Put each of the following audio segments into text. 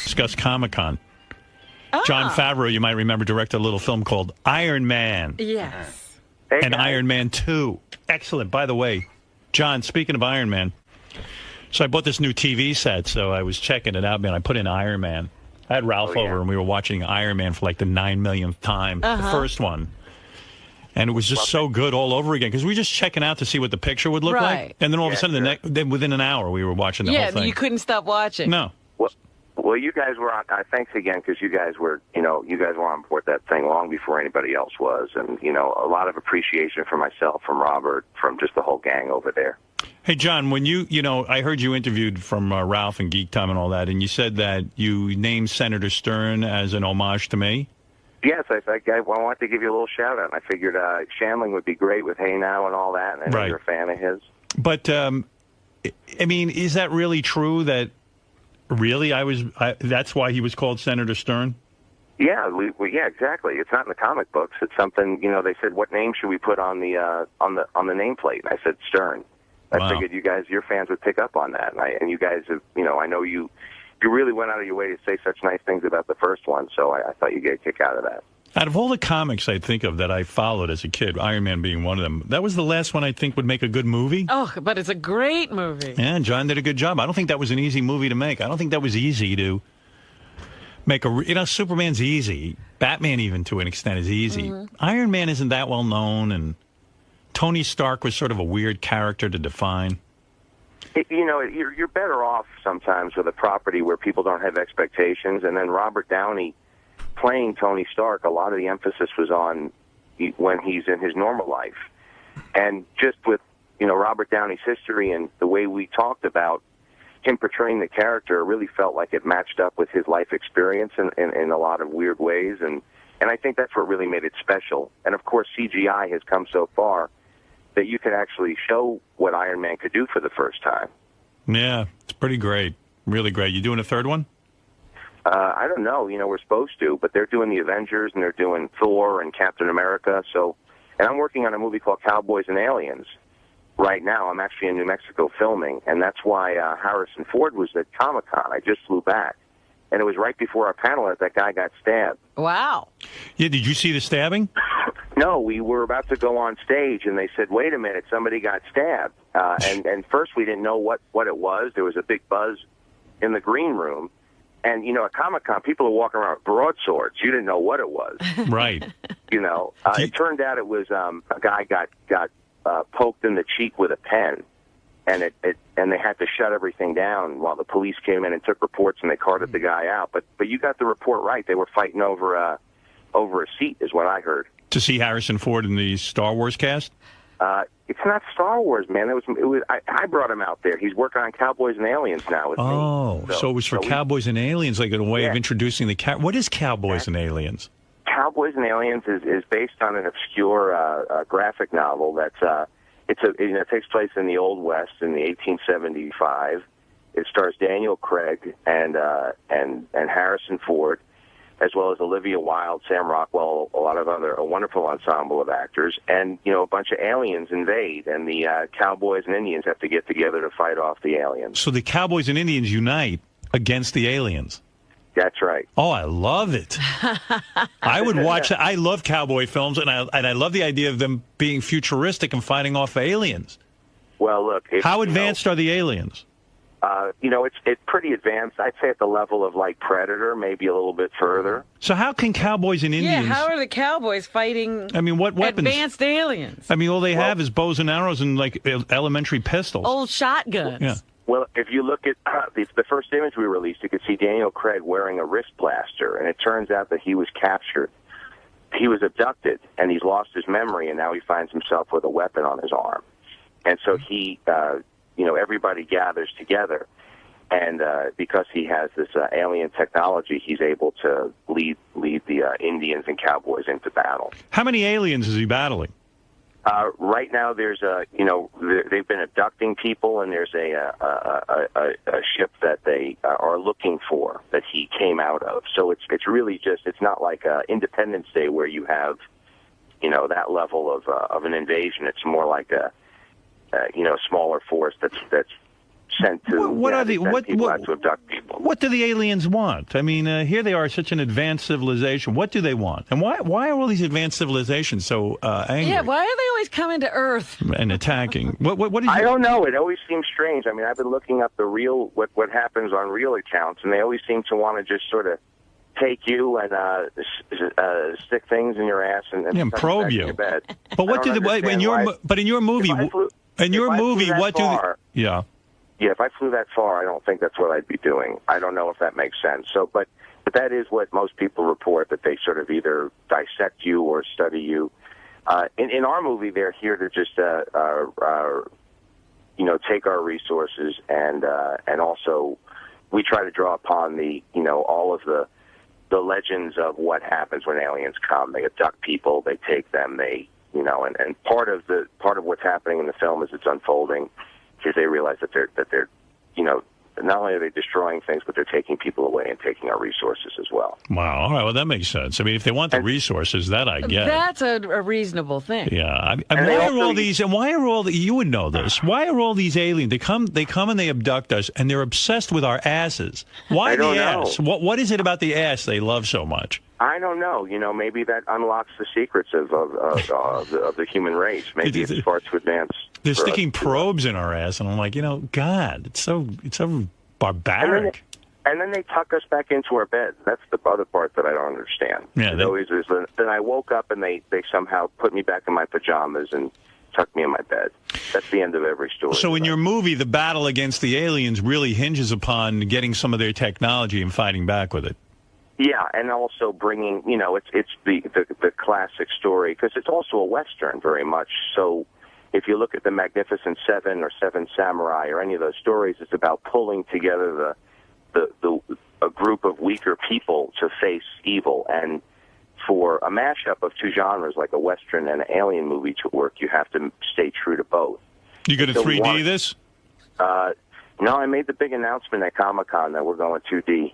Discuss Comic-Con. Jon Favreau, you might remember, directed a little film called Iron Man. Yes. And Iron Man 2. Excellent. By the way, John, speaking of Iron Man, so I bought this new TV set, so I was checking it out, man. I put in Iron Man. I had Ralph over, and we were watching Iron Man for like the 9 millionth time, the first one. And it was just so good all over again, because we were just checking out to see what the picture would look like. And then all of a sudden, then within an hour, we were watching the whole thing. Yeah, you couldn't stop watching. No. Well, you guys were on. Thanks again, because you guys were on board that thing long before anybody else was, and a lot of appreciation from myself, from Robert, from just the whole gang over there. Hey, John, when I heard you interviewed from Ralph and Geek Time and all that, and you said that you named Senator Stern as an homage to me. Yes, I wanted to give you a little shout out. I figured Shandling would be great with Hey Now and all that, and I know you're a fan of his. But I mean, is that really true? That really that's why he was called Senator Stern? Yeah, yeah, exactly. It's not in the comic books. It's something, they said, what name should we put on the nameplate? And I said Stern. I figured your fans would pick up on that. And you guys have, I know you really went out of your way to say such nice things about the first one, so I thought you'd get a kick out of that. Out of all the comics I think of that I followed as a kid, Iron Man being one of them, that was the last one I think would make a good movie. Oh, but it's a great movie. Yeah, John did a good job. I don't think that was an easy movie to make. I don't think that was easy to make Superman's easy. Batman, even to an extent, is easy. Iron Man isn't that well known, and Tony Stark was sort of a weird character to define. You're better off sometimes with a property where people don't have expectations, and then Robert Downey playing Tony Stark, a lot of the emphasis was on when he's in his normal life. And just with, Robert Downey's history and the way we talked about him portraying the character, really felt like it matched up with his life experience in a lot of weird ways. And I think that's what really made it special. And, of course, CGI has come so far that you could actually show what Iron Man could do for the first time. Yeah, it's pretty great. Really great. You doing a third one? I don't know. We're supposed to, but they're doing the Avengers, and they're doing Thor and Captain America. And I'm working on a movie called Cowboys and Aliens right now. I'm actually in New Mexico filming, and that's why Harrison Ford was at Comic-Con. I just flew back. And it was right before our panel that guy got stabbed. Wow. Yeah, did you see the stabbing? No, we were about to go on stage, and they said, wait a minute, somebody got stabbed. And first we didn't know what it was. There was a big buzz in the green room. And, at Comic-Con, people are walking around with broadswords. You didn't know what it was. Right. It turned out it was a guy got poked in the cheek with a pen. And they had to shut everything down while the police came in and took reports, and they carted the guy out. But you got the report right. They were fighting over a seat, is what I heard. To see Harrison Ford in the Star Wars cast? It's not Star Wars, man. I brought him out there. He's working on Cowboys and Aliens now with me. Oh, so it was for Cowboys and Aliens, like a way of introducing the What is Cowboys and Aliens? Cowboys and Aliens is based on an obscure graphic novel that's it takes place in the Old West in the 1875. It stars Daniel Craig and Harrison Ford, as well as Olivia Wilde, Sam Rockwell, a wonderful ensemble of actors, and a bunch of aliens invade, and the Cowboys and Indians have to get together to fight off the aliens. So the Cowboys and Indians unite against the aliens. That's right. Oh, I love it. I would watch it. I love cowboy films, and I love the idea of them being futuristic and fighting off aliens. Well, look. How advanced are the aliens? It's pretty advanced. I'd say at the level of like Predator, maybe a little bit further. So how can Cowboys and Indians? Yeah, how are the Cowboys fighting? I mean, what weapons? Advanced aliens. I mean, all they have is bows and arrows and like elementary pistols. Old shotguns. Yeah. Well, if you look at the first image we released, you could see Daniel Craig wearing a wrist blaster, and it turns out that he was captured. He was abducted, and he's lost his memory, and now he finds himself with a weapon on his arm. And so he, everybody gathers together, and because he has this alien technology, he's able to lead the Indians and Cowboys into battle. How many aliens is he battling? Right now, there's they've been abducting people, and there's a ship that they are looking for that he came out of. So it's really it's not like Independence Day where you have, that level of an invasion. It's more like a smaller force that's sent to What are the people out to abduct people. What do the aliens want? I mean, here they are, such an advanced civilization. What do they want? And why are all these advanced civilizations so angry? Yeah, why are they always coming to Earth and attacking? What is I don't know. It always seems strange. I mean, I've been looking up the real what happens on real accounts, and they always seem to want to just sort of take you and stick things in your ass and probe you. In your bed. But what do the in your movie? What do they? Yeah. Yeah, if I flew that far, I don't think that's what I'd be doing. I don't know if that makes sense. So, but that is what most people report, that they sort of either dissect you or study you. In our movie, they're here to just, take our resources, and also we try to draw upon all of the legends of what happens when aliens come. They abduct people, they take them, and part of what's happening in the film as it's unfolding is they realize that they're not only are they destroying things, but they're taking people away and taking our resources as well. Wow. All right. Well, that makes sense. I mean, if they want the resources, that I get. That's a reasonable thing. Yeah. And why are all you would know this? Why are all these aliens? They come and they abduct us, and they're obsessed with our asses. Why the ass? What is it about the ass they love so much? I don't know. Maybe that unlocks the secrets of the human race. Maybe it's far too advanced. They're sticking probes in our ass, and I'm like, God, it's so barbaric. And then they tuck us back into our bed. That's the other part that I don't understand. Yeah, then I woke up and they somehow put me back in my pajamas and tucked me in my bed. That's the end of every story. So in your movie, the battle against the aliens really hinges upon getting some of their technology and fighting back with it. Yeah, and also bringing, it's the classic story, because it's also a Western very much. So if you look at the Magnificent Seven or Seven Samurai or any of those stories, it's about pulling together a group of weaker people to face evil. And for a mashup of two genres like a Western and an alien movie to work, you have to stay true to both. You going to 3D this? No, I made the big announcement at Comic-Con that we're going 2D.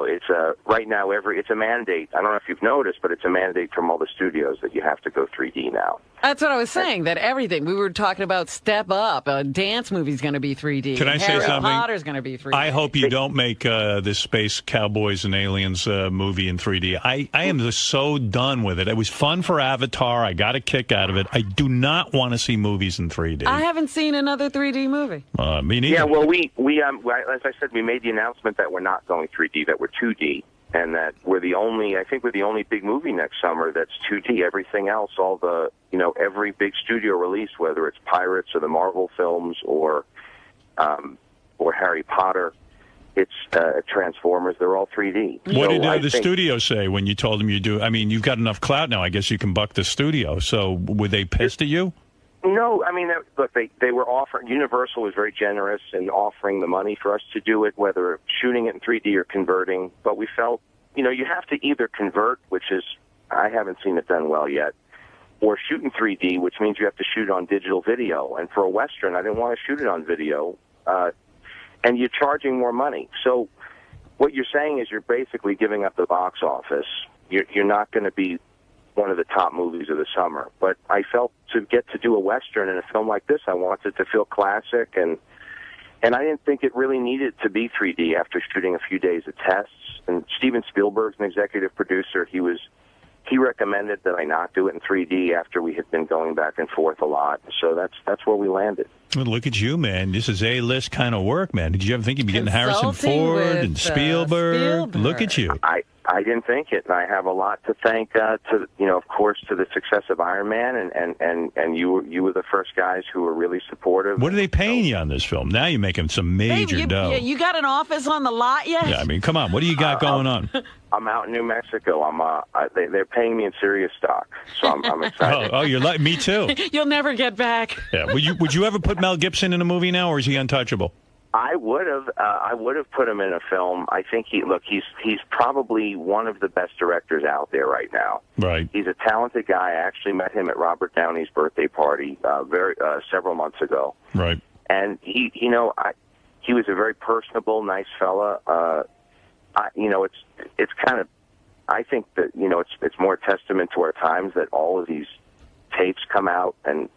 It's right now it's a mandate. I don't know if you've noticed, but it's a mandate from all the studios that you have to go 3D now. That's what I was saying, that everything. We were talking about Step Up. A dance movie's going to be 3D. Can I say something? Harry Potter's going to be 3D. I hope you don't make this Space Cowboys and Aliens movie in 3D. I am just so done with it. It was fun for Avatar. I got a kick out of it. I do not want to see movies in 3D. I haven't seen another 3D movie. Me neither. Yeah, well, we as I said, we made the announcement that we're not going 3D, that we're 2D. And that we're the only big movie next summer that's 2D. Everything else, every big studio release, whether it's Pirates or the Marvel films or Harry Potter, it's Transformers, they're all 3D. What did the studio say when you told them you do? I mean, you've got enough clout now. I guess you can buck the studio. So were they pissed at you? No, I mean, look, they were offering. Universal was very generous in offering the money for us to do it, whether shooting it in 3D or converting. But we felt, you have to either convert, which is, I haven't seen it done well yet, or shoot in 3D, which means you have to shoot on digital video. And for a Western, I didn't want to shoot it on video, and you're charging more money. So what you're saying is you're basically giving up the box office. You're not going to be one of the top movies of the summer. But I felt to get to do a Western in a film like this, I wanted to feel classic, and I didn't think it really needed to be 3D after shooting a few days of tests. And Steven Spielberg's an executive producer. He recommended that I not do it in 3D after we had been going back and forth a lot. So that's where we landed. Well, look at you, man. This is A-list kind of work, man. Did you ever think you'd be getting Harrison Ford and Spielberg? Look at you. I didn't think it, and I have a lot to thank of course, to the success of Iron Man, and you were the first guys who were really supportive. What are they paying you on this film? Now you're making some major dough. You got an office on the lot yet? Yeah, I mean, come on. What do you got going on? I'm out in New Mexico. They're paying me in serious stock, so I'm excited. You're like me too. You'll never get back. Yeah. Would you ever put Mel Gibson in a movie now, or is he untouchable? I would have put him in a film. I think he's probably one of the best directors out there right now. Right. He's a talented guy. I actually met him at Robert Downey's birthday party several months ago. Right. And he was a very personable, nice fella. It's kind of, I think that it's more testament to our times that all of these tapes come out, and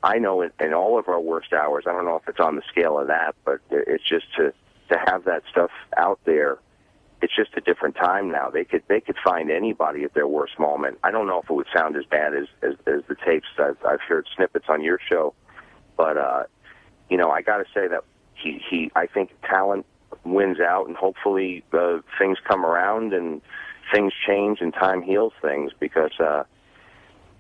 I know in all of our worst hours, I don't know if it's on the scale of that, but it's just to have that stuff out there. It's just a different time now. They could find anybody at their worst moment. I don't know if it would sound as bad as the tapes. I've heard snippets on your show, but I got to say that I think talent wins out, and hopefully things come around and things change and time heals things, because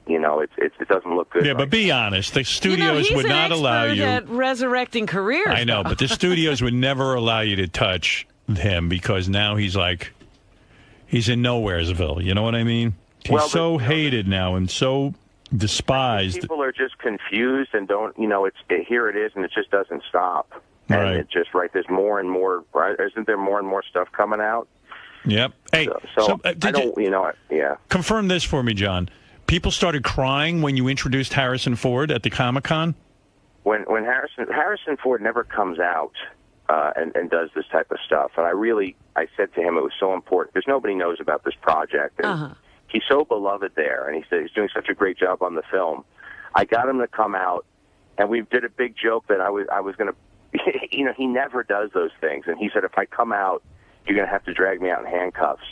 it doesn't look good. Yeah, but be honest. The studios would not allow you. He's an expert at resurrecting careers. I know, but the studios would never allow you to touch him, because now he's in Nowheresville. You know what I mean? He's hated now and so despised. People are just confused and don't. Here it is, and it just doesn't stop. And right. It just there's more and more. Right? Isn't there more and more stuff coming out? Yep. Hey, confirm this for me, John. People started crying when you introduced Harrison Ford at the Comic-Con? When Harrison Ford never comes out and does this type of stuff, and I said to him it was so important because nobody knows about this project, and he's so beloved there, and he said he's doing such a great job on the film. I got him to come out, and we did a big joke that I was going to, he never does those things, and he said if I come out, you're going to have to drag me out in handcuffs.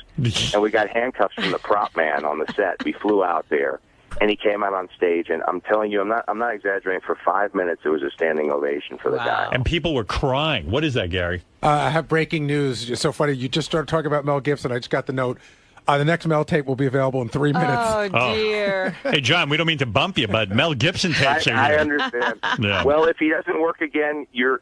And we got handcuffs from the prop man on the set. We flew out there, and he came out on stage. And I'm telling you, I'm not exaggerating. For 5 minutes, it was a standing ovation for the guy. And people were crying. What is that, Gary? I have breaking news. It's so funny. You just started talking about Mel Gibson. I just got the note. The next Mel tape will be available in 3 minutes. Oh, dear. Hey, John, we don't mean to bump you, but Mel Gibson tapes are here. I understand. Yeah. Well, if he doesn't work again, you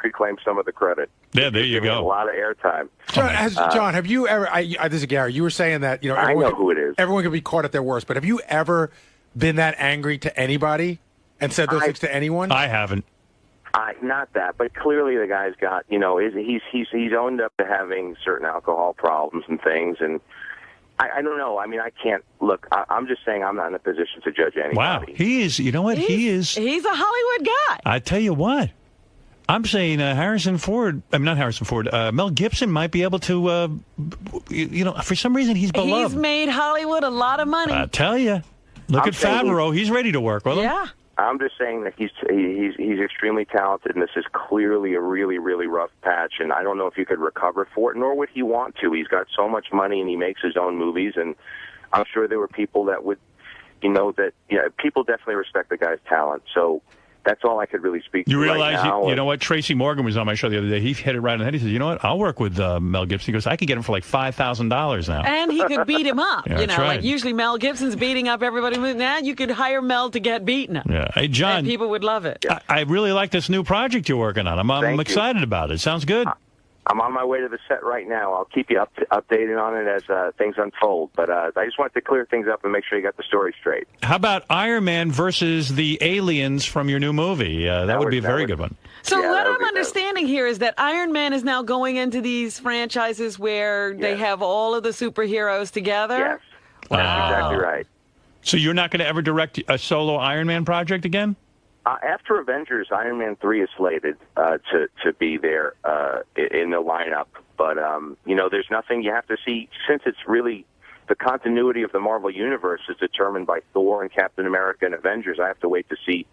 could claim some of the credit. Yeah, there you go. A lot of airtime. John, have you ever? This is Gary. You were saying that I know who it is. Everyone can be caught at their worst, but have you ever been that angry to anybody and said those things to anyone? I haven't. Not that, but clearly the guy's got, he's owned up to having certain alcohol problems and things, and I don't know. I mean, I can't look. I'm just saying I'm not in a position to judge anybody. Wow, he is. You know what? He's a Hollywood guy. I tell you what. I'm saying Harrison Ford. I'm not Harrison Ford. Mel Gibson might be able to. For some reason he's beloved. He's made Hollywood a lot of money. I tell you. Look at Favreau. He's ready to work with him. Yeah. I'm just saying that he's extremely talented, and this is clearly a really, really rough patch, and I don't know if he could recover for it, nor would he want to. He's got so much money, and he makes his own movies, and I'm sure there were people that would, people definitely respect the guy's talent, so that's all I could really speak to. You realize, right now. You know what? Tracy Morgan was on my show the other day. He hit it right on the head. He says, you know what? I'll work with Mel Gibson. He goes, I could get him for like $5,000 now. And he could beat him up. Yeah, that's right. Like usually Mel Gibson's beating up everybody. Now you could hire Mel to get beaten up. Yeah. Hey, John. And people would love it. I really like this new project you're working on. I'm excited about it. Sounds good. I'm on my way to the set right now. I'll keep you updated on it as things unfold. But I just wanted to clear things up and make sure you got the story straight. How about Iron Man versus the aliens from your new movie? That would be a very good one. So what I'm understanding here is that Iron Man is now going into these franchises where they have all of the superheroes together? Yes, that's exactly right. So you're not going to ever direct a solo Iron Man project again? After Avengers, Iron Man 3 is slated to be there in the lineup. But, there's nothing you have to see. Since it's really the continuity of the Marvel Universe is determined by Thor and Captain America and Avengers, I have to wait to see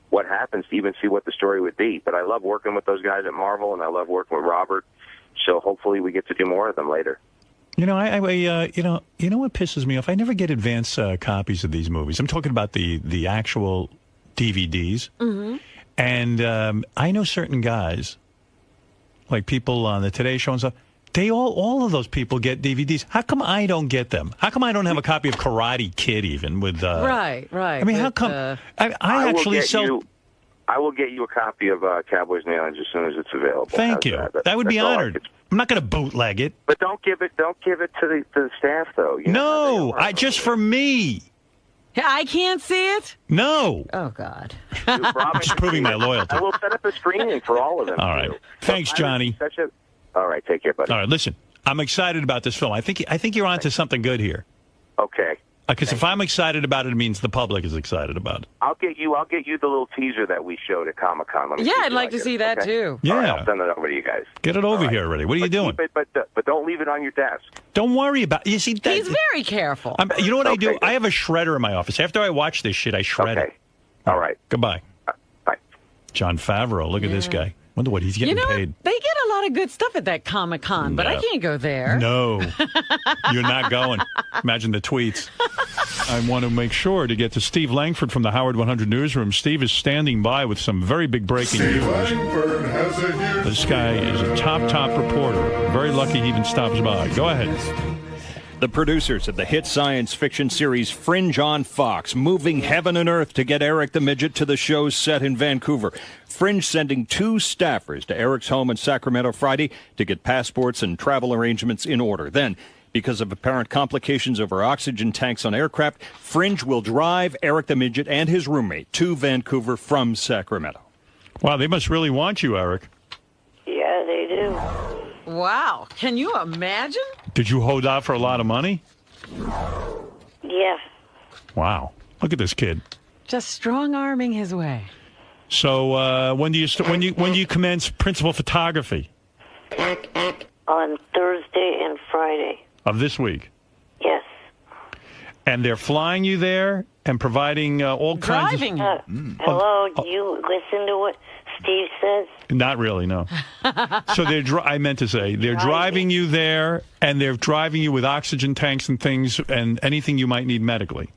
what happens to even see what the story would be. But I love working with those guys at Marvel, and I love working with Robert. So hopefully we get to do more of them later. You know, you know what pisses me off? I never get advance copies of these movies. I'm talking about the actual DVDs. Mm-hmm. And I know certain guys, like people on the Today Show and stuff, they all of those people get DVDs. How come I don't get them? How come I don't have a copy of Karate Kid even with... Right. I mean, how come... I actually sell... I will get you a copy of Cowboys Aliens as soon as it's available. Thank you. That would be honored. I'm not going to bootleg it. But don't give it to the staff, though. No, just for me. I can't see it? No. Oh, God. I'm just proving my loyalty. I will set up a screening for all of them. All right. Thanks, Johnny. All right, take care, buddy. All right, listen, I'm excited about this film. I think you're onto something good here. Okay. Because if I'm excited about it, it means the public is excited about it. I'll get you the little teaser that we showed at Comic-Con. Yeah, I'd like to see that, too. Yeah. Right, I'll send it over to you guys. Get it over here already. What are you doing? But don't leave it on your desk. Don't worry about it. You see, he's very careful. You know what I do? I have a shredder in my office. After I watch this shit, I shred it. All right. Goodbye. Bye. Jon Favreau. Look at this guy. Wonder what he's getting paid. They get a lot of good stuff at that Comic-Con, but I can't go there. No, you're not going. Imagine the tweets. I want to make sure to get to Steve Langford from the Howard 100 newsroom. Steve is standing by with some very big breaking news. This guy is a top reporter. Very lucky he even stops by. Go ahead. The producers of the hit science fiction series Fringe on Fox moving heaven and earth to get Eric the Midget to the show's set in Vancouver. Fringe sending 2 staffers to Eric's home in Sacramento Friday to get passports and travel arrangements in order. Then, because of apparent complications over oxygen tanks on aircraft, Fringe will drive Eric the Midget and his roommate to Vancouver from Sacramento. Wow, they must really want you, Eric. Yeah, they do. Wow. Can you imagine? Did you hold out for a lot of money? Yeah. Wow. Look at this kid. Just strong-arming his way. So when do you commence principal photography? On Thursday and Friday. Of this week? Yes. And they're flying you there and providing all kinds of... Driving. Hello, you listen to what Steve says? Not really, no. So I meant to say, they're driving you there, and they're driving you with oxygen tanks and things, and anything you might need medically.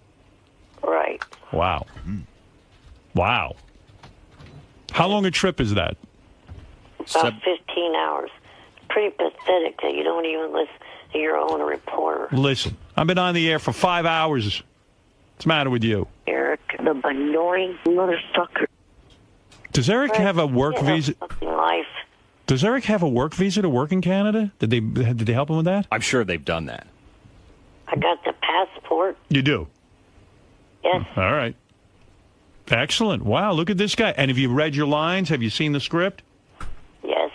Right. Wow. Wow. How long a trip is that? About 15 hours. Pretty pathetic that you don't even listen to your own reporter. Listen, I've been on the air for 5 hours. What's the matter with you? Eric, the annoying motherfucker. Does Eric have a work visa? Life. Does Eric have a work visa to work in Canada? Did they help him with that? I'm sure they've done that. I got the passport. You do? Yes. All right. Excellent. Wow, look at this guy. And have you read your lines? Have you seen the script? Yes.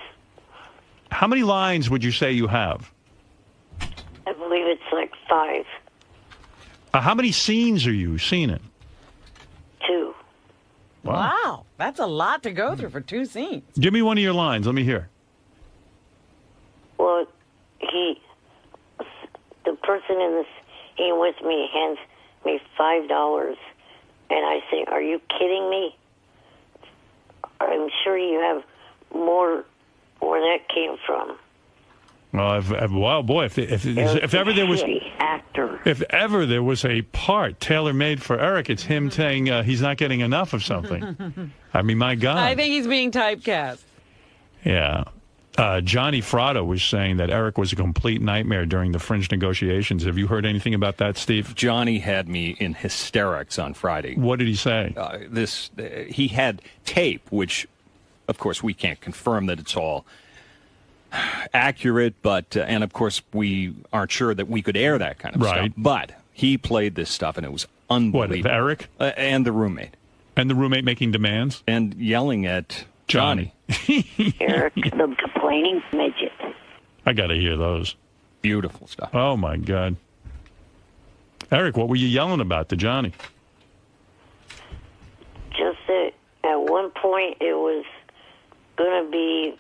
How many lines would you say you have? I believe it's like 5. How many scenes are you seeing in? 2. Wow. That's a lot to go through for 2 scenes. Give me one of your lines. Let me hear. Well, the person in the scene with me hands me $5, and I say, "Are you kidding me? I'm sure you have more where that came from." Well, boy, if ever there was actor, if ever there was a part tailor-made for Eric, it's him saying he's not getting enough of something. I mean, my God. I think he's being typecast. Yeah. Johnny Fratto was saying that Eric was a complete nightmare during the Fringe negotiations. Have you heard anything about that, Steve? Johnny had me in hysterics on Friday. What did he say? He had tape, which, of course, we can't confirm that it's all accurate, but and of course we aren't sure that we could air that kind of stuff. But he played this stuff, and it was unbelievable. What, Eric? And the roommate. And the roommate making demands? And yelling at Johnny. Eric, the complaining midget. I got to hear those. Beautiful stuff. Oh, my God. Eric, what were you yelling about to Johnny? Just that at one point it was going to be,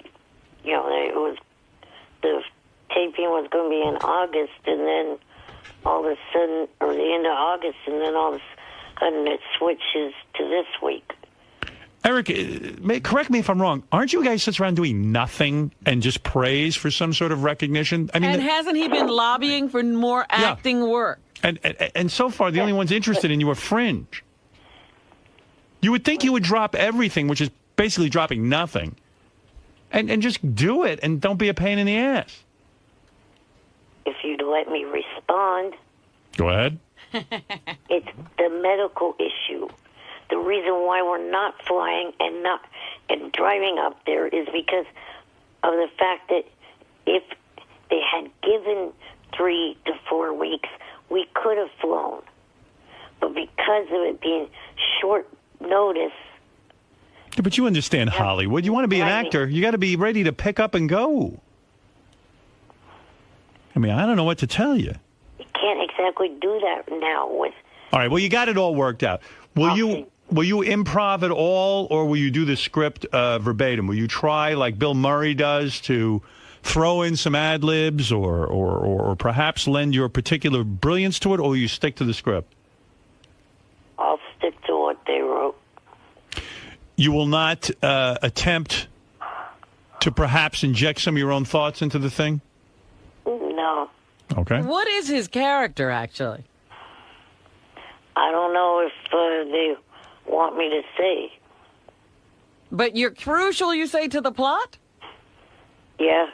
the taping was going to be in August, and then all of a sudden, or the end of August, and then all of a sudden it switches to this week. Eric, correct me if I'm wrong. Aren't you guys sitting around doing nothing and just praise for some sort of recognition? I mean, and hasn't he been lobbying for more acting work? And so far, the only ones interested in you are Fringe. You would think you would drop everything, which is basically dropping nothing, and just do it, and don't be a pain in the ass. If you'd let me respond. Go ahead. It's the medical issue. The reason why we're not flying and driving up there is because of the fact that if they had given 3 to 4 weeks, we could have flown. But because of it being short notice. Yeah, but you understand Hollywood. You want to be an actor, you got to be ready to pick up and go. I mean, I don't know what to tell you. You can't exactly do that now with... All right, well, you got it all worked out. Will you improv at all, or will you do the script verbatim? Will you try, like Bill Murray does, to throw in some ad-libs or perhaps lend your particular brilliance to it, or will you stick to the script? I'll stick to what they wrote. You will not attempt to perhaps inject some of your own thoughts into the thing? No. Okay. What is his character, actually? I don't know if they want me to say. But you're crucial, you say, to the plot? Yeah.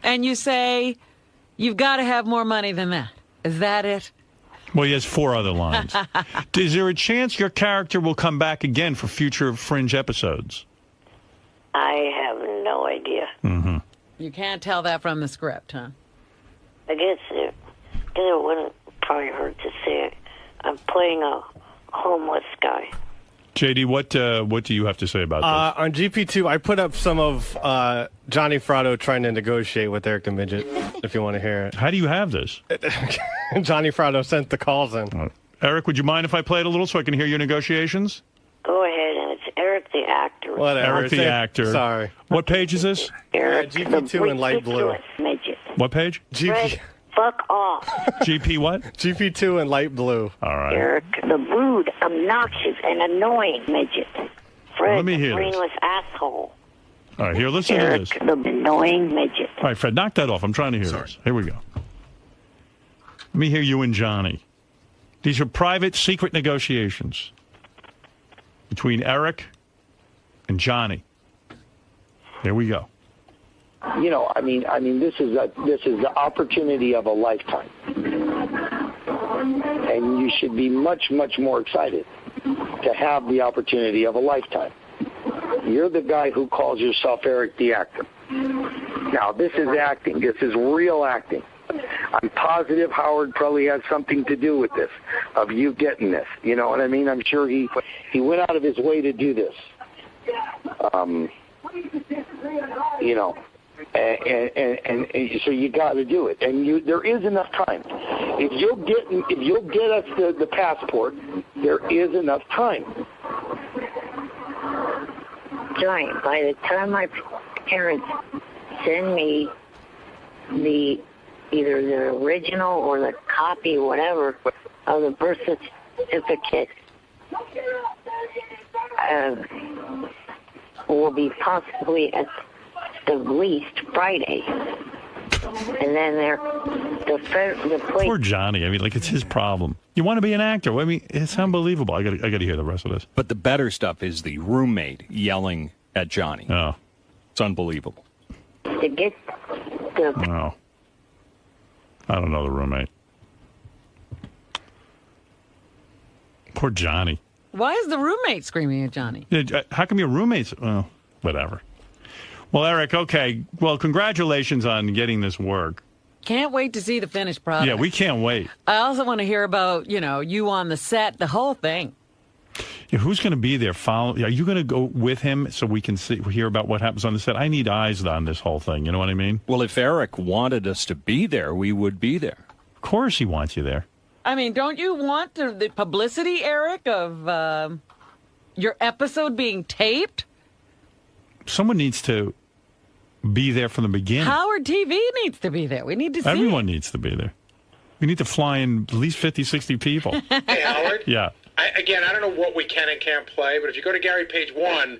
And you say, you've got to have more money than that. Is that it? Well, he has 4 other lines. Is there a chance your character will come back again for future Fringe episodes? I have no idea. Mm-hmm. You can't tell that from the script, huh? I guess it wouldn't probably hurt to say it. I'm playing a homeless guy. JD, what do you have to say about this? On GP2, I put up some of Johnny Fratto trying to negotiate with Eric the Midget, if you want to hear it. How do you have this? Johnny Fratto sent the calls in. Eric, would you mind if I play it a little so I can hear your negotiations? Go ahead, and it's Eric the actor. Whatever. Eric the actor. Sorry. What page is this? Eric GP2 in light blue. Midget. What page? Fred, fuck off. GP what? GP2 in light blue. All right. Eric, the rude, obnoxious, and annoying midget. Fred, Let me hear the this. brainless asshole. All right, here, listen to Eric, this. the annoying midget. All right, Fred, knock that off. I'm trying to hear this. Here we go. Let me hear you and Johnny. These are private, secret negotiations between Eric and Johnny. Here we go. You know, I mean, this is the opportunity of a lifetime, and you should be much, much more excited to have the opportunity of a lifetime. You're the guy who calls yourself Eric the actor. Now, this is acting. This is real acting. I'm positive Howard probably has something to do with this, of you getting this. You know what I mean? I'm sure he went out of his way to do this. You know. And so you got to do it, and there is enough time. If you'll get us the passport, there is enough time. Johnny, by the time my parents send me either the original or the copy, whatever, of the birth certificate, will be possibly at the least Friday. And then the place. Poor Johnny. I mean, like, it's his problem. You want to be an actor. I mean, it's unbelievable. I got to hear the rest of this. But the better stuff is the roommate yelling at Johnny. Oh. It's unbelievable. To get the... No. I don't know the roommate. Poor Johnny. Why is the roommate screaming at Johnny? Yeah, how come your roommate's... Well, whatever. Well, Eric, okay. Well, congratulations on getting this work. Can't wait to see the finished product. Yeah, we can't wait. I also want to hear about, you on the set, the whole thing. Yeah, who's going to be there? Are you going to go with him so we can hear about what happens on the set? I need eyes on this whole thing. You know what I mean? Well, if Eric wanted us to be there, we would be there. Of course he wants you there. I mean, don't you want the publicity, Eric, of your episode being taped? Someone needs to be there from the beginning. Howard TV needs to be there. We need to see Everyone needs to be there. We need to fly in at least 50, 60 people. Hey, Howard? Yeah. I don't know what we can and can't play, but if you go to Gary page 1,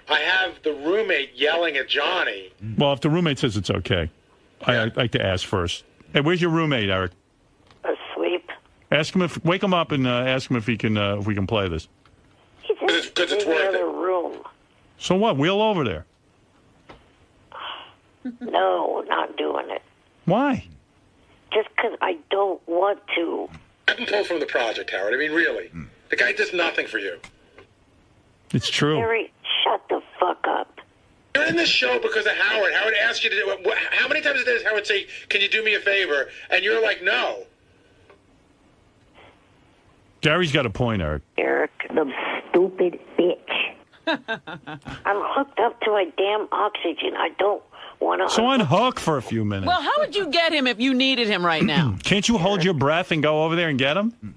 I have the roommate yelling at Johnny. Well, if the roommate says it's okay, I'd like to ask first. Hey, where's your roommate, Eric? Asleep. Ask him wake him up and ask him if we can play this. He's in Because it's the worth other it. room. So what? Wheel over there. No, not doing it. Why? Just because I don't want to. I've been pulled from the project, Howard. I mean, really. The guy does nothing for you. It's true. Gary, shut the fuck up. You're in this show because of Howard. Howard asked you to do it. How many times does Howard say, can you do me a favor? And you're like, no. Gary's got a point, Eric. Eric, the stupid bitch. I'm hooked up to my damn oxygen. I don't want to... So unhook for a few minutes. Well, how would you get him if you needed him right now? Can't you hold your breath and go over there and get him?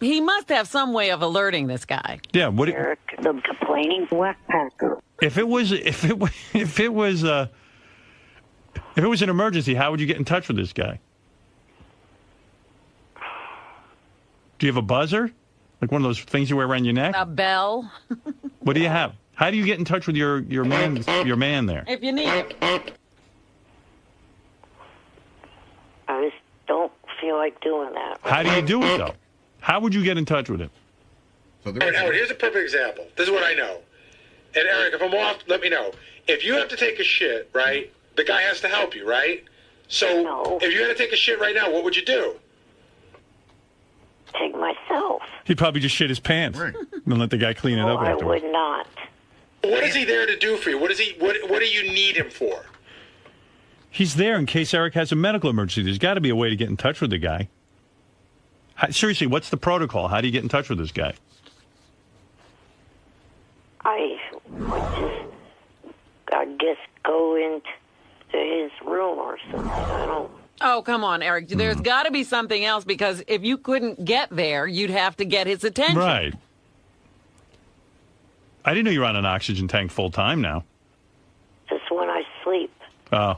He must have some way of alerting this guy. Yeah. What? Eric, the complaining whackpacker. If it was an emergency, how would you get in touch with this guy? Do you have a buzzer? Like one of those things you wear around your neck? A bell. What do you have? How do you get in touch with your man there? If you need it. I just don't feel like doing that. How do you do it, though? How would you get in touch with him? Howard, here's a perfect example. This is what I know. And Eric, if I'm off, let me know. If you have to take a shit, right, the guy has to help you, right? So if you had to take a shit right now, what would you do? Take myself. He'd probably just shit his pants and let the guy clean it up I afterwards. would not. What is he there to do for you? What do you need him for? He's there in case Eric has a medical emergency. There's got to be a way to get in touch with the guy. Seriously, what's the protocol? How do you get in touch with this guy? I guess go into his room or something. I don't. Oh, come on, Eric. There's got to be something else, because if you couldn't get there, you'd have to get his attention. Right. I didn't know you were on an oxygen tank full time now. Just when I sleep. Oh.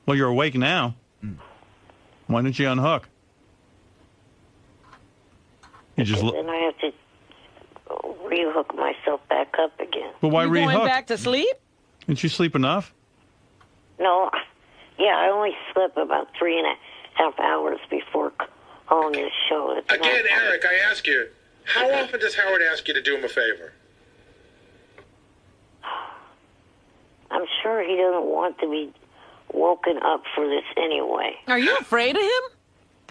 Well, you're awake now. Why don't you unhook? You just Then I have to rehook myself back up again. Well, why You rehook? going back to sleep? Didn't you sleep enough? No, yeah, I only slept about 3.5 hours before calling this show. It's Again, not- Eric, I ask you, how often does Howard ask you to do him a favor? I'm sure he doesn't want to be woken up for this anyway. Are you afraid of him?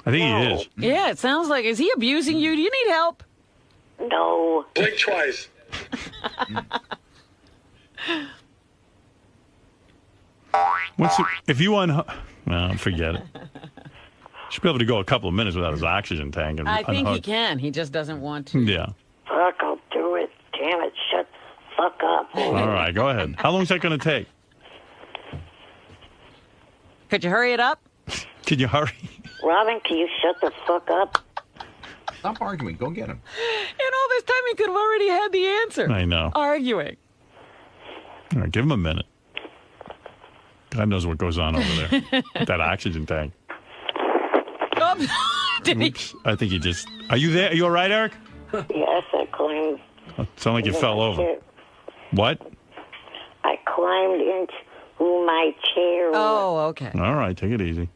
I think he is. Yeah, it sounds like. Is he abusing you? Do you need help? No. Blink twice. If you unhook... Well, forget it. Should be able to go a couple of minutes without his oxygen tank and I think he unhook. can. He just doesn't want to. Yeah. Fuck, I'll do it. Damn it, shut the fuck up. All right, go ahead. How long is that going to take? Could you hurry it up? Can you hurry? Robin, can you shut the fuck up? Stop arguing. Go get him. And all this time he could have already had the answer. I know. Arguing. All right, give him a minute. God knows what goes on over there. With that oxygen tank. Oops. Did he? Oops. I think he just... Are you there? Are you all right, Eric? Yes, I climbed. Sound like you fell over. What? I climbed into my chair. Oh, okay. All right, take it easy.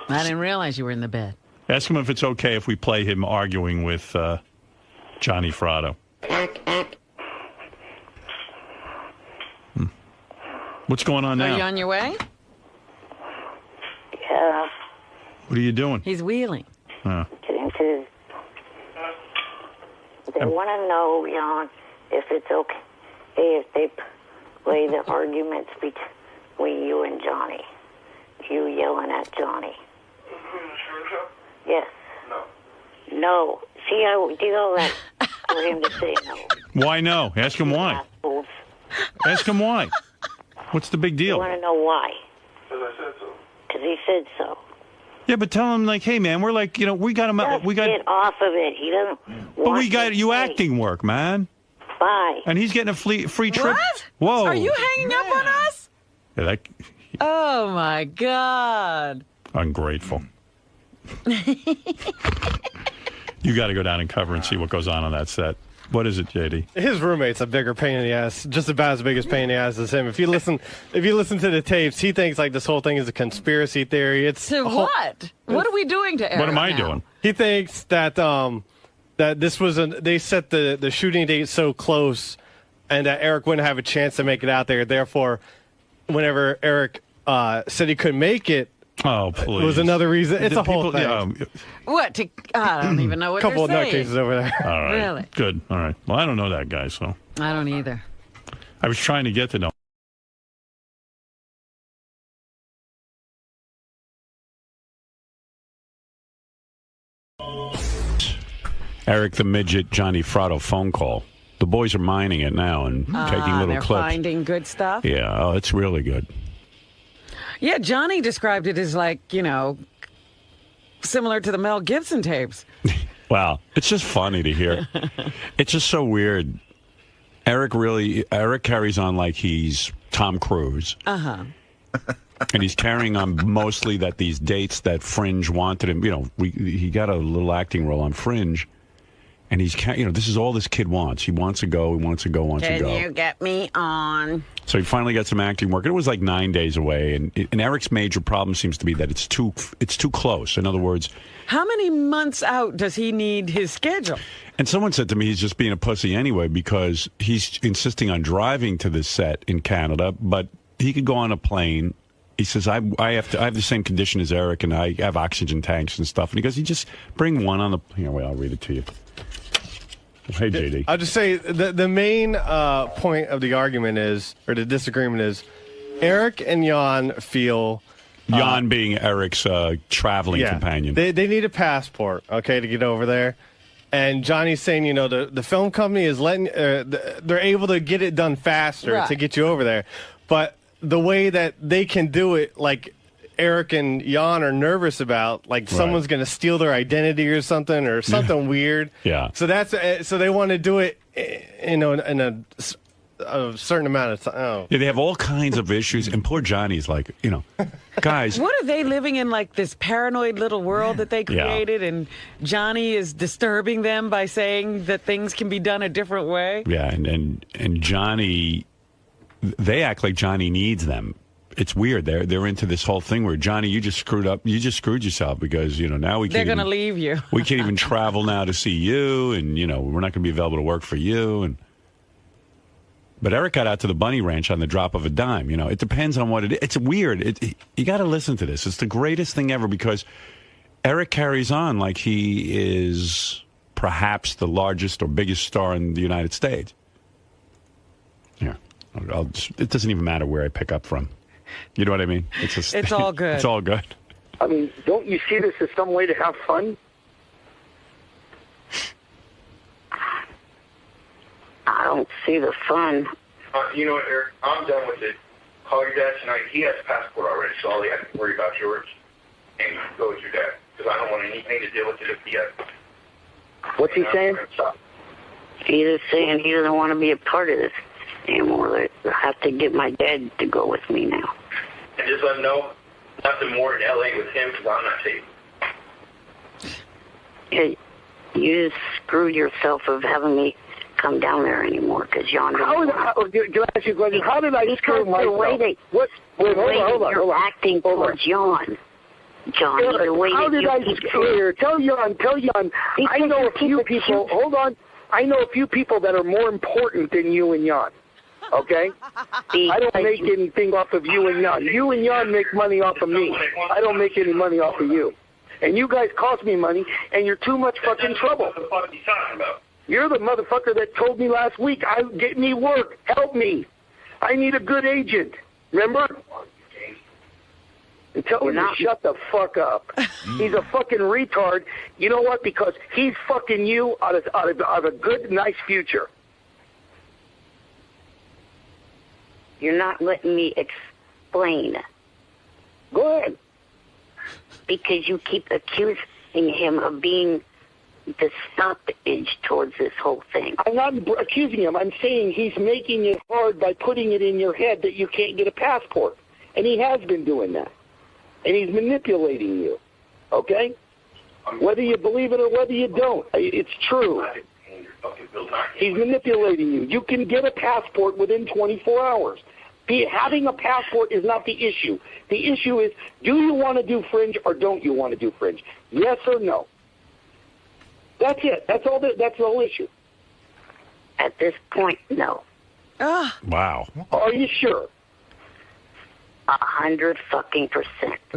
I didn't realize you were in the bed. Ask him if it's okay if we play him arguing with Johnny Fratto. What's going on now? Are you on your way? Yeah. What are you doing? He's wheeling. Getting to. They want to know, Jon, if it's okay if they play the arguments between you and Johnny. You yelling at Johnny. Yes. No. See, I did all that for him to say no. Why no? Ask him why. Assholes. Ask him why. What's the big You deal? want to know why? Because he said so. Yeah, but tell him like, hey man, we're like, we got him. Just We got. get off of it. He doesn't. But we got you acting work, man. Bye. And he's getting a free trip. What? Whoa. Are you hanging up on us? Yeah, that Oh, my God. ungrateful. You got to go down and cover and see what goes on that set. What is it, JD? His roommate's a bigger pain in the ass, just about as big as pain in the ass as him. If you listen to the tapes, he thinks like this whole thing is a conspiracy theory. It's To what? What are we doing to Eric What am I now? doing? He thinks that that this was they set the shooting date so close, and that Eric wouldn't have a chance to make it out there. Therefore, whenever Eric said he couldn't make it, Oh, please. it was another reason. It's The a whole people- thing. What? I don't even know what Couple you're of saying. nutcases over there. All right. Really? Good. All right. Well, I don't know that guy, so I don't either. I was trying to get to know. Eric the Midget, Johnny Fratto phone call. The boys are mining it now and taking little They're clips. finding good stuff. Yeah, oh, it's really good. Yeah, Johnny described it as like, similar to the Mel Gibson tapes. Wow, it's just funny to hear. It's just so weird. Eric carries on like he's Tom Cruise. Uh-huh. And he's carrying on mostly that these dates that Fringe wanted him. He got a little acting role on Fringe. And he's, this is all this kid wants. He wants to go. He wants to go. Can you get me on? So he finally got some acting work. And it was like 9 days away. And Eric's major problem seems to be that it's too close. In other words, how many months out does he need his schedule? And someone said to me he's just being a pussy anyway because he's insisting on driving to this set in Canada, but he could go on a plane. He says, I have the same condition as Eric, and I have oxygen tanks and stuff. And he goes, you just bring one on the... Here, wait, I'll read it to you. Hey, JD. I'll just say the main point of the argument is, or the disagreement is, Eric and Jon feel... Jon being Eric's traveling companion. They need a passport, okay, to get over there. And Johnny's saying, the film company is letting... they're able to get it done faster to get you over there. But the way that they can do it, like... Eric and Jon are nervous about, like someone's going to steal their identity or something weird. Yeah. So so they want to do it, in a certain amount of time. Oh. Yeah, they have all kinds of issues, and poor Johnny's like, guys. What are they living in, like this paranoid little world that they created, and Johnny is disturbing them by saying that things can be done a different way? Yeah, and Johnny, they act like Johnny needs them. It's weird. They're into this whole thing where, Johnny, you just screwed up. You just screwed yourself because, now they're going to leave you. We can't even travel now to see you, and, we're not going to be available to work for you. But Eric got out to the Bunny Ranch on the drop of a dime. It depends on what it is. It's weird. You got to listen to this. It's the greatest thing ever because Eric carries on like he is perhaps the largest or biggest star in the United States. Here, it doesn't even matter where I pick up from. You know what I mean? It's all good. It's all good. I mean, don't you see this as some way to have fun? I don't see the fun. You know what, Eric? I'm done with it. Call your dad tonight. He has a passport already, so all he has to worry about yours. And go with your dad. Because I don't want anything to deal with it if he has. What's he saying? He's saying he doesn't want to be a part of this anymore. I have to get my dad to go with me now. And just let him know nothing more in L.A. with him because I'm not safe. Hey, you just screwed yourself of having me come down there anymore because Jon can I ask you a question? How did I screw myself? Hold on. You're acting towards Jon. Jon, how did I screw? Tell Jon. I know a few people. Hold on. I know a few people that are more important than you and Jon. Okay? I don't make anything off of you and Jon. You and Jon make money off of me. I don't make any money off of you. And you guys cost me money, and you're too much fucking trouble. What the fuck are you talking about? You're the motherfucker that told me last week, get me work. Help me. I need a good agent. Remember? And tell him to shut the fuck up. He's a fucking retard. You know what? Because he's fucking you out of a good, nice future. You're not letting me explain. Go ahead. Because you keep accusing him of being the stoppage towards this whole thing. I'm not accusing him. I'm saying he's making it hard by putting it in your head that you can't get a passport. And he has been doing that. And he's manipulating you. Okay? Whether you believe it or whether you don't, it's true. He's manipulating you. You can get a passport within 24 hours. Having a passport is not the issue. The issue is, do you want to do Fringe or don't you want to do Fringe? Yes or no? That's it. That's all. That's the whole issue. At this point, no. Wow. Are you sure? 100% fucking.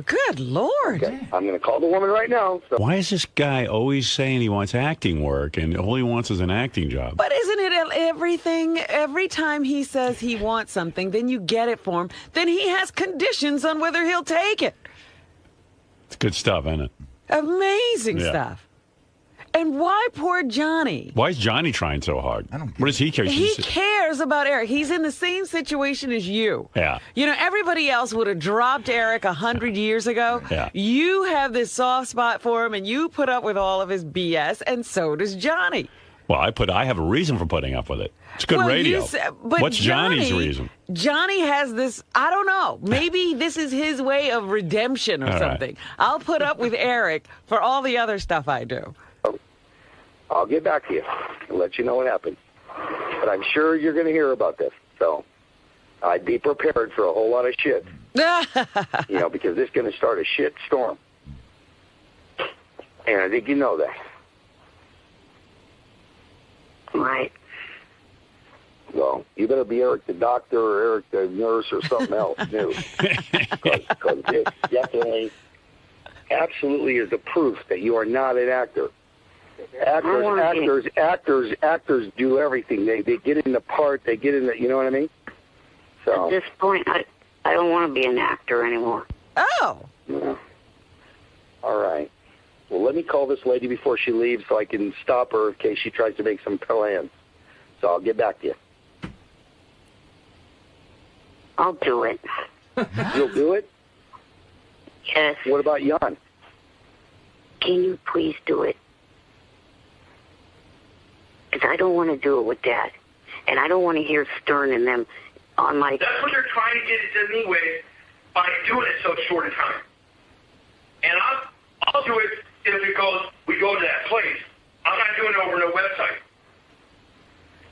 Good Lord. Okay. I'm going to call the woman right now. So. Why is this guy always saying he wants acting work and all he wants is an acting job? But isn't it everything? Every time he says he wants something, then you get it for him. Then he has conditions on whether he'll take it. It's good stuff, isn't it? Amazing stuff. And why poor Johnny? Why is Johnny trying so hard? What does he care? He cares about Eric. He's in the same situation as you. Yeah. Everybody else would have dropped Eric 100 years ago. Yeah. You have this soft spot for him, and you put up with all of his BS, and so does Johnny. Well, I have a reason for putting up with it. It's good radio. But what's Johnny's reason? Johnny has this, I don't know, maybe this is his way of redemption or something. Right. I'll put up with Eric for all the other stuff I do. I'll get back to you and let you know what happens. But I'm sure you're going to hear about this. So I'd be prepared for a whole lot of shit. Because this is going to start a shit storm. And I think you know that. Right. Well, you better be Eric the doctor or Eric the nurse or something else new. Because this definitely, absolutely is a proof that you are not an actor. Actors do everything. They get in the part. They get in the, you know what I mean? So at this point, I don't want to be an actor anymore. Oh. Yeah. All right. Well, let me call this lady before she leaves so I can stop her in case she tries to make some plans. So I'll get back to you. I'll do it. You'll do it? Yes. What about Jon? Can you please do it? Because I don't want to do it with Dad. And I don't want to hear Stern and them on my... That's what they're trying to get us anyway by doing it so short a time. And I'll do it if it goes, we go to that place. I'm not doing it over no website.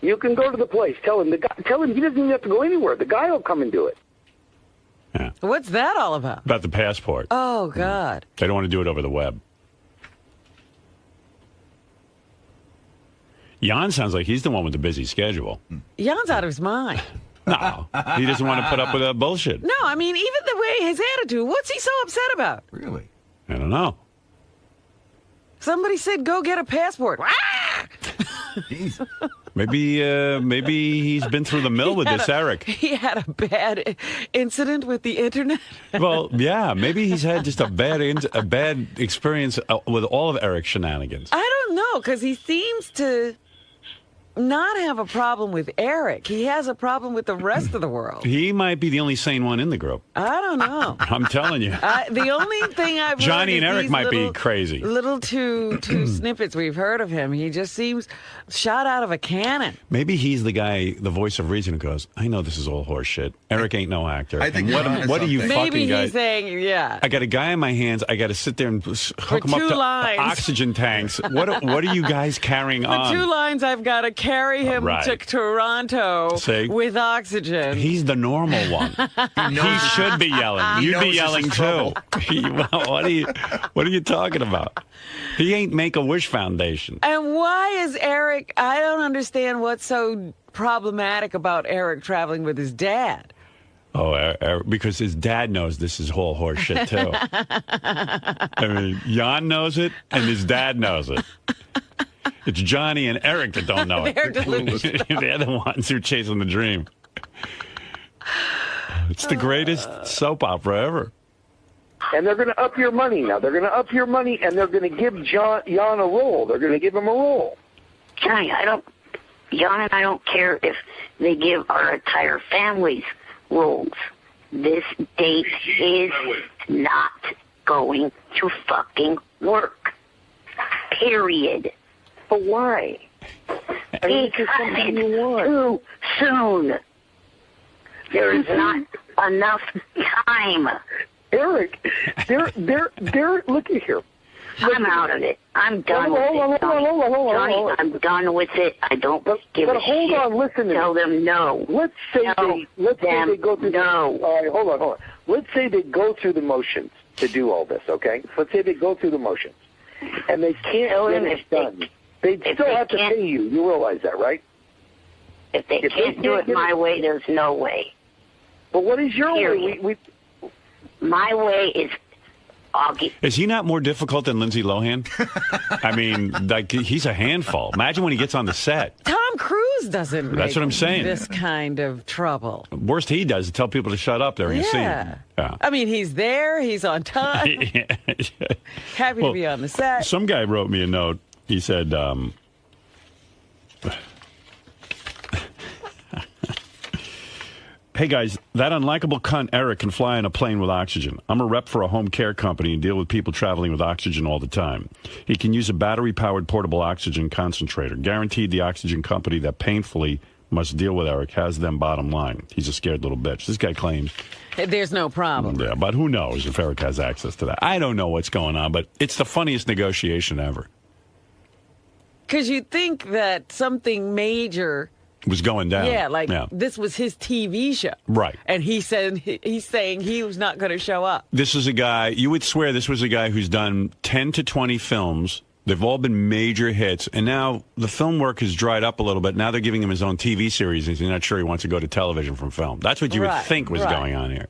You can go to the place. Tell him he doesn't even have to go anywhere. The guy will come and do it. Yeah. What's that all about? About the passport. Oh, God. They don't want to do it over the web. Jon sounds like he's the one with the busy schedule. Jon's out of his mind. No, he doesn't want to put up with that bullshit. No, I mean, even the way his attitude, what's he so upset about? Really? I don't know. Somebody said, go get a passport. Ah! Jeez. Maybe he's been through the mill with this Eric. He had a bad incident with the internet. Well, yeah, maybe he's had just a bad experience with all of Eric's shenanigans. I don't know, because he seems to not have a problem with Eric. He has a problem with the rest of the world. He might be the only sane one in the group. I don't know. I'm telling you. The only thing I've Johnny heard and Eric might be crazy. Little two snippets we've heard of him. He just seems shot out of a cannon. Maybe he's the guy, the voice of reason, who goes, I know this is all horse shit. Eric ain't no actor. I think what are you Maybe fucking guys? he's saying, yeah. I got a guy in my hands. I got to sit there and hook him up 2 to lines. oxygen tanks. What are you guys carrying on? For 2 lines, I've got to carry him to Toronto with oxygen. He's the normal one. He should be yelling. You'd be yelling too. What are you talking about? He ain't Make-A-Wish Foundation. And why is Eric? I don't understand what's so problematic about Eric traveling with his dad. Oh, because his dad knows this is whole horse shit too. I mean, Jon knows it, and his dad knows it. It's Johnny and Eric that don't know it. They're They're the ones who are chasing the dream. It's the greatest soap opera ever. And they're going to up your money now. They're going to up your money, and they're going to give Jon a role. They're going to give him a role. Johnny, Jon and I don't care if they give our entire families roles. This date is not going to fucking work. Period. But why? Because it's too soon. There is not enough time. Eric, they're look at here. I'm out of it. I'm done with it. Johnny, I'm done with it. I don't give a shit. But hold on, listen to me. Tell them no. Let's say they go through no. All right, hold on. Let's say they go through the motions to do all this, okay? Let's say they go through the motions. And they can't get it done. They still have to pay you. You realize that, right? If they can't do it my way, there's no way. But what is your way? My way is... Is he not more difficult than Lindsay Lohan? I mean, like, he's a handful. Imagine when he gets on the set. Tom Cruise doesn't That's what I'm saying. This kind of trouble. Worst he does is tell people to shut up during a scene. Yeah. I mean, he's there. He's on time. Happy to be on the set. Some guy wrote me a note. He said, Hey, guys, that unlikable cunt Eric can fly in a plane with oxygen. I'm a rep for a home care company and deal with people traveling with oxygen all the time. He can use a battery-powered portable oxygen concentrator. Guaranteed the oxygen company that painfully must deal with Eric has them bottom line. He's a scared little bitch. This guy claims there's no problem. Yeah, but who knows if Eric has access to that. I don't know what's going on, but it's the funniest negotiation ever. Because you'd think that something major was going down. Yeah, this was his TV show. Right. And he's saying he was not going to show up. This is a guy, you would swear this was a guy who's done 10 to 20 films. They've all been major hits. And now the film work has dried up a little bit. Now they're giving him his own TV series, and he's not sure he wants to go to television from film. That's what you would think was going on here.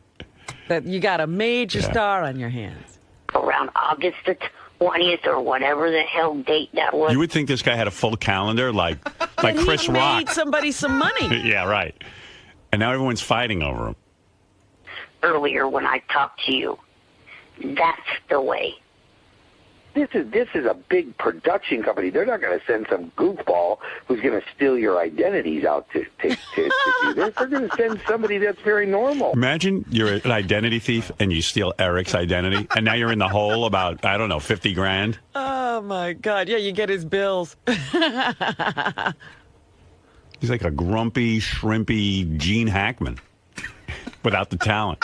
That you got a major star on your hands. Around August the 20th or whatever the hell date that was. You would think this guy had a full calendar like Chris he Rock. made somebody some money. Yeah, right. And now everyone's fighting over him. Earlier when I talked to you, that's the way. This is a big production company. They're not going to send some goofball who's going to steal your identities out to do this. They're going to send somebody that's very normal. Imagine you're an identity thief and you steal Eric's identity, and now you're in the hole about, I don't know, 50 grand. Oh, my God. Yeah, you get his bills. He's like a grumpy, shrimpy Gene Hackman without the talent.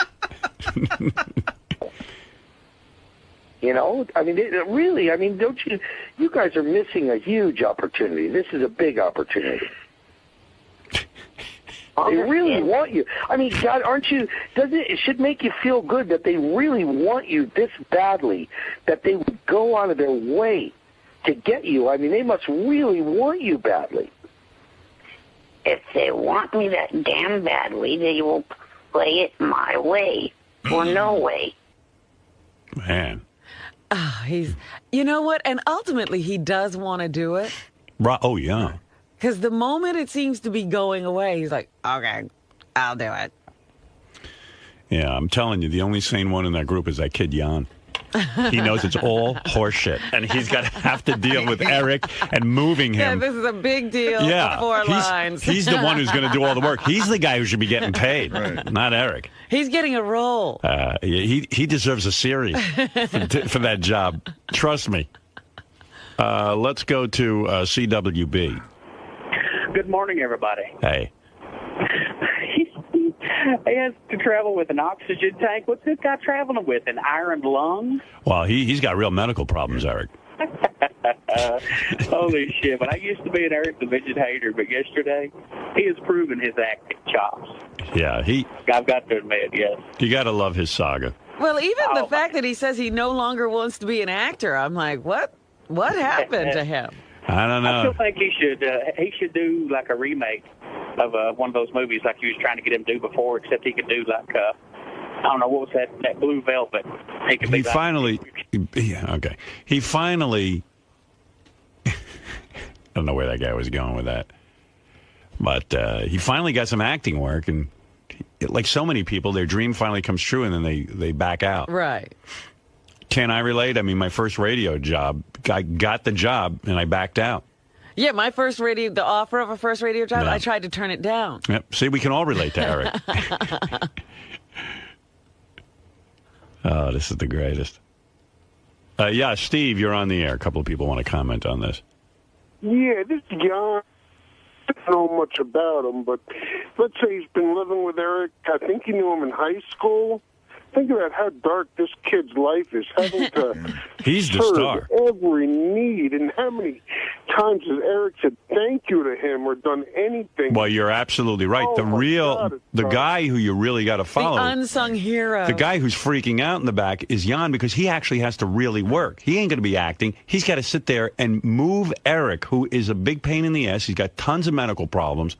You know, I mean, don't you guys are missing a huge opportunity. This is a big opportunity. They really want you. I mean, God, it should make you feel good that they really want you this badly, that they would go out of their way to get you. I mean, they must really want you badly. If they want me that damn badly, they will play it my way or no way. Man. You know what? And ultimately, he does want to do it. Right. Oh, yeah. Because the moment it seems to be going away, he's like, okay, I'll do it. Yeah, I'm telling you, the only sane one in that group is that kid Jon. He knows it's all horseshit, and he's got to have to deal with Eric and moving him. Yeah, this is a big deal. Yeah, 4 lines. He's the one who's going to do all the work. He's the guy who should be getting paid, not Eric. He's getting a role. He deserves a series for that job. Trust me. Let's go to CWB. Good morning, everybody. Hey. He has to travel with an oxygen tank. What's this guy traveling with? An iron lung? Well, he's got real medical problems, Eric. Holy shit. But I used to be an Eric the Midget hater, but yesterday he has proven his acting chops. Yeah, I've got to admit, yes. You got to love his saga. Well, even the fact that he says he no longer wants to be an actor, I'm like, what happened to him? I don't know. I still think he should do like a remake of one of those movies like he was trying to get him to do before, except he could do like I don't know, what was that Blue Velvet. He finally I don't know where that guy was going with that, but he finally got some acting work, and like so many people, their dream finally comes true, and then they back out. Right. Can I relate? I mean, my first radio job, I got the job, and I backed out. Yeah, the offer of a first radio job, I tried to turn it down. Yep. See, we can all relate to Eric. Oh, this is the greatest. Yeah, Steve, you're on the air. A couple of people want to comment on this. Yeah, this is Jon. I don't know much about him, but let's say he's been living with Eric. I think he knew him in high school. Think about how dark this kid's life is, having to He's the star. Every need, and how many times has Eric said thank you to him or done anything? Well, you're absolutely right. The guy who you really got to follow, the unsung hero, the guy who's freaking out in the back is Jon, because he actually has to really work. He ain't going to be acting. He's got to sit there and move Eric, who is a big pain in the ass. He's got tons of medical problems.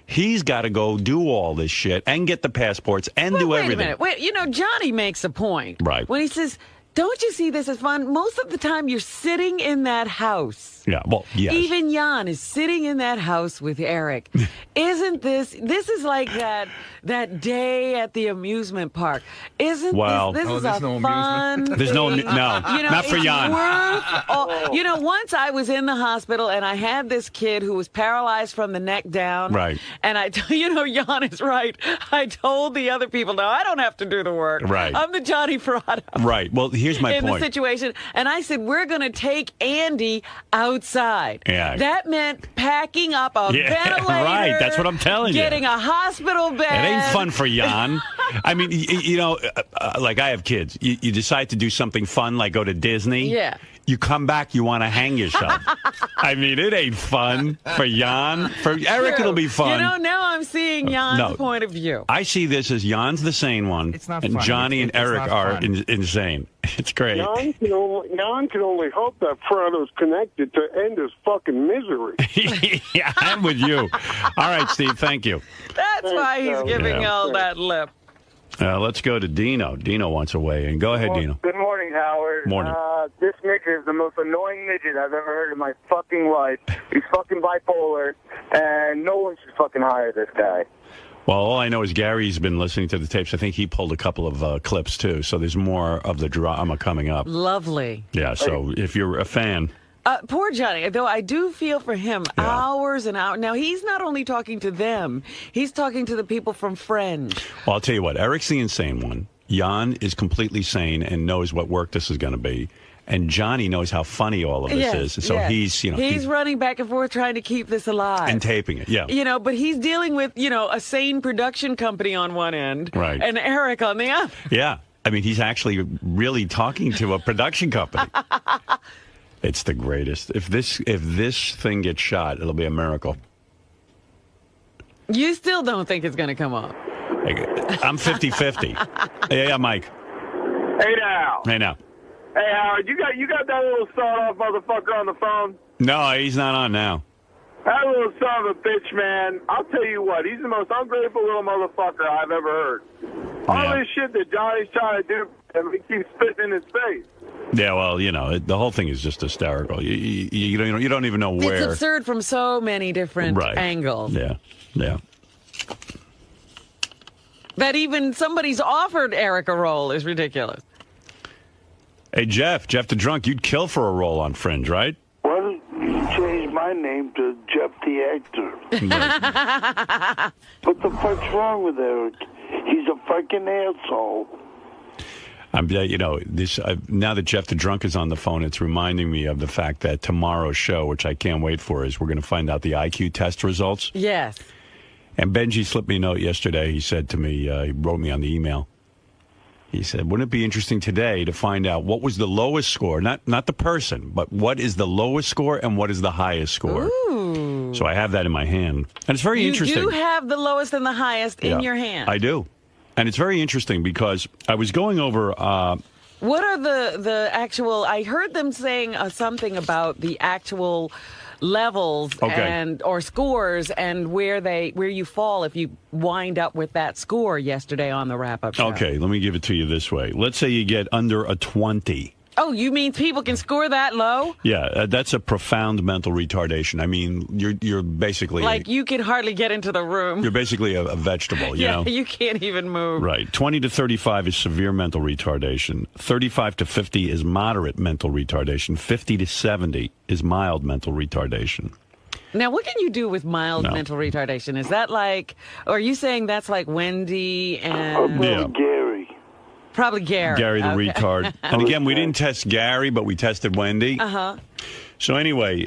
He's got to go do all this shit and get the passports and do everything. Wait a minute. Johnny makes a point. Right. When he says, Don't you see this as fun? Most of the time, you're sitting in that house. Yeah, well, yes. Even Jan is sitting in that house with Eric. Isn't this is like that day at the amusement park? Isn't this is a no fun There's no, thing. not for Jan. Once I was in the hospital and I had this kid who was paralyzed from the neck down. Right. And Jan is right. I told the other people, no, I don't have to do the work. Right. I'm the Johnny Fratto. Right. Well, here's my in point. the situation. And I said, we're going to take Andy outside. Yeah. That meant packing up a ventilator. Right. That's what I'm telling you. Getting a hospital bed. It ain't fun for Jan. I mean, like I have kids. You decide to do something fun, like go to Disney. Yeah. You come back, you want to hang yourself. I mean, it ain't fun for Jan. For Eric, True. it'll be fun. Now I'm seeing Jan's point of view. I see this as Jan's the sane one, and funny. Johnny and Eric are insane. It's great. Jan can only hope that Fratto's connected to end his fucking misery. Yeah, I'm with you. All right, Steve, thank you. That's why he's giving all that lip. Let's go to Dino. Dino wants to weigh in. Go ahead, Dino. Good morning, Howard. Morning. This midget is the most annoying midget I've ever heard in my fucking life. He's fucking bipolar, and no one should fucking hire this guy. Well, all I know is Gary's been listening to the tapes. I think he pulled a couple of clips, too. So there's more of the drama coming up. Lovely. Yeah, so if you're a fan... Poor Johnny, though I do feel for him hours and hours. Now, he's not only talking to them, he's talking to the people from Fringe. Well, I'll tell you what, Eric's the insane one. Jan is completely sane and knows what work this is going to be. And Johnny knows how funny all of this is. So he's running back and forth trying to keep this alive. And taping it, yeah. But he's dealing with, a sane production company on one end. Right. And Eric on the other. Yeah. I mean, he's actually really talking to a production company. It's the greatest. If this thing gets shot, it'll be a miracle. You still don't think it's going to come off? I'm 50-50. Yeah, Mike. Hey now. Hey now. Hey Howard, you got that little sawed-off motherfucker on the phone? No, he's not on now. That little son of a bitch, man. I'll tell you what, he's the most ungrateful little motherfucker I've ever heard. All this shit that Johnny's trying to do, and he keeps spitting in his face. Yeah, well, the whole thing is just hysterical. You don't even know where. It's absurd from so many different angles. Yeah. That even somebody's offered Eric a role is ridiculous. Hey, Jeff the Drunk, you'd kill for a role on Fringe, right? Well, you changed my name to Jeff the Actor. What the fuck's wrong with Eric? He's a fucking asshole. Now that Jeff the Drunk is on the phone, it's reminding me of the fact that tomorrow's show, which I can't wait for, is we're going to find out the IQ test results. Yes. And Benji slipped me a note yesterday. He said to me, he wrote me on the email. He said, wouldn't it be interesting today to find out what was the lowest score, not the person, but what is the lowest score and what is the highest score? Ooh. So I have that in my hand. And it's very interesting. You do have the lowest and the highest in your hand. I do. And it's very interesting because I was going over... what are the actual... I heard them saying something about the actual levels or scores and where you fall if you wind up with that score yesterday on the wrap-up show. Okay, let me give it to you this way. Let's say you get under a 20. Oh, you mean people can score that low? Yeah, that's a profound mental retardation. I mean, you're basically... Like you can hardly get into the room. You're basically a vegetable, you know? You can't even move. Right. 20 to 35 is severe mental retardation. 35 to 50 is moderate mental retardation. 50 to 70 is mild mental retardation. Now, what can you do with mild mental retardation? Is that like... Are you saying that's like Wendy and... Gary. Probably Gary. Gary the retard. And again, we didn't test Gary, but we tested Wendy. Uh-huh. So anyway,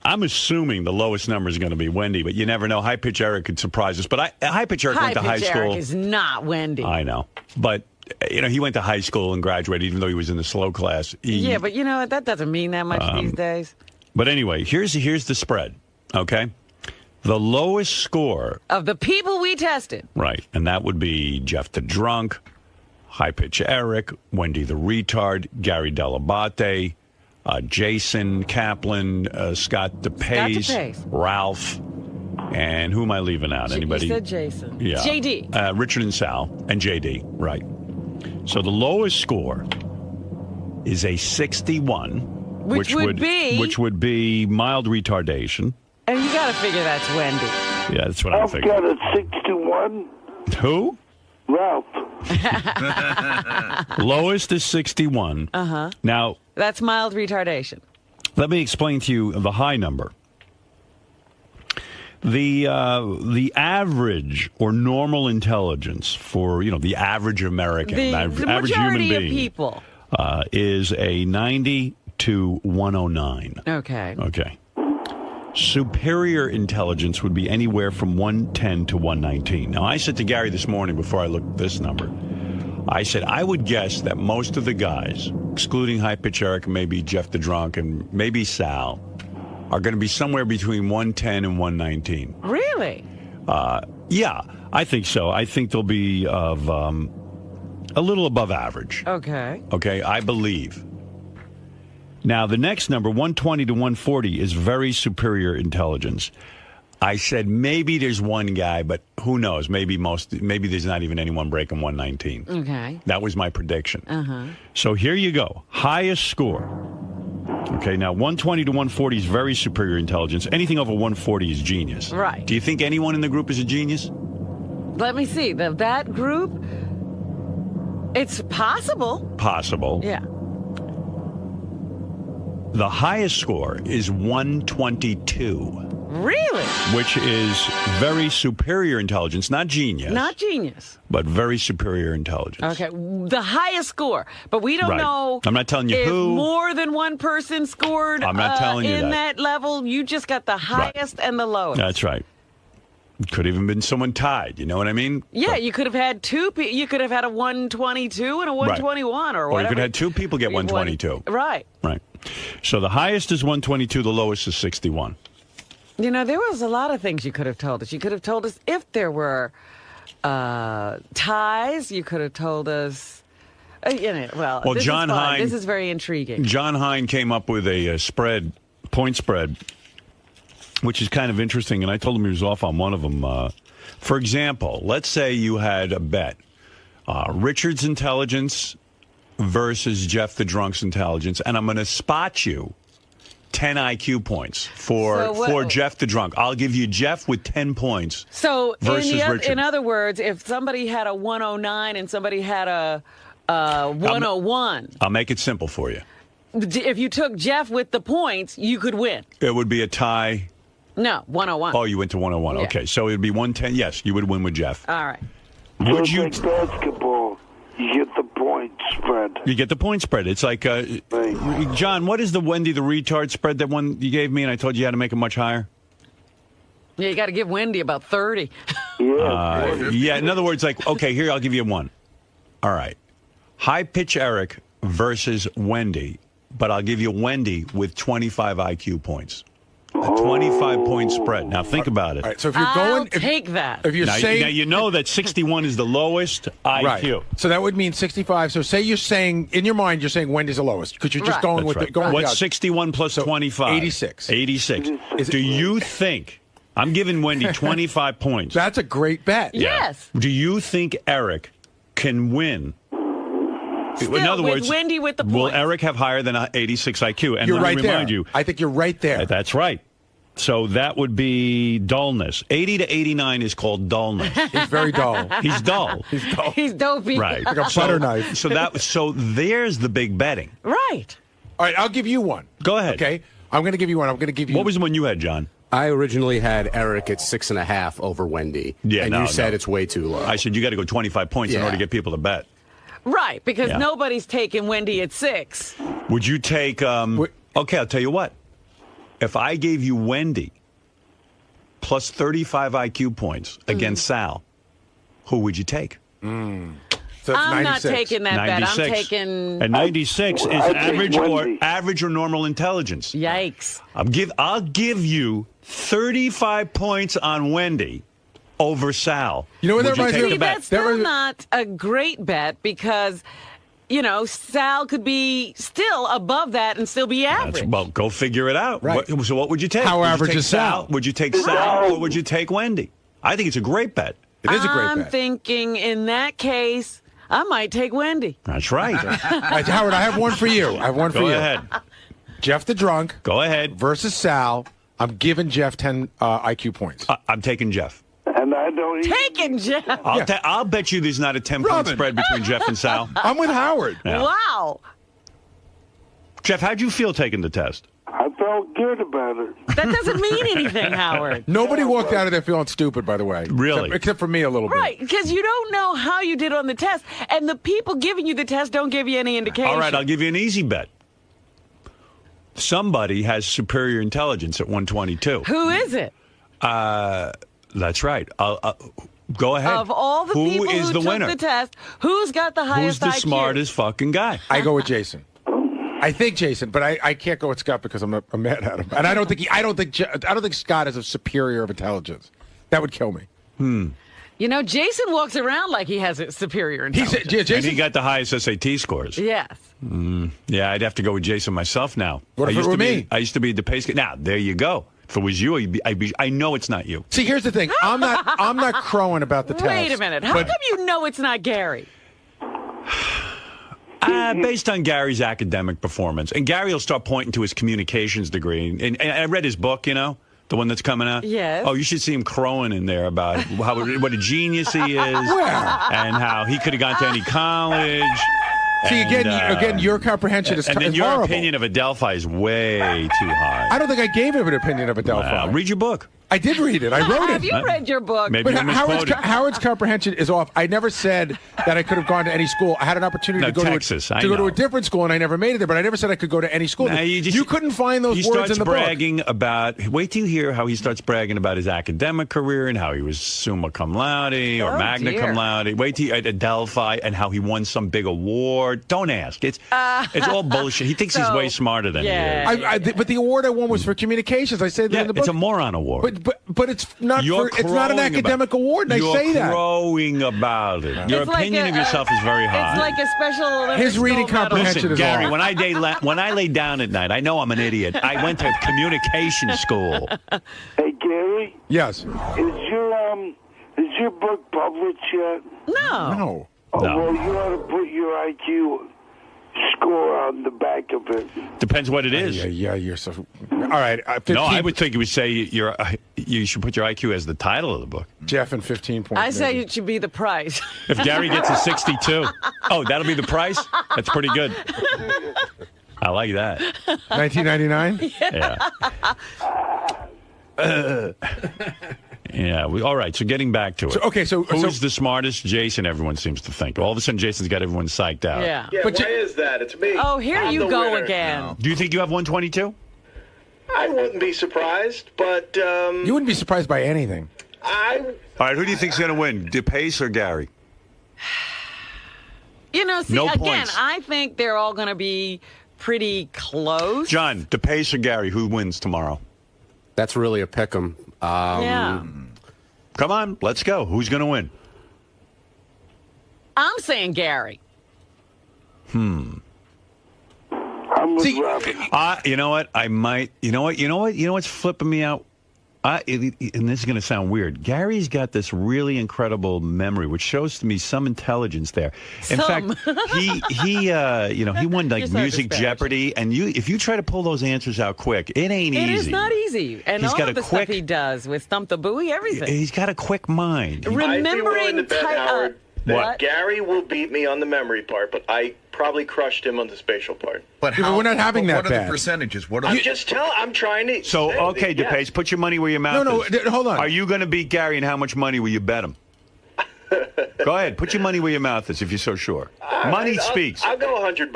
I'm assuming the lowest number is going to be Wendy, but you never know. High Pitch Eric could surprise us. But High Pitch Eric went to high school. High Pitch Eric is not Wendy. I know. But, he went to high school and graduated, even though he was in the slow class. Yeah, but you know what? That doesn't mean that much these days. But anyway, here's the spread, okay? The lowest score... Of the people we tested. Right. And that would be Jeff the Drunk, High Pitch Eric, Wendy the Retard, Gary Delabate, Jason Kaplan, Scott DePace, Ralph, and who am I leaving out? Anybody? You said Jason. Yeah. JD. Richard and Sal, and JD, right. So the lowest score is a 61, Which would be mild retardation. And you got to figure that's Wendy. Yeah, that's what I figured. I've got a 61. Who? Ralph. Lowest is 61. Uh-huh. Now, that's mild retardation. let me explain to you the high number. The average or normal intelligence for the average American, The average human majority being, of people. Is a 90 to 109. Okay. Okay. Superior intelligence would be anywhere from 110 to 119. Now, I said to Gary this morning before I looked at this number, I said I would guess that most of the guys, excluding High Pitch Eric, maybe Jeff the Drunk, and maybe Sal, are going to be somewhere between 110 and 119. Really? Yeah, I think so. I think they'll be of a little above average. Okay. Okay, I believe. Now, the next number, 120 to 140, is very superior intelligence. I said maybe there's one guy, but who knows? Maybe there's not even anyone breaking 119. Okay. That was my prediction. Uh-huh. So here you go. Highest score. Okay, now 120 to 140 is very superior intelligence. Anything over 140 is genius. Right. Do you think anyone in the group is a genius? Let me see. That group, it's possible. Possible. Yeah. The highest score is 122. Really? Which is very superior intelligence, not genius. Not genius. But very superior intelligence. Okay, the highest score. But we don't Right. know I'm not telling you if who. more than one person scored I'm not telling you in that. level. You just got the highest and the lowest. That's right. Could have even been someone tied. You know what I mean? Yeah, you could have had you could have had a 122 and a 121 or Or whatever. you could have had two people get 122. Right. Right. So the highest is 122. The lowest is 61. You know, there was a lot of things you could have told us. You could have told us if there were ties. You could have told us. Well, this John is fun. Hine. This is very intriguing. John Hine came up with a point spread, which is kind of interesting, and I told him he was off on one of them. For example, let's say you had a bet. Richard's intelligence versus Jeff the Drunk's intelligence, and I'm going to spot you 10 IQ points for Jeff the Drunk. I'll give you Jeff with 10 points. So, versus Richard. in other words, if somebody had a 109 and somebody had a 101, I'll make it simple for you. if you took Jeff with the points, you could win. It would be a tie. No, 101. Oh, you went to 101. Yeah. Okay, so it would be 110. Yes, you would win with Jeff. All right. Would you? Like basketball, you get the point spread. You get the point spread. It's like, John, what is the Wendy the retard spread, that one you gave me, and I told you how to make it much higher? Yeah, you got to give Wendy about 30. Yeah, in other words, like, okay, here, I'll give you one. All right. High Pitch Eric versus Wendy, but I'll give you Wendy with 25 IQ points. A 25-point spread. Now, think about it. All right, so if you're going... take that. If you're saying... Now, you know that 61 is the lowest IQ. Right. So that would mean 65. So say you're saying, in your mind, you're saying Wendy's the lowest because you're just going That's with right. the... What's 61 plus 25? 86. 86. Do you think... I'm giving Wendy 25 points. That's a great bet. Yes. Do you think Eric can win? Still, in other with words, Wendy with the will points. Eric have higher than 86 IQ? And You're let right me there. remind you, I think you're right there. That's right. So that would be dullness. 80 to 89 is called dullness. He's very dull. He's dull. He's dull. He's dopey. Right. Like a butter knife. So there's the big betting. Right. All right, I'll give you one. Go ahead. Okay? I'm going to give you one. I'm going to give you... What was the one you had, John? I originally had Eric at 6.5 over Wendy. Yeah, and no, you said no. it's way too low. I said you got to go 25 points in Yeah. order to get people to bet. Right, because Yeah. nobody's taking Wendy at 6. Would you take... okay, I'll tell you what. If I gave you Wendy plus 35 IQ points against Sal, who would you take? So that's I'm 96. not taking that bet. I'm 96. taking... And 96 is take Wendy. average or normal intelligence. Yikes. I'll give you 35 points on Wendy over Sal. You know what that Would you reminds me take of? the See, bet? that's still not a great bet because, Sal could be still above that and still be average. Well, go figure it out. Right. So what would you take? How Would you average take is Sal? Would you take Sal or would you take Wendy? I think it's a great bet. It is a great I'm bet. thinking in that case, I might take Wendy. That's right. Howard, I have one for you. Go ahead. Jeff the drunk. Go ahead. Versus Sal. I'm giving Jeff 10 IQ points. I'm taking Jeff. And I don't Taking Jeff. I'll bet you there's not a 10-point spread between Jeff and Sal. I'm with Howard. Yeah. Wow. Jeff, how'd you feel taking the test? I felt good about it. That doesn't mean anything, Howard. Nobody walked out of there feeling stupid, by the way. Really? Except for me a little bit. Right, because you don't know how you did on the test, and the people giving you the test don't give you any indication. All right, I'll give you an easy bet. Somebody has superior intelligence at 122. Who is it? That's right. Go ahead. Of all the people who took the test, who's got the highest Who's the IQ? smartest fucking guy? I go with Jason. I think Jason, but I can't go with Scott because I'm mad at him, and I don't think Scott is a superior of intelligence. That would kill me. You know, Jason walks around like he has a superior intelligence. And he got the highest SAT scores. Yes. Yeah, I'd have to go with Jason myself now. What if it were me? I used to be the pace guy. Now, there you go. If it was you, I know it's not you. See, here's the thing. I'm not crowing about the test. Wait a minute. How come you know it's not Gary? Based on Gary's academic performance. And Gary will start pointing to his communications degree. And I read his book, you know, the one that's coming out. Yes. Oh, you should see him crowing in there about what a genius he is and how he could have gone to any college. See, again, your comprehension is and then your horrible. opinion of Adelphi is way too high. I don't think I gave him an opinion of Adelphi. Read your book. I did read it. I wrote Have it. you read your book? Maybe But you misquoted. Howard's comprehension is off. I never said that I could have gone to any school. I had an opportunity to go Texas, to I go to know. a different school, and I never made it there. But I never said I could go to any school. Nah, you couldn't find those he words starts in the book. bragging about. Wait till you hear how he starts bragging about his academic career and how he was summa cum laude or magna cum laude. Wait till at Adelphi and how he won some big award. Don't ask. It's all bullshit. He thinks he's way smarter than he is. But the award I won was for communications. I said that in the book. It's a moron award. But it's not. It's not an crowing academic award, and I say that. You're crowing about it. Your It's like opinion of yourself is very high. It's like a special Olympic His reading gold medal. comprehension Listen, is Gary, off. when I lay down at night, I know I'm an idiot. I went to communication school. Hey, Gary? Yes. Is your book published yet? No. Oh, well, you ought to put your IQ score on the back of it. Depends what it is. Yeah, you're so... All right. 15... No, I would think you would say you should put your IQ as the title of the book. Jeff and 15 points. I say it should be the price. If Gary gets a 62, that'll be the price? That's pretty good. I like that. 1999? Yeah. Yeah. All right. So getting back to it. Who's the smartest? Jason, everyone seems to think. All of a sudden, Jason's got everyone psyched out. Yeah. But why is that? It's me. Oh, here I'm you the go winner. again. Do you think you have 122? I wouldn't be surprised, but You wouldn't be surprised by anything. All right. Who do you think's going to win, DePace or Gary? You know, see, No again, points. I think they're all going to be pretty close. John, DePace or Gary? Who wins tomorrow? That's really a pick 'em. Yeah. Come on, let's go. Who's going to win? I'm saying Gary. I'm with Robert. You know what? I might. You know what's flipping me out? And this is going to sound weird. Gary's got this really incredible memory, which shows to me some intelligence there. In fact, he won like You're so Music disparaging. Jeopardy, and if you try to pull those answers out quick, it ain't easy. It is not easy. And He's all got of a the quick- stuff he does with Stump the Buoy, everything. He's got a quick mind. I'd be willing to Remembering bet, Howard, that What? Gary will beat me on the memory part, but I probably crushed him on the spatial part. But Yeah, but we're not having that What are bad. the percentages? What are I'm trying to. So, okay, yeah. DePace, put your money where your mouth No, is. hold on. Are you going to beat Gary, and how much money will you bet him? Go ahead, put your money where your mouth is if you're so sure. Money speaks. I'll go $100.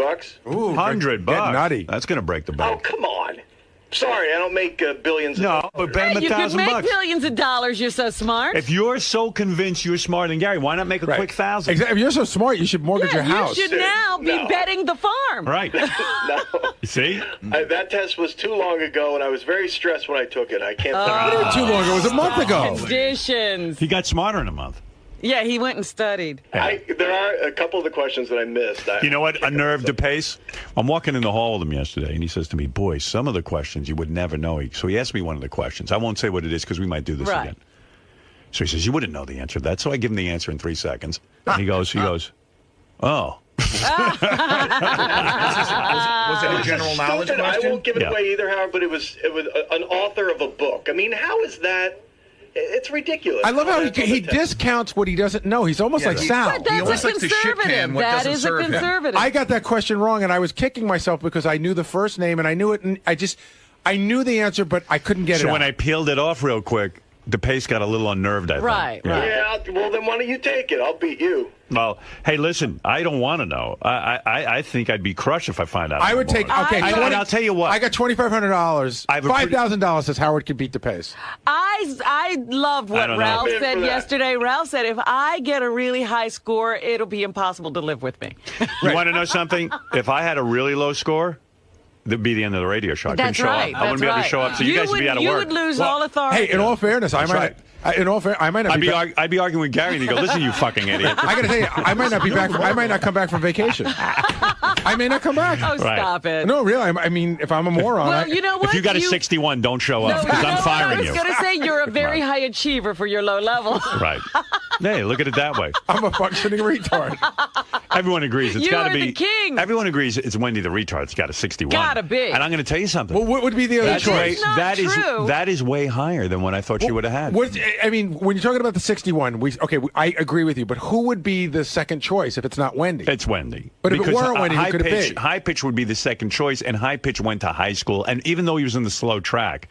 Ooh, $100. get nutty. That's going to break the Oh, bank. come on. Sorry, I don't make billions. No, but bet him You could make $1,000. billions of dollars. You're so smart. If you're so convinced you're smarter than Gary, why not make a quick 1,000? Exactly. If you're so smart, you should mortgage your you house. should now be No. betting the farm. Right. No. You see? That test was too long ago, and I was very stressed when I took it. I can't. What too long ago? It was a month ago. Conditions. He got smarter in a month. Yeah, he went and studied. There are a couple of the questions that I missed. You know what? A nerve to pace. I'm walking in the hall with him yesterday, and he says to me, boy, some of the questions you would never know. So he asked me one of the questions. I won't say what it is because we might do this Right. again. So he says, you wouldn't know the answer to that. So I give him the answer in 3 seconds. And he goes, Oh. Was it a general knowledge Stupid. question? I won't give it away either, Howard, but it was an author of a book. I mean, how is that? It's ridiculous. I love how he discounts what he doesn't know. He's almost like Sal. But that's a conservative. That is a conservative. I got that question wrong, and I was kicking myself because I knew the first name, and I knew it, and I knew the answer, but I couldn't get it So out. when I peeled it off real quick, DePace got a little unnerved, I think. Right. Yeah, well, then why don't you take it? I'll beat you. Well, hey, listen, I don't want to know. I think I'd be crushed if I find out. I would take, okay, and I'll tell you what. I got $2,500. $5,000 says Howard could beat DePace. I loved what Ralph know. said yesterday. Ralph said, if I get a really high score, it'll be impossible to live with me. You want to know something? If I had a really low score, that'd be the end of the radio show. I couldn't That's show right. up. I wouldn't be able to show up, so you guys would be out of work. You would lose all authority. Hey, in all fairness, I might not be back. I'd be arguing with Gary, and he'd go, listen, you fucking idiot. I got to tell you, I might not be back. I might not come back from vacation. I may not come back. Oh, stop it. No, really. I mean, if I'm a moron. Well, you know what? If you got a 61, don't show up, because I'm firing you. I was going to say you're a very high achiever for your low level. Right. Hey, look at it that way. I'm a functioning retard. Everyone agrees it's You got to are be. the king. Everyone agrees it's Wendy the retard. It's got a 61. Gotta be. And I'm going to tell you something. Well, what would be the other choice? That is way higher than what I thought she would have had. I mean, when you're talking about the 61, I agree with you, but who would be the second choice if it's not Wendy? It's Wendy. But if it Because weren't Wendy, who could it be? High pitch would be the second choice, and high pitch went to high school. And even though he was in the slow track,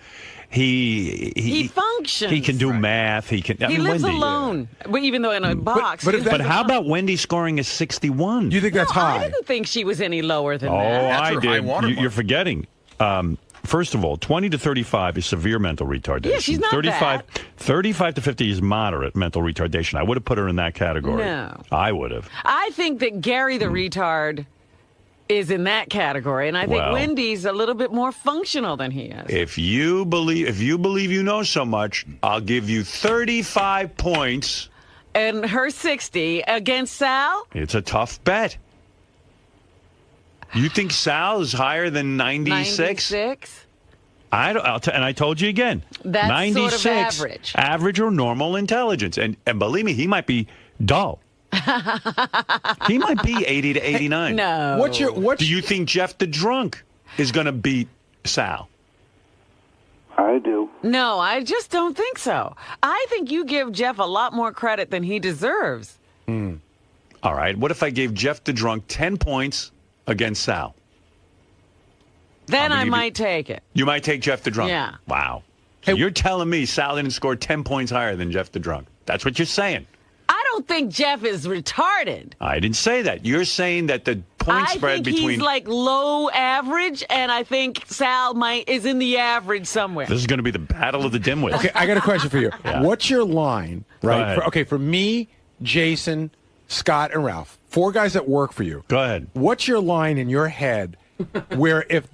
he functions. He can do math. He can. He lives Wendy, alone, even though in a box. But how about Wendy scoring a 61? You think that's high? I didn't think she was any lower than Oh, that. I did. You're forgetting. First of all, 20 to 35 is severe mental retardation. Yeah, she's not 35 to 50 is moderate mental retardation. I would have put her in that category. No. I would have. I think that Gary the retard is in that category, and I think Wendy's a little bit more functional than he is. If you believe you know so much, I'll give you 35 points. And her 60 against Sal? It's a tough bet. You think Sal is higher than 96? 96? And I told you again. That's 96, sort of average. Average or normal intelligence. And believe me, he might be dull. He might be 80 to 89. No. Do you think Jeff the drunk is going to beat Sal? I do. No, I just don't think so. I think you give Jeff a lot more credit than he deserves. All right. What if I gave Jeff the drunk 10 points against Sal? Then I might take it. You might take Jeff the drunk? Yeah. Wow. So you're telling me Sal didn't score 10 points higher than Jeff the drunk? That's what you're saying. I don't think Jeff is retarded. I didn't say that. You're saying that the point spread I think between... he's like low average, and I think Sal is in the average somewhere. This is going to be the battle of the dimwits. Okay, I got a question for you. Yeah. What's your line, right? Go ahead. For me, Jason, Scott, and Ralph, 4 guys that work for you. Go ahead. What's your line in your head where if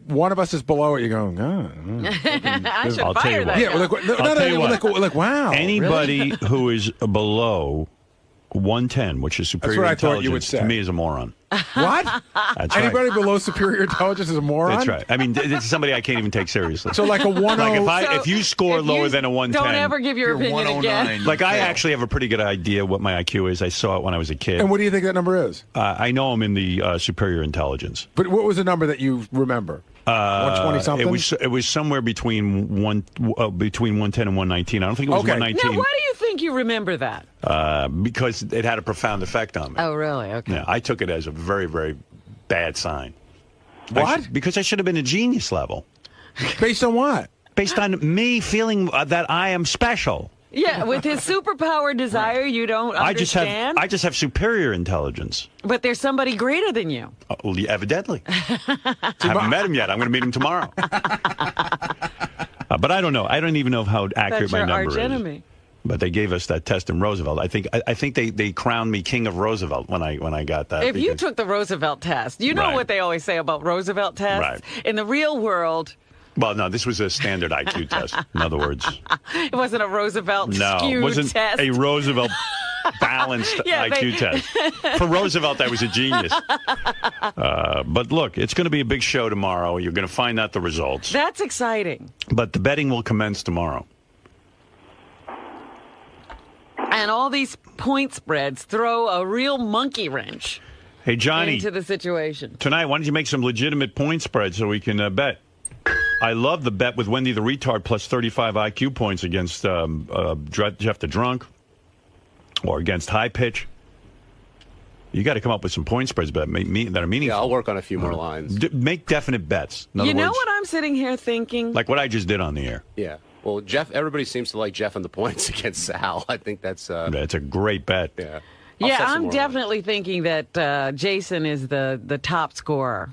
one of us is below it, you're going, I should I'll tell you fire what. that yeah, guy. like wow. Anybody who is below 110, which is superior what I thought intelligence, you would say. to me is a moron. What? That's Anybody right. below superior intelligence is a moron? That's right. I mean, it's somebody I can't even take seriously. So like a 10. Like if you score lower than a 110. Don't ever give your opinion again. Like I actually have a pretty good idea what my IQ is. I saw it when I was a kid. And what do you think that number is? I know I'm in the superior intelligence. But what was the number that you remember? 120 something? It was somewhere between 110 and 119. I don't think it was 119. Now, why do you think you remember that? Because it had a profound effect on me. Oh, really? Okay. Yeah, I took it as a very, very bad sign. What? Because I should have been a genius level. Based on what? Based on me feeling that I am special. Yeah, with his superpower desire, you don't understand. I just have superior intelligence. But there's somebody greater than you. Well, evidently. I haven't met him yet. I'm going to meet him tomorrow. But I don't know. I don't even know how accurate That's my your number arch is. enemy. But they gave us that test in Roosevelt. I think they crowned me king of Roosevelt when I got that. If you took the Roosevelt test, you know Right. what they always say about Roosevelt tests? Right. In the real world, Well, no, this was a standard IQ test. In other words, it wasn't a Roosevelt no, skewed it wasn't test. a Roosevelt balanced IQ test. For Roosevelt, I was a genius. But look, it's going to be a big show tomorrow. You're going to find out the results. That's exciting. But the betting will commence tomorrow. And all these point spreads throw a real monkey wrench Hey, Johnny, into the situation. tonight, why don't you make some legitimate point spreads so we can bet? I love the bet with Wendy the Retard plus 35 IQ points against Jeff the Drunk or against High Pitch. You got to come up with some point spreads that are meaningful. Yeah, I'll work on a few more lines. Make definite bets. In other You know words, what I'm sitting here thinking? like what I just did on the air. Yeah. Well, Jeff, everybody seems to like Jeff and the points against Sal. I think that's... That's a great bet. Yeah. Yeah, I'm definitely thinking that Jason is the top scorer.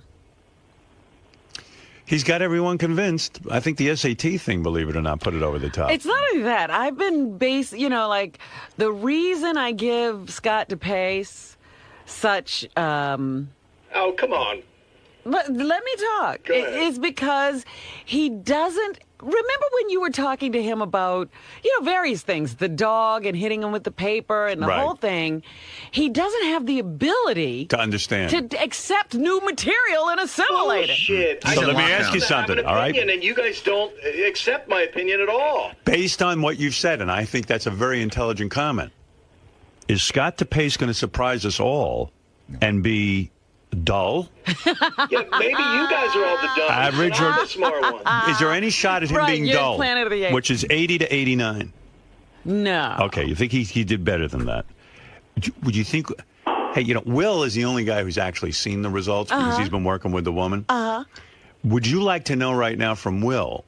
He's got everyone convinced. I think the SAT thing, believe it or not, put it over the top. It's not only that. I've been like the reason I give Scott DePace such Oh, come on. Let me talk. It's because he doesn't. Remember when you were talking to him about, various things, the dog and hitting him with the paper and the Right. whole thing? He doesn't have the ability to understand. to accept new material and assimilate it. Shit. So let me ask you something, all right? And you guys don't accept my opinion at all. Based on what you've said, and I think that's a very intelligent comment, is Scott DePace going to surprise us all and be dull? Yeah, maybe you guys are all the dumb. Average I'm or the smart one. Is there any shot at him Right, being you're dull? Planet of the Apes. Which is 80 to 89. No. Okay, you think he did better than that? Would you think? Hey, Will is the only guy who's actually seen the results because he's been working with the woman. Uh-huh. Would you like to know right now from Will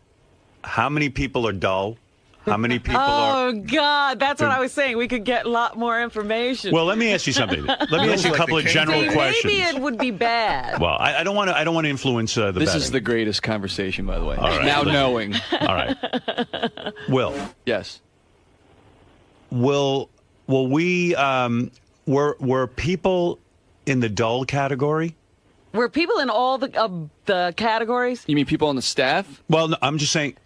how many people are dull? How many people are? Oh, God. That's what I was saying. We could get a lot more information. Well, let me ask you something. Let me ask you a couple of general questions. Maybe it would be bad. Well, I don't want to influence the This betting. is the greatest conversation, by the way. All right. Now knowing. All right. Will. Yes. Will we were people in the dull category? Were people in all the categories? You mean people on the staff? Well, no, I'm just saying.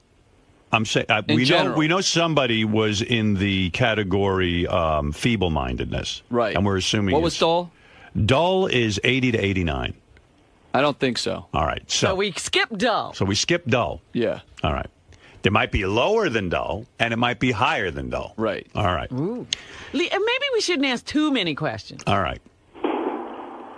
We know somebody was in the category feeble-mindedness, right? And we're assuming what was dull? Dull is 80 to 89. I don't think so. All right, So we skip dull. So we skip dull. Yeah. All right. There might be lower than dull, and it might be higher than dull. Right. All right. Ooh. Maybe we shouldn't ask too many questions. All right.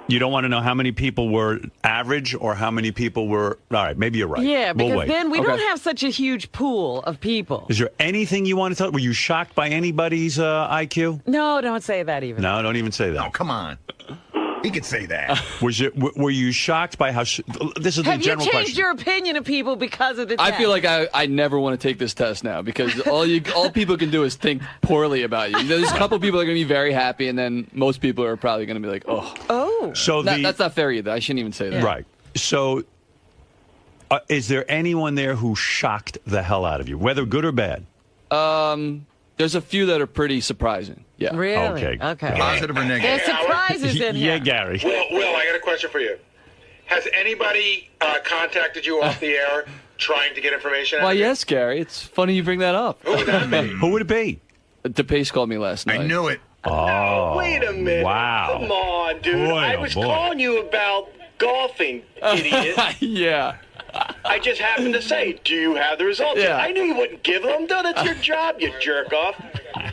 You don't want to know how many people were average or how many people were... All right, maybe you're right. Yeah, We'll because wait. then we don't have such a huge pool of people. Is there anything you want to tell? Were you shocked by anybody's IQ? No, don't say that even. No, don't even say that. Oh, come on. He could say that. Were you shocked by how... This is the Have you general changed question. your opinion of people because of the test? I feel like I never want to take this test now because all people can do is think poorly about you. There's a couple people that are going to be very happy, and then most people are probably going to be like, oh. Oh. So that's not fair either. I shouldn't even say that. Right. So is there anyone there who shocked the hell out of you, whether good or bad? There's a few that are pretty surprising. Yeah. Really? Okay. Positive or negative? There's surprises in here. Yeah, Gary. Will, I got a question for you. Has anybody contacted you off the air trying to get information out Why, of you? yes, Gary. It's funny you bring that up. Who would that be? Who would it be? DePace called me last night. I knew it. Oh, Wait a minute. Wow. Come on, dude. Boy, I oh, was boy. calling you about golfing, idiot. Yeah. I just happened to say, do you have the results? Yeah. I knew you wouldn't give them. No, that's your job, you jerk off.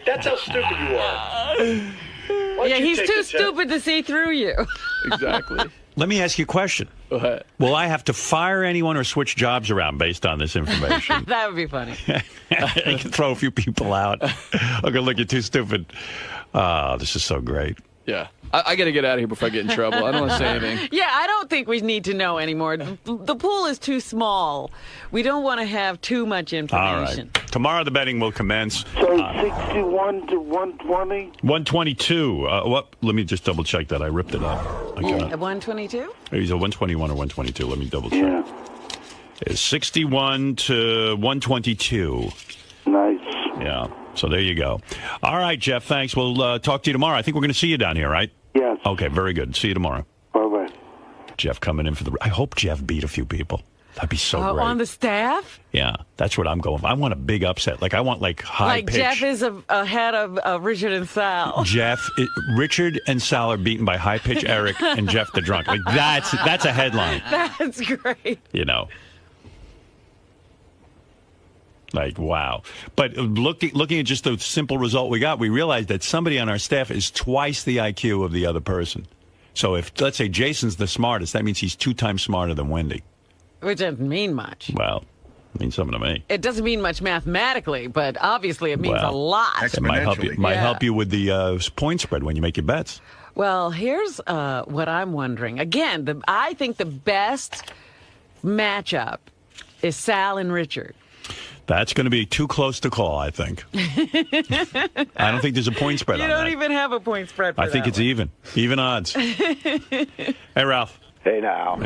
That's how stupid you are. Why don't Yeah, you he's take too the test? stupid to see through you. Exactly. Let me ask you a question. Go ahead. Will I have to fire anyone or switch jobs around based on this information? That would be funny. I can throw a few people out. Okay, look, you're too stupid. This is so great. Yeah. I got to get out of here before I get in trouble. I don't want to say anything. Yeah, I don't think we need to know anymore. The pool is too small. We don't want to have too much All information. right. Tomorrow the betting will commence. So 61 to 120? 122. What? Let me just double check that. I ripped it up. I got Yeah, it. 122? He's a 121 or 122. Let me double check. It's 61 to 122. Nice. Yeah. So there you go. All right, Jeff. Thanks. We'll talk to you tomorrow. I think we're going to see you down here, right? Yes. Okay. Very good. See you tomorrow. Bye-bye. Jeff coming in for the... I hope Jeff beat a few people. That'd be so great. On the staff? Yeah. That's what I'm going for. I want a big upset. Like, I want, high Like pitch. Jeff is ahead of Richard and Sal. Richard and Sal are beaten by high pitch Eric and Jeff the Drunk. Like, that's a headline. That's great. You know. Like, wow. But looking at just the simple result we got, we realized that somebody on our staff is twice the IQ of the other person. So if, let's say, Jason's the smartest, that means he's 2 times smarter than Wendy. Which doesn't mean much. Well, it means something to me. It doesn't mean much mathematically, but obviously it means a lot. It might help you with the point spread when you make your bets. Well, here's what I'm wondering. Again, I think the best matchup is Sal and Richard. That's going to be too close to call, I think. I don't think there's a point spread on that. You don't even have a point spread for I think that it's one. even odds. Hey, Ralph. Hey now.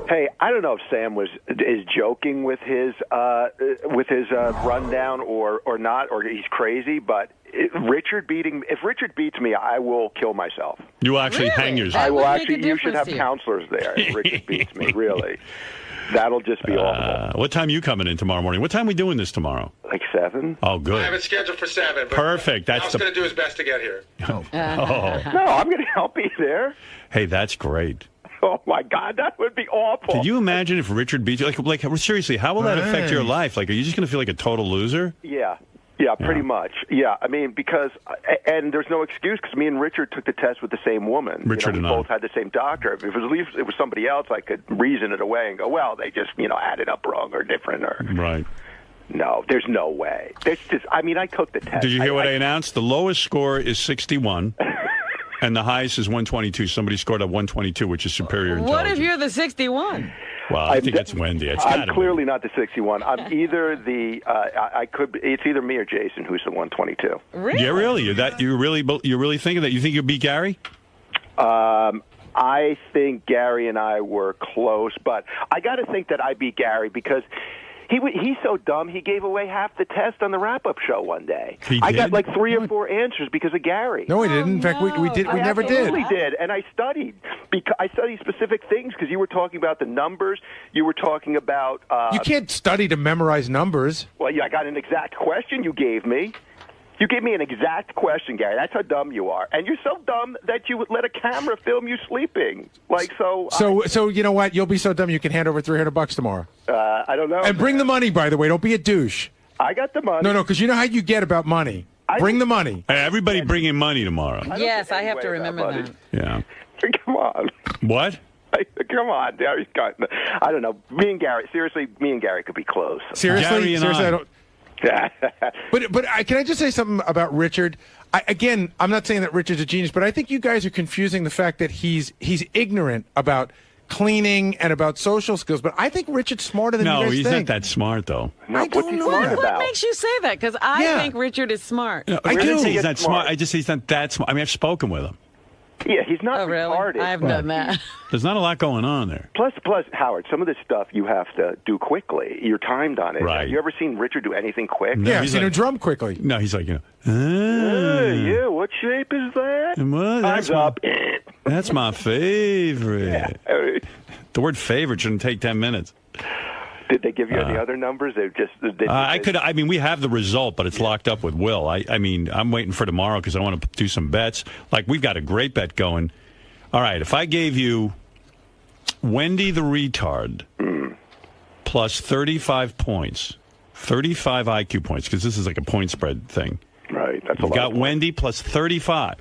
Hey, I don't know if Sam is joking with his rundown or not, or he's crazy. But if Richard beats me, I will kill myself. You will actually hang yourself. I will actually. You should have counselors there. If Richard beats me, really. That'll just be awful. What time are you coming in tomorrow morning? What time are we doing this tomorrow? Like 7. Oh, good. I have it scheduled for 7. But Perfect. That's going to do his best to get here. Oh. No, I'm going to help you there. Hey, that's great. Oh my God, that would be awful. Could you imagine if Richard beats you? Like seriously, how will that affect your life? Like, are you just going to feel like a total loser? Yeah, pretty much. Yeah, I mean, because, and there's no excuse because me and Richard took the test with the same woman. Richard we and both had the same doctor. If it was somebody else, I could reason it away and go, well, they just, added up wrong or different. Right. No, there's no way. There's just, I took the test. Did you hear what I announced? The lowest score is 61. And the highest is 122. Somebody scored a 122, which is superior intelligence. What if you're the 61? Well, I think it's Wendy. I'm clearly not the 61. I'm either it's either me or Jason who's the 122. Really? Yeah, really. You're really thinking that? You think you'll beat Gary? I think Gary and I were close, but I got to think that I beat Gary because he's so dumb. He gave away half the test on the wrap-up show one day. I got like 3 or 4 answers because of Gary. No, he didn't. In fact, we never did. I absolutely did, and I studied. I studied specific things because you were talking about the numbers. You were talking about. You can't study to memorize numbers. Well, yeah, I got an exact question you gave me. You gave me an exact question, Gary. That's how dumb you are. And you're so dumb that you would let a camera film you sleeping. So you know what? You'll be so dumb you can hand over $300 tomorrow. I don't know. And bring the money, by the way. Don't be a douche. I got the money. No, because you know how you get about money. Bring the money. Hey, everybody bring in money tomorrow. Yes, I have to remember that. Yeah. Come on. What? Come on, Gary. I don't know. Me and Gary could be close. Seriously? Gary and I don't. But can I just say something about Richard? Again, I'm not saying that Richard's a genius, but I think you guys are confusing the fact that he's ignorant about cleaning and about social skills. But I think Richard's smarter than you guys think. No, he's not that smart, though. I don't know. What makes you say that? Because I think Richard is smart. No, I didn't say he's not smart. I just say he's not that smart. I mean, I've spoken with him. Yeah, he's not retarded. I haven't done that. There's not a lot going on there. Plus, Howard, some of this stuff you have to do quickly. You're timed on it. Right. Have you ever seen Richard do anything quick? No, I've seen him drum quickly. No, he's like, yeah, what shape is that? Time's up. That's my favorite. Yeah. The word favorite shouldn't take 10 minutes. Did they give you any other numbers? We have the result, but it's locked up with Will. I'm waiting for tomorrow because I want to do some bets. Like, we've got a great bet going. All right, if I gave you Wendy the retard plus 35 points, 35 IQ points, because this is like a point spread thing. Right, that's a lot. You got Wendy plus 35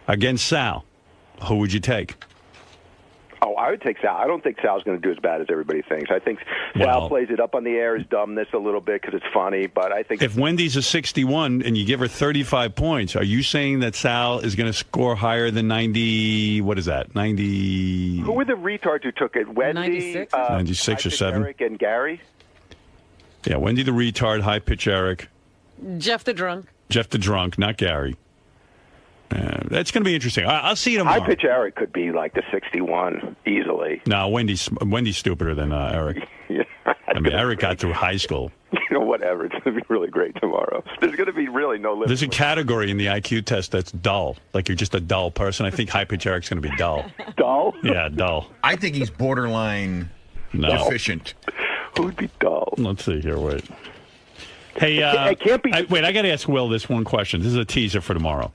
against Sal. Who would you take? Oh, I would take Sal. I don't think Sal's going to do as bad as everybody thinks. I think Sal plays it up on the air as dumbness a little bit because it's funny, but I think... If Wendy's a 61 and you give her 35 points, are you saying that Sal is going to score higher than 90... What is that? 90... Who were the retards who took it? Wendy? 96 or 7? Eric and Gary? Yeah, Wendy the retard, high-pitch Eric. Jeff the drunk. Jeff the drunk, not Gary. That's going to be interesting. I'll see you tomorrow. High pitch Eric could be like the 61 easily. No, Wendy's stupider than Eric. Yeah. I mean, Eric got through high school. Whatever. It's going to be really great tomorrow. There's going to be really no limit. There's a category in the IQ test that's dull. Like you're just a dull person. I think high pitch Eric's going to be dull. Dull? Yeah, dull. I think he's borderline deficient. Who'd be dull? Let's see here. Wait. Hey, it can't be. Wait, I got to ask Will this one question. This is a teaser for tomorrow.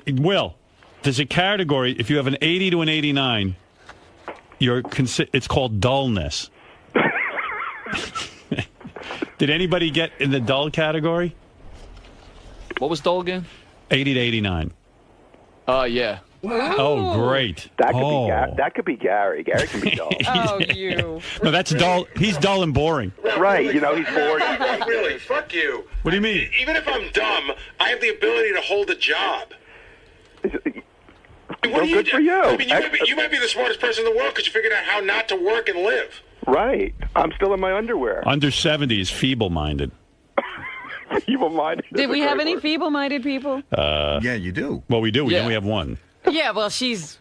Will, there's a category. If you have an 80 to an 89, it's called dullness. Did anybody get in the dull category? What was dull again? 80 to 89. Yeah. Oh, great. That could be Gary. Gary can be dull. Oh, you. No, that's dull. He's dull and boring. Right. He's bored. Really, fuck you. What do you mean? Even if I'm dumb, I have the ability to hold a job. Well, good for you. I mean, you might be the smartest person in the world because you figured out how not to work and live. Right. I'm still in my underwear. Under 70 is feeble-minded. Feeble-minded. Did we have any feeble-minded people? Yeah, you do. Well, we do. We Yeah. only have one. Yeah, well, she's...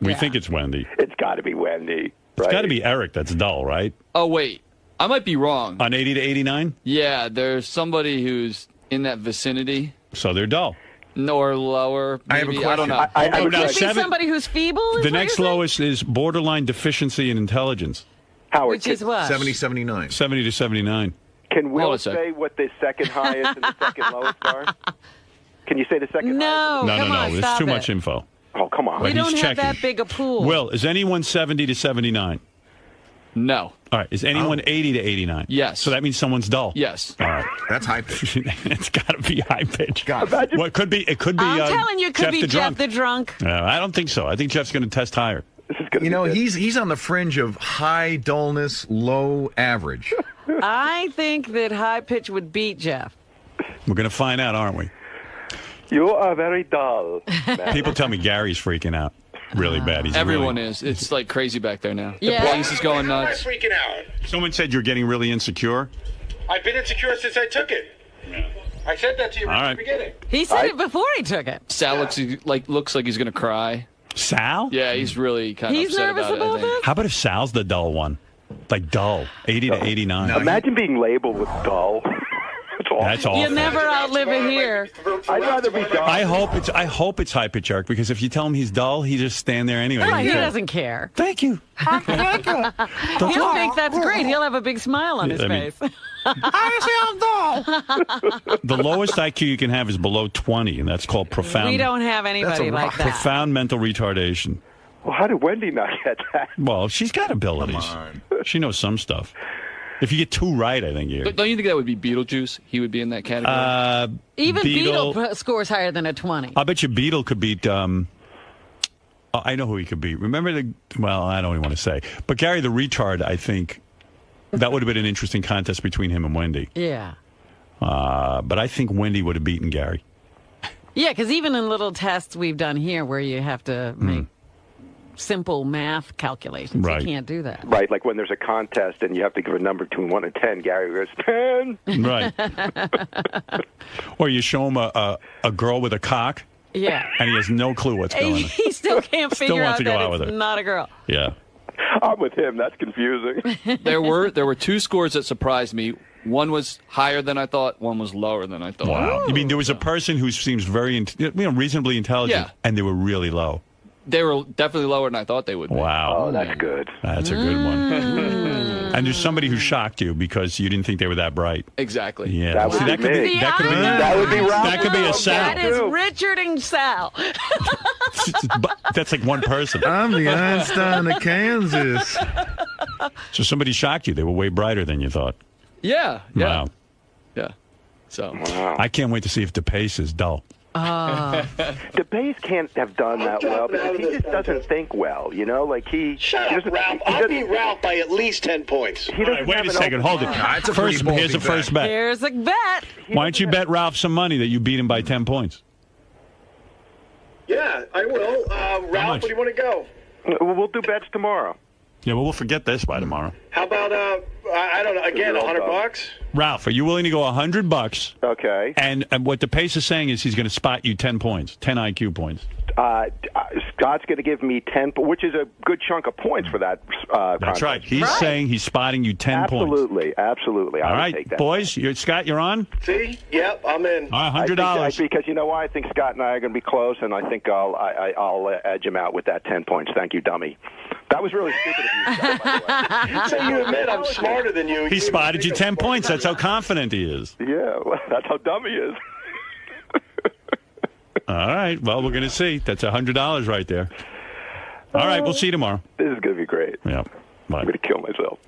We yeah. think it's Wendy. It's got to be Wendy. It's got to be Eric that's dull, right? Oh, wait. I might be wrong. On 80 to 89? Yeah, there's somebody who's in that vicinity. So they're dull. Or lower, maybe. I have a question. I don't know. I Could now be somebody who's feeble? Is The what next you're saying? lowest is borderline deficiency in intelligence. Howard, Which is what? 70, 79. 70 to 79. Can Hold on Will a sec. say what the second highest and the second lowest are? Can you say the second highest? No, No, come on, There's stop too it. much info. Oh, come on. We But don't he's have checking. that big a pool. Will, is anyone 70 to 79? No. All right. Is anyone 80 to 89? Yes. So that means someone's dull. Yes. All right. That's high pitch. It's got to be high pitch. Imagine- Well, it could be. It could be. I'm telling you, it could Jeff be the Jeff drunk. the drunk. No, I don't think so. I think Jeff's going to test higher. You know, he's on the fringe of high dullness, low average. I think that high pitch would beat Jeff. We're going to find out, aren't we? You are very dull. People tell me Gary's freaking out really bad. He's Everyone really... is. It's like crazy back there now. Yeah. The place is going How am I nuts. freaking out? Someone said you're getting really insecure. I've been insecure since I took it. I said that to you All right right. at the beginning. He said it before he took it. Sal looks like he's going to cry. Sal? Yeah, he's really kind of He's upset nervous about it, I about think. this? How about if Sal's the dull one? Like dull. 80 to 89. Imagine being labeled with dull. That's awful. You never outlive it here. I'd rather be dull. I hope it's high pitch, Eric, because if you tell him he's dull, he just stand there anyway. Oh, he doesn't care. Thank you. He'll think that's great. He'll have a big smile on his I mean- face. The lowest IQ you can have is below 20, and that's called profound. We don't have anybody like that. Profound mental retardation. Well, how did Wendy not get that? Well, she's got abilities. She knows some stuff. If you get two right, I think you. Don't you think that would be Beetlejuice? He would be in that category. Even Beetle scores higher than a 20. I bet you Beetle could beat. I know who he could beat. Remember the? Well, I don't even want to say. But Gary the retard, I think that would have been an interesting contest between him and Wendy. Yeah. But I think Wendy would have beaten Gary. Yeah, because even in little tests we've done here where you have to make simple math calculations, Right. you can't do that. Right, like when there's a contest and you have to give a number between 1 and 10, Gary goes, 10. Right. Or you show him a girl with a cock. Yeah. And he has no clue what's going on. He still can't Still figure wants out to go that out with it's her. not a girl. Yeah. I'm with him. That's confusing. There were two scores that surprised me. One was higher than I thought. One was lower than I thought. Wow. You mean there was a person who seems very, reasonably intelligent, Yeah. and they were really low. They were definitely lower than I thought they would be. Wow. Oh, that's good. That's a good one. And there's somebody who shocked you because you didn't think they were that bright. Exactly. Yeah. That would See, that be could me. be that could be That would be Ralph. that could be a Sal. That is Richard and Sal. That's like one person. I'm the Einstein of Kansas. So somebody shocked you. They were way brighter than you thought. Yeah. Wow. Yeah. So. I can't wait to see if the pace is dull. DeBase can't have done that well because he just doesn't think well, like he... Shut he up, doesn't- Ralph. he I'll doesn't- beat Ralph by at least 10 points. He doesn't Wait have a an second. open Hold it. mind. It's a pretty First, ballsy here's the bet. first bet. Here's a bet. Why don't you bet Ralph some money that you beat him by 10 points? Yeah, I will. Ralph, much? where do you want to go? We'll do bets tomorrow. Yeah, well, we'll forget this by tomorrow. How about, I don't know, again, $100? Ralph, are you willing to go $100? Okay. And what the pace is saying is he's going to spot you 10 points, 10 IQ points. Scott's going to give me 10, which is a good chunk of points for that That's contest. right. He's saying he's spotting you 10 points. Absolutely. All I would right, take that. boys. Scott, you're on? See? Yep, I'm in. All right, $100. Because you know why? I think Scott and I are going to be close, and I think I'll edge him out with that 10 points. Thank you, dummy. That was really stupid of you, Scott, by the way. So you admit I'm smarter than you. He spotted you 10 points. That's how confident he is. Yeah, well, that's how dumb he is. All right. Well, we're going to see. That's $100 right there. All right. We'll see you tomorrow. This is going to be great. Yeah. I'm going to kill myself.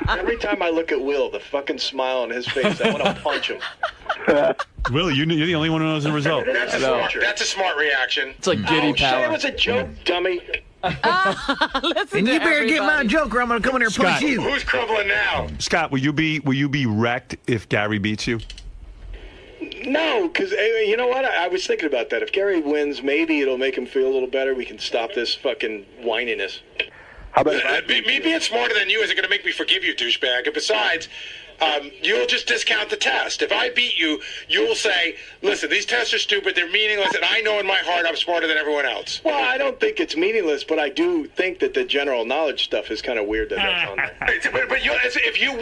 Every time I look at Will, the fucking smile on his face, I want to punch him. Will, you're the only one who knows the result. That's a smart reaction. It's like giddy power. It was a joke, dummy. And you better get my joke or I'm going to come in here and punch you. Who's crumbling now? Scott, will you be wrecked if Gary beats you? No, because you know what? I was thinking about that. If Gary wins, maybe it'll make him feel a little better. We can stop this fucking whininess. How about me being smarter than you isn't going to make me forgive you, douchebag. And besides, you'll just discount the test. If I beat you, you'll say, listen, these tests are stupid, they're meaningless, and I know in my heart I'm smarter than everyone else. Well, I don't think it's meaningless, but I do think that the general knowledge stuff is kind of weird that's on there. But if you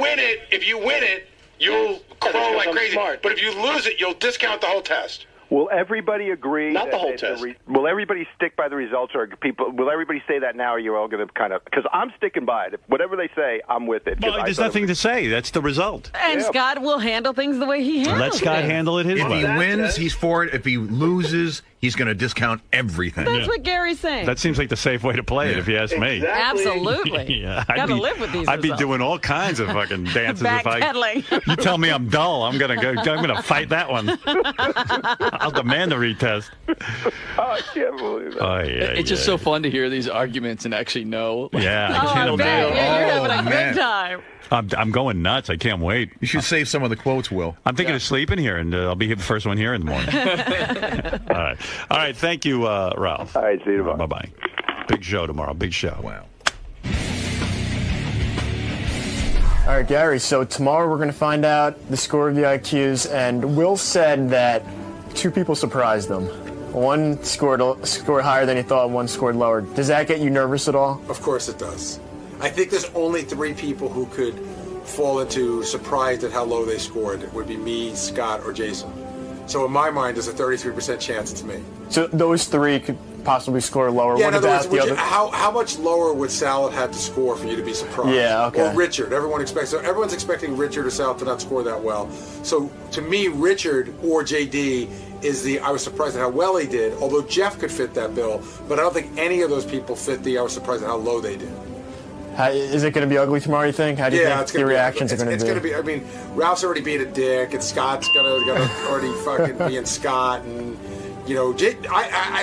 win it, you'll crow like crazy. Smart. But if you lose it, you'll discount the whole test. Will everybody agree? Not the whole test. Will everybody stick by the results, or will everybody say that now, or you're all going to kind of? Because I'm sticking by it. Whatever they say, I'm with it. Well, there's nothing to say. That's the result. And Scott will handle things the way he handles Let Scott handle it his way. If he wins, he's for it. If he loses, he's going to discount everything. That's what Gary's saying. That seems like the safe way to play it, if you ask me. Absolutely. Gotta live with these I'd be results. doing all kinds of fucking dances if Backpedaling. You tell me I'm dull, I'm gonna fight that one. I'll demand the retest. I can't believe that. Oh, yeah, It's just so fun to hear these arguments and actually know. Yeah. Oh, I bet. Yeah, you're having a good time. I'm going nuts. I can't wait. You should save some of the quotes, Will. I'm thinking of sleeping here, and I'll be the first one here in the morning. All right. Thank you, Ralph. All right, see you tomorrow. Bye-bye. Big show tomorrow. Big show. Wow. All right, Gary, so tomorrow we're going to find out the score of the IQs, and Will said that two people surprised them. One scored higher than he thought, one scored lower. Does that get you nervous at all? Of course it does. I think there's only three people who could fall into surprised at how low they scored. It would be me, Scott, or Jason. So in my mind, there's a 33% chance it's me. So those three could possibly score lower. Yeah, what in other about words, the other? how much lower would Sal have had to score for you to be surprised? Yeah, okay. Or Richard. Everyone's expecting Richard or Sal to not score that well. So to me, Richard or JD I was surprised at how well he did, although Jeff could fit that bill, but I don't think any of those people fit I was surprised at how low they did. Is it going to be ugly tomorrow, you think? How do you think the reactions are going to be? It's going to be, I mean, Ralph's already being a dick, and Scott's going to already fucking being Scott, and, you know,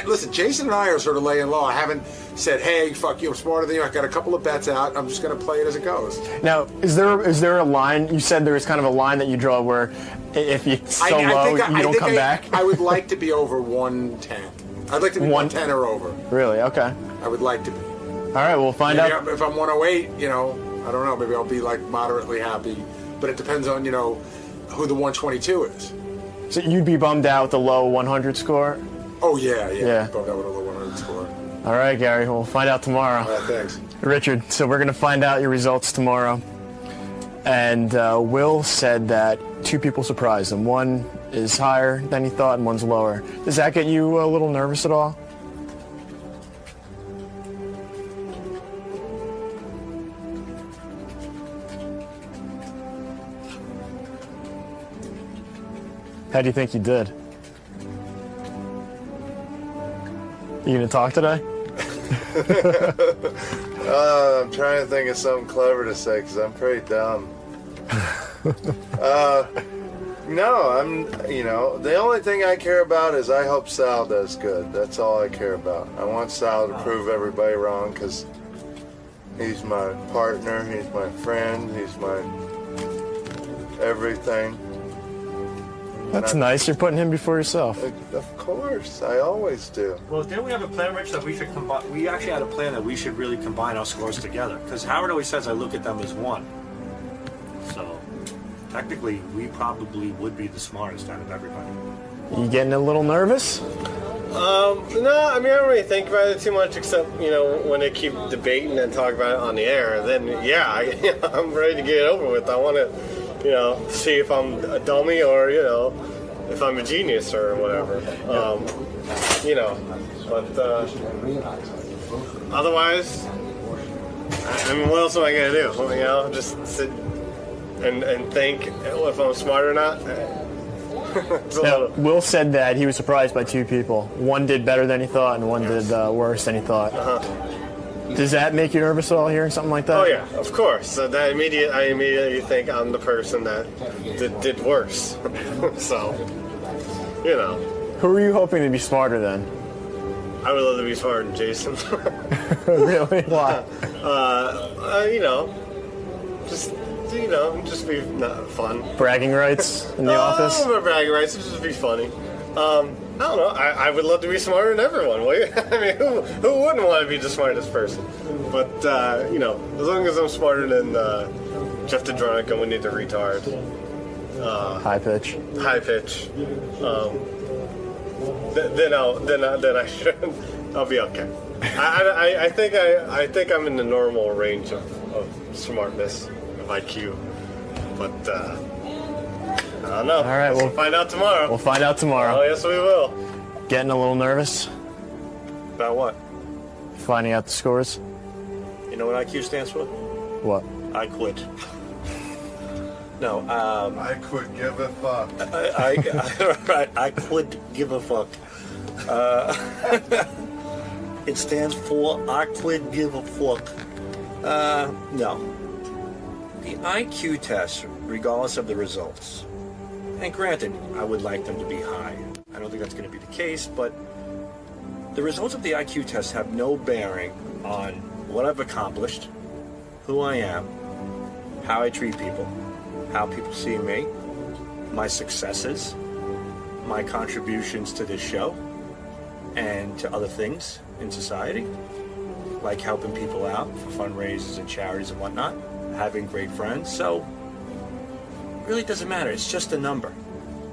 listen, Jason and I are sort of laying low. I haven't said, hey, fuck you, I'm smarter than you. I got a couple of bets out. I'm just going to play it as it goes. Now, is there a line? You said there was kind of a line that you draw where if you're so low, you don't come back? I would like to be over 110. I'd like to be 110 or over. Really? Okay. I would like to be. All right, we'll find out. If I'm 108, you know, I don't know. Maybe I'll be like moderately happy. But it depends on, you know, who the 122 is. So you'd be bummed out with the low 100 score? Oh, yeah. Bummed out with a low 100 score. All right, Gary, we'll find out tomorrow. All right, thanks. Richard, so we're going to find out your results tomorrow. And Will said that two people surprised him. One is higher than he thought and one's lower. Does that get you a little nervous at all? How do you think you did? You gonna talk today? I'm trying to think of something clever to say because I'm pretty dumb. No, the only thing I care about is I hope Sal does good. That's all I care about. I want Sal to prove everybody wrong because he's my partner, he's my friend, he's my everything. That's nice. You're putting him before yourself. Of course, I always do. Well, didn't we have a plan, Rich, that we should combine? We actually had a plan that we should really combine our scores together. Because Howard always says I look at them as one. So, technically, we probably would be the smartest out of everybody. You getting a little nervous? No, I mean, I don't really think about it too much, except, when they keep debating and talk about it on the air. Then, I'm ready to get it over with. I want to, see if I'm a dummy or, if I'm a genius or whatever. But otherwise, I mean, what else am I going to do? Just sit and think if I'm smart or not? Now, Will said that he was surprised by two people. One did better than he thought, and one did worse than he thought. Does that make you nervous at all, hearing something like that? Oh yeah, of course. So I immediately think I'm the person that did worse. So, you know. Who are you hoping to be smarter than? I would love to be smarter than Jason. Really? Why? You know, just be fun. Bragging rights in the office? No, bragging rights, just be funny. I don't know. I would love to be smarter than everyone. I mean, who wouldn't want to be the smartest person? But you know, as long as I'm smarter than Jeff the Drunk and Winnie the Retard. High pitch. High pitch. Then I should. I'll be okay. I think I'm in the normal range of smartness, of IQ, but I don't know. All right, we'll find out tomorrow. We'll find out tomorrow. Oh yes, we will. Getting a little nervous about what? Finding out the scores. You know what IQ stands for? What? I quit. No, I quit give a fuck. I quit give a fuck. It stands for I quit give a fuck. No. The IQ test, regardless of the results, and granted, I would like them to be high. I don't think that's going to be the case, but the results of the IQ test have no bearing on what I've accomplished, who I am, how I treat people, how people see me, my successes, my contributions to this show, and to other things in society, like helping people out for fundraisers and charities and whatnot, having great friends. So it really doesn't matter. It's just a number.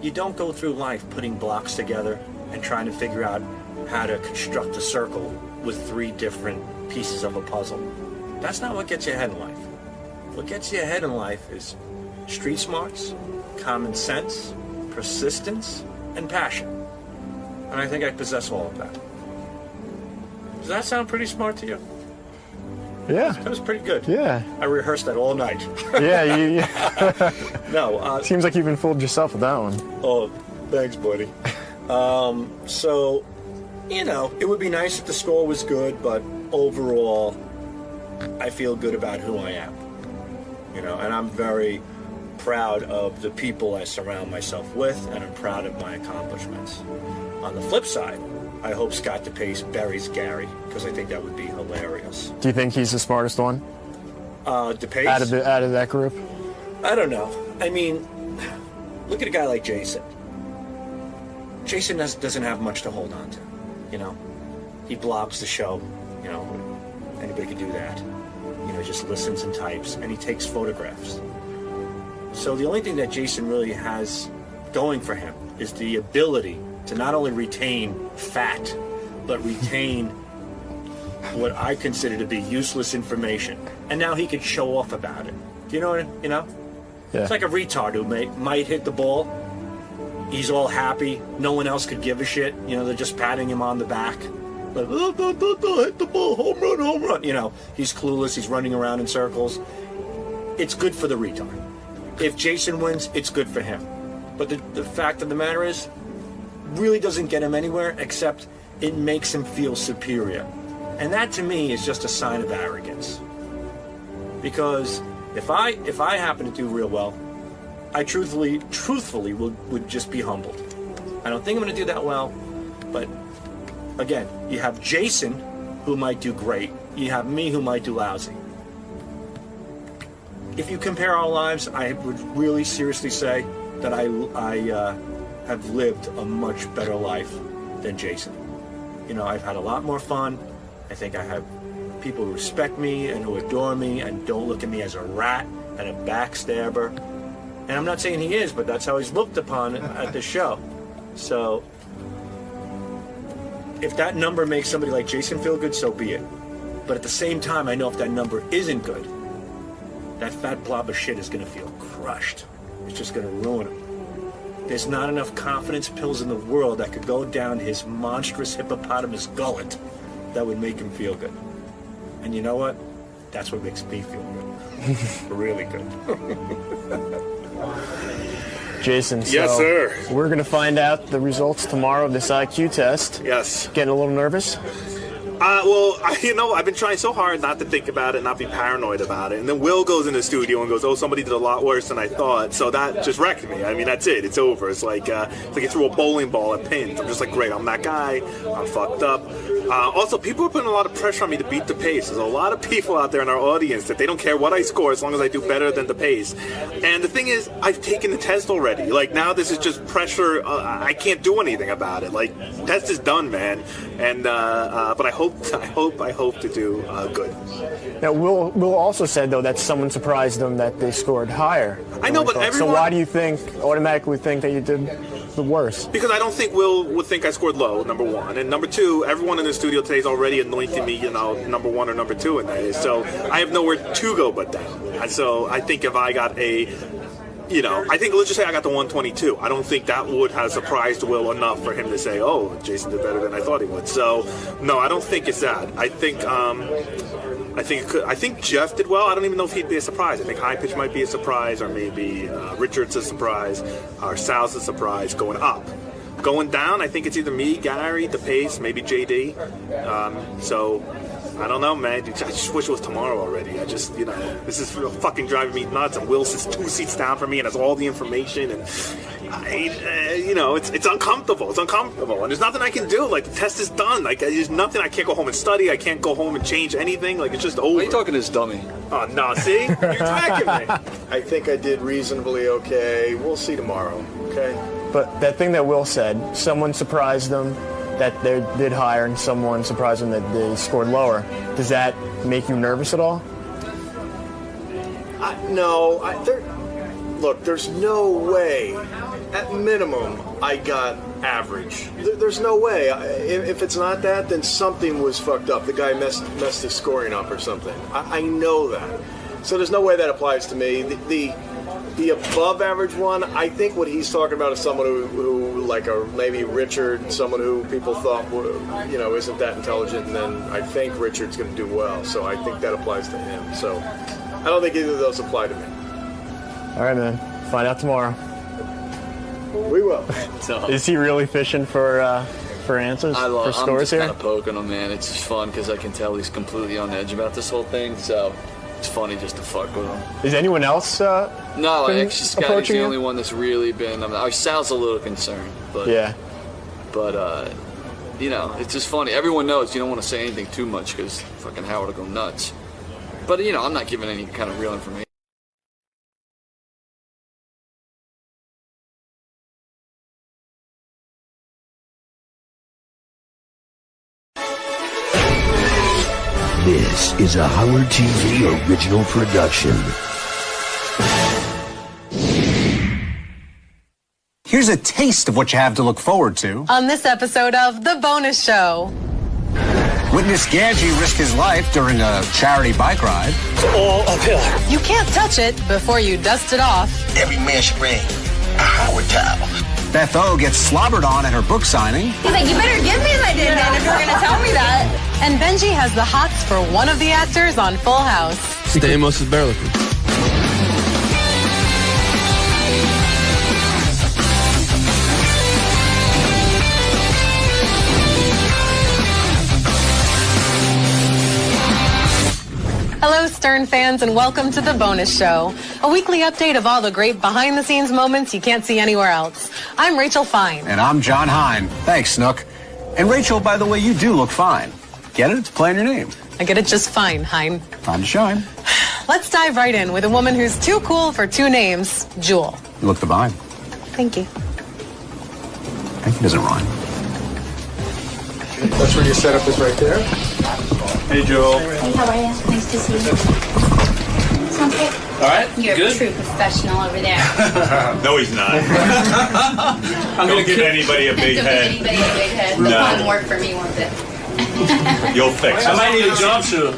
You don't go through life putting blocks together and trying to figure out how to construct a circle with 3 different pieces of a puzzle. That's not what gets you ahead in life. What gets you ahead in life is street smarts, common sense, persistence, and passion. And I think I possess all of that. Does that sound pretty smart to you? Yeah. That was pretty good. Yeah. I rehearsed that all night. Yeah. No. Seems like you've been fooled yourself with that one. Oh, thanks, buddy. So, you know, it would be nice if the score was good, but overall, I feel good about who I am. You know, and I'm very proud of the people I surround myself with, and I'm proud of my accomplishments. On the flip side, I hope Scott DePace buries Gary, because I think that would be hilarious. Do you think he's the smartest one? DePace? Out of that group? I don't know. I mean, look at a guy like Jason. Jason doesn't have much to hold on to, you know? He blogs the show, you know, anybody can do that. You know, just listens and types, and he takes photographs. So the only thing that Jason really has going for him is the ability to not only retain fat, but retain what I consider to be useless information. And now he can show off about it. Do you know what, you know? Yeah. It's like a retard who might hit the ball. He's all happy. No one else could give a shit. You know, they're just patting him on the back. Like, hit the ball, home run, home run. You know, he's clueless. He's running around in circles. It's good for the retard. If Jason wins, it's good for him. But the fact of the matter is, really doesn't get him anywhere, except it makes him feel superior. And that to me is just a sign of arrogance. Because if I happen to do real well, I truthfully would just be humbled. I don't think I'm going to do that well, but again, you have Jason, who might do great. You have me, who might do lousy. If you compare our lives, I would really seriously say that I have lived a much better life than Jason. You know, I've had a lot more fun. I think I have people who respect me and who adore me and don't look at me as a rat and a backstabber. And I'm not saying he is, but that's how he's looked upon at the show. So if that number makes somebody like Jason feel good, so be it. But at the same time, I know if that number isn't good, that fat blob of shit is going to feel crushed. It's just going to ruin him. There's not enough confidence pills in the world that could go down his monstrous hippopotamus gullet that would make him feel good. And you know what? That's what makes me feel good. Really good. Jason, so yes, sir. We're going to find out the results tomorrow of this IQ test. Yes. Getting a little nervous? Well, I've been trying so hard not to think about it, not be paranoid about it. And then Will goes in the studio and goes, "Oh, somebody did a lot worse than I thought." So that just wrecked me. I mean, that's it. It's over. It's like he threw a bowling ball at pins. I'm just like, great, I'm that guy. I'm fucked up. Also, people are putting a lot of pressure on me to beat the pace. There's a lot of people out there in our audience that they don't care what I score as long as I do better than the pace. And the thing is, I've taken the test already. Like, now this is just pressure. I can't do anything about it. Like, test is done, man. And but I hope to do good. Now, Will also said, though, that someone surprised them that they scored higher. I know, but everyone... So why do you automatically think that you did the worst? Because I don't think Will would think I scored low, number one. And number two, everyone in the studio today is already anointing me, number one or number two in that. So I have nowhere to go but down. And so I think if I got let's just say I got the 122. I don't think that would have surprised Will enough for him to say, "Oh, Jason did better than I thought he would." So, no, I don't think it's that. I think Jeff did well. I don't even know if he'd be a surprise. I think high pitch might be a surprise, or maybe Richard's a surprise, or Sal's a surprise going up. Going down, I think it's either me, Gary, the pace, maybe JD. So I don't know, man. I just wish it was tomorrow already. This is fucking driving me nuts. And Will sits 2 seats down from me and has all the information. And it's uncomfortable. It's uncomfortable. And there's nothing I can do. Like, the test is done. Like, there's nothing. I can't go home and study. I can't go home and change anything. Like, it's just over. Why are you talking to this dummy? Oh, no, see? You're attacking me. I think I did reasonably okay. We'll see tomorrow, okay? But that thing that Will said, someone surprised them that they did higher and someone surprised them that they scored lower. Does that make you nervous at all? No. Look, there's no way. At minimum, I got average. There's no way. If it's not that, then something was fucked up. The guy messed his scoring up or something. I know that. So there's no way that applies to me. The above average one, I think what he's talking about is someone who like maybe Richard, someone who people thought isn't that intelligent, and then I think Richard's going to do well. So I think that applies to him. So I don't think either of those apply to me. All right, man. Find out tomorrow. We will. Is he really fishing for answers, for scores I'm just here? kind of poking him, man. It's just fun because I can tell he's completely on edge about this whole thing. So it's funny just to fuck with him. Is anyone else? No, actually, Scotty's the only one that's really been. Sal's a little concerned, but yeah. But it's just funny. Everyone knows you don't want to say anything too much because fucking Howard will go nuts. But I'm not giving any kind of real information. This is a Howard TV original production. Here's a taste of what you have to look forward to. On this episode of The Bonus Show. Witness Ganji risk his life during a charity bike ride. It's all uphill. You can't touch it before you dust it off. Every man should bring a Howard towel. Beth O gets slobbered on at her book signing. He's like, you better give me my din if you're going to tell me that. And Benji has the hots for one of the actors on Full House. Stamos is better looking. Hello, Stern fans, and welcome to The Bonus Show, a weekly update of all the great behind-the-scenes moments you can't see anywhere else. I'm Rachel Fine. And I'm John Hine. Thanks, Snook. And Rachel, by the way, you do look fine. Get it? It's playing your name. I get it just fine, Hine. Time to shine. Let's dive right in with a woman who's too cool for two names, Jewel. You look divine. Thank you. Thank you doesn't rhyme. That's where your setup is right there. Hey, Joel. Hey, how are you? Nice to see you. Sounds good. All right. You're good? a true professional over there. No, he's not. Don't give anybody a big Don't head. give anybody a big head. No. Fun work for me, won't it? You'll fix it. I might need a job soon.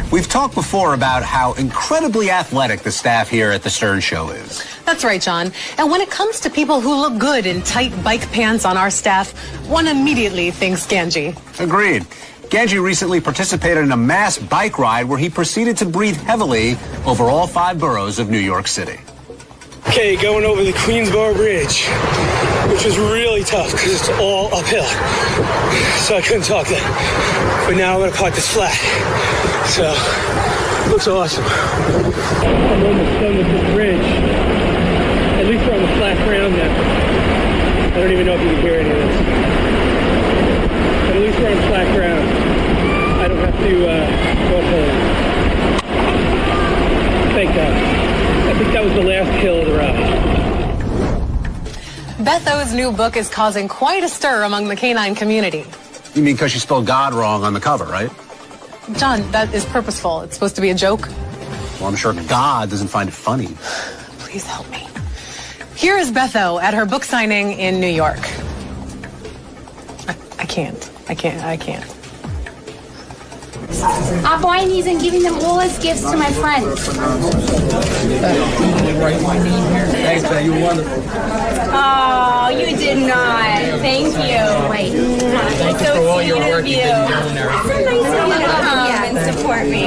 We've talked before about how incredibly athletic the staff here at the Stern Show is. That's right, John. And when it comes to people who look good in tight bike pants on our staff, one immediately thinks Ganji. Agreed. Ganji recently participated in a mass bike ride where he proceeded to breathe heavily over all 5 boroughs of New York City. Okay, going over the Queensboro Bridge. which was really tough because it's all uphill. So I couldn't talk then. But now I'm going to park this flat. So, looks awesome. I'm almost done with this bridge. At least we're on the flat ground now. I don't even know if you can hear any of this. But at least we're on flat ground. I don't have to go uphill. Thank God. I think that was the last hill of the ride. Betho's new book is causing quite a stir among the canine community. You mean because she spelled God wrong on the cover, right? John, that is purposeful. It's supposed to be a joke. Well, I'm sure God doesn't find it funny. Please help me. Here is Betho at her book signing in New York. I can't. I'm buying these and giving them all as gifts to my friends. Thanks, man. You're wonderful. Oh, you did not. Thank you. Wait. Thank you for all your work you've been doing there. It's so nice of you to come and support me.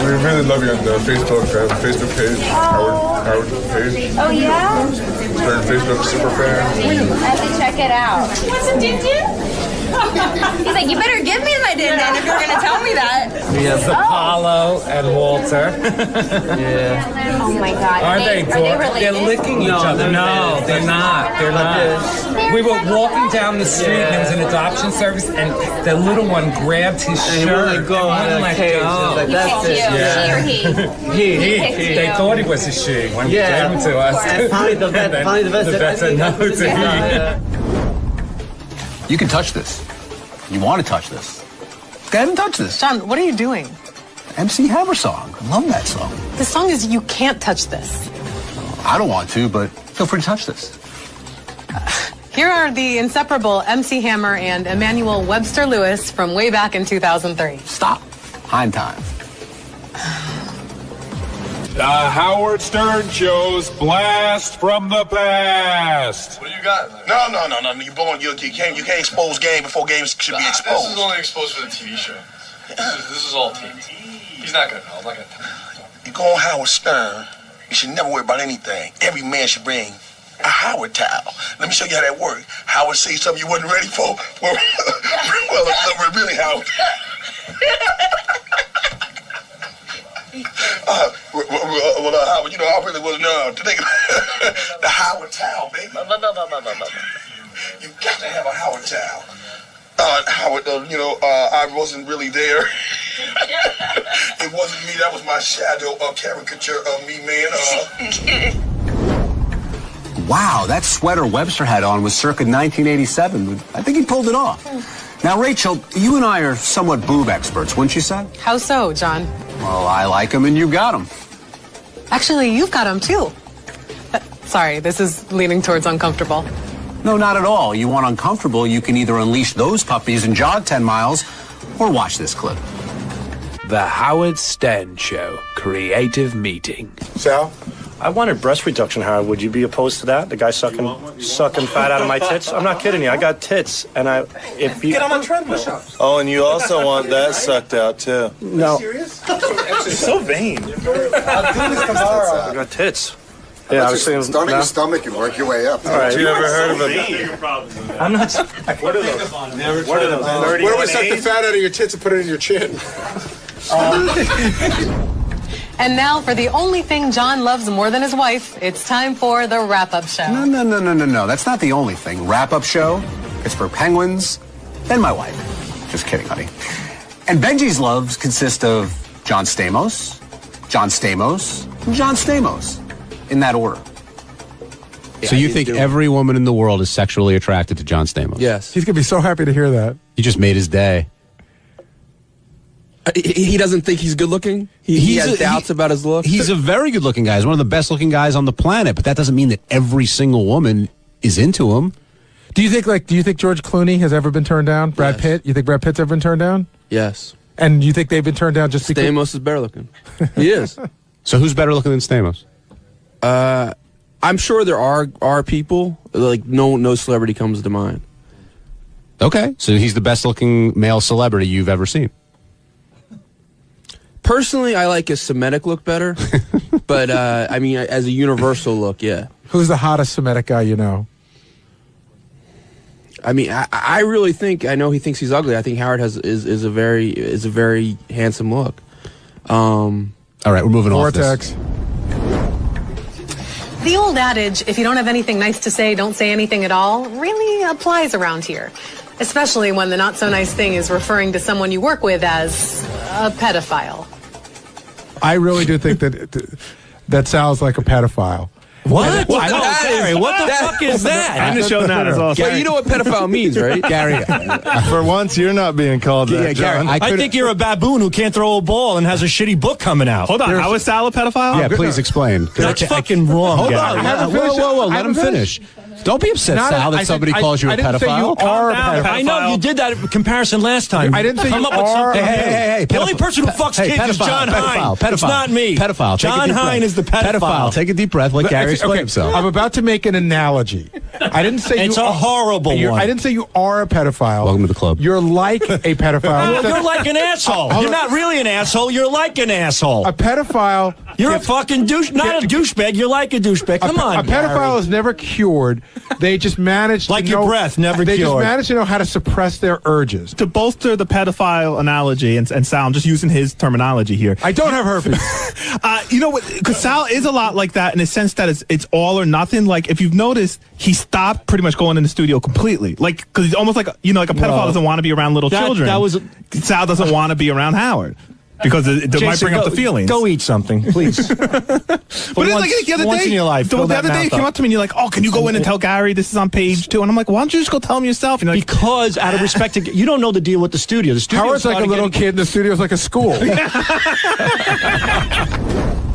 We really love you on the Facebook. I have a Facebook page, Howard page. Oh, yeah? We're on Facebook, super fan. I have to check it out. What's a din-din? He's like, you better give me my din-din if you're going to tell me that. We have Apollo and Walter. Yeah. Oh, my God. Are they related? They're licking each other. No, they're not. They're not. We were walking down the street and there was an adoption service and the little one grabbed his shirt and wouldn't let go. Like, that's it. Yeah. She or he? They thought he was a she when he gave him to us. Finally the vet said no to he. You can touch this. You want to touch this. Go ahead and touch this. John, what are you doing? MC Hammer song. I love that song. The song is You Can't Touch This. I don't want to, but feel free to touch this. Here are the inseparable MC Hammer and Emmanuel Webster Lewis from way back in 2003. Stop. Time time. The Howard Stern Show's Blast from the Past. What you got? No. You can't expose game before games should be exposed. This is only exposed for the TV show. This is all TV. He's not gonna know. I'm not gonna tell him. You go on Howard Stern, you should never worry about anything. Every man should bring a Howard towel. Let me show you how that works. Howard say something you wasn't ready for. Well, really, Howard. Howard, you know, I really wasn't to think the Howard towel, baby. You got to have a Howard towel. Howard, I wasn't really there. It wasn't me. That was my shadow caricature of me, man. Wow, that sweater Webster had on was circa 1987. I think he pulled it off. Now, Rachel, you and I are somewhat boob experts, wouldn't you say? How so, John? Well, I like them and you got them. Actually, you've got them too. Sorry, this is leaning towards uncomfortable. No, not at all. You want uncomfortable, you can either unleash those puppies and jog 10 miles or watch this clip. The Howard Stern Show Creative Meeting. Sal? I wanted breast reduction, Howard. Would you be opposed to that? The guy sucking fat out of my tits? I'm not kidding you. I got tits, and if you get on a treadmill. Oh, and you also want that sucked out too. No. Serious? So vain. I'll do this tomorrow. I got tits. Yeah, I was saying. Start your stomach and work your way up. All right. You ever heard of it? I'm not. What are those? What are those? Where do we suck the fat out of your tits and put it in your chin? And now, for the only thing John loves more than his wife, it's time for the wrap-up show. No. That's not the only thing. Wrap-up show. It's for penguins and my wife. Just kidding, honey. And Benji's loves consist of John Stamos, John Stamos, and John Stamos. In that order. So you think every woman in the world is sexually attracted to John Stamos? Yes. He's going to be so happy to hear that. You just made his day. He doesn't think he's good looking? He has doubts about his look? He's a very good looking guy. He's one of the best looking guys on the planet, but that doesn't mean that every single woman is into him. Do you think George Clooney has ever been turned down? Brad Pitt? You think Brad Pitt's ever been turned down? Yes. And you think they've been turned down just because Stamos is better looking. He is. So who's better looking than Stamos? I'm sure there are people, like no celebrity comes to mind. Okay, so he's the best looking male celebrity you've ever seen. Personally, I like his Semitic look better, but I mean, as a universal look, yeah. Who's the hottest Semitic guy you know? I mean, I really think, I know he thinks he's ugly. I think Howard is a very handsome look. All right, we're moving off Vortex. The old adage, if you don't have anything nice to say, don't say anything at all, really applies around here. Especially when the not so nice thing is referring to someone you work with as a pedophile. I really do think that sounds like a pedophile. What? Gary, what the fuck is that? I'm the show now. That's awesome. Well, you know what pedophile means, right? Gary. For once, you're not being called that, John. Gary, I think you're a baboon who can't throw a ball and has a shitty book coming out. Hold on, how is Sal a pedophile? Yeah, please explain. That's fucking wrong, Hold Gary. on. Whoa. Let him finish. Don't be upset, Sal, that somebody calls you a didn't say you pedophile. are a pedophile. I know you did that comparison last time. I didn't say Come you up with are. something. Hey, The only person who fucks kids is John Hine. It's not me. Pedophile. John Hine is the pedophile. Take a deep breath. Let Gary explain himself. I'm about to make an analogy. I didn't say It's a horrible one. I didn't say you are a pedophile. Welcome to the club. You're like a pedophile. Well, you're like an asshole. You're not really an asshole. You're like an asshole. A pedophile. You're a fucking douche. Not a douchebag. You're like a douchebag. Come on, A pedophile Gary. is never cured. They just manage Like to your know, breath, never They cured. just manage to know how to suppress their urges. To bolster the pedophile analogy, and Sal, I'm just using his terminology here. I don't have herpes. You know what? Because Sal is a lot like that in the sense that it's all or nothing. Like, if you've noticed, he stopped pretty much going in the studio completely. Like, because he's almost like, you know, like a pedophile doesn't want to be around little children. Sal doesn't want to be around Howard. Because it might bring up the feelings. Go eat something, please. But it's like the other once day, in your life, the fill other that day you mouth came up. up to me and you're like, "Oh, can you go in and tell Gary this is on page 2?" And I'm like, "Why don't you just go tell him yourself?" And you're like, because out of respect to you don't know the deal with the studio. The studio Howard's like a little kid. The studio's like a school.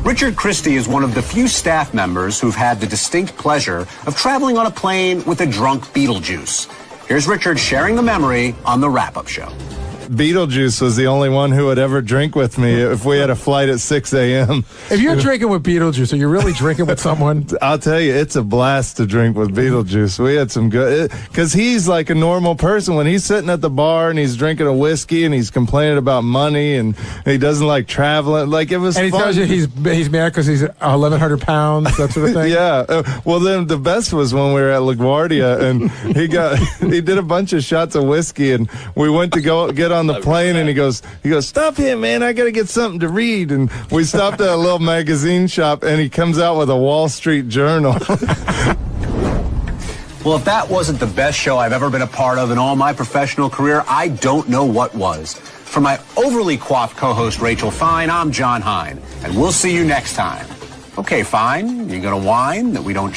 Richard Christie is one of the few staff members who've had the distinct pleasure of traveling on a plane with a drunk Beetlejuice. Here's Richard sharing the memory on the wrap-up show. Beetlejuice was the only one who would ever drink with me if we had a flight at 6 a.m. If you're drinking with Beetlejuice, are you really drinking with someone? I'll tell you, it's a blast to drink with Beetlejuice. We had some good, because he's like a normal person. When he's sitting at the bar and he's drinking a whiskey and he's complaining about money and he doesn't like traveling, like it was And he fun. tells you he's mad because he's 1,100 pounds, that sort of thing. Yeah. Well, then the best was when we were at LaGuardia and he did a bunch of shots of whiskey and we went to go get on the plane and he goes, "Stop here, man. I got to get something to read." And we stopped at a little magazine shop and he comes out with a Wall Street Journal. Well, if that wasn't the best show I've ever been a part of in all my professional career, I don't know what was. For my overly coiffed co-host Rachel Fine, I'm John Hine, and we'll see you next time. Okay, fine. You gonna whine that we don't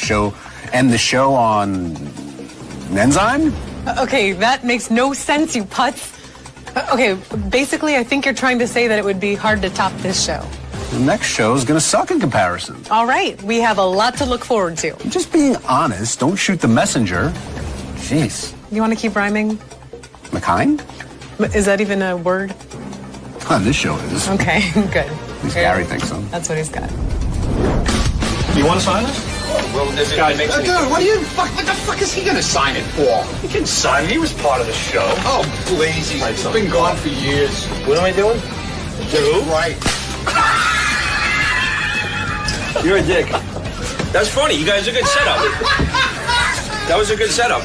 end the show on an enzyme? Okay, that makes no sense, you putz. Okay, basically, I think you're trying to say that it would be hard to top this show. The next show is gonna suck in comparison. All right, we have a lot to look forward to. I'm just being honest. Don't shoot the messenger. Jeez. You want to keep rhyming? McKine? Is that even a word? On this show it is. Okay, good. At least Gary thinks so. That's what he's got. You want to sign this? Well, this guy makes Dude, what the fuck is he gonna sign it for? He can sign it. He was part of the show. Oh, please, he's been gone for years. What am I doing? Right. You're a dick. That's funny. You guys are a good setup. That was a good setup.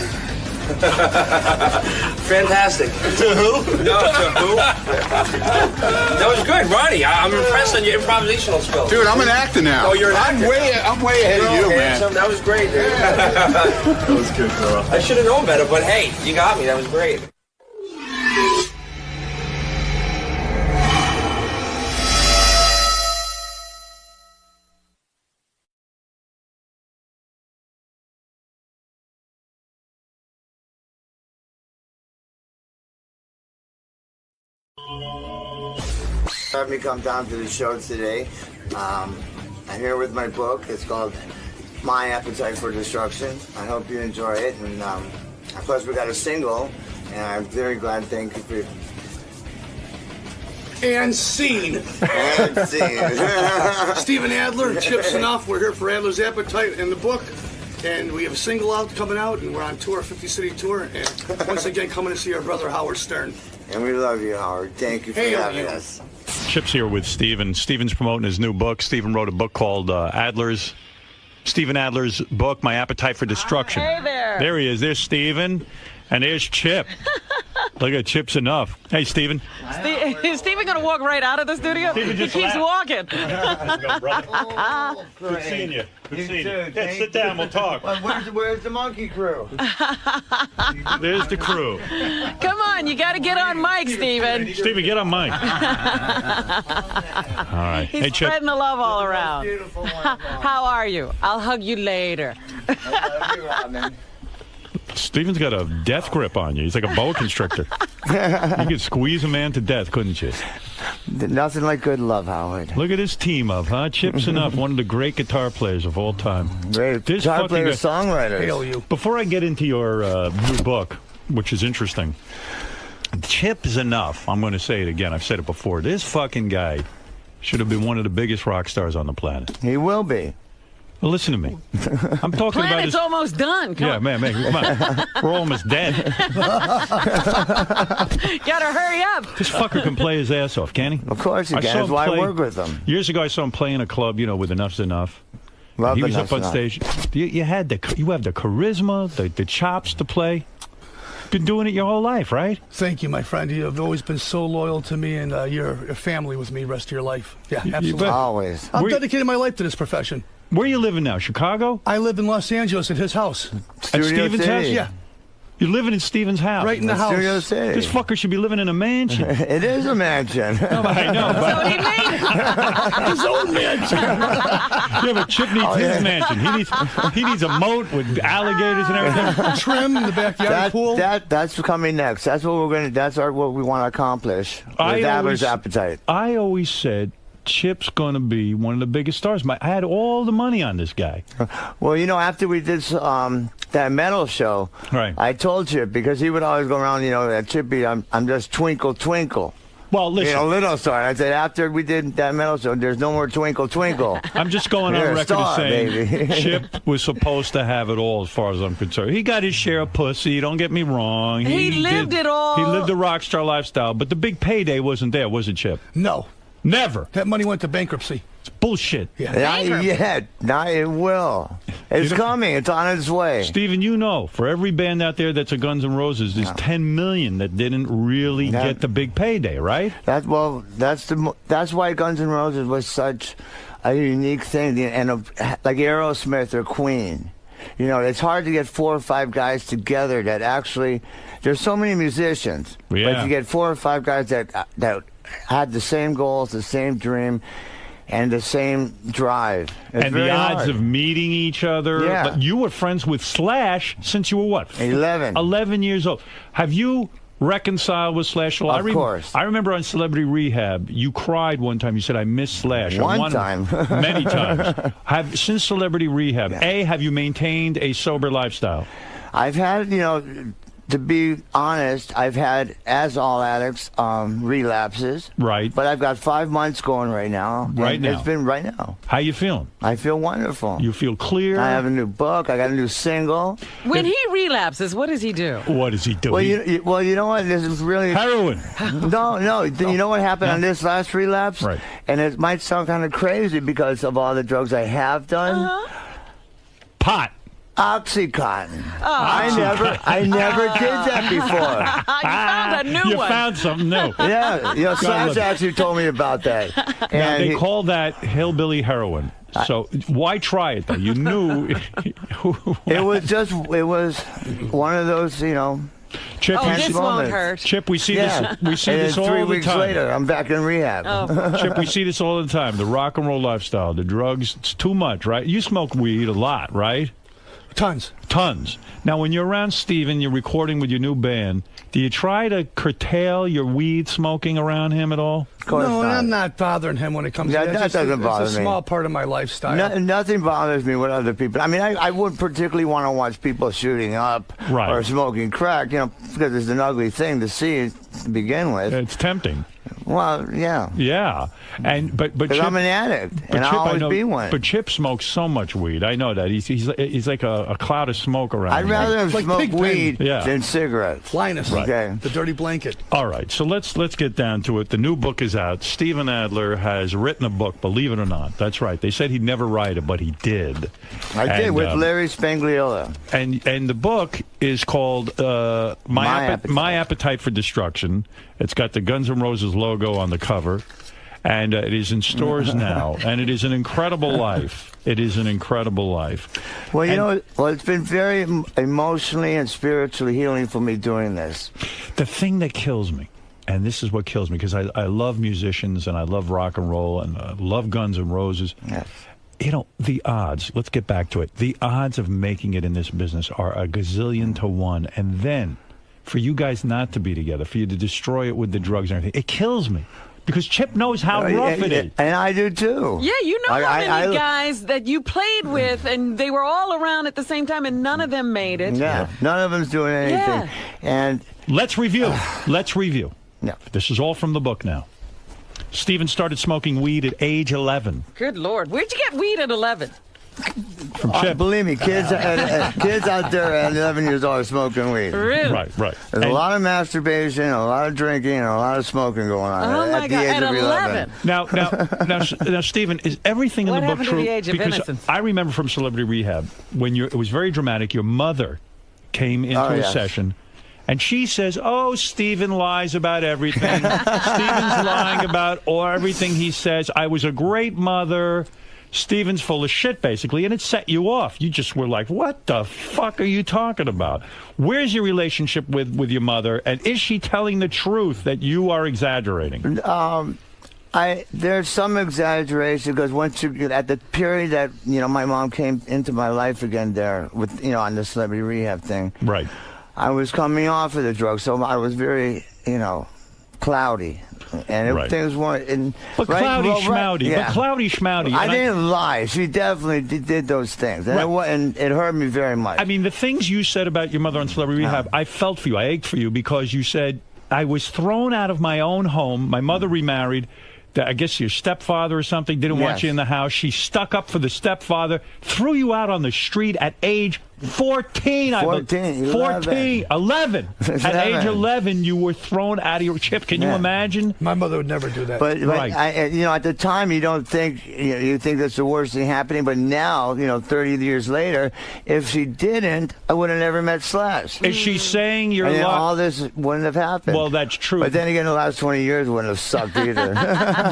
Fantastic. To who? No, to who? That was good, Ronnie. I'm impressed on your improvisational skills. Dude, I'm an actor now. Oh, you're an actor. I'm way ahead of you, man. That was great, dude. That was good, bro. I should have known better, but hey, you got me. That was great. Have me come down to the show today. I'm here with my book. It's called My Appetite for Destruction. I hope you enjoy it. And plus, we got a single, and I'm very glad. Thank you for. And scene. And scene. Stephen Adler, Chip Snuff. We're here for Adler's Appetite and the book. And we have a single out coming out, and we're on tour, 50 city tour. And once again, coming to see our brother Howard Stern. And we love you, Howard. Thank you for having us. Chip's here with Steven. Steven's promoting his new book. Steven wrote a book called Stephen Adler's book, My Appetite for Destruction. Hey there. There he is. There's Steven. And there's Chip. Look at Chip's enough. Hey, Steven. Is Steven going to walk right out of the studio? Steven He just keeps laughed. walking. Good seeing you. Good seeing you. Yeah, sit down. We'll talk. Where's the monkey crew? There's the crew. Come on, you got to get on mic, Steven. Steven, get on mic. All right. He's Hey, Chip. spreading the love all around. How are you? I'll hug you later. Steven's got a death grip on you. He's like a boa constrictor. You could squeeze a man to death, couldn't you? Nothing like good love, Howard. Look at his team up, huh? Chip's enough. One of the great guitar players of all time. Great This guitar fucking player, guy- songwriter. Hail you. Before I get into your new book, which is interesting, Chip is enough. I'm going to say it again. I've said it before. This fucking guy should have been one of the biggest rock stars on the planet. He will be. Well, listen to me. I'm talking about Planet's his... almost done. Come Yeah, on. man, come on. We're almost dead. Gotta hurry up. This fucker can play his ass off, can he? Of course he I can. saw That's him why I play- work with him. Years ago, I saw him play in a club, with Enough's Enough. Love He was Enough's up on Enough. stage. You have the charisma, the chops to play. Been doing it your whole life, right? Thank you, my friend. You have always been so loyal to me, and you're a family with me the rest of your life. Yeah, You absolutely. bet. Always. I've Where- dedicated my life to this profession. Where are you living now? Chicago? I live in Los Angeles at his house. At Studio Steven's City. house? Yeah, You're living in Steven's house. right in the house. Studio City. This fucker should be living in a mansion. It is a mansion. I know, So but he made His own mansion. yeah, but Chip needs his mansion. He needs a moat with alligators and everything. Trim in the backyard pool. That's coming next. That's what we're gonna. That's what we want to accomplish with Adler's Appetite. I always said Chip's going to be one of the biggest stars. I had all the money on this guy. Well, after we did that metal show, Right. I told Chip because he would always go around, that Chippy, I'm just twinkle twinkle. Well, listen. Little star. I said after we did that metal show, there's no more twinkle twinkle. I'm just going on You're a record star, as saying baby. Chip was supposed to have it all as far as I'm concerned. He got his share of pussy, don't get me wrong. He lived it all. He lived a rock star lifestyle, but the big payday wasn't there, was it, Chip? No, Never. that money went to bankruptcy. It's bullshit. Yeah. Not yet. Not it will. It's coming. It's on its way. Steven, for every band out there that's a Guns N' Roses, there's 10 million that didn't really get the big payday, right? That's why Guns N' Roses was such a unique thing, and like Aerosmith or Queen. It's hard to get 4 or 5 guys together that actually. There's so many musicians, but if you get 4 or 5 guys that had the same goals, the same dream, and the same drive. It's And the very odds hard. of meeting each other. Yeah. But you were friends with Slash since you were what? 11. 11 years old. Have you reconciled with Slash? Well, Of course. I remember on Celebrity Rehab, you cried one time. You said, I miss Slash. One time. Many times. Since Celebrity Rehab, have you maintained a sober lifestyle? I've had, to be honest, I've had, as all addicts, relapses. Right. But I've got 5 months going right now. Right and now. It's been right now. How you feeling? I feel wonderful. You feel clear? I have a new book. I got a new single. When he relapses, what does he do? What does he do? Well, you know what? This is really heroin. No. You know what happened on this last relapse? Right. And it might sound kind of crazy because of all the drugs I have done. Pot. Oxycontin. Oh. I never did that before. You found a new You one. found something new. Yeah, Slash actually told me about that. Now, And they call that hillbilly heroin. So why try it, though? You knew. it was one of those, Chip, this won't hurt. Chip, we see this. We see and this then all 3 the weeks time. later, I'm back in rehab. Oh. Chip, we see this all the time. The rock and roll lifestyle, the drugs. It's too much, right? You smoke weed a lot, right? Tons. Now, when you're around Steven, you're recording with your new band. Do you try to curtail your weed smoking around him at all? Of course No, not. I'm not bothering him when it comes Yeah, to that. that doesn't bother It's a me. small part of my lifestyle. Nothing bothers me with other people. I mean, I wouldn't particularly want to watch people shooting up Right. or smoking crack, because it's an ugly thing to see to begin with. It's tempting. Well, yeah. Yeah, but Because Chip, I'm an addict, but and Chip, I'll I always know, be one. But Chip smokes so much weed. I know that he's like a cloud of smoke around. I'd him. rather have Like smoked Pigpen. weed Yeah. than cigarettes. Linus, Okay. the dirty blanket. All right, so let's get down to it. The new book is out. Steven Adler has written a book, believe it or not. That's right. They said he'd never write it, but he did. I did And, with Larry Spangliola. And the book is called My Appetite for Destruction. It's got the Guns N' Roses logo on the cover, and it is in stores now. And it is an incredible life. It is an incredible life. Well, it's been very emotionally and spiritually healing for me doing this. The thing that kills me, and this is what kills me, because I love musicians and I love rock and roll and I love Guns N' Roses. Yes. You know, the odds, let's get back to it. The odds of making it in this business are a gazillion to one. And then for you guys not to be together, for you to destroy it with the drugs and everything, it kills me. Because Chip knows how rough it is. And I do too. Yeah, you know how many guys that you played with, and they were all around at the same time, and none of them made it. Yeah, none of them's doing anything. Yeah. And let's review. Let's review. Yeah. This is all from the book now. Steven started smoking weed at age 11. Good Lord. Where'd you get weed at 11? From Chip. Believe me, kids out there at 11 years old are smoking weed. Really? Right. There's a lot of masturbation, a lot of drinking, and a lot of smoking going on Oh at the age of 11. Now, Stephen, is everything in What the book happened to true? the age of Because innocence? I remember from Celebrity Rehab when it was very dramatic. Your mother came into a session. And she says, "Oh, Stephen lies about everything. Stephen's lying about everything he says. I was a great mother. Stephen's full of shit, basically." And it set you off. You just were like, what the fuck are you talking about? Where's your relationship with your mother? And is she telling the truth that you are exaggerating? There's some exaggeration because once you get at the period that my mom came into my life again there with on the Celebrity Rehab thing. Right. I was coming off of the drugs, so I was very cloudy. And things weren't. But cloudy schmouty. I didn't lie. She definitely did those things, and it hurt me very much. I mean, the things you said about your mother on Celebrity Rehab, I felt for you. I ached for you because you said, I was thrown out of my own home. My mother remarried. I guess your stepfather or something didn't want you in the house. She stuck up for the stepfather, threw you out on the street at age 14. 11. At age 11, you were thrown out of your Chip. Can you imagine? My mother would never do that. But at the time, you don't think you think that's the worst thing happening. But now, 30 years later, if she didn't, I would have never met Slash. Is she saying you're all this wouldn't have happened? Well, that's true. But then again, the last 20 years wouldn't have sucked either.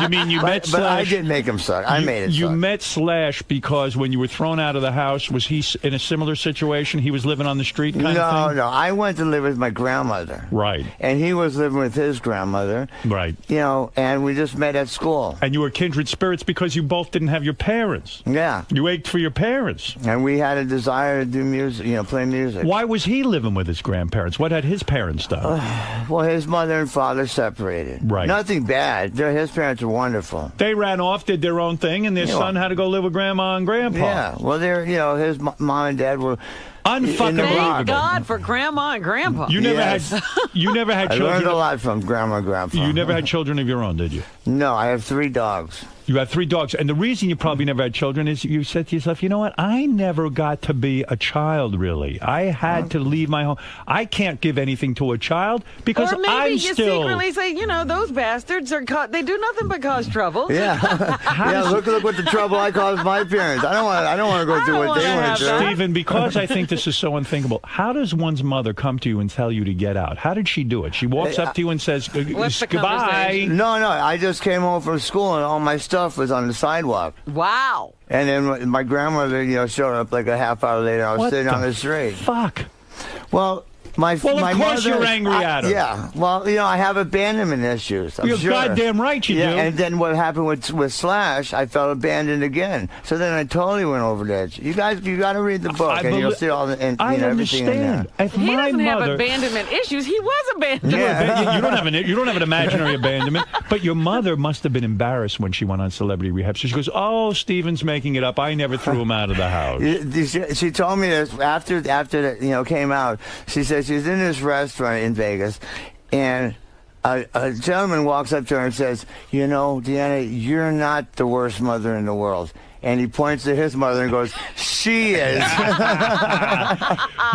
You mean you met Slash? But I didn't make him suck. I made it. You met Slash because when you were thrown out of the house, was he in a similar situation? He was living on the street kind of thing? No. I went to live with my grandmother. Right. And he was living with his grandmother. Right. And we just met at school. And you were kindred spirits because you both didn't have your parents. Yeah. You ached for your parents. And we had a desire to do music, play music. Why was he living with his grandparents? What had his parents done? Well, his mother and father separated. Right. Nothing bad. His parents are wonderful. They ran off, did their own thing, and their son had to go live with grandma and grandpa. Yeah. Well, his mom and dad were unfucking Thank God for grandma and grandpa. You never had children. I learned a lot from grandma and grandpa. You never had children of your own, did you? No, I have 3 dogs. You have 3 dogs. And the reason you probably never had children is you said to yourself, you know what? I never got to be a child, really. I had to leave my home. I can't give anything to a child because or maybe I'm you still... secretly say, those bastards they do nothing but cause trouble. Yeah. Look what the trouble I caused my parents. I don't want to go through what they went through. Stephen, because I think this is so unthinkable, how does one's mother come to you and tell you to get out? How did she do it? She walks up to you and says, goodbye. No, I just came home from school and all my stuff was on the sidewalk. Wow. And then my grandmother, showed up like a half hour later. I was sitting on the street. Fuck. Well, my of course mother, you're angry at her. Yeah. Well, I have abandonment issues. You're goddamn right you do. And then what happened with Slash, I felt abandoned again. So then I totally went over the edge. You got to read the book, and you'll see all the everything in there. If he my doesn't mother, have abandonment issues. He was abandoned. Yeah. You don't have an imaginary abandonment. But your mother must have been embarrassed when she went on Celebrity Rehab. So she goes, "Oh, Stephen's making it up. I never threw him out of the house." She told me this after that came out. She said she's in this restaurant in Vegas, and a gentleman walks up to her and says, Deanna, you're not the worst mother in the world. And he points to his mother and goes, she is.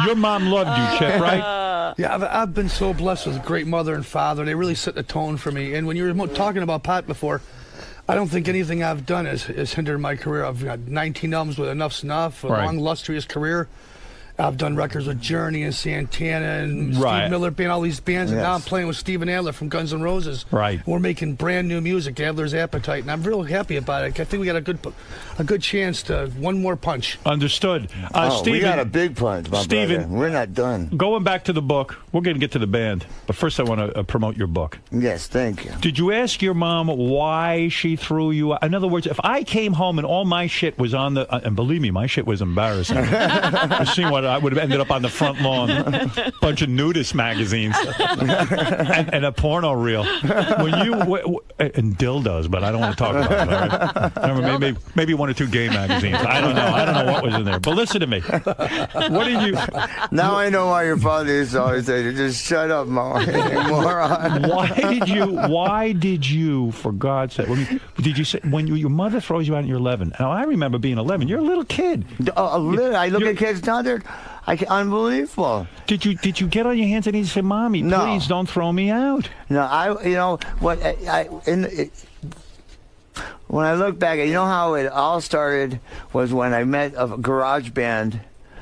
Your mom loved you, Chip, right? Yeah, I've been so blessed with a great mother and father. They really set the tone for me. And when you were talking about Pat before, I don't think anything I've done has hindered my career. I've got 19 albums with Enough's Enough, a long, lustrous career. I've done records with Journey and Santana and Right. Steve Miller Band, all these bands, and Yes. now I'm playing with Steven Adler from Guns N' Roses. Right. We're making brand new music, Adler's Appetite, and I'm real happy about it. I think we got a good chance to one more punch. Understood. We Steven, got a big punch, my Steven, brother. We're not done. going back to the book, we're going to get to the band, but first I want to promote your book. Yes, thank you. Did you ask your mom why she threw you out? In other words, if I came home and all my shit was on the, and believe me, my shit was embarrassing. I've seen what I would have ended up on the front lawn, bunch of nudist magazines, and a porno reel. When you and dildos, but I don't want to talk about that. Right? Remember, maybe one or two gay magazines. I don't know what was in there. But listen to me. What did you? Now I know why your father used to always say, "Just shut up, moron." Why did you? For God's sake, did you say when your mother throws you out and you're 11? Now I remember being 11. You're a little kid. I look at kids now; they're unbelievable. Did you get on your hands and knees and say, "Mommy, please don't throw me out"? No, when I look back, you know how it all started was when I met a garage band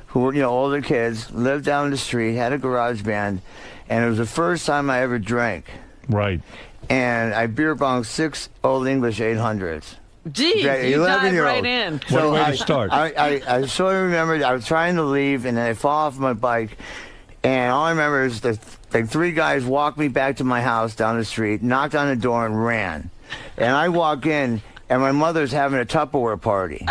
who were, older kids, lived down the street, had a garage band, and it was the first time I ever drank. Right. And I beer bonged 6 Old English 800s. Geez, you dive right in. What a way to start. I sort of remembered I was trying to leave, and then I fall off my bike, and all I remember is the 3 guys walked me back to my house down the street, knocked on the door, and ran. And I walk in, and my mother's having a Tupperware party.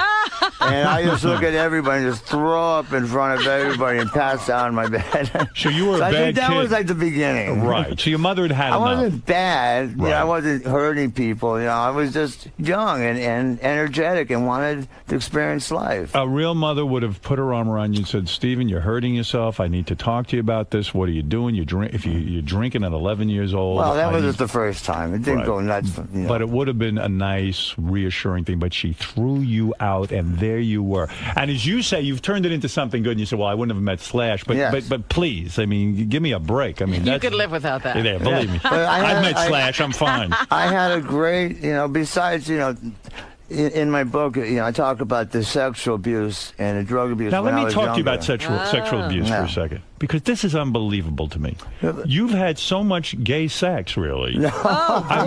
And I just look at everybody and just throw up in front of everybody and pass out on my bed. So you were a I bad think that kid. was like the beginning. Right. So your mother had I enough. wasn't bad. Right. I wasn't hurting people. I was just young and energetic and wanted to experience life. A real mother would have put her arm around you and said, "Stephen, you're hurting yourself. I need to talk to you about this. What are you doing? You're drinking at 11 years old." Well, that was just the first time. It didn't go nuts. But it would have been a nice, reassuring thing. But she threw you out, and there you were. And as you say, you've turned it into something good. And you said, "Well, I wouldn't have met Slash." But Yes. but please, I mean, give me a break. I mean, You could live without that. Yeah, believe me. But I've met Slash. I'm fine. I had a great, besides, in my book, I talk about the sexual abuse and the drug abuse. Now, when let I me was talk to you younger. about sexual abuse for a second, because this is unbelievable to me. You've had so much gay sex, really. No. I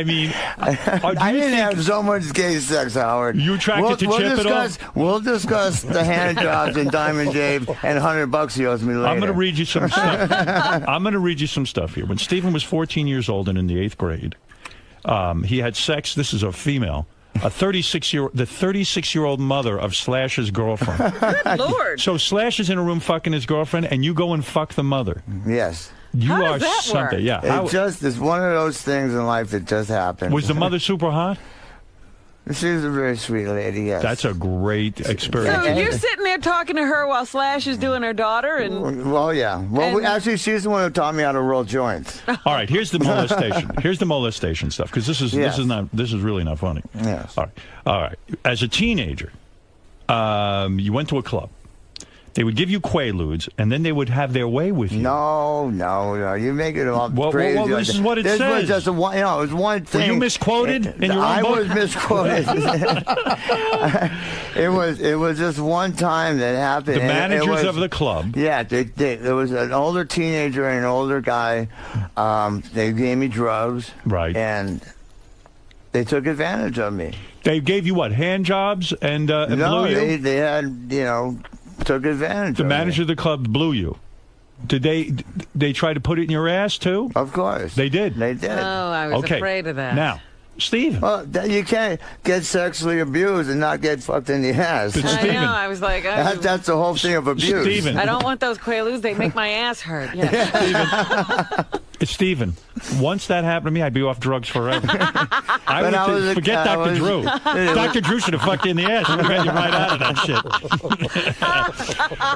mean, I didn't have so much gay sex, Howard. You attracted to Chip at all? We'll discuss the hand jobs and Diamond Dave and $100 he owes me later. I'm going to read you some stuff. I'm going to read you some stuff here. When Stephen was 14 years old and in the 8th grade, he had sex. This is a female. The 36-year-old mother of Slash's girlfriend. Good Lord. So Slash is in a room fucking his girlfriend, and you go and fuck the mother. Yes. You How are does that something. work? Yeah. It's one of those things in life that just happened. Was the mother super hot? She was a very sweet lady, yes. That's a great experience. So you're sitting there talking to her while Slash is doing her daughter, and Well, yeah. Well, actually, she's the one who taught me how to roll joints. All right, here's the molestation. Here's the molestation stuff, because this is really not funny. Yes. All right. As a teenager, you went to a club. They would give you Quaaludes, and then they would have their way with you. No. You make it all crazy. Well, this is what it this says. was just it was one thing. Were you misquoted in your own I book? was misquoted. It was just one time that happened. The and managers of the club. Yeah, there was an older teenager and an older guy. They gave me drugs. Right. And they took advantage of me. They gave you what, hand jobs and blew you? they had, took advantage The of manager me. of the club blew you. Did they try to put it in your ass too? Of course. They did. They did. oh, I was afraid of that. Now, Steve. Well, you can't get sexually abused and not get fucked in the ass. I know. I was like, that's the whole thing of abuse. Stephen. I don't want those Quaaludes. They make my ass hurt. Yeah. Stephen, once that happened to me, I'd be off drugs forever. Forget Dr. Drew. Dr. Drew should have fucked you in the ass and ran you right out of that shit.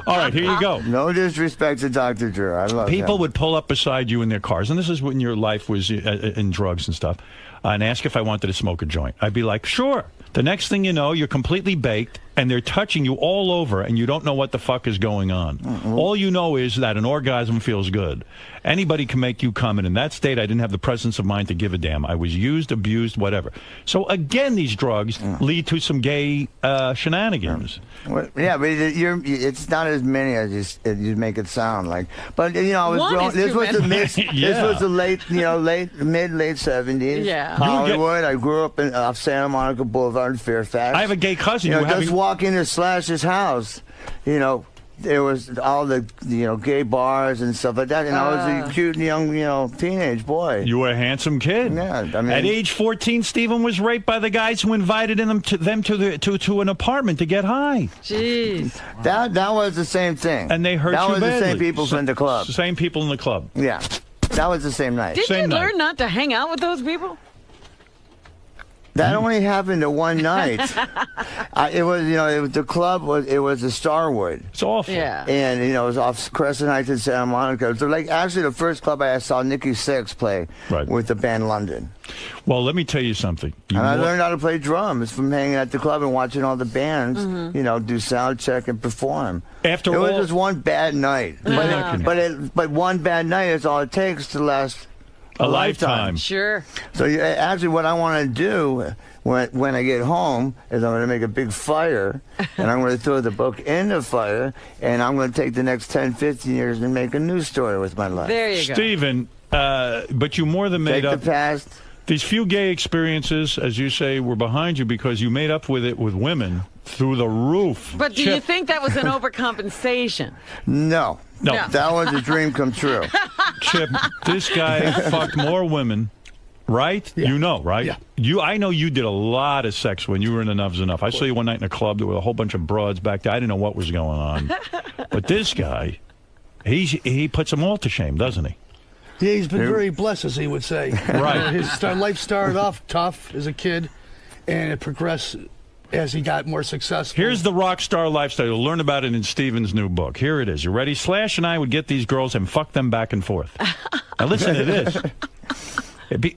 All right, here you go. No disrespect to Dr. Drew. I love People him. would pull up beside you in their cars, and this is when your life was in drugs and stuff, and ask if I wanted to smoke a joint. I'd be like, sure. The next thing you know, you're completely baked, and they're touching you all over, and you don't know what the fuck is going on. All you know is that an orgasm feels good. Anybody can make you come, and in that state, I didn't have the presence of mind to give a damn. I was used, abused, whatever. So again, these drugs lead to some gay shenanigans. Well, yeah, but it's not as many as you make it sound like. But I was growing. This was the mid. This was the late 70s. Yeah. Hollywood. I grew up off Santa Monica Boulevard in Fairfax. I have a gay cousin. Just walking to Slash's house, there was all the gay bars and stuff like that, and I was a cute young teenage boy. You were a handsome kid. Yeah, I mean, at age 14, Stephen was raped by the guys who invited them to an apartment to get high. Jeez, that was the same thing. And they hurt that you was badly. the same people from the club. Same people in the club. Yeah, that was the same night. Did you learn not to hang out with those people? That only happened to one night. It was the club was the Starwood. It's awful. Yeah. And it was off Crescent Heights in Santa Monica. So actually the first club I saw Nikki Sixx play with the band London. Well, let me tell you something. I learned how to play drums from hanging at the club and watching all the bands, do sound check and perform. It was just one bad night. But one bad night is all it takes to last a lifetime. Sure. So actually what I want to do when I get home is I'm going to make a big fire, and I'm going to throw the book in the fire, and I'm going to take the next 10, 15 years and make a new story with my life. There you go. Stephen, but you more than made up. The past. These few gay experiences, as you say, were behind you because you made up with it with women through the roof. But do you think that was an overcompensation? No. That was a dream come true. Chip, this guy fucked more women, right? Yeah. Right? Yeah. I know you did a lot of sex when you were in the Enough's Enough. I saw you one night in a club. There were a whole bunch of broads back there. I didn't know what was going on. But this guy, he puts them all to shame, doesn't he? Yeah, he's been very blessed, as he would say. Right. His life started off tough as a kid, and it progressed as he got more successful. Here's the rock star lifestyle. You'll learn about it in Stephen's new book. Here it is. You ready? Slash and I would get these girls and fuck them back and forth. Now listen to this.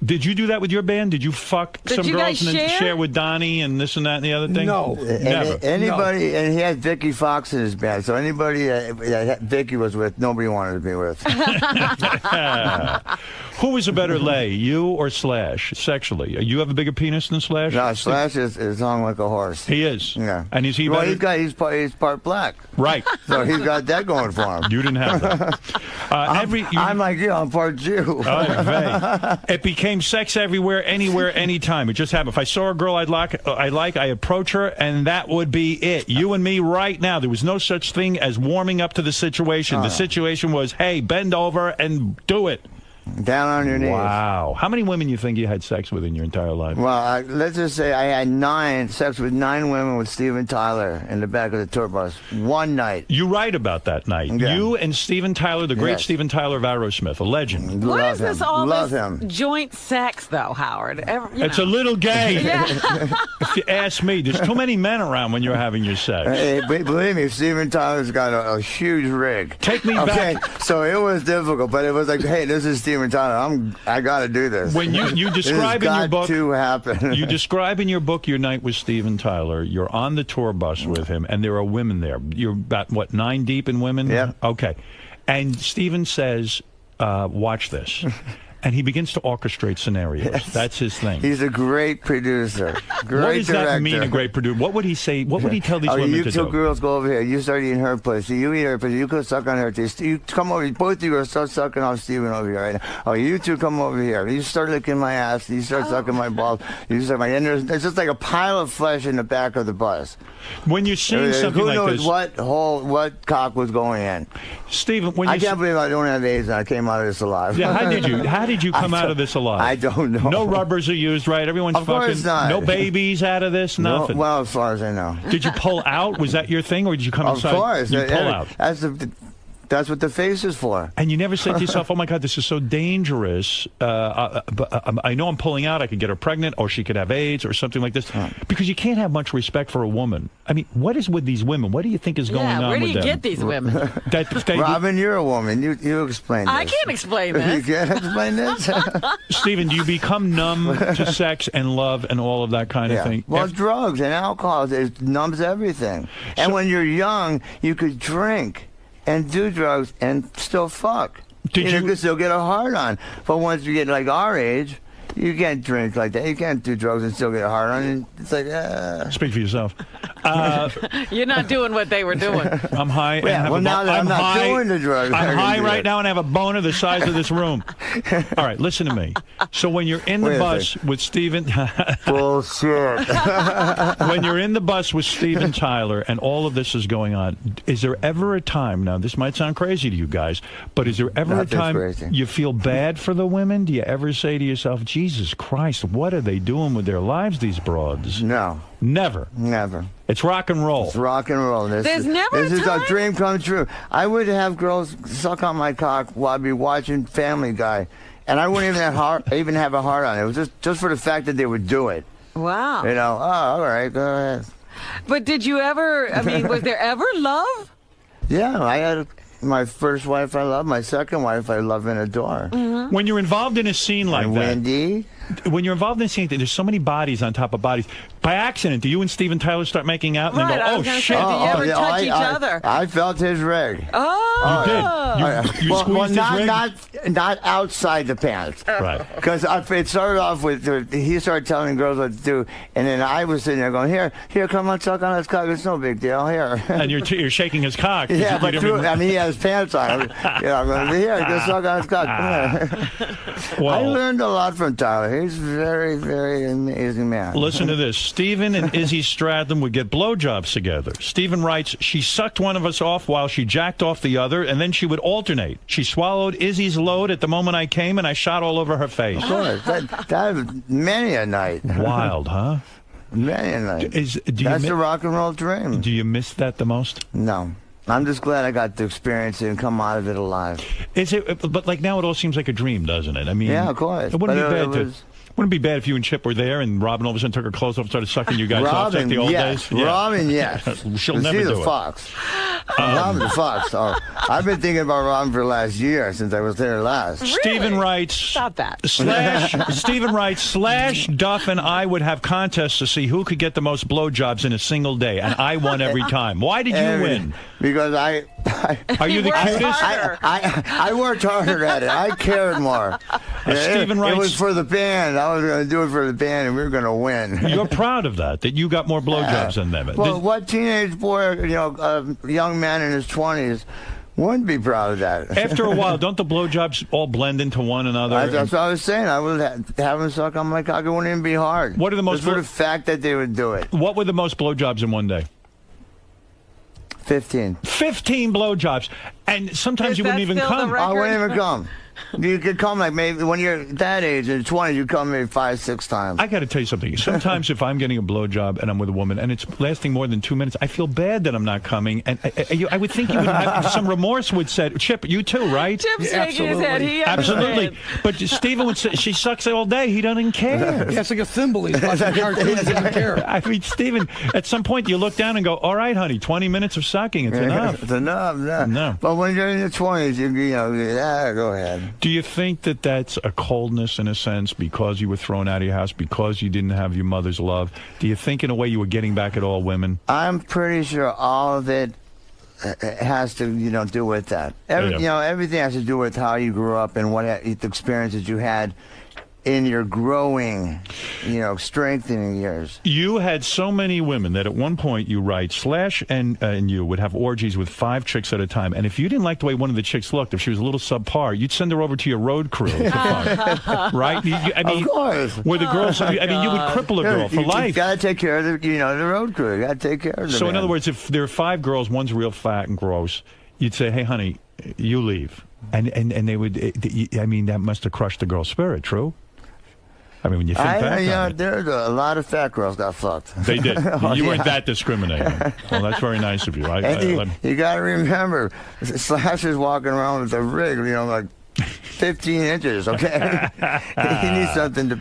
Did you do that with your band? Did you fuck some girls and then share with Donnie and this and that and the other thing? No. Never. Anybody, and he had Vicky Fox in his band, so anybody that Vicky was with, nobody wanted to be with. Who was a better lay, you or Slash, sexually? You have a bigger penis than Slash? No, Slash is hung like a horse. He is? Yeah. And is he better? He's part black. Right. So he's got that going for him. You didn't have that. I'm like you, I'm part Jew. It became sex everywhere, anywhere, anytime. It just happened. If I saw a girl I approach her, and that would be it. You and me right now. There was no such thing as warming up to the situation. The situation was, hey, bend over and do it. Down on your knees. Wow. How many women you think you had sex with in your entire life? Well, let's just say I had sex with 9 women with Steven Tyler in the back of the tour bus one night. You write about that night. Yeah. You and Steven Tyler, the great Steven Tyler of Aerosmith, a legend. What is this all Love this him. Joint sex, though, Howard? It's a little gay. If you ask me, there's too many men around when you're having your sex. Hey, believe me, Steven Tyler's got a huge rig. Take me back. So it was difficult, but it was like, hey, this is Steven Tyler. I got to do this. When you describe in your book, to happen. You describe in your book your night with Steven Tyler. You're on the tour bus with him, and there are women there. You're about 9 deep in women. Yeah. Okay. And Steven says, "Watch this." And he begins to orchestrate scenarios. Yes. That's his thing. He's a great producer. Great what does director. that mean, a great producer? What would he say? What would he tell these women to do? You two girls go over here. You start eating her pussy. You eat her pussy. You go suck on her taste. You come over. Both of you girls start sucking off Steven over here right now. Oh, you two come over here. You start licking my ass. You start sucking my balls. You start and there's just like a pile of flesh in the back of the bus. When you're seeing something like this, who knows what cock was going in? Steven, when I can't believe I don't have AIDS and I came out of this alive. Yeah, how did you come out of this alive? I don't know. No rubbers are used, right? Everyone's of course fucking. Not. No babies out of this. Nothing. No, well, as far as I know. Did you pull out? Was that your thing, or did you come inside? Of course. You pull out. That's That's what the face is for. And you never say to yourself, oh, my God, this is so dangerous. I know I'm pulling out. I could get her pregnant, or she could have AIDS or something like this. Because you can't have much respect for a woman. I mean, what is with these women? What do you think is going on with them? Where do you get these women? Robin, you're a woman. You explain this. I can't explain this. You can't explain this? Stephen, do you become numb to sex and love and all of that kind of thing? Well, drugs and alcohol, it numbs everything. And when you're young, you could drink and do drugs and still fuck. You could still get a hard on. But once you get like our age, you can't drink like that. You can't do drugs and still get a hard on. And it's like, Speak for yourself. You're not doing what they were doing. I'm high. And have now that I'm not doing the drugs, I'm high right now and have a boner the size of this room. All right, listen to me. So when you're in the bus with Steven... Bullshit. When you're in the bus with Steven Tyler and all of this is going on, is there ever a time, now this might sound crazy to you guys, but is there ever a time you feel bad for the women? Do you ever say to yourself, Jesus Christ, what are they doing with their lives, these broads? No. Never? Never. It's rock and roll. It's rock and roll. There's never a time? This is a dream come true. I would have girls suck on my cock while I'd be watching Family Guy, and I wouldn't even have a heart on it. It was just for the fact that they would do it. Wow. You know, all right, go ahead. But did you ever, I mean, was there ever love? Yeah, I had my first wife I love, my second wife I love and adore. Mm-hmm. When you're involved in a scene like that, Wendy, when you're involved in a scene, there's so many bodies on top of bodies. By accident, do you and Steven Tyler start making out and then go, oh, shit? Did you ever touch each other? I felt his rig. Oh. You did? You squeezed his rig? Not outside the pants. Right. Because it started off with, he started telling girls what to do, and then I was sitting there going, here, come on, suck on his cock. It's no big deal, here. And you're shaking his cock. Yeah, but I mean, he has pants on. I'm going, here, go suck on his cock. Come here. I learned a lot from Tyler. He's a very, very amazing man. Listen to this. Stephen and Izzy Stradlin would get blowjobs together. Stephen writes, she sucked one of us off while she jacked off the other, and then she would alternate. She swallowed Izzy's load at the moment I came, and I shot all over her face. Of course. That was many a night. Wild, huh? Many a night. That's the rock and roll dream. Do you miss that the most? No. I'm just glad I got to experience it and come out of it alive. Is it? But like now, it all seems like a dream, doesn't it? I mean, yeah, of course. It wouldn't be bad if you and Chip were there and Robin all of a sudden took her clothes off and started sucking you guys off like the old days. Yeah. Robin, yes. She'll never do it. Fox. Robin the Fox. Oh, I've been thinking about Robin for the last year since I was there last. Really? Stephen writes. Stop that. Stephen writes, Duff and I would have contests to see who could get the most blowjobs in a single day, and I won every time. Why did you win? Because Are you the cutest? I worked harder at it. I cared more. Stephen writes, it was for the band. I was going to do it for the band, and we were going to win. You're proud of that you got more blowjobs than them. Well, what teenage boy, young man in his 20s, wouldn't be proud of that? After a while, don't the blowjobs all blend into one another? That's what I was saying. I would have them suck on my cock. It wouldn't even be hard. What are the most? Just for the fact that they would do it. What were the most blowjobs in one day? 15 blowjobs, and sometimes you wouldn't even come. I wouldn't even come. You could come like maybe when you're that age in the 20s, you come maybe 5-6 times. I got to tell you something. Sometimes if I'm getting a blowjob and I'm with a woman and it's lasting more than 2 minutes, I feel bad that I'm not coming. And I would think you would have some remorse. Would say, Chip, you too, right? Chip's shaking his head. He absolutely. But Stephen would say she sucks all day. He doesn't care. Yeah, it's like a thimble. He's watching cartoons. He doesn't care. I mean, Stephen, at some point you look down and go, "All right, honey, 20 minutes of sucking. It's enough. It's enough. No. But when you're in your 20s, go ahead. Do you think that that's a coldness in a sense because you were thrown out of your house, because you didn't have your mother's love? Do you think in a way you were getting back at all women? I'm pretty sure all of it has to, do with that. Everything has to do with how you grew up and what the experiences you had in your growing, strengthening years. You had so many women that at one point you write, Slash and you would have orgies with 5 chicks at a time. And if you didn't like the way one of the chicks looked, if she was a little subpar, you'd send her over to your road crew for fun. Right? I mean, of course. Where the girls, you would cripple a girl for life. You got to take care of the road crew. You got to take care of them. So in other words, if there are 5 girls, one's real fat and gross, you'd say, hey, honey, you leave. And they would, that must have crushed the girl's spirit, true? I mean, when you think back on it. There's a lot of fat girls got fucked. They did. You weren't that discriminating. Well, that's very nice of you. You got to remember, Slash is walking around with a rig, like 15 inches, okay? He needs something to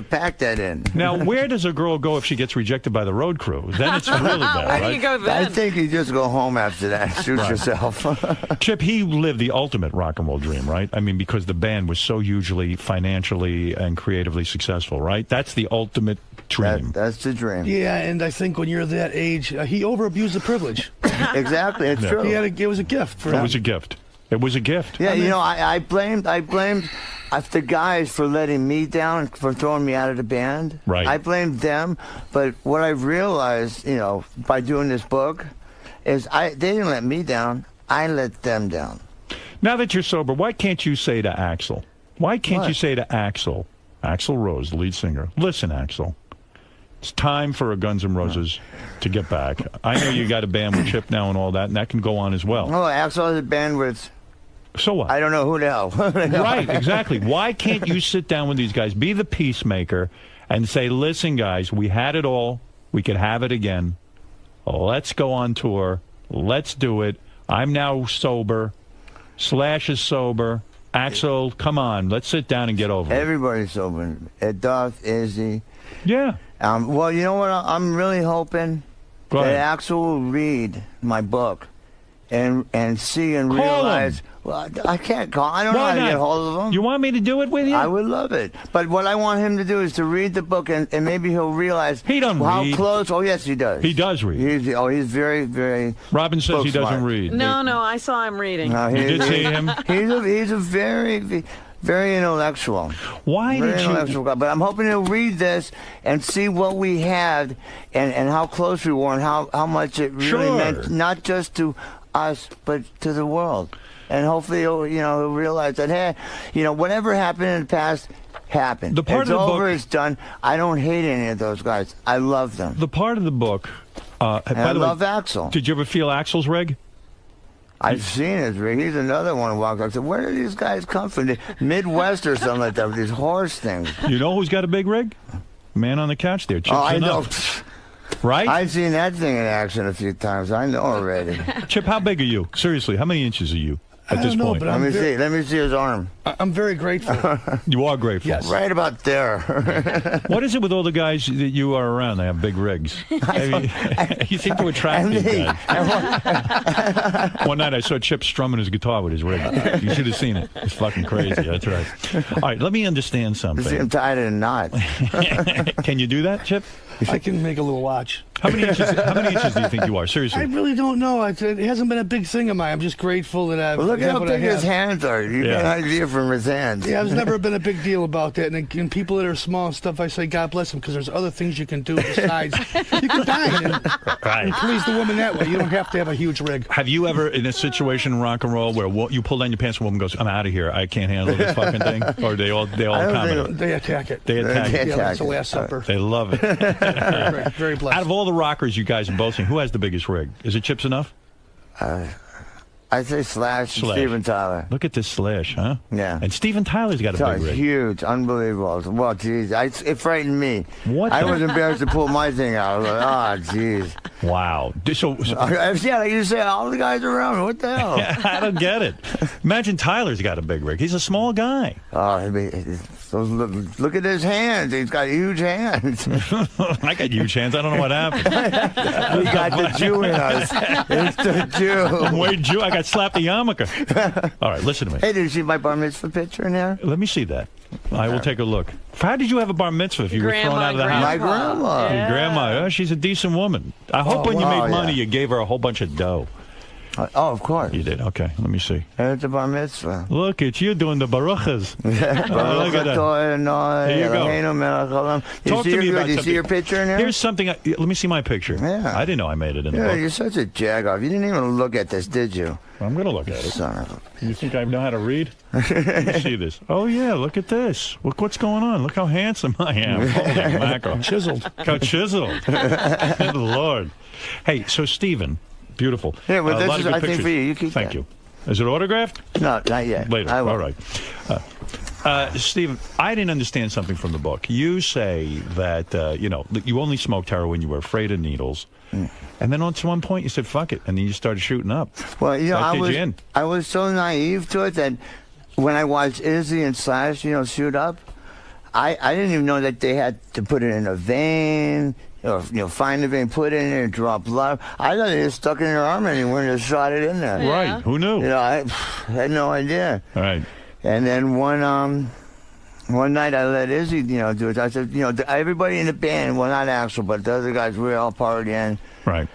pack that in. Now, where does a girl go if she gets rejected by the road crew? Then it's really bad, Where right? do you go then? I think you just go home after that. Shoot yourself. Chip, he lived the ultimate rock and roll dream, right? I mean, because the band was so hugely financially and creatively successful, right? That's the ultimate dream. That's the dream. Yeah, and I think when you're that age, he overabused the privilege. Exactly, it's true. It was a gift for him. It was a gift. It was a gift. Yeah, I blamed the guys for letting me down, for throwing me out of the band. Right. I blamed them, but what I've realized, by doing this book, is they didn't let me down. I let them down. Now that you're sober, why can't you say to Axl? Why can't you say to Axl Rose, the lead singer, listen, Axl, it's time for a Guns N' Roses to get back. I know you got a band with Chip now and all that, and that can go on as well. No, Axl has a band with... So what? I don't know who the hell. Right, exactly. Why can't you sit down with these guys, be the peacemaker, and say, listen, guys, we had it all. We could have it again. Let's go on tour. Let's do it. I'm now sober. Slash is sober. Axl, come on. Let's sit down and get over it. Everybody's sober. Duff, Izzy. Yeah. Well, you know what? I'm really hoping that Axl will read my book and see and realize... Well, I can't call. I don't know how to get hold of him. You want me to do it with you? I would love it. But what I want him to do is to read the book, and maybe he'll realize how close. Oh, yes, he does. He does read. He's very, very. Robin says he doesn't read. No, I saw him reading. You did see him? He's a very, very intellectual. Why very did you? Intellectual guy. But I'm hoping he'll read this and see what we had and how close we were and how much it really meant, not just to us, but to the world. And hopefully he'll realize that, hey, whatever happened in the past happened. The part it's of the over, book, it's done. I don't hate any of those guys. I love them. The part of the book, I love Axl. Did you ever feel Axl's rig? I've seen his rig. He's another one who walked up. I said, where do these guys come from? The Midwest or something like that, with these horse things. You know who's got a big rig? Man on the couch there. Chip I know. Right? I've seen that thing in action a few times. I know already. Chip, how big are you? Seriously, how many inches are you at this point? Let me see. Let me see his arm. I'm very grateful. You are grateful. Yes. Right about there. What is it with all the guys that you are around? They have big rigs. You seem to attract these guys. One night I saw Chip strumming his guitar with his rig. You should have seen it. It's fucking crazy. That's right. All right, let me understand something. You see him tied in a knot. Can you do that, Chip? I can make a little watch. How many inches do you think you are? Seriously. I really don't know. It hasn't been a big thing of mine. I'm just grateful that I've. Well, look at how what I big his have. hands are. You get an idea from his hands. Yeah, it's never been a big deal about that. And people that are small and stuff, I say, God bless them, because there's other things you can do besides. You can dine and please the woman that way. You don't have to have a huge rig. Have you ever, in a situation in rock and roll where you pull down your pants and a woman goes, I'm out of here. I can't handle this fucking thing? Or they all accommodate? They attack it. They attack it. Yeah, that's the Last Supper. They love it. Very, very blessed. Out of all the rockers you guys are both seen, who has the biggest rig? Is it Chips enough? I'd say Slash and Steven Tyler. Look at this Slash, huh? Yeah. And Steven Tyler's got a big rig. Huge, unbelievable. Well, geez, it frightened me. What? I was embarrassed to pull my thing out. I was like, oh, geez. Wow. So yeah, like you say, all the guys around. What the hell? I don't get it. Imagine Tyler's got a big rig. He's a small guy. Oh, look at his hands. He's got huge hands. I got huge hands. I don't know what happened. We got the Jew in us. It's the Jew. I'm way Jew. I got slapped a yarmulke. All right, listen to me. Hey, did you see my bar mitzvah picture in there? Let me see that. I will take a look. How did you have a bar mitzvah if you were thrown out of the house? My grandma. Your grandma. Oh, she's a decent woman. I hope when you made money, you gave her a whole bunch of dough. Oh, of course. You did. Okay, let me see. It's a bar mitzvah. Look at you doing the baruchas. Look at that. Here you go. Talk to me about Do you see your picture in there? Here's something. Let me see my picture. Yeah. I didn't know I made it in the book. You're such a jag-off. You didn't even look at this, did you? I'm going to look at it. Son of a... You think I know how to read? Let me see this. Oh, yeah, look at this. Look what's going on. Look how handsome I am. Holy mackerel. Chiseled. How chiseled. Good Lord. Hey, so Stephen, beautiful. Yeah, well, this is, I pictures. think, for you. You keep Thank that. you. Is it autographed? No, not yet. Later. I will. All right. Steve, I didn't understand something from the book. You say that, you only smoked heroin, you were afraid of needles. And then at one point you said, fuck it, and then you started shooting up. Well, I was so naive to it that when I watched Izzy and Slash, shoot up, I didn't even know that they had to put it in a vein, or find the vein, put it in there, and draw blood. I thought they just stuck it in their arm anywhere and just shot it in there. Right? Who knew? I had no idea. Right. And then one night I let Izzy, do it. I said, everybody in the band, well, not Axel, but the other guys, we were all partying. Right.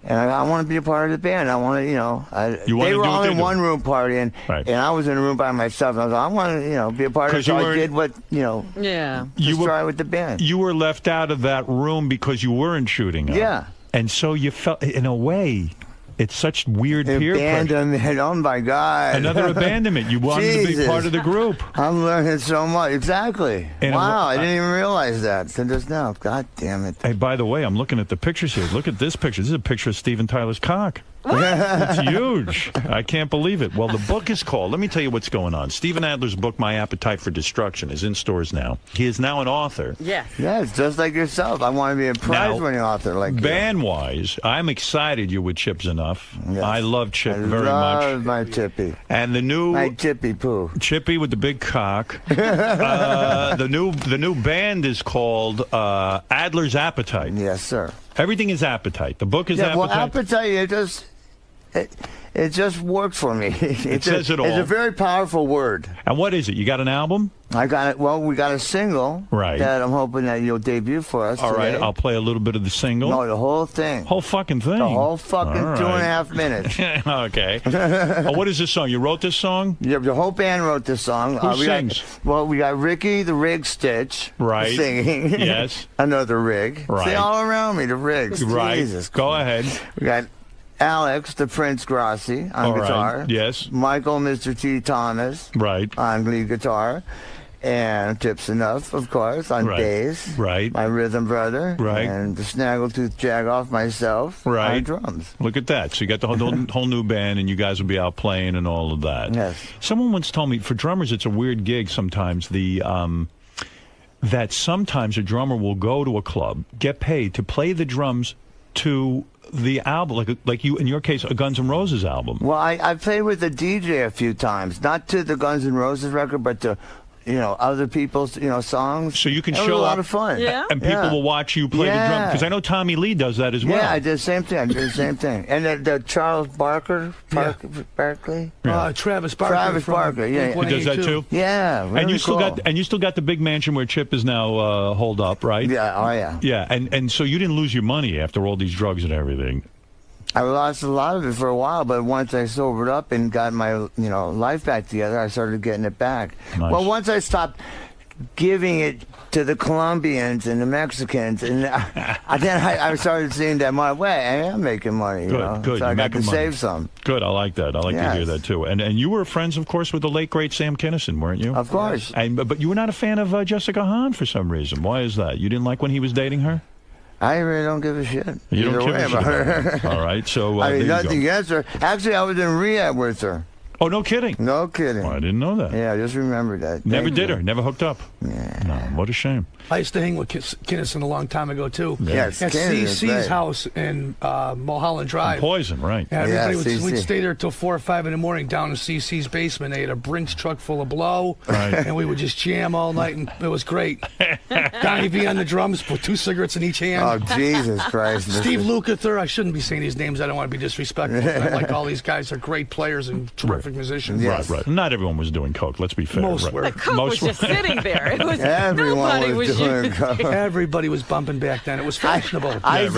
And I want to be a part of the band. I want to, they were all in one room partying, and I was in a room by myself. And I was like, I want to, be a part of it. So I did what, try with the band. You were left out of that room because you weren't shooting up. Yeah. And so you felt, in a way, it's such weird peer pressure. Abandonment, oh my God. Another abandonment. You wanted to be part of the group. I'm learning so much. Exactly. Wow, I didn't even realize that until just now. God damn it. Hey, by the way, I'm looking at the pictures here. Look at this picture. This is a picture of Steven Tyler's cock. It's huge. I can't believe it. Well, the book is called, let me tell you what's going on. Steven Adler's book, My Appetite for Destruction, is in stores now. He is now an author. Yeah, it's just like yourself. I want to be a prize-winning author like you. Band-wise, I'm excited you're with Chips Enough. Yes. I love Chip very much. I love my Chippy. And the new... My Chippy poo. Chippy with the big cock. The new band is called Adler's Appetite. Yes, sir. Everything is appetite. The book is appetite. Well, appetite, it just works for me. It says it all. It's a very powerful word. And what is it? You got an album? I got it. Well, we got a single that I'm hoping that you'll debut for us. All right, I'll play a little bit of the single. No, the whole thing. Whole fucking thing. The whole fucking 2.5 minutes. Okay. What is this song? You wrote this song? Yeah, the whole band wrote this song. Who sings? We got Ricky the Rig Stitch singing. Yes. Another Rig. Right. See, all around me, the Rigs. Right. Jesus. Go ahead. We got Alex, the Prince Grossi, on guitar. Right. Yes. Michael, Mr. T. Thomas. Right. On lead guitar. And Tips Enough, of course, on bass. Right. My rhythm brother. Right. And the Snaggletooth Jagoff myself. Right. On drums. Look at that. So you got the whole new band, and you guys will be out playing and all of that. Yes. Someone once told me, for drummers, it's a weird gig sometimes. That sometimes a drummer will go to a club, get paid to play the drums to the album, like you, in your case, a Guns N' Roses album. Well, I played with the DJ a few times, not to the Guns N' Roses record, but to other people's songs. So you can it show was a lot up, of fun. Yeah. And people will watch you play the drum, because I know Tommy Lee does that as well. Yeah, I did the same thing. And the Charles Barkley. Travis Barker. Travis Barker. Yeah, he does that too. Yeah, really and you cool. still got the big mansion where Chip is now holed up, right? Yeah. Oh yeah. Yeah, and so you didn't lose your money after all these drugs and everything. I lost a lot of it for a while, but once I sobered up and got my life back together, I started getting it back. Nice. Well, once I stopped giving it to the Colombians and the Mexicans, and then I started seeing that my way. I am making money. Good. So I got to save some. Good. I like that. I like to hear that too. And you were friends, of course, with the late great Sam Kinison, weren't you? Of course. But you were not a fan of Jessica Hahn for some reason. Why is that? You didn't like when he was dating her? I really don't give a shit. You don't give a shit about her. All right, so I mean, nothing against her. Actually, I was in rehab with her. Oh, no kidding? No kidding. Well, I didn't know that. Yeah, just remember that. Never did her. Never hooked up. Yeah. No, what a shame. I used to hang with Kinison a long time ago, too. Yeah. At CC's house in Mulholland Drive. Poison, right. Yeah, everybody we'd stay there till 4 or 5 in the morning down in CC's basement. They had a Brinks truck full of blow, and we would just jam all night, and it was great. Donnie V on the drums, put 2 cigarettes in each hand. Oh, Jesus Christ. Steve Lukather, I shouldn't be saying these names. I don't want to be disrespectful. But like all these guys are great players and terrific musicians. Yes. Right. Not everyone was doing coke. Let's be fair. Most were. The coke was just sitting there. It was everyone was doing coke. Everybody was bumping back then. It was fashionable. I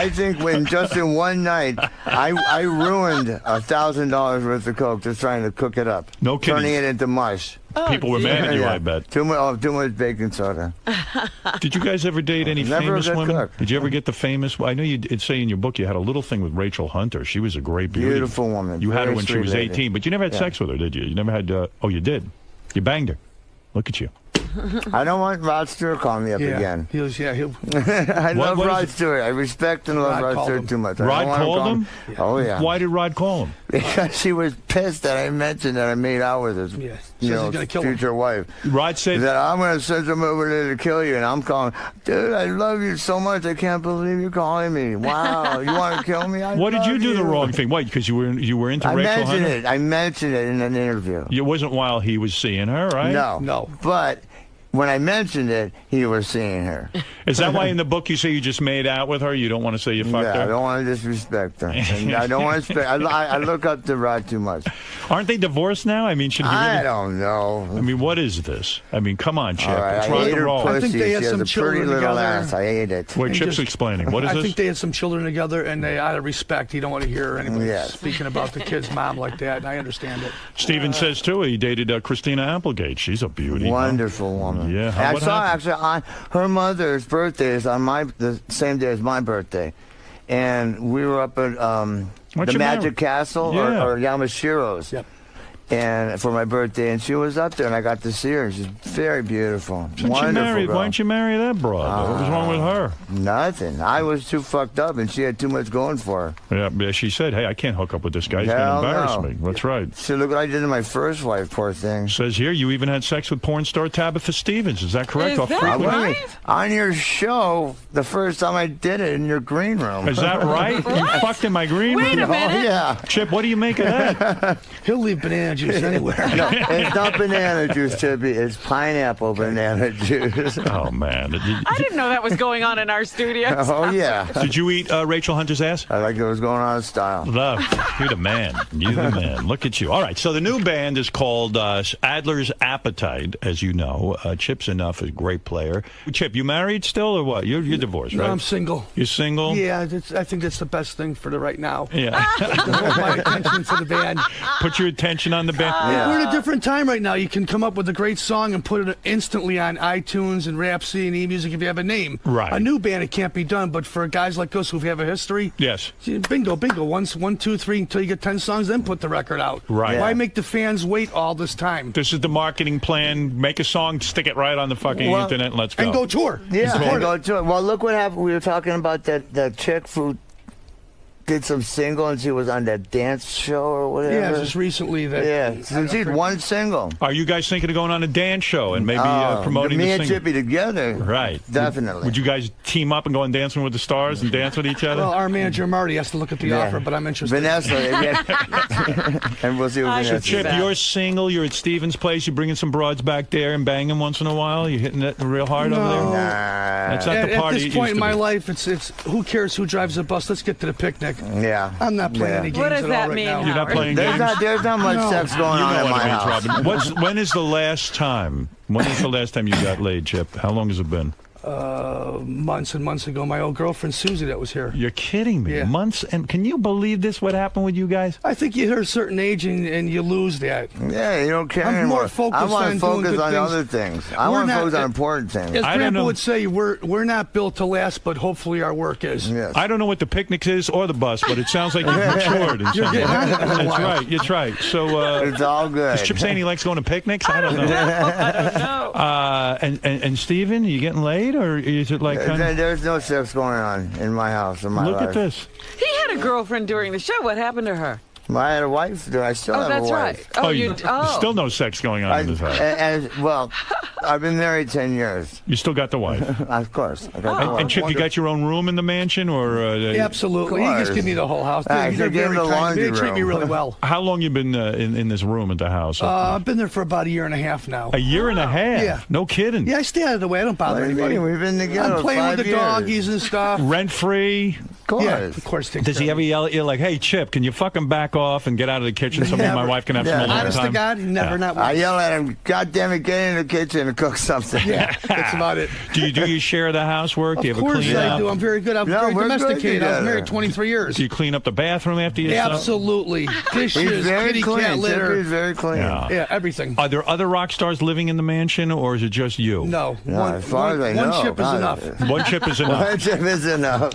think when just in one night I ruined $1,000 worth of coke just trying to cook it up. No kidding. Turning it into mush. People were mad at you, I bet. Too much baking soda. Did you guys ever date any famous women? Cook. Did you ever get the famous? I know you'd say in your book you had a little thing with Rachel Hunter. She was a great beauty. Beautiful woman. You had her when she was 18, but you never had sex with her, did you? You never had. Oh, you did. You banged her. Look at you. I don't want Rod Stewart calling me up again. He'll. I love Rod Stewart. I respect and love Rod Stewart too much. Rod called him? Oh, yeah. Why did Rod call him? Because she was pissed that I mentioned that I made out with his future wife. Rod said that I'm going to send him over there to kill you. And I'm calling, dude, I love you so much. I can't believe you're calling me. Wow. You want to kill me? What did you do the wrong thing? Why? Because you were into Rachel Hunter? I mentioned it in an interview. It wasn't while he was seeing her, right? No. But when I mentioned it, he was seeing her. Is that why in the book you say you just made out with her? You don't want to say you fucked her? I don't want to disrespect her. And I don't want to. I look up to Rod too much. Aren't they divorced now? I mean, should he really? I don't know. I mean, what is this? I mean, come on, Chip. Right, it's I rock ate and her roll. pussy. I think they had she some has a children pretty little together. ass. I ate it. What Chip's explaining? What is I this? think they had some children together, and they, out of respect, he don't want to hear anybody speaking about the kid's mom like that. And I understand it. Steven says too. He dated Christina Applegate. She's a beauty. Wonderful woman. Yeah. I saw actually on her mother's birthday is on the same day as my birthday, and we were up at the Magic Castle or Yamashiro's. Yep. And for my birthday, and she was up there, and I got to see her. She's very beautiful. Why don't you marry that broad? What was wrong with her? Nothing. I was too fucked up, and she had too much going for her. Yeah, she said, hey, I can't hook up with this guy. He's going to embarrass me. That's right. So look what I did to my first wife, poor thing. Says here, you even had sex with porn star Tabitha Stevens. Is that correct? Is that right? On your show, the first time I did it in your green room. Is that right? You fucked in my green room? Wait a minute. Oh, yeah. Chip, what do you make of that? He'll leave banana juice anywhere. No, it's not banana juice, Chippy. It's pineapple banana juice. Oh, man. I didn't know that was going on in our studios. Oh, yeah. Did you eat Rachel Hunter's ass? I like it was going on in style. Love. You're the man. You're the man. Look at you. All right, so the new band is called Adler's Appetite, as you know. Chip's Enough is a great player. Chip, you married still or what? You're divorced, right? No, I'm single. You're single? Yeah, I think that's the best thing for the right now. Yeah. Hold my attention to the band. Put your attention on the band. We're in a different time right now. You can come up with a great song and put it instantly on iTunes and Rhapsody and eMusic if you have a name. Right. A new band, it can't be done, but for guys like us who have a history, yes. Bingo. 1, 2, 3 until you get 10 songs, then put the record out. Right. Why make the fans wait all this time? This is the marketing plan. Make a song, stick it right on the fucking internet, and let's go. And go tour. Yeah, and go tour. Well, look what happened. We were talking about that chick who did some single, and she was on that dance show or whatever. Yeah, just recently. So she did one single. Are you guys thinking of going on a dance show and maybe promoting me the and single? Chippy together? Right. Definitely. Would you guys team up and go on Dancing with the Stars and dance with each other? Well, our manager Marty has to look at the offer, but I'm interested. Vanessa. And we'll see what Vanessa So, Chip, you're single. You're at Steven's place. You're bringing some broads back there and banging once in a while. You're hitting it real hard over there? That's not the party. At this point in my life, it's who cares who drives the bus? Let's get to the picnic. Yeah. I'm not playing any games What does at that all right mean, now. You're not playing games? There's not much sex going on in my house. Robin. When is the last time? When is the last time you got laid, Chip? How long has it been? Months and months ago, my old girlfriend Susie that was here. You're kidding me. Yeah. Months? And can you believe this? What happened with you guys? I think you hit a certain age and you lose that. Yeah, you don't care I'm anymore. more focused I want on to focus doing good on things. other things. I want to focus on important things. As I don't Grandpa know. would say, we're not built to last, but hopefully our work is. Yes. I don't know what the picnic is or the bus, but it sounds like you've matured. In some way. That's right. That's right. So it's all good. Is Chip saying he likes going to picnics? I don't know. I don't know. And Steven, are you getting laid, or is it like? There's no sex going on in my house, in my life. Look at this. He had a girlfriend during the show. What happened to her? I had a wife. I still have a that's wife. right. Oh, Still no sex going on in this house. Well, I've been married 10 years. You still got the wife? Of course. I got the wife. And Chip, you got your own room in the mansion, or? Absolutely. He just give me the whole house. I They're give him very the kind. laundry They treat me room. really well. How long you been in this room at the house? I've been there for about 1.5 years now. A year and a half? Yeah. No kidding. Yeah, I stay out of the way. I don't bother anybody. We've been together I'm playing with the 5 years. doggies and stuff. Rent free? Of course. Yeah, of course. Does he ever yell at you like, "Hey, Chip, can you fucking back off and get out of the kitchen so me and my wife can have some alone time"? Honest to God, never, not once. I yell at him, God damn it, get in the kitchen and cook something. Yeah, that's about it. Do you share the housework? Do you Of have a course clean I up? do. I'm very good. I'm very we're good domesticated. I was together. married 23 years. Do you clean up the bathroom after yourself? Absolutely. He's Dishes, very kitty clean. cat litter. He's very clean. Yeah, everything. Are there other rock stars living in the mansion, or is it just you? No. As far as I know. One chip is enough. One chip is enough. One chip is enough.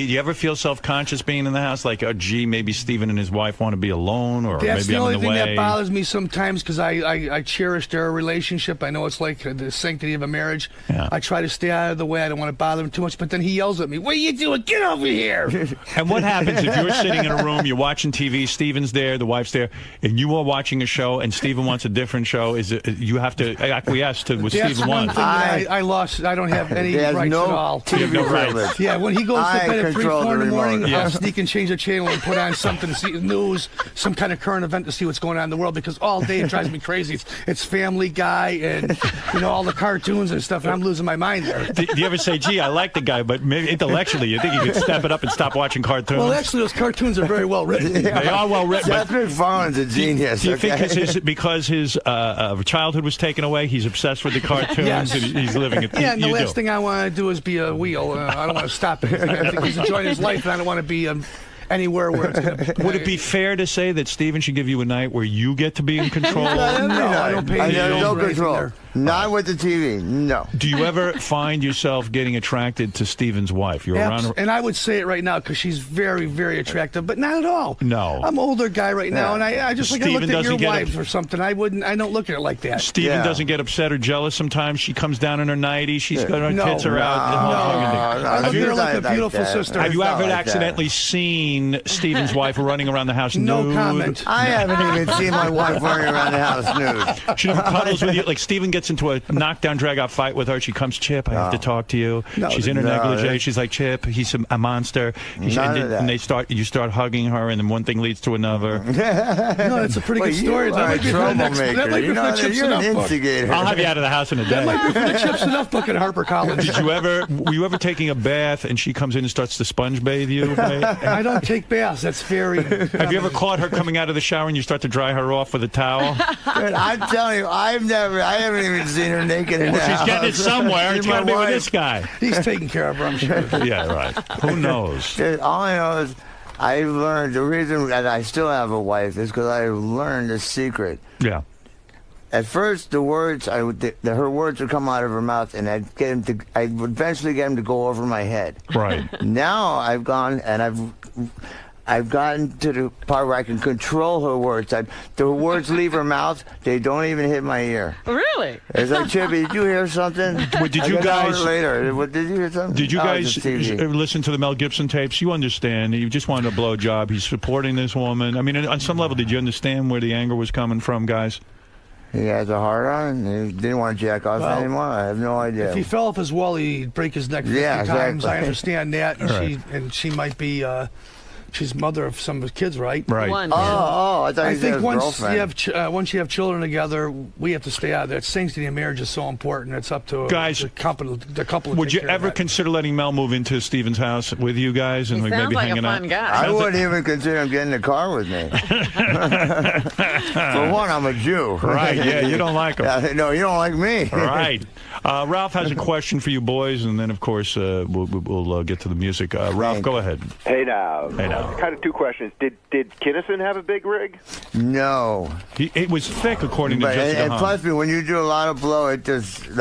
Do you ever feel self-conscious being in the house? Like, oh, gee, maybe Steven and his wife want to be alone, or That's maybe the I'm only in the thing way? that bothers me sometimes because I cherish their relationship. I know it's like the sanctity of a marriage. Yeah. I try to stay out of the way. I don't want to bother him too much. But then he yells at me, "What are you doing? Get over here!" And what happens if you're sitting in a room, you're watching TV, Steven's there, the wife's there, and you are watching a show, and Steven wants a different show? Is it you have to acquiesce to what That's Steven one wants? thing that I lost. I don't have any rights at all. You have no rights. Yeah, when he goes to bed at 3, 4 in the morning, Yeah. I'll sneak and change the channel and put on something, see news, some kind of current event to see what's going on in the world, because all day it drives me crazy. It's Family Guy and all the cartoons and stuff, and I'm losing my mind there. Do you ever say, gee, I like the guy, but maybe intellectually you think you could step it up and stop watching cartoons? Well, actually, those cartoons are very well written. They are well written. Seth MacFarlane's a genius. Do you think because his childhood was taken away, he's obsessed with the cartoons Yes. and he's living it? Yeah, and the you last do. thing I want to do is be a wheel. I don't want to stop it. I think he's enjoying his life, and I don't want to be anywhere where it's going to... Would it be fair to say that Steven should give you a night where you get to be in control? No, I don't pay no for anything control. there. Not with the TV. No. Do you ever find yourself getting attracted to Steven's wife? You're around her. And I would say it right now because she's very, very attractive, but not at all. No. I'm an older guy right now, and I just like I Steven looked at your doesn't get wives or something. I don't look at it like that. Steven doesn't get upset or jealous sometimes. She comes down in her nightie. She's got her No. tits are out. I look at her like a beautiful sister. Have you ever accidentally seen Steven's wife running around the house nude? No comment. I haven't even seen my wife running around the house nude. She never cuddles with you. Like Steven gets into a knockdown, drag-out fight with her. She comes, Chip, I have to talk to you. No, She's in her negligee. She's like, Chip, he's a monster. And you start hugging her, and then one thing leads to another. No, that's a pretty good story. That might be for the next. That might be for the Chips You're an Enough book. instigator. I'll have you out of the house in a day. That might be for the Chips Enough book at HarperCollins. Were you ever taking a bath and she comes in and starts to sponge bathe you? I don't take baths. That's very... Have you ever caught her coming out of the shower and you start to dry her off with a towel? Dude, I'm telling you, I haven't even seen her naked in the Well, she's getting it house. somewhere. It's My got to be with wife. this guy. He's taking care of her, I'm sure. Yeah, right. Who knows? Dude, all I know is I learned the reason that I still have a wife is because I learned a secret. Yeah. At first, her words would come out of her mouth, and I'd eventually get them to go over my head. Right. Now I've gone and I've gotten to the part where I can control her words. The words leave her mouth; they don't even hit my ear. Really? It's like, Chippy, did you hear something? Did you guys later? Did you hear something? Did you Oh, guys it's TV. listen to the Mel Gibson tapes? You understand. You just wanted a blowjob. He's supporting this woman. I mean, on some level, did you understand where the anger was coming from, guys? He has a hard on. He didn't want to jack off anymore. I have no idea. If he fell off his wall, he'd break his neck 50 Yeah, times. exactly. I understand that. And, Right. she might be... she's mother of some of his kids, right? Right. One. Oh, I thought I you said think his girlfriend. once you have children together, we have to stay out of there. Sanctity of marriage is so important. It's up to Guys, the couple. To Would take you care of ever that. consider letting Mel move into Steven's house with you guys and He maybe sounds like a hanging fun out? guy. I wouldn't even consider him getting in the car with me. For one, I'm a Jew. Right, yeah, you don't like him. No, you don't like me. Right. Ralph has a question for you boys, and then, of course, we'll get to the music. Ralph, go ahead. Hey now. Hey now. Kind of two questions. Did Kinnison have a big rig? No. It was thick, according to But Jessica and Hahn. plus, when you do a lot of blow, it just it's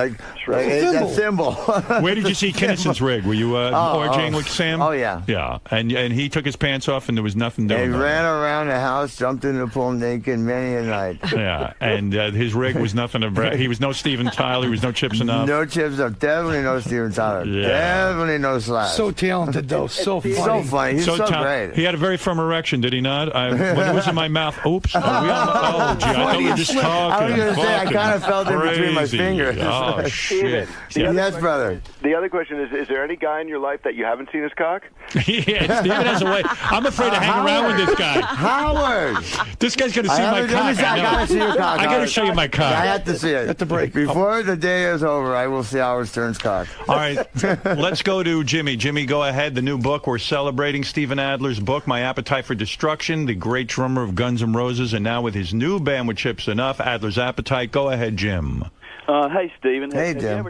a thimble. Where did you see Kinnison's rig? Were you orgying with Sam? Oh, yeah. Yeah, and he took his pants off, and there was nothing doing. He about it. ran around the house, jumped in the pool naked many a night. Yeah, and his rig was nothing to brag. He was no Steven Tyler. He was no Chips Enough. No Chips Enough. Definitely no Steven Tyler. Yeah. Definitely no Slash. So talented, though. So funny. So funny. He's so great. He had a very firm erection, did he not? When it was in my mouth, oops. Gee, I thought we were just talking. I was going to say, I kind of felt it between my Crazy. fingers. Oh, shit. Yes, brother. The other question is there any guy in your life that you haven't seen his cock? Yeah, Steven has a way. I'm afraid to hang around with this guy. Howard! This guy's going to see my cock. I gotta see your cock. I got to show you my cock. I have to see it. At the break. Before the day is over, I will see Howard Stern's cock. All right, let's go to Jimmy. Jimmy, go ahead. The new book. We're celebrating Steven Adler's book, My Appetite for Destruction, the great drummer of Guns N' Roses, and now with his new band with Chips Enough, Adler's Appetite. Go ahead, Jim. Hey, Steven. Hey, Jim.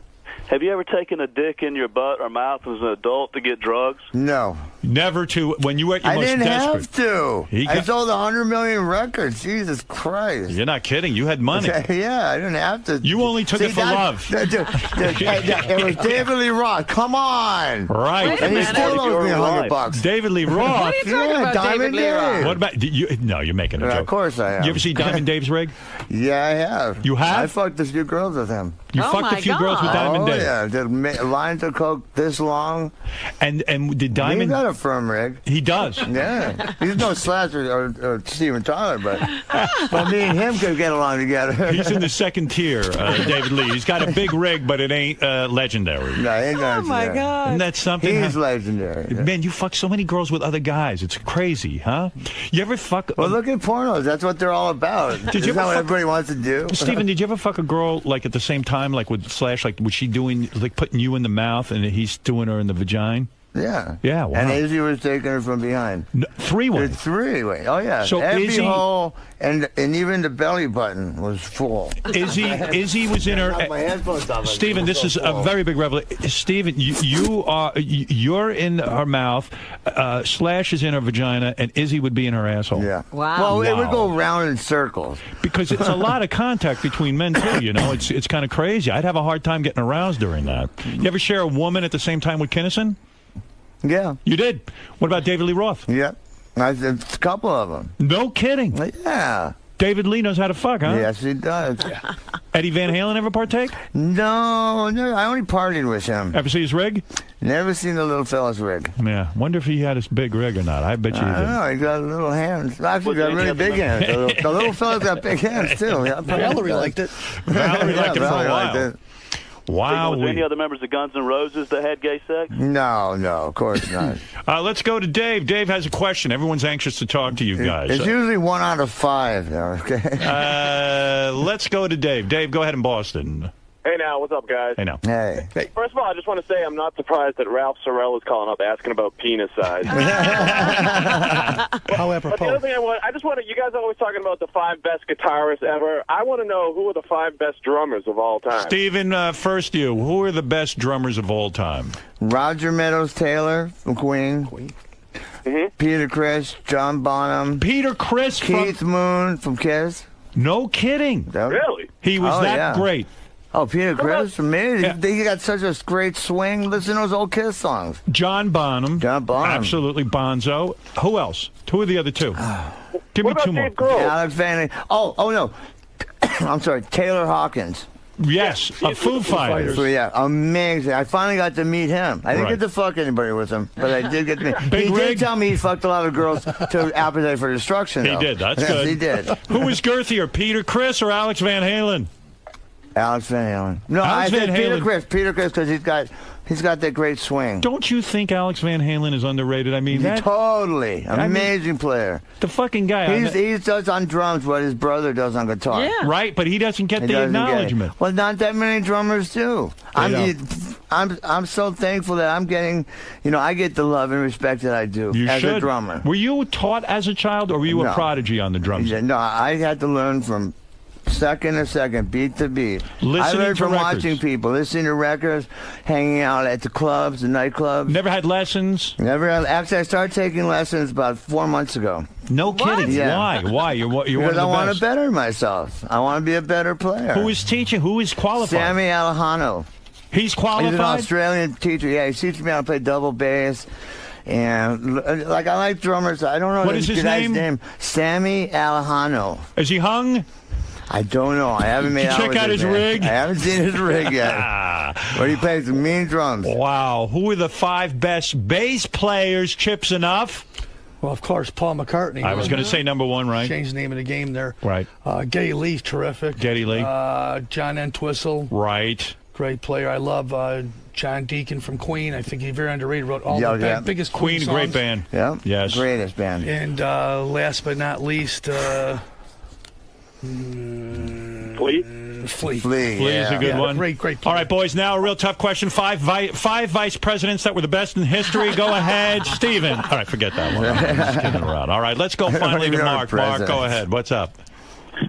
Have you ever taken a dick in your butt or mouth as an adult to get drugs? No. Never to, when you were at your I most didn't desperate. have to. He I got- sold 100 million records. Jesus Christ. You're not kidding. You had money. Yeah, I didn't have to. You only took it for love. It was David Lee Roth. Come on. Right. And he still owes me $100. David Lee Roth. What are you talking about, Diamond David Lee Roth? Dave? What about, no, you're making a joke. Of course I am. You ever see Diamond Dave's rig? Yeah, I have. You have? I fucked a few girls with him. You fucked a few girls with Diamond Dave? Yeah, did lines of coke this long. And did Diamond... He got a firm rig. He does. Yeah. He's no Slash or Steven Tyler, but me and him could get along together. He's in the second tier, David Lee. He's got a big rig, but it ain't legendary. No, he ain't legendary. God. Isn't that something? He's legendary. Yeah. Man, you fuck so many girls with other guys. It's crazy, huh? You ever fuck... Well, look at pornos. That's what they're all about. Did you Isn't that ever what fuck- everybody wants to do? Steven, did you ever fuck a girl, like, at the same time, like, with Slash? Like, was she doing, like, putting you in the mouth and he's doing her in the vagina? Yeah. Yeah, wow. And Izzy was taking her from behind. Three-way? Three-way. Oh, yeah. So every Izzy- hole and even the belly button was full. Izzy was in her... My headphones off. Steven, this is a very big revelation. Steven, you're in her mouth, Slash is in her vagina, and Izzy would be in her asshole. Yeah. Wow. Well, it would go round in circles. Because it's a lot of contact between men, too, you know? It's kind of crazy. I'd have a hard time getting aroused during that. You ever share a woman at the same time with Kinnison? Yeah. You did? What about David Lee Roth? Yeah. A couple of them. No kidding. Yeah. David Lee knows how to fuck, huh? Yes, he does. Eddie Van Halen ever partake? No, I only partied with him. Ever see his rig? Never seen the little fella's rig. Yeah. Wonder if he had his big rig or not. I bet you he I did. don't know. He got little hands. Actually, got really big hands. The little fella's got big hands, too. Yeah, Valerie liked it. Valerie liked it for a Valerie while. liked it. Wow. Was there any other members of Guns N' Roses that had gay sex? No, of course not. Let's go to Dave. Dave has a question. Everyone's anxious to talk to you guys. It's usually 1 out of 5, though, okay? Let's go to Dave. Dave, go ahead in Boston. Hey now, what's up, guys? Hey now. Hey. First of all, I just want to say I'm not surprised that Ralph Sorrell is calling up asking about penis size. How But the apropos. other thing I just want to, you guys are always talking about the 5 best guitarists ever. I want to know who are the 5 best drummers of all time. Steven, first you. Who are the best drummers of all time? Roger Meadows Taylor from Queen. Peter Criss, John Bonham. Peter Criss Keith Moon from Kiss. No kidding. Really? He was that great. Oh, Peter Criss, amazing. He got such a great swing. Listen to those old Kiss songs. John Bonham. Absolutely, Bonzo. Who else? Who are the other two? Give me two more. Alex Van. Oh no. I'm sorry, Taylor Hawkins. Yes, of Foo Fighters. Yeah, amazing. I finally got to meet him. I didn't Right. get to fuck anybody with him, but I did get to meet him. Big He rig? did tell me he fucked a lot of girls to Appetite for Destruction. He though. did. That's Yes, good. he did. Who was girthier, Peter Criss or Alex Van Halen? Alex Van Halen. No, Alex I said Van Peter Halen. Criss. Peter Criss because he's got that great swing. Don't you think Alex Van Halen is underrated? I mean, that Totally. Amazing player. the fucking guy. He does on drums what his brother does on guitar. Right, but he doesn't get He the doesn't get it. acknowledgement. Well, not that many drummers do. They I'm so thankful that I'm getting, I get the love and respect that I do You as should. a drummer. Were you taught as a child, or were you a No. prodigy on the drums? Yeah, no, I had to learn from second to second, beat to beat. Listening I learned to from records. watching people, listening to records, hanging out at the clubs, the nightclubs. Never had lessons? Never had. Actually, I started taking lessons about 4 months ago. No kidding. Yeah. Why? Why? You're one of Because the I want best. to better myself. I want to be a better player. Who is teaching? Who is qualified? Sammy Alejano. He's qualified? He's an Australian teacher. Yeah, he's teaching me how to play double bass. And, I like drummers. I don't know What is his guy's name? Sammy Alejano. Is he hung? I don't know. I haven't made Did you out check with out his man. rig? I haven't seen his rig yet. But he plays some mean drums. Wow. Who are the 5 best bass players? Chips enough? Well, of course, Paul McCartney. I was going to say number 1, right? Changed the name of the game there. Right. Geddy Lee's terrific. Geddy Lee. John Entwistle. Right. Great player. I love John Deacon from Queen. I think he's very underrated. Wrote all Yeah, the yeah. biggest Queen, songs. great band. Yeah. Yes. Greatest band. And last but not least, Fleet. Fleet. Fleet, Fleet's a good one. Great player. All right, boys, now a real tough question. 5 vice presidents that were the best in history. Go ahead, Steven. All right, forget that one. I'm just kidding around. All right, let's go finally to You're Mark. Mark, president. go ahead. What's up?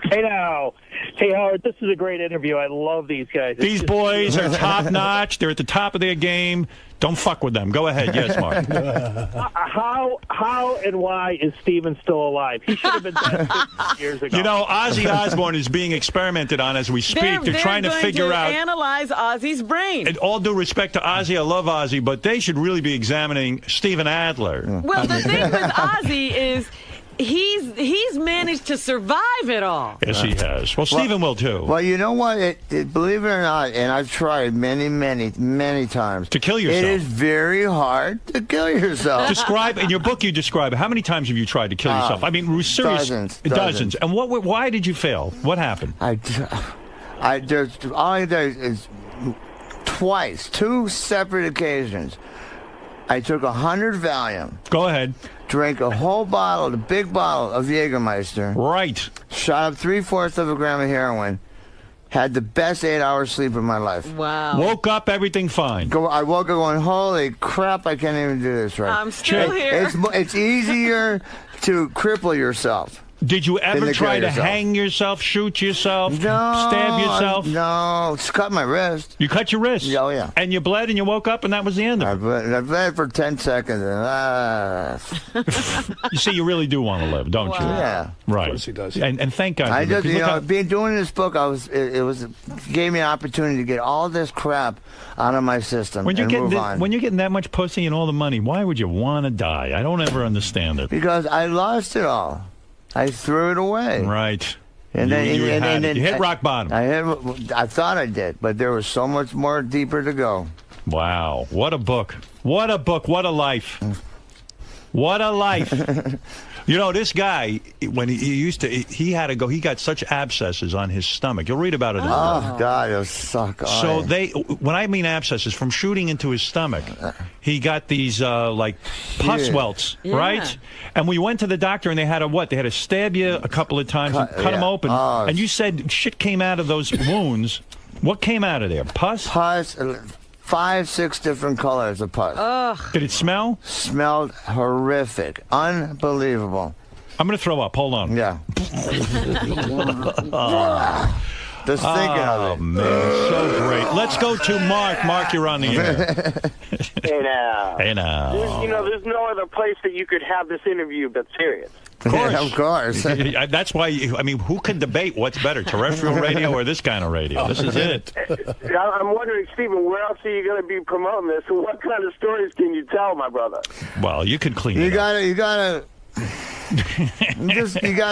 Hey now. Hey, Howard, this is a great interview. I love these guys. These boys are top-notch. They're at the top of their game. Don't fuck with them. Go ahead. Yes, Mark. How and why is Steven still alive? He should have been dead 50 years ago. You know, Ozzy Osbourne is being experimented on as we speak. They're trying to figure out. Analyze Ozzy's brain. And all due respect to Ozzy, I love Ozzy, but they should really be examining Steven Adler. Well, the thing with Ozzy is he's managed to survive it all. Yes, he has. Well, Steven will too. Well, you know what? Believe it or not, and I've tried many times to kill yourself. It is very hard to kill yourself. Describe in your book. You describe how many times have you tried to kill yourself? I mean, serious, dozens. And why did you fail? What happened? There's all I did is twice, 2 separate occasions. I took 100 Valium. Go ahead. Drank a whole bottle, the big bottle of Jägermeister. Right. Shot up 3/4 of a gram of heroin. Had the best 8-hour sleep of my life. Wow. Woke up, everything fine. I woke up going, holy crap, I can't even do this right. I'm still here. It's easier to cripple yourself. Did you ever try to hang yourself, shoot yourself, stab yourself? No, just cut my wrist. You cut your wrist? Oh, yeah. And you bled and you woke up and that was the end of it? I bled for 10 seconds. And, You see, you really do want to live, don't you? Yeah. Right. Of course he does. And thank God. I just, doing this book, gave me an opportunity to get all this crap out of my system when you're move on. When you're getting that much pussy and all the money, why would you want to die? I don't ever understand it. Because I lost it all. I threw it away. Right. And you then hit rock bottom. I thought I did, but there was so much more deeper to go. Wow. What a book. What a book. What a life. What a life. You know, this guy, when he had to go, he got such abscesses on his stomach. You'll read about it in the book. Oh, God, it'll suck. So when I mean abscesses, from shooting into his stomach, he got these, like, pus welts, right? And we went to the doctor, and they had to stab you a couple of times and cut them open. And you said shit came out of those wounds. What came out of there? Pus? Pus. 5, 6 different colors of pus. Ugh. Did it smell? Smelled horrific. Unbelievable. I'm going to throw up. Hold on. Yeah. Just thinking of it. Oh, man. So great. Let's go to Mark. Mark, you're on the air. Hey, now. Hey, now. There's no other place that you could have this interview but serious. Of course. Yeah, of course. That's why, who can debate what's better, terrestrial radio or this kind of radio? This is it. I'm wondering, Stephen, where else are you going to be promoting this? What kind of stories can you tell, my brother? Well, you can clean it up. You gotta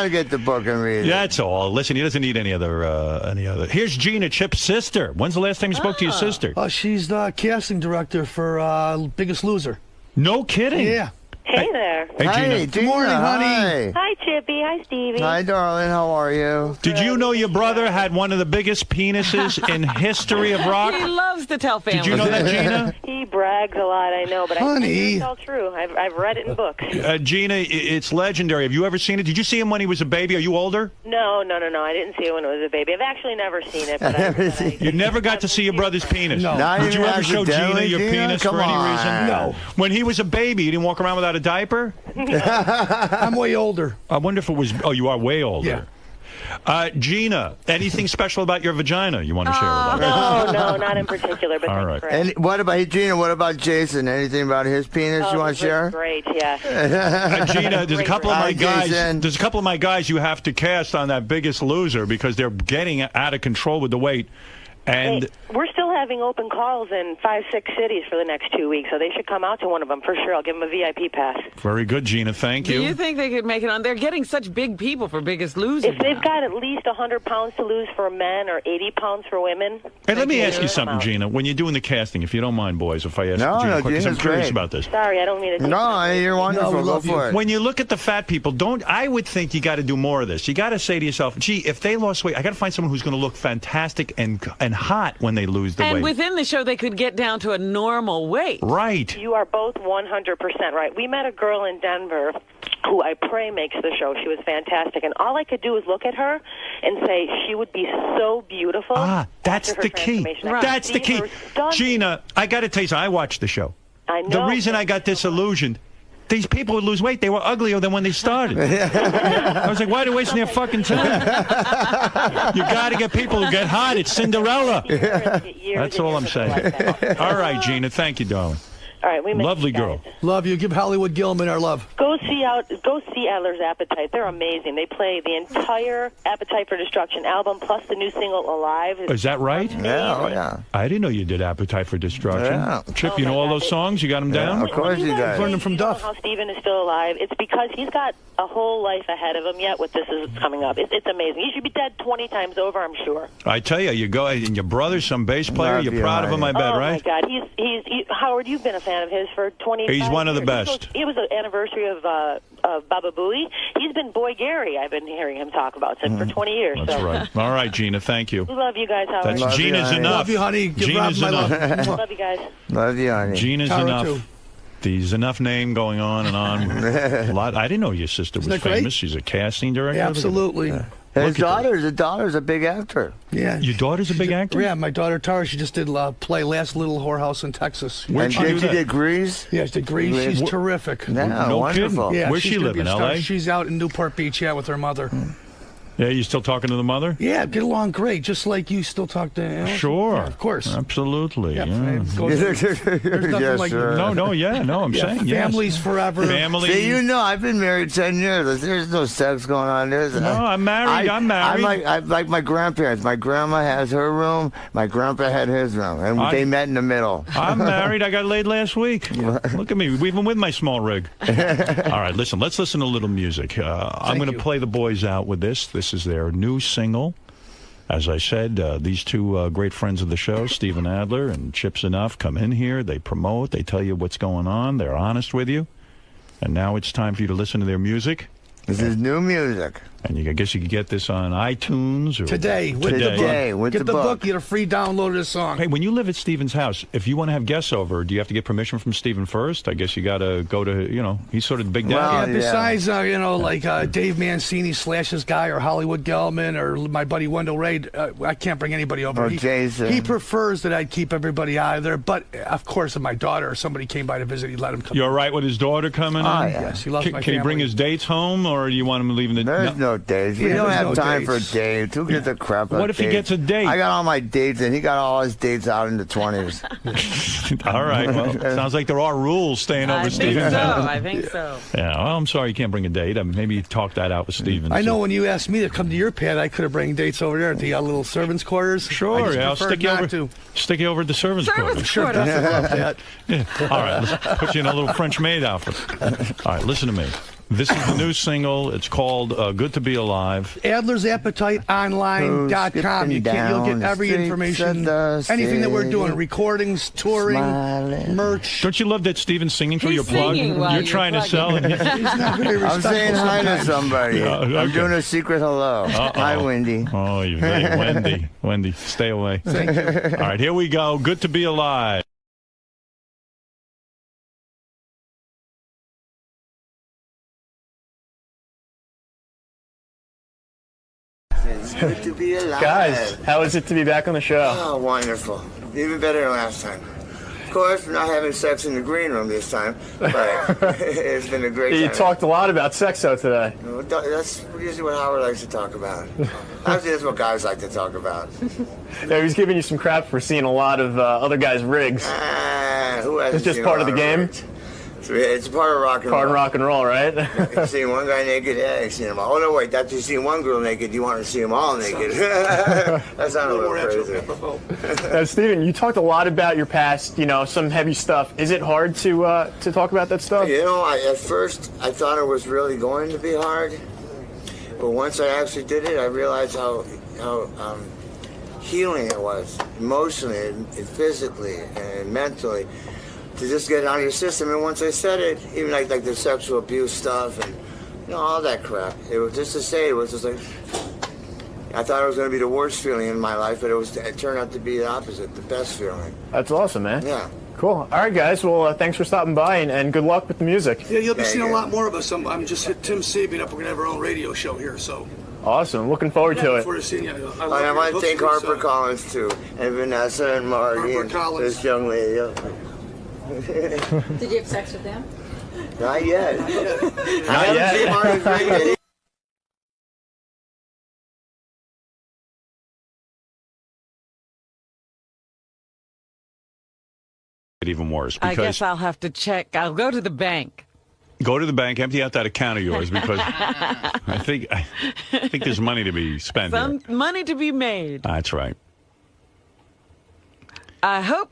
get the book and read it. That's all. Listen, he doesn't need any other. Here's Gina, Chip's sister. When's the last time you spoke to your sister? She's the casting director for Biggest Loser. No kidding. Yeah. Hey there. Hey, Gina. Good morning, honey. Hi, Chippy. Hi, Stevie. Hi, darling. How are you? Did you know your brother had one of the biggest penises in history of rock? He loves to tell families. Did you know that, Gina? He brags a lot, I know, but I think it's all true. I've read it in books. Gina, it's legendary. Have you ever seen it? Did you see him when he was a baby? Are you older? No. I didn't see it when I was a baby. I've actually never seen it. But You never got to see your brother's penis? No. Did you ever show Gina your penis Come for any on. reason? No. When he was a baby, you didn't walk around without a diaper? I'm way older. I wonder if it was... Oh, you are way older. Yeah. Gina, anything special about your vagina you want to share with us? No, not in particular. But all right. And what about Gina? What about Jason? Anything about his penis you want to share? Great, yeah. Gina, there's a couple of my guys. There's a couple of my guys you have to cast on that Biggest Loser because they're getting out of control with the weight. And we're still having open calls in 5, 6 cities for the next 2 weeks, so they should come out to one of them for sure. I'll give them a VIP pass. Very good, Gina. Thank you. Do you think they could make it on? They're getting such big people for Biggest Loser. If they've got at least 100 pounds to lose for men or 80 pounds for women. Hey, let me ask you something, Gina. When you're doing the casting, if you don't mind, boys, if I ask Gina, because I'm curious about this. Sorry, I don't mean to. No, you're wonderful. Go for it. When you look at the fat people, I would think you got to do more of this. You got to say to yourself, gee, if they lost weight, I got to find someone who's going to look fantastic and hot when they lose the weight. And within the show, they could get down to a normal weight. Right. You are both 100% right. We met a girl in Denver who I pray makes the show. She was fantastic. And all I could do was look at her and say she would be so beautiful. That's the key. Right. That's the key. Gina, I got to tell you something. I watched the show. I know. The reason I got disillusioned, these people would lose weight. They were uglier than when they started. I was like, why are they wasting their fucking time? You got to get people who get hot. It's Cinderella. That's all I'm saying. All right, Gina. Thank you, darling. All right, we miss Lovely you guys. girl. Love you. Give Hollywood Gilman our love. Go see Adler's Appetite. They're amazing. They play the entire Appetite for Destruction album plus the new single Alive. Is that right? Yeah. I didn't know you did Appetite for Destruction. Yeah. Chip, you know all those songs? You got them down? Of course you guys. Learned them from Duff. How Steven is still alive. It's because he's got a whole life ahead of him yet with this is coming up. It's amazing. He should be dead 20 times over, I'm sure. I tell you, you go and your brother's some bass player. You're proud of him, I bet, right? Oh my God, Howard, you've been a fan of his for 20 years. He's one of the best. It was the anniversary of Baba Booey. He's been Boy Gary. I've been hearing him talk about since for 20 years. That's right. All right, Gina. Thank you. We love you guys, Howard. That's Gina's enough. Love you, honey. Give Gina's Rob my enough. love. Love you guys. Love you, honey. Gina's Tara, enough. too. There's enough name going on and on. A lot. I didn't know your sister was Isn't that great? famous. She's a casting director. Yeah, absolutely. His daughter's a big actor. Yeah. Your daughter's a big actor? Yeah, my daughter Tara, she just did play Last Little Whorehouse in Texas. Where'd she do that? Did Grease? Yeah, she did Grease. She's terrific. Yeah, No wonderful. kidding. Yeah, Where's she's she gonna live, be in a star. L.A.? She's out in Newport Beach, with her mother. Yeah, you still talking to the mother? Yeah, get along great, just like you still talk to Alice. Sure. Yeah, of course. Absolutely. Yeah, Yeah. There's nothing like I'm saying yes. Families forever. Family. See, I've been married 10 years. There's no sex going on. I'm married. I'm married. I'm like my grandparents. My grandma has her room. My grandpa had his room. And they met in the middle. I'm married. I got laid last week. Look at me. We've been with my small rig. All right, listen. Let's listen to a little music. I'm going to play the boys out with this. This is their new single. As I said, these two great friends of the show, Steven Adler and Chip Z'Nuff, come in here. They promote. They tell you what's going on. They're honest with you. And now it's time for you to listen to their music. This is new music. And I guess you can get this on iTunes. Or Today, with the book. Get the book. You get a free download of the song. Hey, when you live at Steven's house, if you want to have guests over, do you have to get permission from Steven first? I guess you got to go to, he's sort of the big daddy. Yeah, besides, like Dave Mancini / his guy, or Hollywood Gelman, or my buddy Wendell Reid, I can't bring anybody over. Jason. He prefers that I keep everybody out of there. But, of course, if my daughter or somebody came by to visit, he'd let him come. You're all right with his daughter coming on? Yes, he loves my Can family. he bring his dates home, or do you want him leaving the... There's no dates. We don't have time for dates. Who gives a crap about What if he gets a date? I got all my dates, and he got all his dates out in the 20s. All right. Well, sounds like there are rules staying over Steven's house. I think so. Yeah, well, I'm sorry you can't bring a date. Maybe talk that out with Steven. I know when you asked me to come to your pad, I could have bring dates over there at the little servants' quarters. Sure, yeah, I'll stick you over at the servants' quarters. Sure, definitely love that. Yeah. All right, let's put you in a little French maid outfit. All right, listen to me. This is the new single. It's called Good to Be Alive. AdlersAppetiteOnline.com. You'll get every information, anything that we're doing, recordings, touring, merch. Don't you love that Steven's singing through your plug? You're trying to sell it. He's not very I'm respectful saying hi to sometimes. somebody. Okay. I'm doing a secret hello. Hi, Wendy. Oh, hey, Wendy, stay away. Thank you. All right, here we go. Good to be alive. It's good to be alive. Guys, how is it to be back on the show? Oh, wonderful. Even better than last time. Of course, we're not having sex in the green room this time, but it's been a great time. You talked a lot about sex, though, today. That's usually what Howard likes to talk about. Actually, that's what guys like to talk about. Yeah, he was giving you some crap for seeing a lot of other guys' rigs. Who hasn't It's just seen part a of the lot game? rigs? It's part of rock and roll. Part of rock and roll, right? You see one guy naked, yeah, you see him all. Oh, no, wait, after you see one girl naked, you want to see them all naked. That sounded a little crazy. Steven, you talked a lot about your past, some heavy stuff. Is it hard to talk about that stuff? At first, I thought it was really going to be hard. But once I actually did it, I realized how healing it was, emotionally and physically and mentally, to just get it out of your system. And once I said it, even like the sexual abuse stuff and all that crap, it was just to say it was just like, I thought it was going to be the worst feeling in my life, but it turned out to be the opposite, the best feeling. That's awesome, man. Yeah. Cool. All right, guys. Well, thanks for stopping by, and good luck with the music. Yeah, you'll be seeing a lot more of us. I'm just hit Tim Sabian up. We're going to have our own radio show here, so. Awesome. Looking forward to it. Forward to seeing you. I want to thank Harper Collins, too, and Vanessa and Marty and this young lady. Did you have sex with them? Not yet. Not yet. Even worse. I Because guess I'll have to check. I'll go to the bank. go to the bank, empty out that account of yours because I think there's money to be spent Some here. money to be made. That's right. I hope.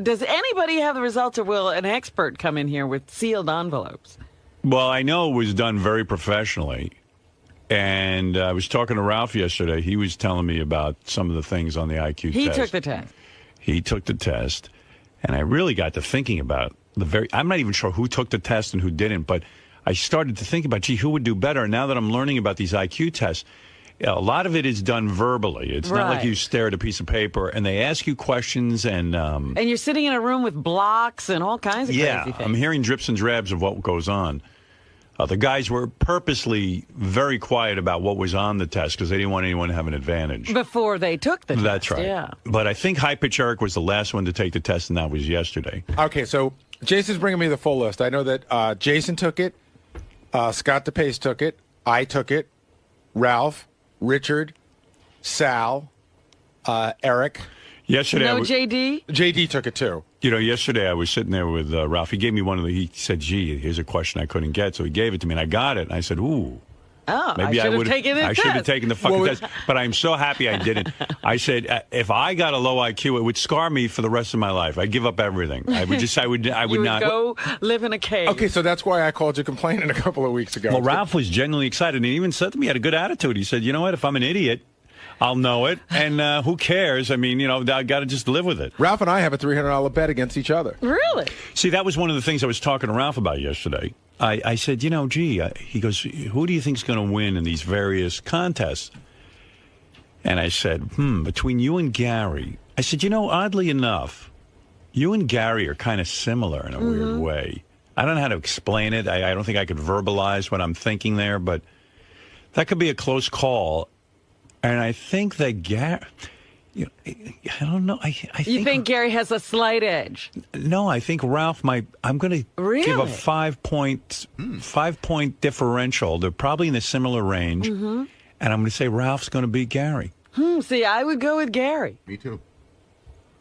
Does anybody have the results, or will an expert come in here with sealed envelopes? Well, I know it was done very professionally. And I was talking to Ralph yesterday. He was telling me about some of the things on the IQ He test. took the test. He took the test. And I really got to thinking about I'm not even sure who took the test and who didn't, but I started to think about, gee, who would do better? And now that I'm learning about these IQ tests, a lot of it is done verbally. It's not like you stare at a piece of paper and they ask you questions and you're sitting in a room with blocks and all kinds of crazy things. I'm hearing drips and drabs of what goes on. The guys were purposely very quiet about what was on the test because they didn't want anyone to have an advantage. Before they took the test. That's right. Yeah. But I think High Pitch Eric was the last one to take the test, and that was yesterday. Okay, so Jason's bringing me the full list. I know that Jason took it, Scott DePace took it, I took it, Ralph, Richard, Sal, Eric. Yesterday, No JD? JD took it too. You know, yesterday I was sitting there with Ralph. He gave me he said, gee, here's a question I couldn't get. So he gave it to me, and I got it. And I said, ooh. Oh, maybe I should have taken the I test. should have taken the fucking test. But I'm so happy I didn't. I said, if I got a low IQ, it would scar me for the rest of my life. I'd give up everything. I would not go live in a cave. Okay, so that's why I called you complaining a couple of weeks ago. Well, Ralph was genuinely excited. And he even said to me, he had a good attitude. He said, you know what, if I'm an idiot, I'll know it, and who cares? I mean, you know, I got to just live with it. Ralph and I have a $300 bet against each other. Really? See, that was one of the things I was talking to Ralph about yesterday. I said, you know, gee, he goes, who do you think's going to win in these various contests? And I said, between you and Gary. I said, you know, oddly enough, you and Gary are kind of similar in a weird way. I don't know how to explain it. I don't think I could verbalize what I'm thinking there, but that could be a close call. And I think that Gary, I don't know. I think Gary has a slight edge? No, I think Ralph might. I'm going to give a 5-point differential. They're probably in a similar range. And I'm going to say Ralph's going to beat Gary. See, I would go with Gary. Me too.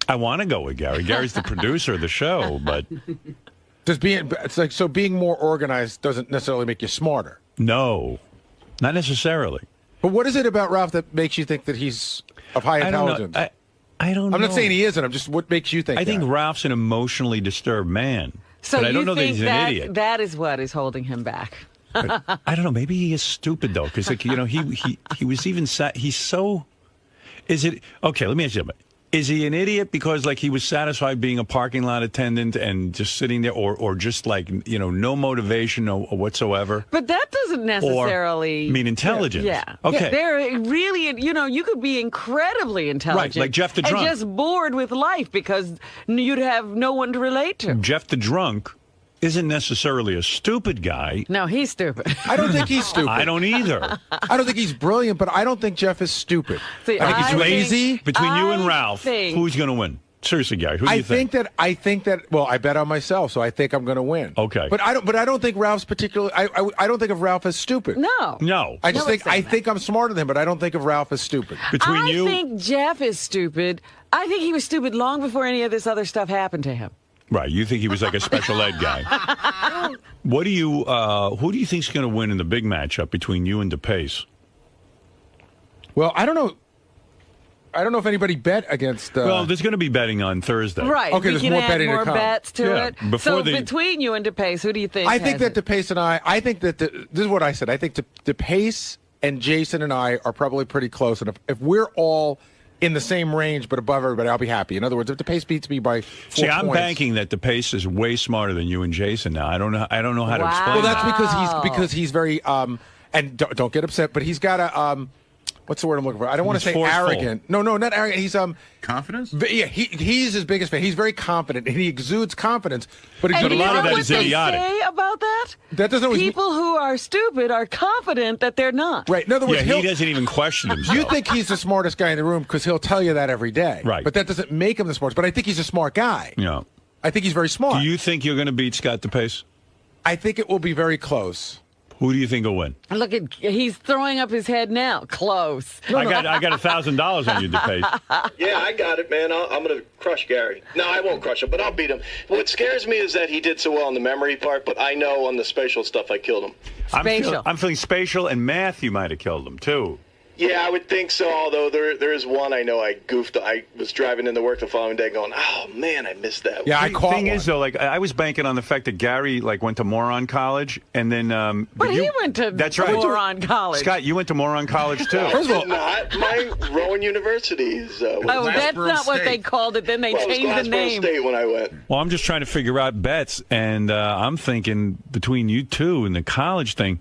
I want to go with Gary. Gary's the producer of the show, but being more organized doesn't necessarily make you smarter. No, not necessarily. But what is it about Ralph that makes you think that he's of high intelligence? I don't know. I'm not saying he isn't. I'm just, what makes you think I think Ralph's an emotionally disturbed man. So but I don't know that think he's an idiot. That is what is holding him back. But I don't know. Maybe he is stupid, though, because, like, you know, he was even he's so. Is it okay? Let me ask you something. Is he an idiot because, like, he was satisfied being a parking lot attendant and just sitting there, or just, like, you know, no motivation whatsoever? But that doesn't necessarily mean intelligence. Yeah. Okay. They're really, you know, you could be incredibly intelligent. Right, like Jeff the Drunk. And just bored with life because you'd have no one to relate to. Jeff the Drunk isn't necessarily a stupid guy. No, he's stupid. I don't think he's stupid. I don't either. I don't think he's brilliant, but I don't think Jeff is stupid. See, I think he's lazy. Between you and Ralph, who's going to win? Seriously, Gary, who do you think? I think that. Well, I bet on myself, so I think I'm going to win. Okay, but I don't think Ralph's particularly. I don't think of Ralph as stupid. No. I just think I'm smarter than him, but I don't think of Ralph as stupid. I think Jeff is stupid. I think he was stupid long before any of this other stuff happened to him. Right, you think he was like a special ed guy. What do you? Who do you think's going to win in the big matchup between you and DePace? Well, I don't know. I don't know if anybody bet against. Well, there's going to be betting on Thursday. Right. Okay, we there's can more add betting more to come. bets to it. Before between you and DePace, who do you think? I think that DePace and I think that this is what I said. I think DePace and Jason and I are probably pretty close. And if we're all in the same range but above everybody, I'll be happy. In other words, if DePace beats me by 4 I'm points, banking that DePace is way smarter than you and Jason now. I don't know how to explain. Well, that's because he's very and don't get upset, but he's got a what's the word I'm looking for? I don't want to say forceful. arrogant. No, not arrogant. He's confidence. Yeah, he's his biggest fan. He's very confident and he exudes confidence. But and a lot of that is idiotic. Say about that? That doesn't always people who are stupid are confident that they're not. Right. In other words, he doesn't even question himself. You think he's the smartest guy in the room because he'll tell you that every day. Right. But that doesn't make him the smartest. But I think he's a smart guy. Yeah. I think he's very smart. Do you think you're going to beat Scott DePace? I think it will be very close. Who do you think will win? Look at he's throwing up his head now. Close. I got $1,000 on you, DePace. Yeah, I got it, man. I'm going to crush Gary. No, I won't crush him, but I'll beat him. What scares me is that he did so well on the memory part, but I know on the spatial stuff I killed him. I'm feeling spatial and math. You might have killed him too. Yeah, I would think so, although there is one I know I goofed. I was driving into work the following day going, oh, man, I missed that. Yeah, the thing is, though, like I was banking on the fact that Gary went to moron college, and then but he went to moron college. Scott, you went to moron college too. First of all, not my Rowan University is. That's not what they called it. Then they changed the name. State when I went. Well, I'm just trying to figure out bets, and I'm thinking between you two and the college thing,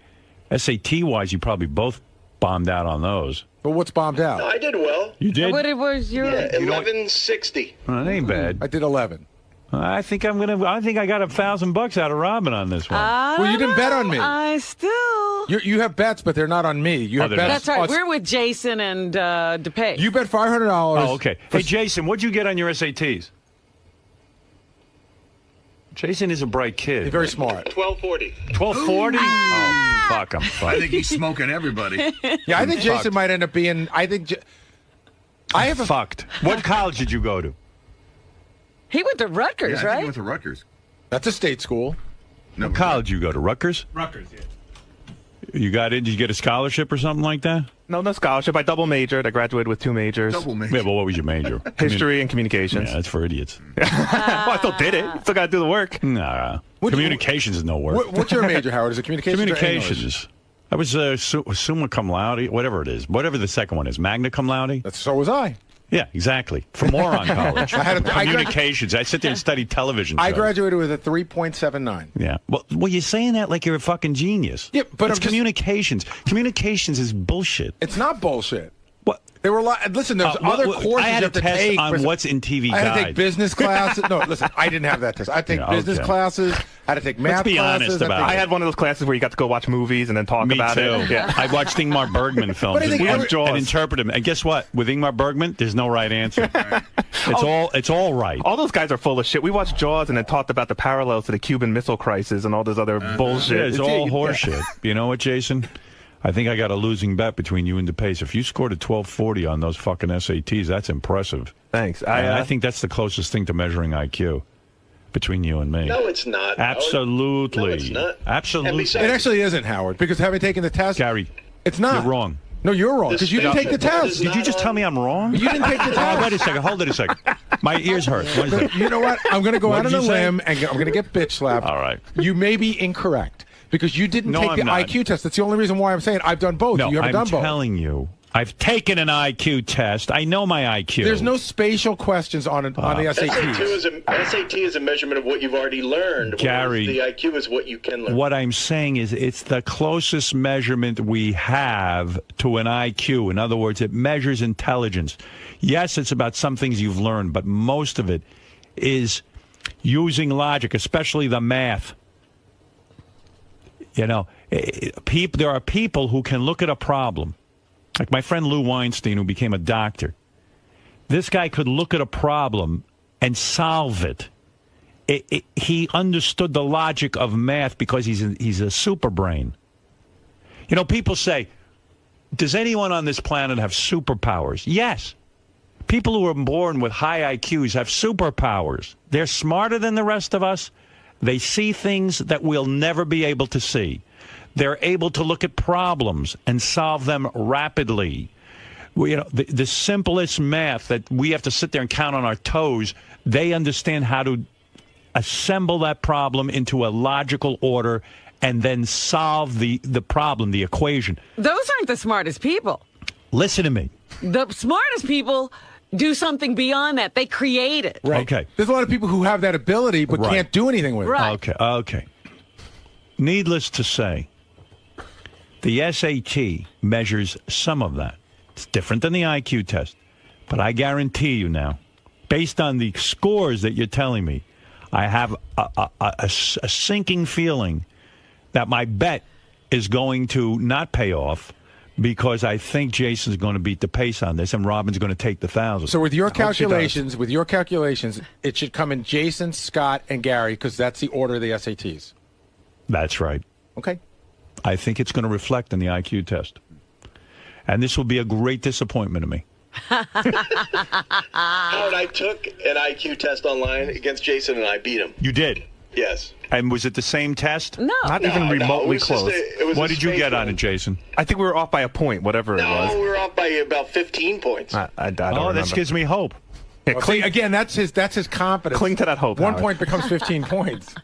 SAT-wise, you probably both bombed out on those. But what's bombed out? No, I did well. You did? What it was your 1160. Well, that ain't bad. I did 11. I think I got $1,000 out of Robin on this one. Well, you didn't bet on me. I still. You have bets, but they're not on me. You have bets. That's right. We're with Jason and DePace. You bet $500. Oh, okay. Hey, Jason, what'd you get on your SATs? Jason is a bright kid. He's very smart. 1240. 1240? Oh, fuck, I'm fucked. I think he's smoking everybody. Yeah, I think Jason might end up being. I have fucked. What college did you go to? He went to Rutgers, right? He went to Rutgers. That's a state school. No, what college you go to? Rutgers? Rutgers, yeah. You got in? Did you get a scholarship or something like that? No scholarship. I double majored. I graduated with 2 majors. Double major. Yeah, but what was your major? History and communications. Yeah, that's for idiots. Well, I still did it. Still got to do the work. Nah. Communications is no work. What's your major, Howard? Is it communications? Communications. I was summa cum laude, whatever it is. Whatever the second one is. Magna cum laude? So was I. Yeah, exactly. For moron college. Communications. I sit there and study television shows. I graduated with a 3.79. Yeah. Well, you're saying that like you're a fucking genius. Yeah, but it's communications. Communications is bullshit. It's not bullshit. What? There were listen, there's other courses I had you have to test take. on what's in TV I had to Guide. take business classes. No, listen, I didn't have that test. I had to take business classes. I had to take math Let's be classes. honest about I had one of those classes where you got to go watch movies and then talk about too. it. Yeah. I watched Ingmar Bergman films and interpret them. And guess what? With Ingmar Bergman, there's no right answer. It's all right. All those guys are full of shit. We watched Jaws and then talked about the parallels to the Cuban Missile Crisis and all this other bullshit. Yeah, it's all horseshit. You know what, Jason? I think I got a losing bet between you and DePace. If you scored a 1240 on those fucking SATs, that's impressive. Thanks. I think that's the closest thing to measuring IQ between you and me. No, it's not. Absolutely. No, it's not. Absolutely. Besides, it actually isn't, Howard, because having taken the test, Gary, it's not. You're wrong. No, you're wrong because you didn't take the test. Did you just tell me I'm wrong? You didn't take the test. Wait a second. Hold it a second. My ears hurt. What is that? You know what? I'm going to go out on a limb and I'm going to get bitch slapped. All right. You may be incorrect. Because you didn't take the not. IQ test. That's the only reason why I'm saying I've done both. No, you haven't I'm done both. telling you. I've taken an IQ test. I know my IQ. There's no spatial questions on the SATs. SAT is a measurement of what you've already learned. Gary, the IQ is what you can learn. What I'm saying is it's the closest measurement we have to an IQ. In other words, it measures intelligence. Yes, it's about some things you've learned, but most of it is using logic, especially the math. You know, there are people who can look at a problem. Like my friend Lou Weinstein, who became a doctor. This guy could look at a problem and solve it. He understood the logic of math because he's a super brain. You know, people say, does anyone on this planet have superpowers? Yes. People who are born with high IQs have superpowers. They're smarter than the rest of us. They see things that we'll never be able to see. They're able to look at problems and solve them rapidly. You know, the simplest math that we have to sit there and count on our toes, they understand how to assemble that problem into a logical order and then solve the problem, the equation. Those aren't the smartest people. Listen to me. The smartest people do something beyond that. They create it. Right. Okay. There's a lot of people who have that ability but can't do anything with it. Right. Okay. Needless to say, the SAT measures some of that. It's different than the IQ test. But I guarantee you now, based on the scores that you're telling me, I have a sinking feeling that my bet is going to not pay off because I think Jason's going to beat the pace on this and Robin's going to take the 1,000. So with your calculations, it should come in Jason, Scott, and Gary because that's the order of the SATs. That's right. Okay. I think it's going to reflect in the IQ test. And this will be a great disappointment to me. Howard, I took an IQ test online against Jason, and I beat him. You did? Yes. And was it the same test? No. Not even remotely close. What did you get on it, Jason? I think we were off by a point, whatever it was. No, we were off by about 15 points. I don't remember. This gives me hope. Yeah, See, again, that's his confidence. Cling to that hope. 1 Howard. point becomes 15 points.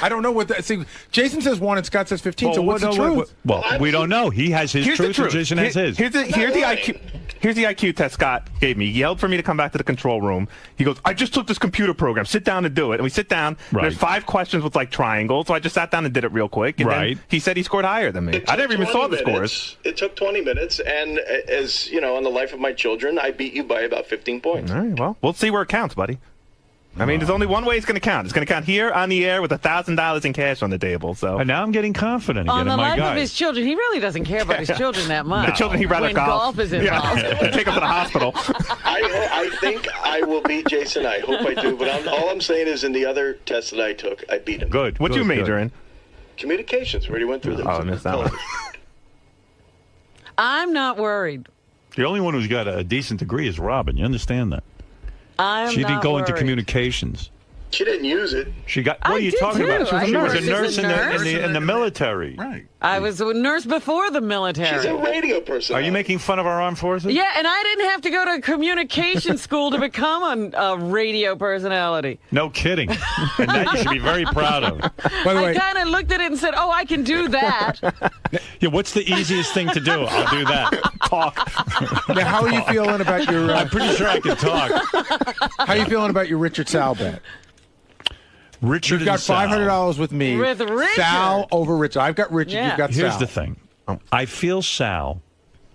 I don't know what that. See, Jason says 1 and Scott says 15. So what's the truth? Well, we don't know. He has his Here's truth, the truth. and Jason has his. Here's the IQ. Here's the IQ test Scott gave me. He yelled for me to come back to the control room. He goes, I just took this computer program. Sit down and do it. And we sit down. Right. There's 5 questions with like triangles. So I just sat down and did it real quick. And Right. then he said he scored higher than me. I never even saw the scores. It took 20 minutes, and as you know, on the life of my children, I beat you by about 15 points. All right, well, we'll see where it counts, buddy. I mean, there's only one way it's going to count. It's going to count here on the air with $1,000 in cash on the table. So, And now I'm getting confident again On the in my life guy. of his children, he really doesn't care about his children that much. the children he'd rather when golf is involved. Yeah, take them to the hospital. I think I will beat Jason. I hope I do. But all I'm saying is, in the other test that I took, I beat him. Good. What'd you major in? Communications. We already went through this. Oh, I missed that one. I'm not worried. The only one who's got a decent degree is Robin. You understand that? She didn't not go into worried. communications. She didn't use it. She got. What I are you did talking too. about? I She was a was nurse a nurse. in the military. Right. I was a nurse before the military. She's a radio person. Are you making fun of our armed forces? Yeah, and I didn't have to go to communication school to become a radio personality. No kidding. And that you should be very proud of. By the I way, kind of looked at it and said, "Oh, I can do that." Yeah, what's the easiest thing to do? I'll do that. Talk. now, how are you feeling about your? I'm pretty sure I can talk. How are you feeling about your Richard Sal bet? Richard You've got and Sal. $500 with me. With Richard. Sal over Richard. I've got Richard. Yeah. You've got Here's Sal. the thing. I feel Sal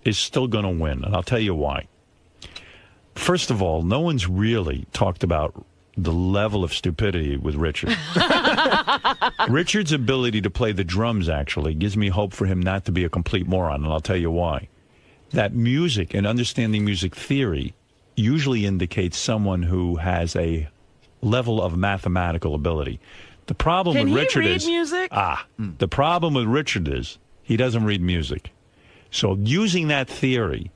is still going to win, and I'll tell you why. First of all, no one's really talked about the level of stupidity with Richard. Richard's ability to play the drums actually gives me hope for him not to be a complete moron, and I'll tell you why. That music and understanding music theory usually indicates someone who has a level of mathematical ability. The problem Can with he Richard read is music? the problem with Richard is he doesn't read music. So using that theory,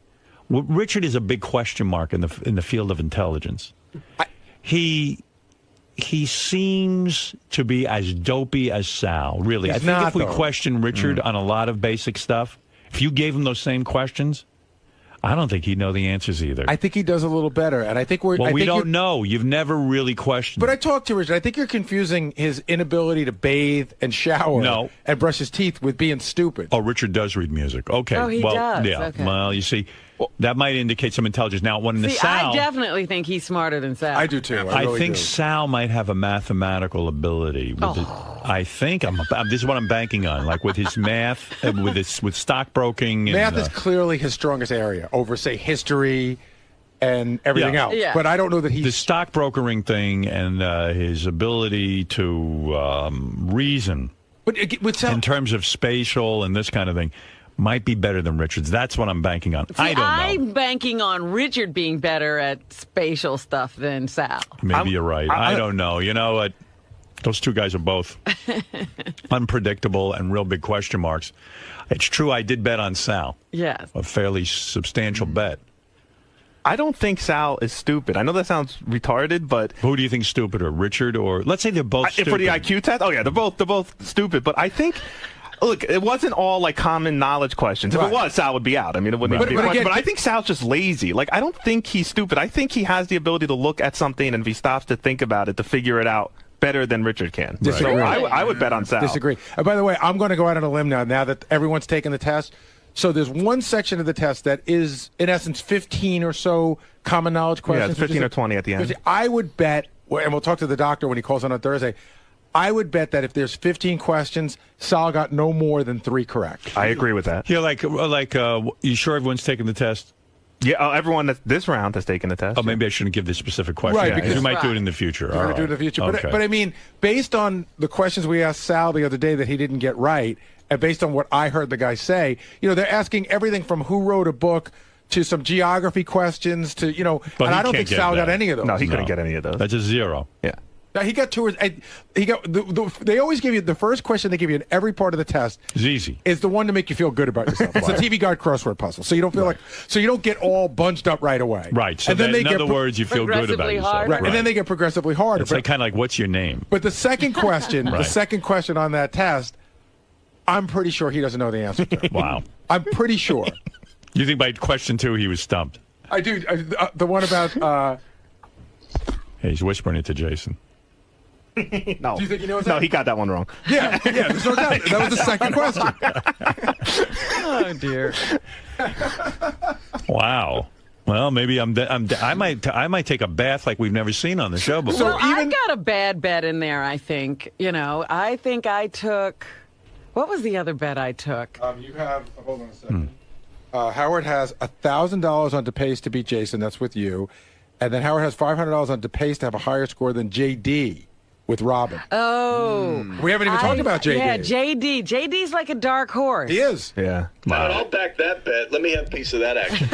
Richard is a big question mark in the field of intelligence. He seems to be as dopey as Sal, really. He's I think not, if we though. question Richard on a lot of basic stuff, if you gave him those same questions, I don't think he'd know the answers either. I think he does a little better, and I think we're. Well, I we think don't you're- know. You've never really questioned. But I talked to Richard. I think you're confusing his inability to bathe and shower No. and brush his teeth with being stupid. Oh, Richard does read music. Okay. Oh, he well, does. Yeah. Okay. Well, you see, that might indicate some intelligence. Now, when the See, Sal, I definitely think he's smarter than Sal. I do too. I really think do. Sal might have a mathematical ability. I think this is what I'm banking on, like with his math, with stockbroking. Math and, is clearly his strongest area over, say, history and everything Yeah. else. Yeah. But I don't know that he's the stockbrokering thing and his ability to reason But with Sal, in terms of spatial and this kind of thing might be better than Richard's. That's what I'm banking on. See, I don't know. I'm banking on Richard being better at spatial stuff than Sal. Maybe you're right. I don't know. You know what? Those two guys are both unpredictable and real big question marks. It's true I did bet on Sal. Yes. A fairly substantial bet. I don't think Sal is stupid. I know that sounds retarded, but Who do you think's stupider, Richard or... Let's say they're both stupid. for the IQ test, oh yeah, they're both stupid. But I think, look, it wasn't all like common knowledge questions. If Right. it was, Sal would be out. I mean, it wouldn't Right. even be a But question. again- But I think Sal's just lazy. Like, I don't think he's stupid. I think he has the ability to look at something and if he stops to think about it, to figure it out better than Richard can. Disagree. So I would bet on Sal. disagree. By the way, I'm going to go out on a limb now that everyone's taken the test. So there's one section of the test that is, in essence, 15 or so common knowledge Yeah, questions. it's which is 15 or 20 at the end. I would bet, and we'll talk to the doctor when he calls on Thursday, I would bet that if there's 15 questions, Sal got no more than 3 correct. I agree with that. Yeah, you sure everyone's taking the test? Yeah, everyone this round has taken the test. Oh, maybe I shouldn't give this specific question. Right, because because- we might do it in the future. We're All going to do it in the future. But I mean, based on the questions we asked Sal the other day that he didn't get right, and based on what I heard the guy say, they're asking everything from who wrote a book to some geography questions to, But and he I don't can't think get Sal got that. any of those. No, he couldn't get any of those. That's a 0. Yeah. Now, he got tours. He got. They always give you the first question they give you in every part of the test. It's easy. Is the one to make you feel good about yourself. It's a TV Guide crossword puzzle, so you don't feel so you don't get all bunched up right away. Right. So and then they in other words, you feel good about yourself. Right. And then they get progressively harder. It's kind of like, what's your name? But the second question, Right. the second question on that test, I'm pretty sure he doesn't know the answer to. Wow. I'm pretty sure. You think by question 2 he was stumped? I do. The one about. Hey, he's whispering it to Jason. No. Do you think he knows No, that? he got that one wrong. Yeah, there's no doubt. That was the second question. Oh dear. Wow. Well, maybe I might take a bath like we've never seen on the show before. Well, I got a bad bet in there, I think. I think I took... What was the other bet I took? You have... Hold on a second. Howard has $1,000 on DePace to beat Jason. That's with you. And then Howard has $500 on DePace to have a higher score than JD with Robin. Oh. We haven't even talked about JD. Yeah, JD. JD's like a dark horse. He is. Yeah. Wow. I'll back that bet. Let me have a piece of that action.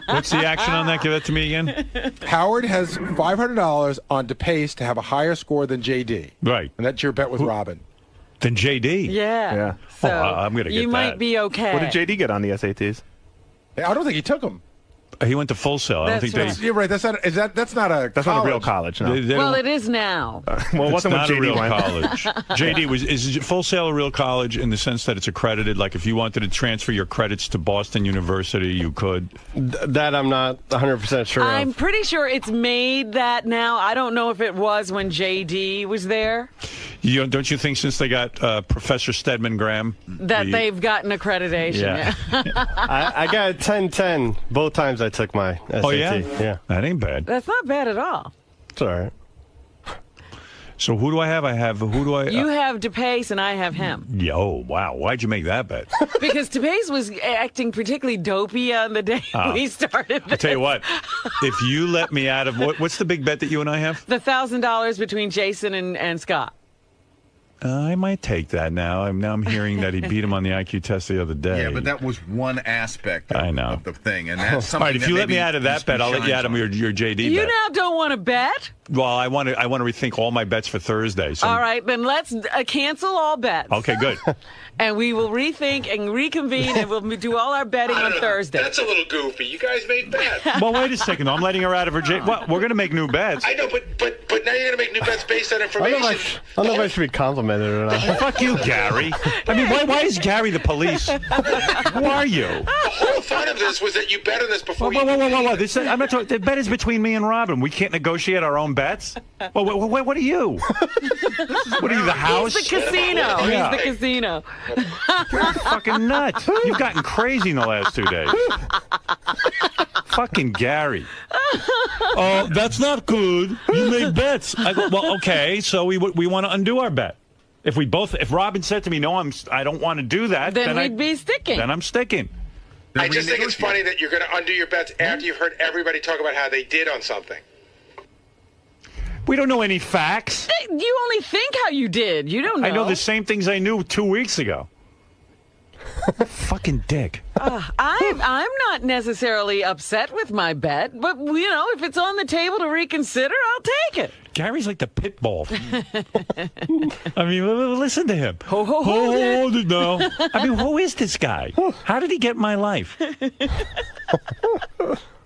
What's the action on that? Give that to me again. Howard has $500 on DePace to have a higher score than JD. Right. And that's your bet with Robin. Than JD? Yeah. So I'm going to get you that. might be okay. What did JD get on the SATs? I don't think he took them. He went to Full Sail. I don't think That's they. You're right. That's not a. That's not a real college. No. Well, it is now. Well, it wasn't not when a JD real went. college. JD is Full Sail a real college in the sense that it's accredited? Like if you wanted to transfer your credits to Boston University, you could. That I'm not 100% sure I'm of. pretty sure it's made that now. I don't know if it was when JD was there. Don't you think since they got Professor Stedman Graham That they've gotten accreditation. Yeah. I got a 10-10 both times I took my SAT. Oh yeah, Yeah. that ain't bad. That's not bad at all. It's all right. So who do I have? Who do I? You have DePace and I have him. Yo, wow! Why'd you make that bet? Because DePace was acting particularly dopey on the day we started this. I'll tell you what. If you let me out of what's the big bet that you and I have? The $1,000 between Jason and Scott. I might take that now. I'm hearing that he beat him on the IQ test the other day. Yeah, but that was one aspect of the thing. And that's All something right, if you let me out of that bet, I'll let you out of your JD You bet. now don't want to bet? Well, I want to rethink all my bets for Thursday. So. All right, then let's cancel all bets. Okay, good. And we will rethink and reconvene, and we'll do all our betting on Thursday. That's a little goofy. You guys made bets. Well, wait a second. I'm letting her out of her JD. Well, we're going to make new bets. I know, but now you're going to make new bets based on I information. don't know if I should be complimented or not. Fuck you, Gary. I mean, why is Gary the police? Who are you? The whole fun of this was that you bet on this before Whoa. I'm not talking. The bet is between me and Robin. We can't negotiate our own bets. Well, what are you? What are you, the house? He's the casino. Yeah. He's the casino. You're fucking nuts. You've gotten crazy in the last 2 days. Fucking Gary. Oh, that's not good. You make bets. I go, well, okay, so we want to undo our bet. If Robin said to me, no, I don't want to do that, then we'd be sticking. Then I'm sticking. I just think it's funny that you're going to undo your bets after you've heard everybody talk about how they did on something. We don't know any facts. You only think how you did. You don't know. I know the same things I knew 2 weeks ago. Fucking dick. I'm not necessarily upset with my bet, but if it's on the table to reconsider, I'll take it. Gary's like the pit bull. I mean, listen to him. Hold it. No. I mean, who is this guy? How did he get in my life?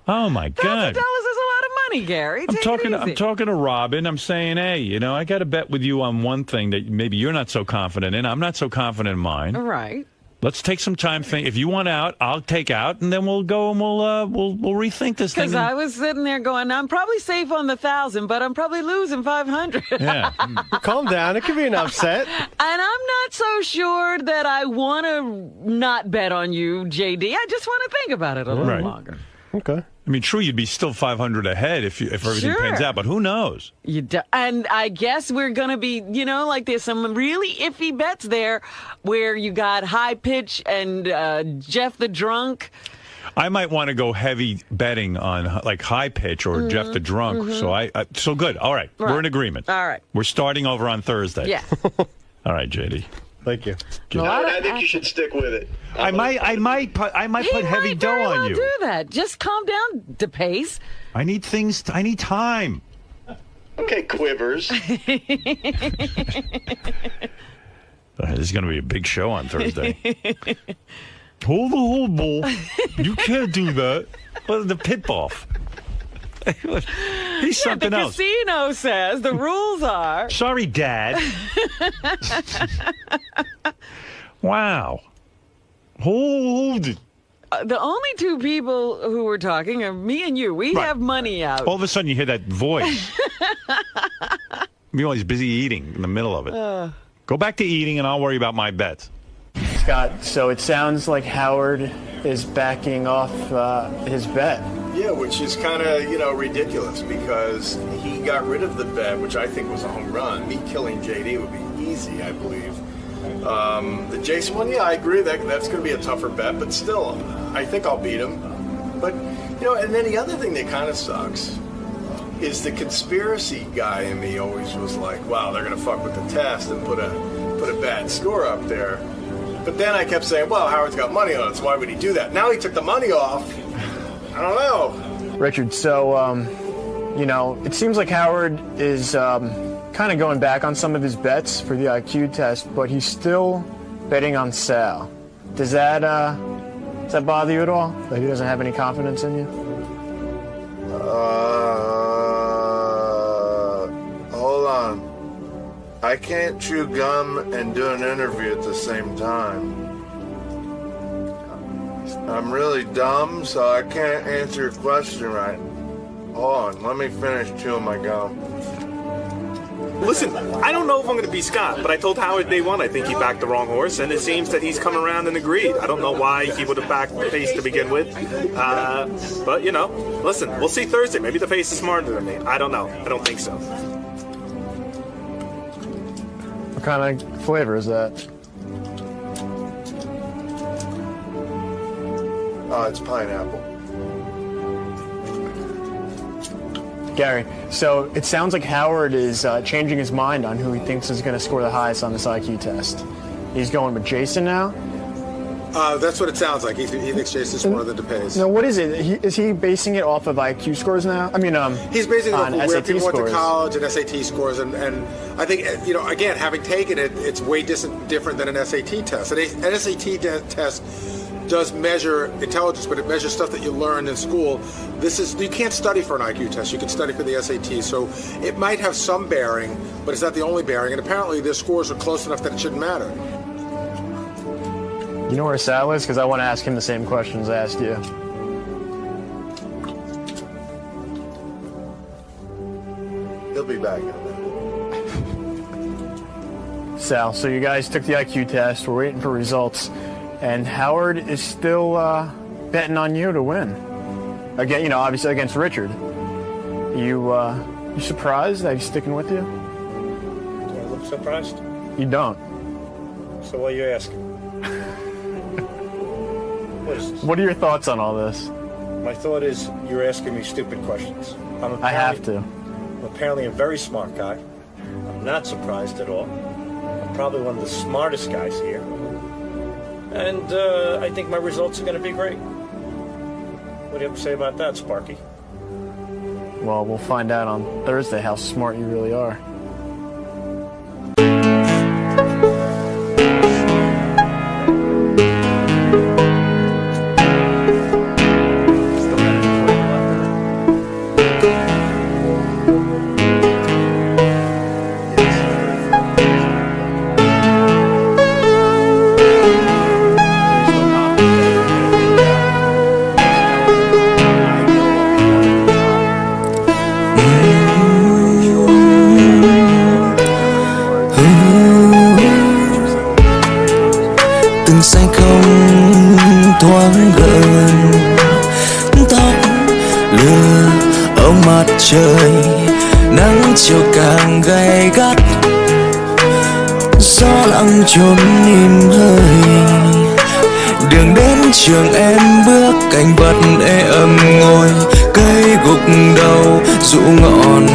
Oh my God! $1,000 is a lot of money, Gary. I'm talking to Robin. I'm saying, hey, I got to bet with you on one thing that maybe you're not so confident in. I'm not so confident in mine. Right. Let's take some time. If you want out, I'll take out, and then we'll go and we'll rethink this thing. Because I was sitting there going, I'm probably safe on the 1,000, but I'm probably losing 500. Yeah. Calm down. It could be an upset. And I'm not so sure that I want to not bet on you, JD. I just want to think about it a little longer. Okay. I mean, true, you'd be still 500 ahead if everything pans out, but who knows? And I guess we're going to be, like there's some really iffy bets there where you got High Pitch and Jeff the Drunk. I might want to go heavy betting on like High Pitch or Jeff the Drunk. Mm-hmm. So good. All right. We're in agreement. All right. We're starting over on Thursday. Yeah. All right, JD. Thank you. I think you should stick with it. I might put heavy dough on you. Do that. Just calm down, DePace. I need time. Okay, Quivers. This is going to be a big show on Thursday. Hold, bull. You can't do that. Well, the pit buff. He's something else. The casino says the rules are. Sorry, Dad. Wow. Hold it. The only two people who were talking are me and you. We have money out. All of a sudden, you hear that voice. Meanwhile, he's busy eating in the middle of it. Go back to eating, and I'll worry about my bets. Scott, so it sounds like Howard is backing off his bet. Yeah, which is kind of, ridiculous because he got rid of the bet, which I think was a home run. Me killing JD would be easy, I believe. The Jason one, yeah, I agree that's going to be a tougher bet, but still, I think I'll beat him. But, and then the other thing that kind of sucks is the conspiracy guy in me always was like, wow, they're going to fuck with the test and put a bad score up there. But then I kept saying, well, Howard's got money on it, so why would he do that? Now he took the money off. I don't know. Richard, so, it seems like Howard is kind of going back on some of his bets for the IQ test, but he's still betting on Sal. Does that bother you at all? That he doesn't have any confidence in you? Hold on. I can't chew gum and do an interview at the same time. I'm really dumb, so I can't answer your question right. Hold on, let me finish chewing my gum. Listen, I don't know if I'm going to be Scott, but I told Howard day one I think he backed the wrong horse, and it seems that he's come around and agreed. I don't know why he would have backed the face to begin with. But, listen, we'll see Thursday. Maybe the face is smarter than me. I don't know. I don't think so. What kind of flavor is that? It's pineapple. Gary, so it sounds like Howard is changing his mind on who he thinks is going to score the highest on this IQ test. He's going with Jason now? That's what it sounds like. He thinks Jason's smarter than DePace. No, what is it? Is he basing it off of IQ scores now? I mean, he's basing it off of where SAT people scores. went to college and SAT scores, and I think, again, having taken it, it's way different than an SAT test. An SAT test does measure intelligence, but it measures stuff that you learned in school. You can't study for an IQ test. You can study for the SAT. So it might have some bearing, but it's not the only bearing. And apparently their scores are close enough that it shouldn't matter. You know where Sal is? Because I want to ask him the same questions I asked you. He'll be back in a minute. Sal, so you guys took the IQ test. We're waiting for results. And Howard is still betting on you to win. Again, obviously against Richard. You surprised that he's sticking with you? Do I look surprised? You don't. So what are you asking? What is this? What are your thoughts on all this? My thought is you're asking me stupid questions. I have to. I'm apparently a very smart guy. I'm not surprised at all. I'm probably one of the smartest guys here. And I think my results are going to be great. What do you have to say about that, Sparky? Well, we'll find out on Thursday how smart you really are. Trời nắng chiều càng gay gắt, gió lặng trốn im hơi. Đường đến trường em bước, cảnh vật ê ẩm ngồi, cây gục đầu rụ ngọn,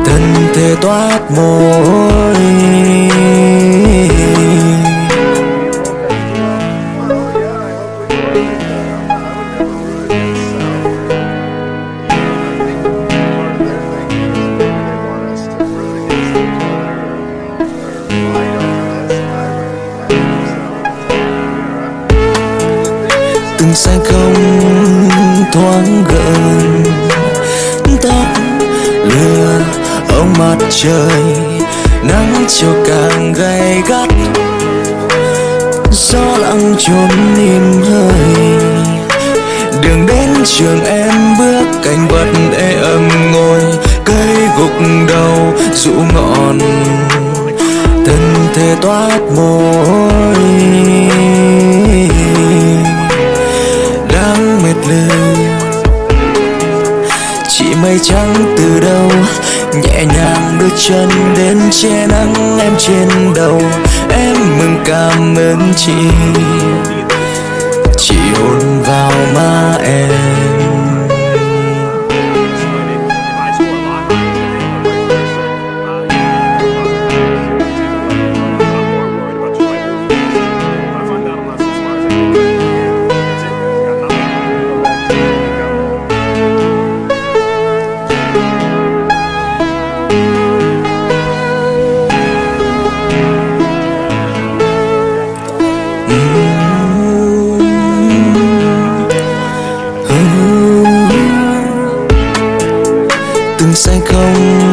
thân thể toát mồ hôi. từng say không thoáng gần, tóc lừa ông mặt trời, nắng chiều càng gay gắt, gió lặng trốn im hơi. Đường đến trường em bước cạnh vật ê ẩm ngồi, cây gục đầu rũ ngọn, thân thể toát mồ hôi. Đang mệt lử chỉ mây trắng từ đâu nhẹ nhàng đưa chân đến che nắng em trên đầu. Em mừng cảm ơn chị hôn vào má em. Từng say không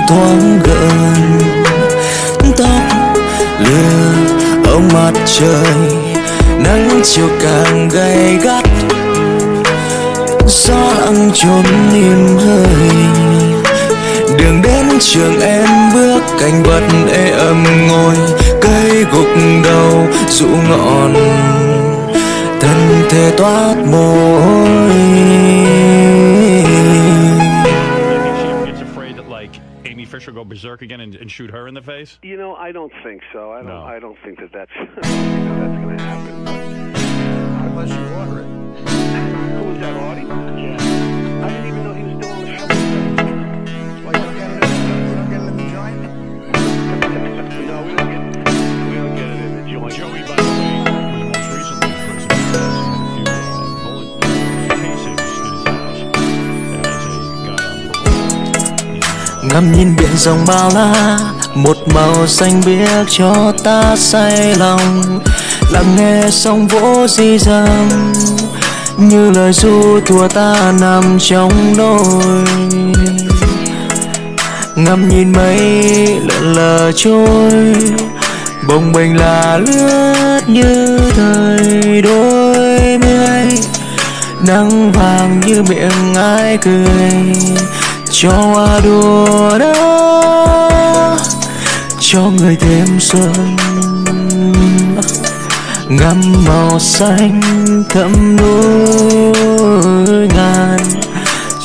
thoáng gần, tóc lừa ông mặt trời, nắng chiều càng gay gắt, gió lặng trốn im hơi. Đường đến trường em bước cạnh vật ê ẩm ngồi, cây gục đầu rũ ngọn, thân thể toát mồ hôi. Go berserk again and shoot her in the face? You know, I don't think so. I don't think that's going to happen. Unless you order it. Who was that, Audie? Yeah. I didn't even know he was still on the show. Why you don't get it in the joint? No, we don't get it in the joint. Joey, by the way, was most recently in prison for a few bullet casings in his house as a guy on parole. Ngắm nhìn biển rộng bao la, một màu xanh biếc cho ta say lòng. Lắng nghe sóng vỗ rì rầm, như lời ru thua ta nằm trong đôi. Ngắm nhìn mây lượn lờ trôi, bồng bềnh là lướt như thời đôi mươi. Nắng vàng như miệng ai cười, cho hoa đùa đó, cho người thêm xuân. Ngắm màu xanh thẫm núi ngàn,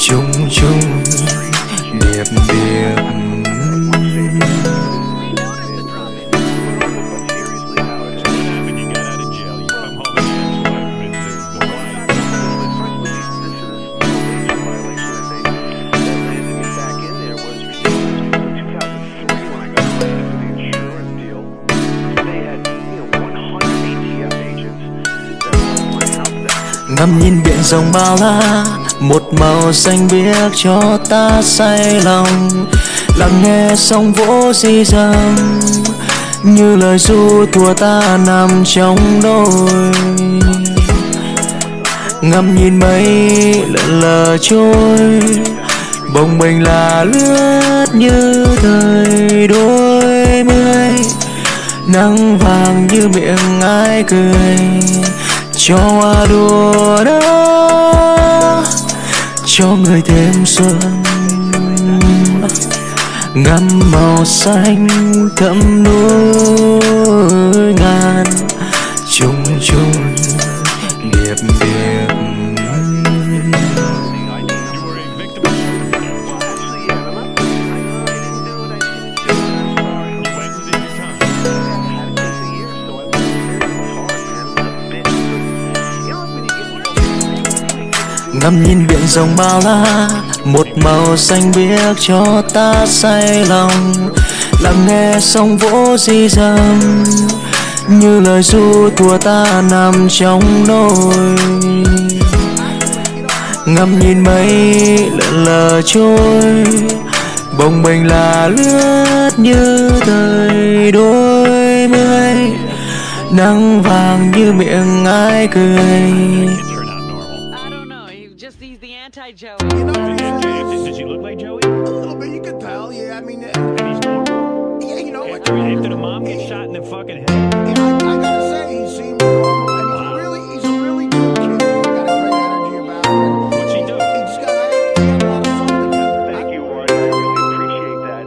chung chung điệp điệp. Ngắm nhìn biển rộng bao la, một màu xanh biếc cho ta say lòng. Lắng nghe sóng vỗ rì rầm, như lời ru thua ta nằm trong đôi. Ngắm nhìn mây lượn lờ trôi, bồng bềnh là lướt như thời đôi mươi. Nắng vàng như miệng ai cười, cho hoa đùa đó, cho người thêm xuân. Ngắm màu xanh thẫm núi ngàn, chung chung điệp điệp. Ngắm nhìn biển rộng bao la, một màu xanh biếc cho ta say lòng. Lắng nghe sóng vỗ rì rầm, như lời ru thua ta nằm trong đôi. Ngắm nhìn mây lượn lờ trôi, bồng bềnh là lướt như thời đôi mươi. nắng vàng như miệng ai cười. Anti-Joey. Does he look like Joey? A little bit, you can tell. Yeah, I mean, And he's normal? yeah, you know, After the mom gets shot in the fucking head? I gotta say, he seems normal, and he's a really good kid. He's got a great energy about him. What's he do? He just got a lot of fun together. Thank you, Warren. I really appreciate that.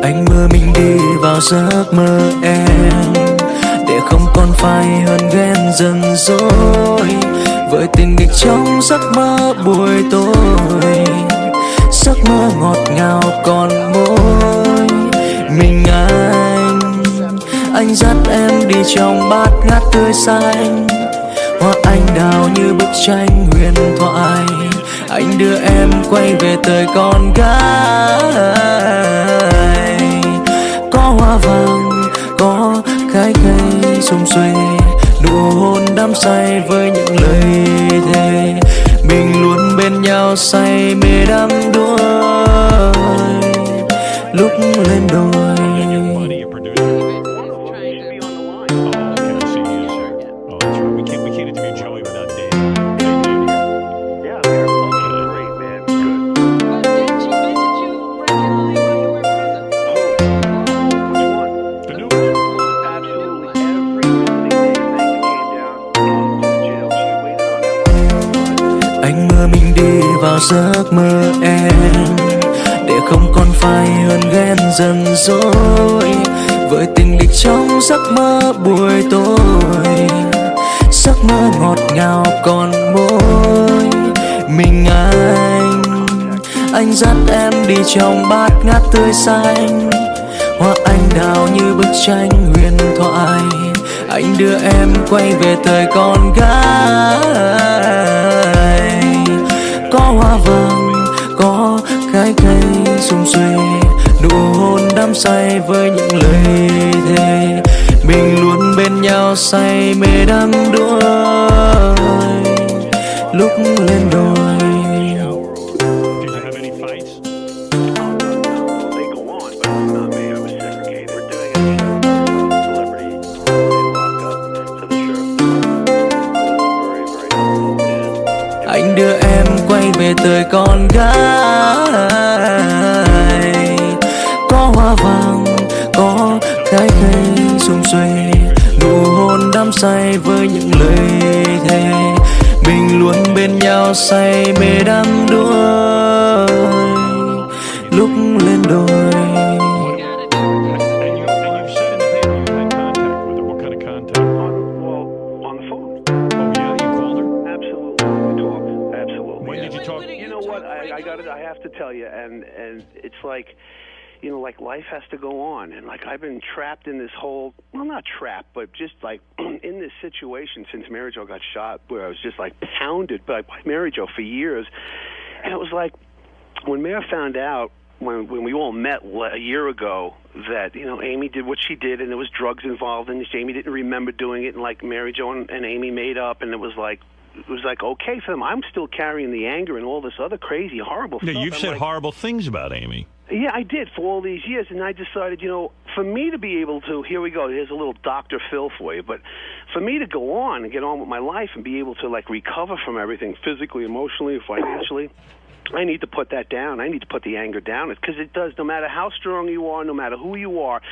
Anh mơ mình đi vào giấc mơ em, để không còn phải hơn ghen dần dối với tình địch trong giấc mơ buổi tối. Giấc mơ ngọt ngào còn môi mình anh dắt em đi trong bát ngát tươi xanh, hoa anh đào như bức tranh huyền thoại. Anh đưa em quay về thời con gái, có hoa vàng, có cái cây xum xuê, nụ hôn đắm say với những lời thề. Mình luôn bên nhau say mê đắm đuối lúc lên đồi. Vào giấc mơ em, để không còn phải hơn ghen dần dối với tình địch trong giấc mơ buổi tối. Giấc mơ ngọt ngào còn môi mình anh dắt em đi trong bát ngát tươi xanh, hoa anh đào như bức tranh huyền thoại. Anh đưa em quay về thời con gái, có hoa vàng, có cái cây xum xuê, nụ hôn đắm say với những lời thề. Mình luôn bên nhau say mê đắm đuối lúc lên đồi. Anh đưa em quay về thời con gái, có hoa vàng, có cái cây xum xuê, nụ hôn đắm say với những lời thề. Mình luôn bên nhau say mê đắm đuối lúc lên đồi. I have to tell you, and it's like, you know, like life has to go on, and like I've been trapped in this whole, well, not trapped, but just like in this situation since Mary Jo got shot, where I was just like pounded by Mary Jo for years, and it was like when Mary found out when we all met a year ago that, you know, Amy did what she did and there was drugs involved, and Amy didn't remember doing it, and like Mary Jo and Amy made up, and it was like okay for them. I'm still carrying the anger and all this other crazy, horrible stuff. You've said horrible things about Amy. Yeah, I did for all these years, and I decided, you know, for me to be able to, here we go, here's a little Dr. Phil for you, but for me to go on and get on with my life and be able to, like, recover from everything physically, emotionally, financially, I need to put that down. I need to put the anger down, because it does, no matter how strong you are, no matter who you are,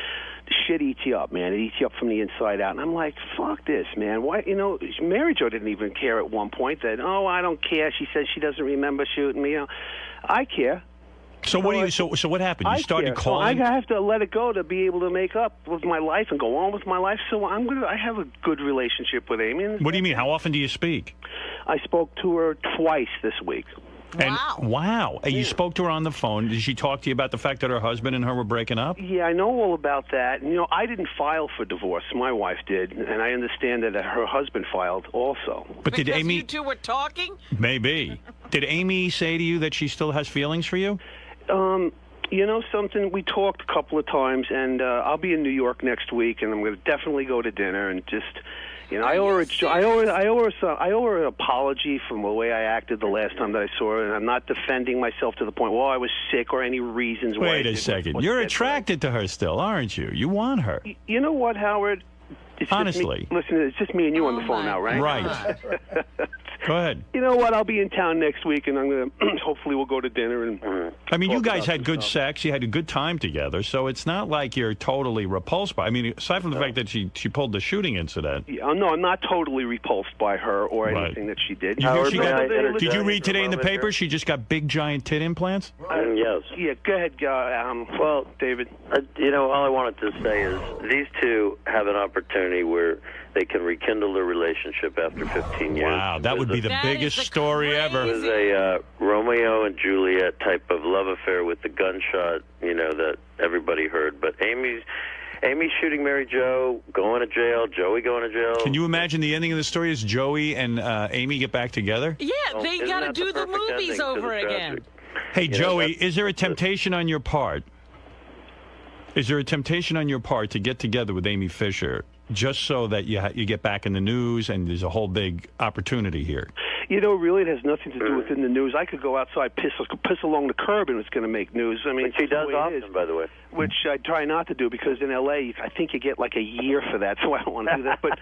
the shit eats you up, man. It eats you up from the inside out. And I'm like, fuck this, man. Why, you know, Mary Jo didn't even care at one point that, oh, I don't care. She says she doesn't remember shooting me. You know, I care. So what do you? So what happened? You started calling. So I have to let it go to be able to make up with my life and go on with my life. So I have a good relationship with Amy. What do you mean? How often do you speak? I spoke to her twice this week. And, wow. And you spoke to her on the phone. Did she talk to you about the fact that her husband and her were breaking up? Yeah, I know all about that. And, you know, I didn't file for divorce. My wife did. And I understand that her husband filed also. But did because Amy... you two were talking? Maybe. Did Amy say to you that she still has feelings for you? You know something? We talked a couple of times, and I'll be in New York next week, and I'm going to definitely go to dinner and just, You know, I owe her an apology from the way I acted the last time that I saw her, and I'm not defending myself to the point, well, I was sick or any reasons why. Wait a second. You're attracted to her still, aren't you? You want her. You know what, Howard? Honestly. Listen, it's just me and you on the phone now, right? Right. Go ahead. You know what? I'll be in town next week, and I'm going to, hopefully we'll go to dinner. And I mean, you guys had good sex. You had a good time together, so it's not like you're totally repulsed by. I mean, aside from the fact that she pulled the shooting incident. Yeah, no, I'm not totally repulsed by her or anything that she did. Did you read today in the paper she just got big, giant tit implants? Yes. Yeah, go ahead, well, David. You know, all I wanted to say is these two have an opportunity where they can rekindle their relationship after 15 years. Wow, that would be the biggest story ever. It was a Romeo and Juliet type of love affair with the gunshot, you know, that everybody heard. But Amy's shooting Mary Jo, going to jail, Joey going to jail. Can you imagine the ending of the story is Joey and Amy get back together? Yeah, they got to do the movies over again. Hey, Joey, is there a temptation on your part? Is there a temptation on your part to get together with Amy Fisher just so that you get back in the news and there's a whole big opportunity here? You know, really, it has nothing to do with in the news. I could go outside, piss along the curb, and it's going to make news. I mean, which she does often, by the way. Which I try not to do because in L.A., I think you get like a year for that, so I don't want to do that. But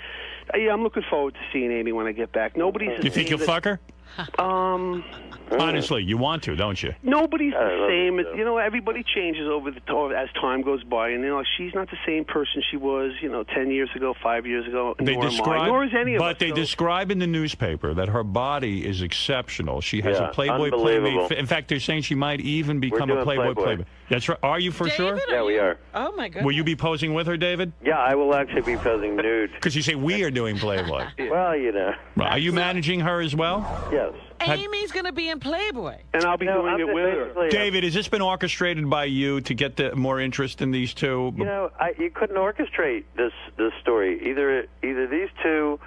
yeah, I'm looking forward to seeing Amy when I get back. Nobody's. You think you'll fuck her? Honestly, you want to, don't you? Nobody's the same. You know, everybody changes as time goes by, and you know, she's not the same person she was, 10 years ago, 5 years ago. Nor is any of us. But they describe in the newspaper that her body is exceptional. She has a Playboy unbelievable. Playmate. In fact, they're saying she might even become a Playboy Playmate. That's right. Are you for sure? Yeah, we are. Oh my goodness. Will you be posing with her, David? Yeah, I will actually be posing nude. Because you say we are doing Playboy. Well, you know. Are you managing her as well? Yes. Amy's going to be in Playboy. And I'll be doing it with her. David, has this been orchestrated by you to get more interest in these two? You know, you couldn't orchestrate this story. Either these two,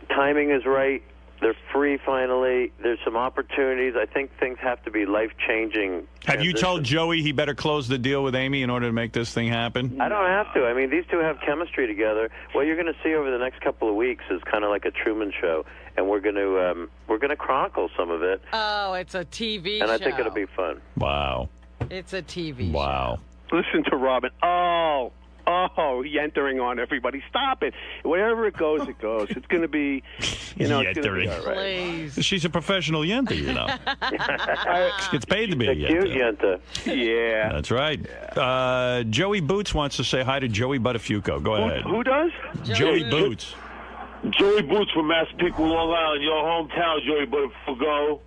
timing is right. They're free finally. There's some opportunities. I think things have to be life-changing. Have you told Joey he better close the deal with Amy in order to make this thing happen? I don't have to. I mean, these two have chemistry together. What you're going to see over the next couple of weeks is kind of like a Truman Show, and we're going to chronicle some of it. Oh, it's a TV show. And I think it'll be fun. Wow. It's a TV show. Wow. Listen to Robin. Oh, yentering on everybody. Stop it. Wherever it goes, it goes. It's going to be, it's going to be all right. Please. She's a professional yenter, you know. It's paid to be a cute yenter. Yeah. That's right. Yeah. Joey Boots wants to say hi to Joey Buttafuoco. Go ahead. Who does? Joey Boots. Joey Boots from Massapequa, Long Island, your hometown, Joey Buttafuoco.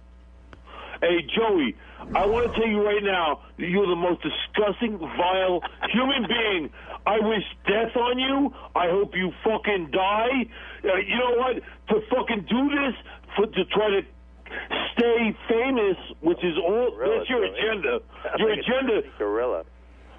Hey, Joey, I want to tell you right now, you're the most disgusting, vile human being. I wish death on you. I hope you fucking die. You know what? To fucking do this, to try to stay famous, which is all, that's your agenda. Your agenda. Gorilla.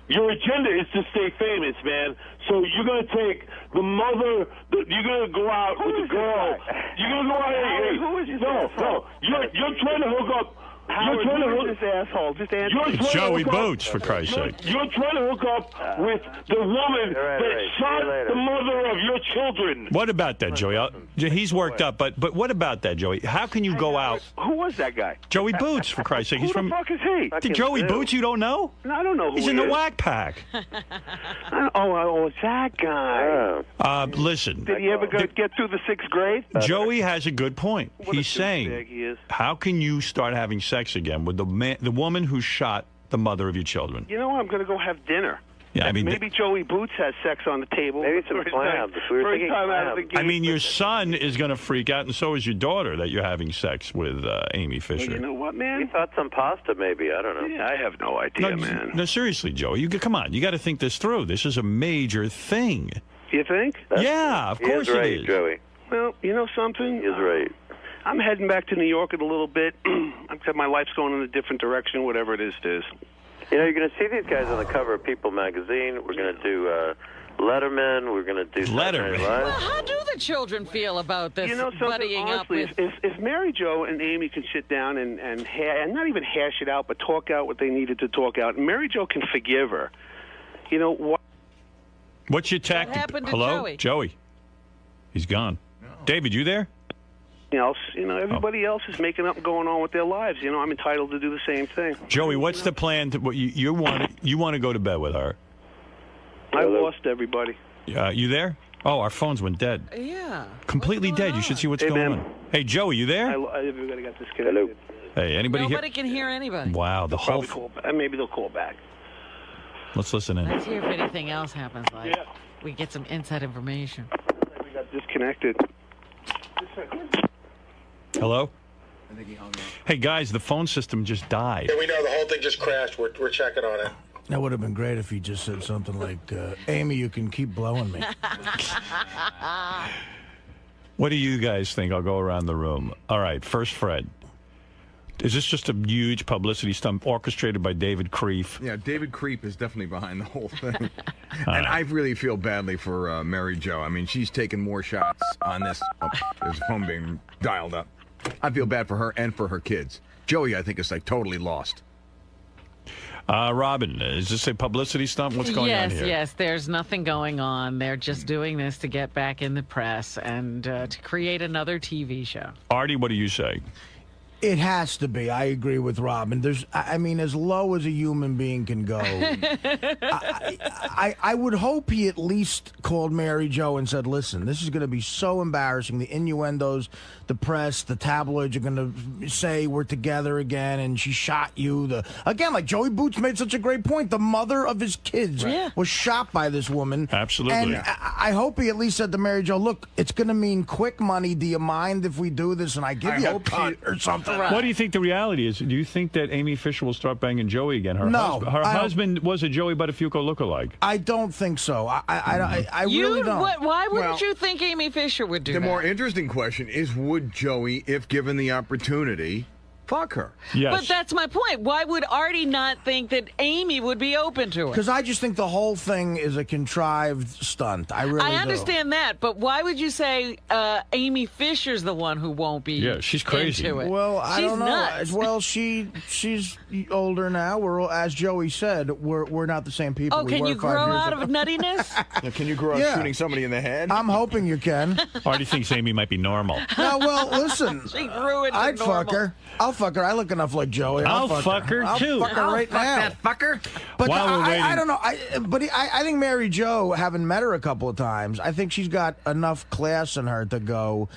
Your agenda is to stay famous, man. So you're going to take the mother, you're going to go out with the girl. You're going to go out. Who is this No. You're trying to hook up. Howard, you're trying to hook this asshole. Just answer. It's Joey Boots, for Christ's sake. You're trying to hook up with the woman that shot the mother of your children. What about that, Joey? He's worked up, but what about that, Joey? How can you go out? Who was that guy? Joey Boots, for Christ's sake. He's Who the fuck is he? Joey Boots, you don't know? No, I don't know who He's he in the is. Whack Pack. Oh, it's that guy. Listen. Did he ever get through the 6th grade? Joey has a good point. He's saying, he is. how can you start having sex again with the woman who shot the mother of your children? You know what? I'm going to go have dinner. Yeah, I mean, maybe Joey Boots has sex on the table. Maybe some clams. We were thinking clams. I mean, your son is going to freak out, and so is your daughter, that you're having sex with Amy Fisher. Well, you know what, man? We thought some pasta, maybe. I don't know. Yeah, I have no idea, man. No, seriously, Joey. Come on. You got to think this through. This is a major thing. You think? Yeah, of course right, it is. Joey. Well, you know something? He is right. I'm heading back to New York in a little bit. My life's going in a different direction, whatever it is. You know, you're going to see these guys on the cover of People magazine. We're going to do Letterman. We're going to do Letterman. Well, how do the children feel about this buddying honestly, up with... if Mary Jo and Amy can sit down and not even hash it out, but talk out what they needed to talk out, and Mary Jo can forgive her, you know, What's your tactic? What happened to Hello? Joey. He's gone. No. David, you there? Everybody else is making up and going on with their lives. I'm entitled to do the same thing. Joey, what's the plan? You want to go to bed with her? I lost everybody. You there? Oh, our phones went dead. Yeah. Completely dead. You should see what's going on. Hey, Joey, you there? Everybody got disconnected. Hello. Hey, anybody here? Nobody can hear anybody. Wow, the whole... Maybe they'll call back. Let's listen in. Let's hear if anything else happens. We get some inside information. We got disconnected. Hello? I think he hung up. Hey, guys, the phone system just died. Yeah, we know the whole thing just crashed. We're checking on it. That would have been great if he just said something like, Amy, you can keep blowing me. What do you guys think? I'll go around the room. All right, first Fred. Is this just a huge publicity stunt orchestrated by David Creef? Yeah, David Creef is definitely behind the whole thing. And I really feel badly for Mary Jo. I mean, she's taken more shots on this as phone being dialed up. I feel bad for her and for her kids. Joey, I think, is like totally lost. Robin, is this a publicity stunt? What's going on here? Yes, there's nothing going on. They're just doing this to get back in the press and to create another TV show. Artie, what do you say? It has to be. I agree with Robin. I mean, as low as a human being can go. I would hope he at least called Mary Jo and said, listen, this is going to be so embarrassing. The innuendos, the press, the tabloids are going to say we're together again and she shot you. Again, like Joey Boots made such a great point. The mother of his kids was shot by this woman. Absolutely. And I hope he at least said to Mary Jo, look, it's going to mean quick money. Do you mind if we do this? And I give you a cut or something. Right. What do you think the reality is? Do you think that Amy Fisher will start banging Joey again? Her husband was a Joey Buttafuoco lookalike. I don't think so. I really don't. Why wouldn't you think Amy Fisher would do that? The more interesting question is, would Joey, if given the opportunity, fuck her? Yes. But that's my point. Why would Artie not think that Amy would be open to it? Because I just think the whole thing is a contrived stunt. I understand that, but why would you say Amy Fisher's the one who won't be? Yeah, she's crazy. Into it? Well, I don't know. Nuts. Well, she's older now. We're, as Joey said, we're not the same people. Can you grow out of nuttiness? Can you grow out shooting somebody in the head? I'm hoping you can. Artie thinks Amy might be normal. No, well, listen. She grew into I'd normal. fuck her. I'll fuck her. I look enough like Joey. I'll fuck her too. I'll fuck her right now. That fucker. But While we're waiting. I don't know. I think Mary Jo, having met her a couple of times, I think she's got enough class in her to go.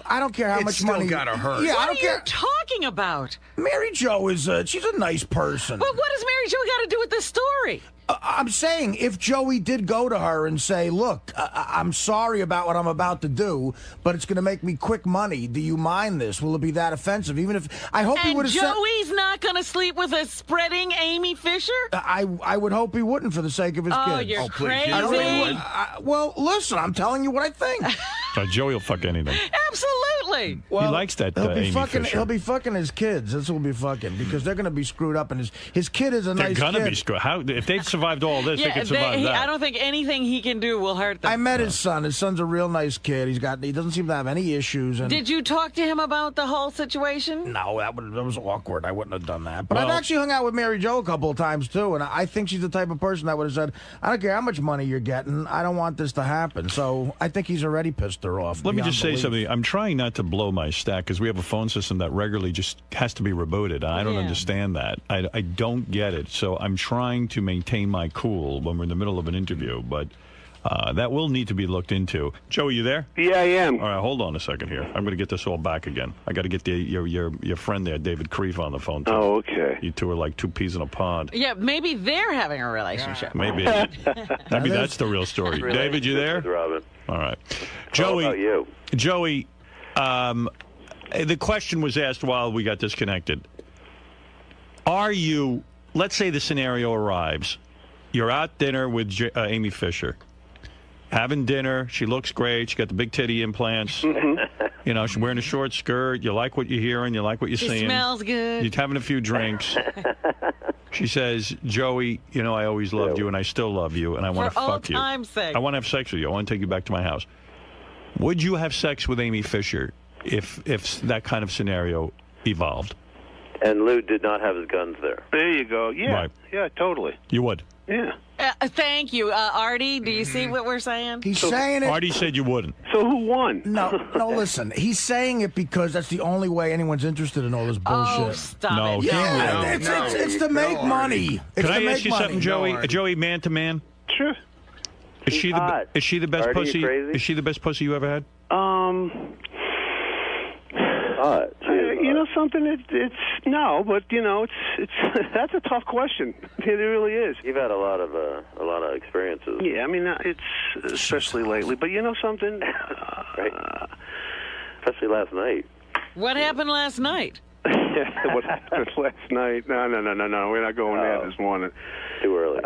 I don't care how much money. It's still gotta hurt. Yeah, What I don't are care. you talking about? Mary Jo is she's a nice person. But what does Mary Jo got to do with this story? I'm saying if Joey did go to her and say, look, I'm sorry about what I'm about to do, but it's going to make me quick money. Do you mind this? Will it be that offensive? Even if I hope he would have said. Joey's not going to sleep with a spreading Amy Fisher? I would hope he wouldn't for the sake of his kids. Oh, you're crazy. I don't think well, listen, I'm telling you what I think. Joey will fuck anything. Absolutely. Well, he likes that he'll be Amy fucking. Fisher. He'll be fucking his kids. This will be fucking because they're going to be screwed up, and his kid is a nice kid. They're going to be screwed. How if they've survived all this, they can survive that. I don't think anything he can do will hurt them. I met his son. His son's a real nice kid. He doesn't seem to have any issues. And Did you talk to him about the whole situation? No, that was awkward. I wouldn't have done that. But I've actually hung out with Mary Jo a couple of times too, and I think she's the type of person that would have said, "I don't care how much money you're getting. I don't want this to happen." So I think he's already pissed her off. Let me just say something. I'm trying not to blow my stack because we have a phone system that regularly just has to be rebooted. I don't understand that. I don't get it. So I'm trying to maintain my cool when we're in the middle of an interview, but that will need to be looked into. Joey, you there? Yeah, I am. All right, hold on a second here. I'm going to get this all back again. I got to get your friend there, David Creef, on the phone too. Oh, okay. You two are like two peas in a pod. Yeah, maybe they're having a relationship. Maybe that's the real story. David, you there? Robin. All right. Joey. How about you? Joey, the question was asked while we got disconnected. Are you, let's say the scenario arrives. You're out dinner with Amy Fisher. Having dinner. She looks great. She got the big titty implants. You know, she's wearing a short skirt. You like what you're hearing. You like what you're seeing. She smells good. You're having a few drinks. She says, Joey, you know, I always loved you and I still love you and I want to fuck you. For old time's sake. I want to have sex with you. I want to take you back to my house. Would you have sex with Amy Fisher if that kind of scenario evolved? And Lou did not have his guns there. There you go. Yeah. Right. Yeah, totally. You would? Yeah. Thank you. Artie, do you see what we're saying? He's saying it. Artie said you wouldn't. So who won? No, listen. He's saying it because that's the only way anyo's interested in all this bullshit. Oh, stop No, it. Yeah, it's to make money. It's Can I to ask make you money. something, Joey? Joey, man to man. Sure. Is she the best Artie, you pussy? crazy? Is she the best pussy you ever had? You know something? It's no, but you know, it's that's a tough question. It really is. You've had a lot of experiences. Yeah, I mean, it's especially lately. But you know something? Right. Especially last night. What happened last night? What happened last night? No. We're not going there this morning. Too early.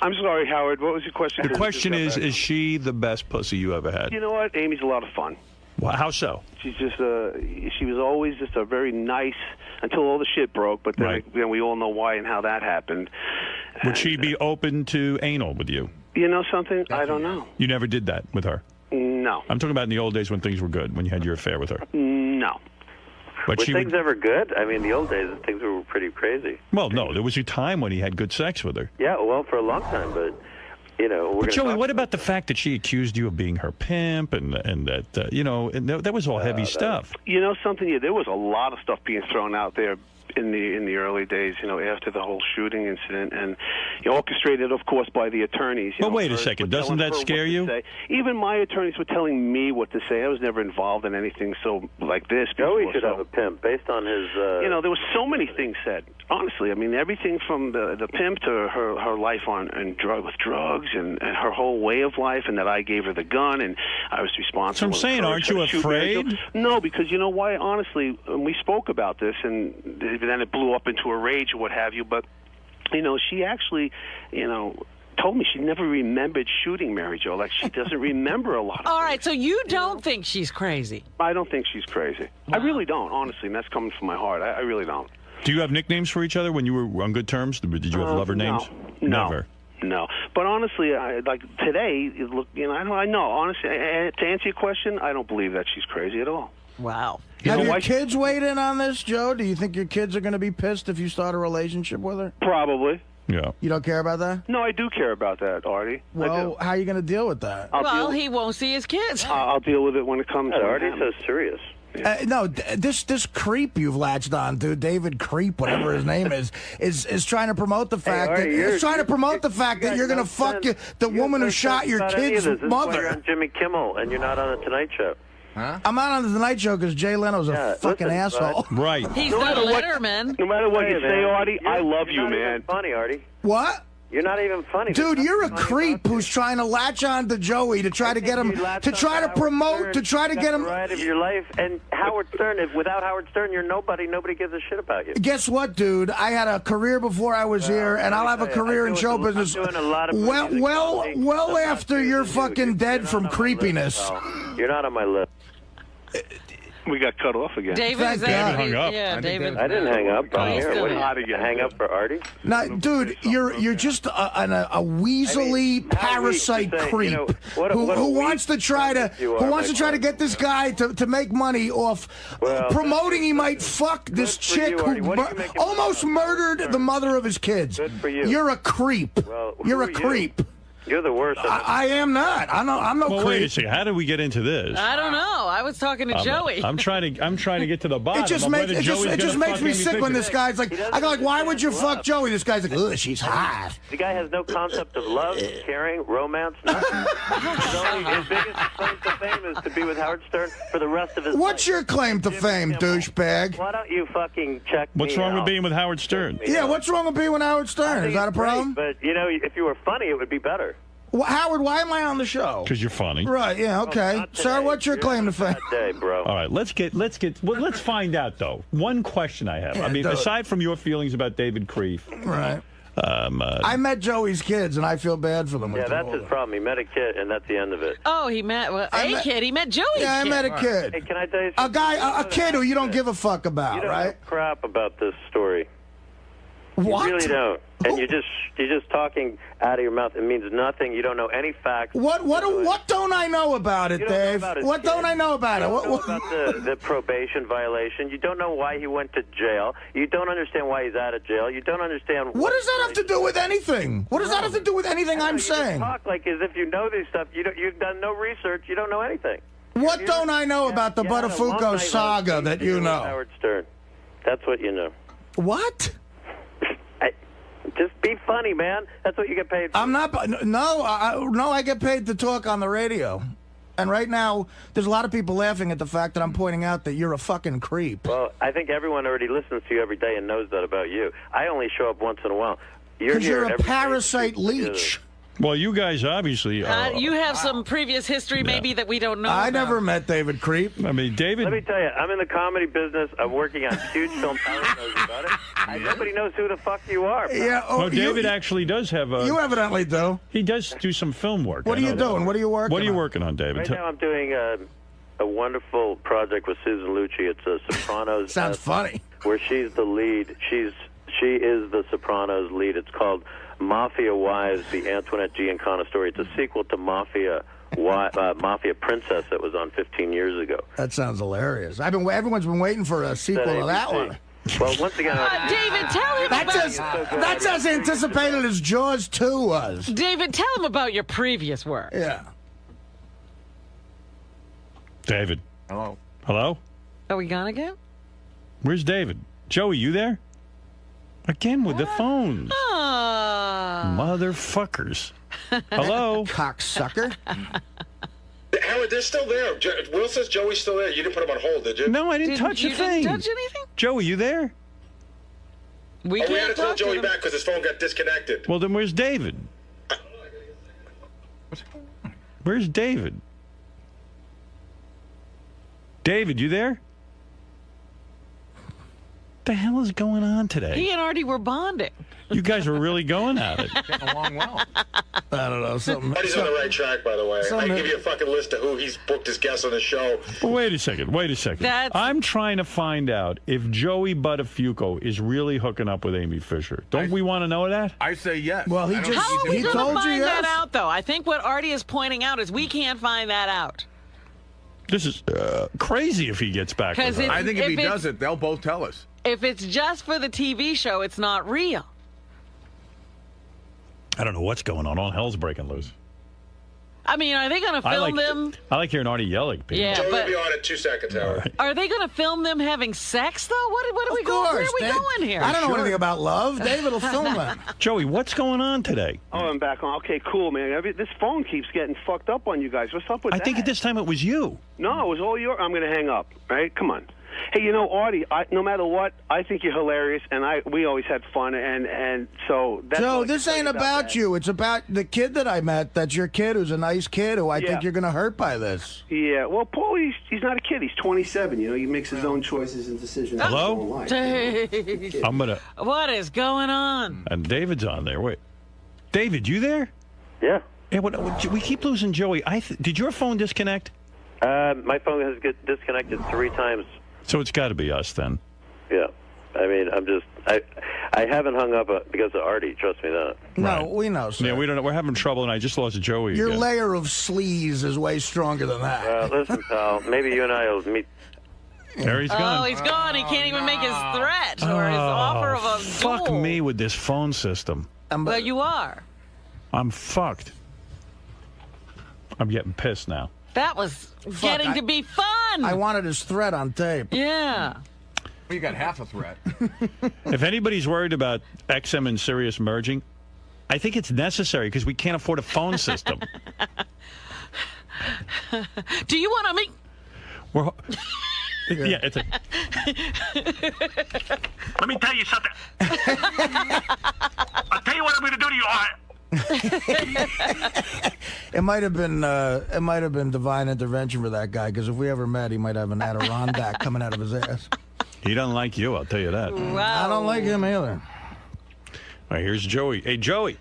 I'm sorry, Howard. What was your question? The question is she the best pussy you ever had? You know what? Amy's a lot of fun. Well, how so? She's just she was always just a very nice until all the shit broke. But then again, we all know why and how that happened. Would she be open to anal with you? You know something? I don't know. You never did that with her? No. I'm talking about in the old days when things were good, when you had your affair with her. No. But were she things ever good? I mean, the old days, things were pretty crazy. Well, no, there was a time when he had good sex with her. Yeah, well, for a long time, but, you know... But, Joey, what about the fact that she accused you of being her pimp and that, you know, and that was all heavy stuff? You know something? Yeah, there was a lot of stuff being thrown out there in the early days, you know, after the whole shooting incident, and orchestrated, of course, by the attorneys. Well, wait a second. Doesn't that scare you? Even my attorneys were telling me what to say. I was never involved in anything so like this. Joey should have a pimp based on his... You know, there was so many things said. Honestly, I mean, everything from the pimp to her life with drugs and her whole way of life, and that I gave her the gun and I was responsible. So I'm saying, aren't you afraid? No, because you know why? Honestly, we spoke about this, and then it blew up into a rage or what have you. But you know, she actually, you know, told me she never remembered shooting Mary Jo. Like, she doesn't remember a lot of All right, so you don't think she's crazy? I don't think she's crazy. Wow. I really don't, honestly, and that's coming from my heart. I really don't. Do you have nicknames for each other when you were on good terms? Did you have lover names? No. Never. No. But honestly, like today, look, you know, I know. Honestly, to answer your question, I don't believe that she's crazy at all. Wow. Have your kids weighed in on this, Joe? Do you think your kids are going to be pissed if you start a relationship with her? Probably. Yeah. You don't care about that? No, I do care about that, Artie. Well, how are you going to deal with that? Well, he won't see his kids. I'll deal with it when it comes to it. Artie's so serious. No, this creep you've latched on to, David Creep, whatever his name is trying to promote the fact that you're going to fuck the woman who shot your kid's mother. You're on Jimmy Kimmel and you're not on the Tonight Show. Huh? I'm not on the Tonight Show because Jay Leno's a fucking asshole. Right. He's not a Letterman. No matter what you say, Artie, I love you, man. You're not even funny, Artie. What? You're not even funny. Dude, you're a creep who's trying to latch on to Joey to try to get him, to try to promote, to try to get him. Right of your life, and Howard Stern. Without Howard Stern, you're nobody. Nobody gives a shit about you. Guess what, dude? I had a career before I was here, and I'll have a career in show business. Well after you're fucking dead from creepiness. You're not on my list. We got cut off again. David hung up. Yeah, David. I didn't hang up. I'm here. How did you hang up for Artie? No, dude, you're just a weaselly parasite creep who wants to try to get this guy to make money off promoting he might fuck this chick who almost murdered the mother of his kids. Good for you. You're a creep. You're a creep. You're the worst. I am not. I'm no creep. Wait a second. How did we get into this? I don't know. I was talking to Joey. I'm trying to get to the bottom. It just makes me sick when this guy's like, I go like, why would you fuck Joey? This guy's like, ugh, she's hot. The guy has no concept of love, caring, romance, nothing. His biggest claim to fame is to be with Howard Stern for the rest of his life. What's your claim to fame, douchebag? Why don't you fucking check What's wrong with being with Howard Stern? Yeah, what's wrong with being with Howard Stern? Is that a problem? But, you know, if you were funny, it would be better. Well, Howard, why am I on the show? Because you're funny. Right, yeah, okay. Sir, what's your claim to fame? Day, bro. All right, let's find out, though. One question I have. Yeah, I mean, aside from your feelings about David Creef. Right. I met Joey's kids, and I feel bad for them. Yeah, that's his problem. He met a kid, and that's the end of it. Oh, he met a kid. He met Joey's kid. Yeah, I met a kid. Hey, can I tell you something? A kid who you don't give a fuck about, you don't right? know crap about this story. What? You really don't. And you're just talking out of your mouth. It means nothing. You don't know any facts. What don't I know about it, Dave? What don't I know about it? You don't know about the probation violation. You don't know why he went to jail. You don't understand why he's out of jail. You don't understand. What does that have to do with anything? What does that have to do with anything I'm saying? You talk like as if you know this stuff. You've done no research. You don't know anything. What don't I know about the Buttafuoco saga that you know? Howard Stern. That's what you know. What? Just be funny, man. That's what you get paid for. I'm not. No, I get paid to talk on the radio. And right now, there's a lot of people laughing at the fact that I'm pointing out that you're a fucking creep. Well, I think everyone already listens to you every day and knows that about you. I only show up once in a while. Because you're a parasite leech. Well, you guys obviously you have some previous history maybe that we don't know I about. never met David Creep. I mean, David... Let me tell you, I'm in the comedy business. I'm working on huge film. Howard knows about it. Nobody knows who the fuck you are. Yeah. No, David actually does have a... You evidently do. He does do some film work. What are you doing? What are you working on? What are you working on, David? Right now I'm doing a wonderful project with Susan Lucci. It's a Sopranos... Sounds funny. Where she's the lead. She is the Sopranos lead. It's called Mafia Wives, the Antoinette Giancana story. It's a sequel to Mafia Princess that was on 15 years ago. That sounds hilarious. Everyone's been waiting for a sequel to that one. Well, once again, David, tell him that's as anticipated as Jaws 2 was. David, tell him about your previous work. Yeah. David. Hello. Hello? Are we gone again? Where's David? Joey, you there? Again with the phones. Motherfuckers. Hello? Cocksucker. Howard, they're still there. Will says Joey's still there. You didn't put him on hold, did you? No, I didn't touch a thing. Didn't touch anything? Joey, you there? We had can't to call talk to Joey him. back because his phone got disconnected. Well, then where's David? Where's David? David, you there? What the hell is going on today? He and Artie were bonding. You guys were really going at it. Getting along well. I don't know. Buddy's on the right track, by the way. I can give you a fucking list of who he's booked as guests on the show. Well, wait a second. I'm trying to find out if Joey Buttafuoco is really hooking up with Amy Fisher. Don't we want to know that? I say yes. Well, How are we going to find that out, though? I think what Artie is pointing out is we can't find that out. This is crazy if he gets back with her. I think if he does it, they'll both tell us. If it's just for the TV show, it's not real. I don't know what's going on. All hell's breaking loose. I mean, are they going to film them? I like hearing Artie yell at people. Yeah, Joey but will be on in 2 seconds, Howard. are they going to film them having sex, though? What are we going? Where are we going here? I don't know anything about love. David will film that. Joey, what's going on today? Oh, I'm back on. Okay, cool, man. This phone keeps getting fucked up on you guys. What's up with that? I think at this time it was you. No, it was all your... I'm going to hang up, right? Come on. Hey, you know, Artie, no matter what, I think you're hilarious, and we always had fun, and so... That's Joe, this ain't about you. It's about the kid that I met. That's your kid, who's a nice kid, who I think you're going to hurt by this. Yeah, well, Paul, he's not a kid. He's 27, you know. He makes his own choices and decisions. Hello? I'm going to... What is going on? And David's on there. Wait. David, you there? Yeah. Yeah, we keep losing Joey. Did your phone disconnect? My phone has disconnected 3 times. So it's got to be us then. Yeah. I mean, I haven't hung up because of Artie. Trust me that. No, we know, sir. Yeah, we don't know. We're having trouble, and I just lost Joey Your again. layer of sleaze is way stronger than that. Listen, pal, maybe you and I will meet. There he's gone. Oh, he's gone. He can't even make his threat or his offer of a fuck duel. me with this phone system. Well, you are. I'm fucked. I'm getting pissed now. That was getting to be fun. I wanted his threat on tape. Yeah. Well, you got half a threat. If anybody's worried about XM and Sirius merging, I think it's necessary because we can't afford a phone system. Do you want to meet? Yeah, it's a... Let me tell you something. I'll tell you what I'm going to do to you. It might have been divine intervention for that guy, because if we ever met, he might have an Adirondack coming out of his ass. He doesn't like you, I'll tell you that. Wow. I don't like him either. All right, here's Joey. Hey, Joey.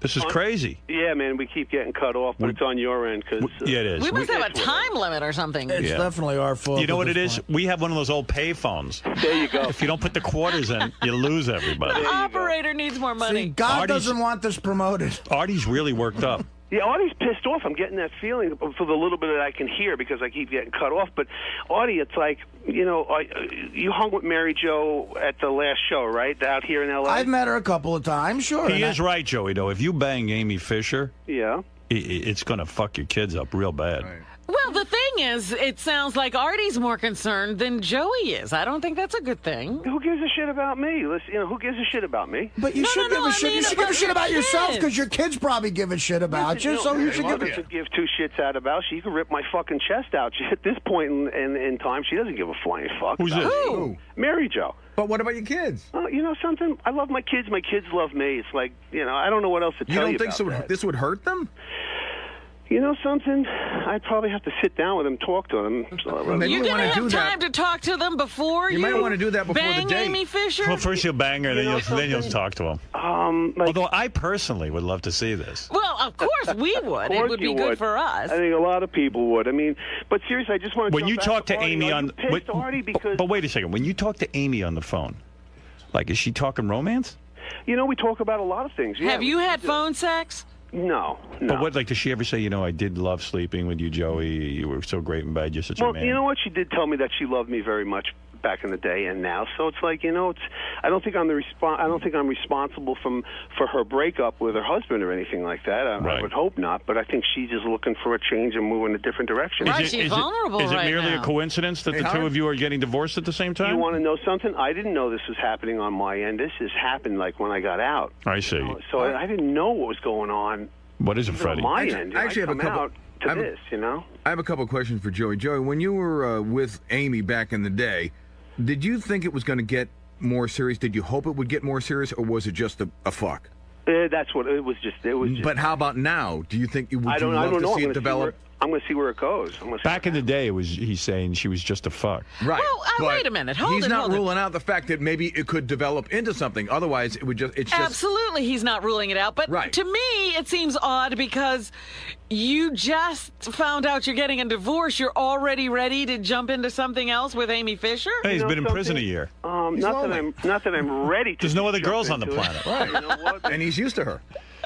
This is crazy. Yeah, man, we keep getting cut off, but it's on your end. Cause, yeah, it is. We must have a time limit or something. It's definitely our fault. You know what it is? We have one of those old pay phones. There you go. If you don't put the quarters in, you lose everybody. The operator needs more money. See, God doesn't want this promoted. Artie's really worked up. Yeah, Artie's pissed off. I'm getting that feeling for the little bit that I can hear because I keep getting cut off. But Artie, it's like, you hung with Mary Jo at the last show, right? Out here in L.A.? I've met her a couple of times, sure. He is right, Joey, though. If you bang Amy Fisher, yeah, it's going to fuck your kids up real bad. Well, the thing is, it sounds like Artie's more concerned than Joey is. I don't think that's a good thing. Who gives a shit about me? Listen, who gives a shit about me? But you should give a shit. You should give a shit about yourself because your kids probably give a shit about you. So you should give two shits out about you. You can rip my fucking chest out. At this point in time, she doesn't give a flying fuck. Who's this? Who? Mary Jo. But what about your kids? You know something? I love my kids. My kids love me. It's like, I don't know what else to tell you. You don't think this would hurt them? You know something? I'd probably have to sit down with him, talk to him. You're going to have time to talk to them before you might want to do that before bang the date. Amy Fisher? Well, first you'll bang her, then you'll talk to him. Although I personally would love to see this. Well, of course we would. It would be good for us. I think a lot of people would. I mean, but seriously, I just want to. When you talk to Amy on, because but wait a second. When you talk to Amy on the phone, like, is she talking romance? We talk about a lot of things. Have you had phone sex? No. But what, like, does she ever say, I did love sleeping with you, Joey. You were so great in bed. You're such a man. Well, you know what? She did tell me that she loved me very much back in the day and now. So it's like, I don't think I'm responsible for her breakup with her husband or anything like that. I would hope not. But I think she's just looking for a change and move in a different direction. She's vulnerable Is it right merely now. a coincidence that the two of you are getting divorced at the same time? You want to know something? I didn't know this was happening on my end. This has happened like when I got out. I see. So I didn't know what was going on. What is it, Freddie? On my end. I actually have a couple. I have a couple of questions for Joey. Joey, when you were with Amy back in the day, did you think it was going to get more serious? Did you hope it would get more serious, or was it just a fuck? That's what it was. But how about now? Do you think I don't know. See it develop? I'm going to see where it goes. Back in the day, he's saying she was just a fuck. Right. Well, wait a minute. He's not ruling out the fact that maybe it could develop into something. Otherwise, it's just... Absolutely, he's not ruling it out. But to me, it seems odd because you just found out you're getting a divorce. You're already ready to jump into something else with Amy Fisher? Hey, he's been in prison a year. Not that I'm ready to. There's no other girls on the planet. Right. You know what? And he's used to her.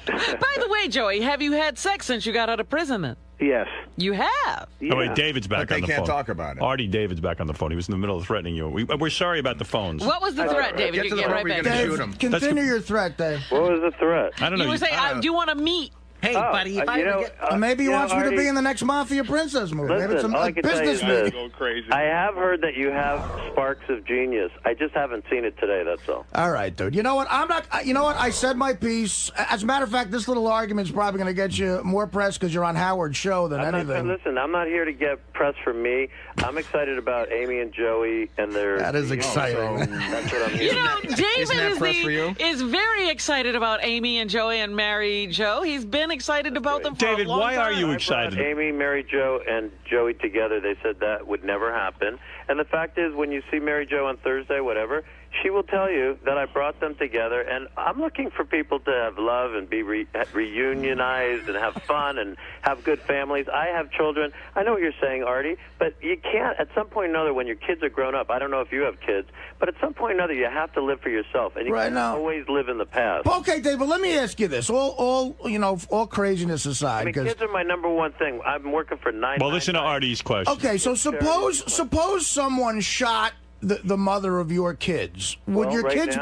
By the way, Joey, have you had sex since you got out of prison then? Yes. You have? Yeah. Oh, wait, David's back on the phone. They can't talk about it. Artie, David's back on the phone. He was in the middle of threatening you. We're sorry about the phones. What was the threat, David? Get to the get point right where back. you're going to shoot him. Continue your threat, Dave. What was the threat? I don't know. You would say, do you want to meet? Hey, buddy, if I ever get... maybe he wants me to be in the next Mafia Princess movie. Listen, Maybe it's all I can tell you business is meeting. this. I have heard that you have sparks of genius. I just haven't seen it today, that's all. All right, dude. You know what? You know what? I said my piece. As a matter of fact, this little argument's probably going to get you more press because you're on Howard's show than anything. Listen, I'm not here to get press from me. I'm excited about Amy and Joey and their... That is exciting. That's what I'm here David is very excited about Amy and Joey and Mary Jo. He's been excited about them for David, a long why time. are you excited? Amy, Mary Jo, and Joey together, they said that would never happen. And the fact is, when you see Mary Jo on Thursday, whatever, she will tell you that I brought them together. And I'm looking for people to have love and be reunionized and have fun and have good families. I have children. I know what you're saying, Artie, but you can't, at some point or another, when your kids are grown up, I don't know if you have kids, but at some point or another, you have to live for yourself. And you can't always live in the past. Okay, Dave, but let me ask you this. All craziness aside. I mean, kids are my number one thing. I'm working for 9. Well, listen to Artie's question. Okay, so suppose someone shot the mother of your kids. Would your kids?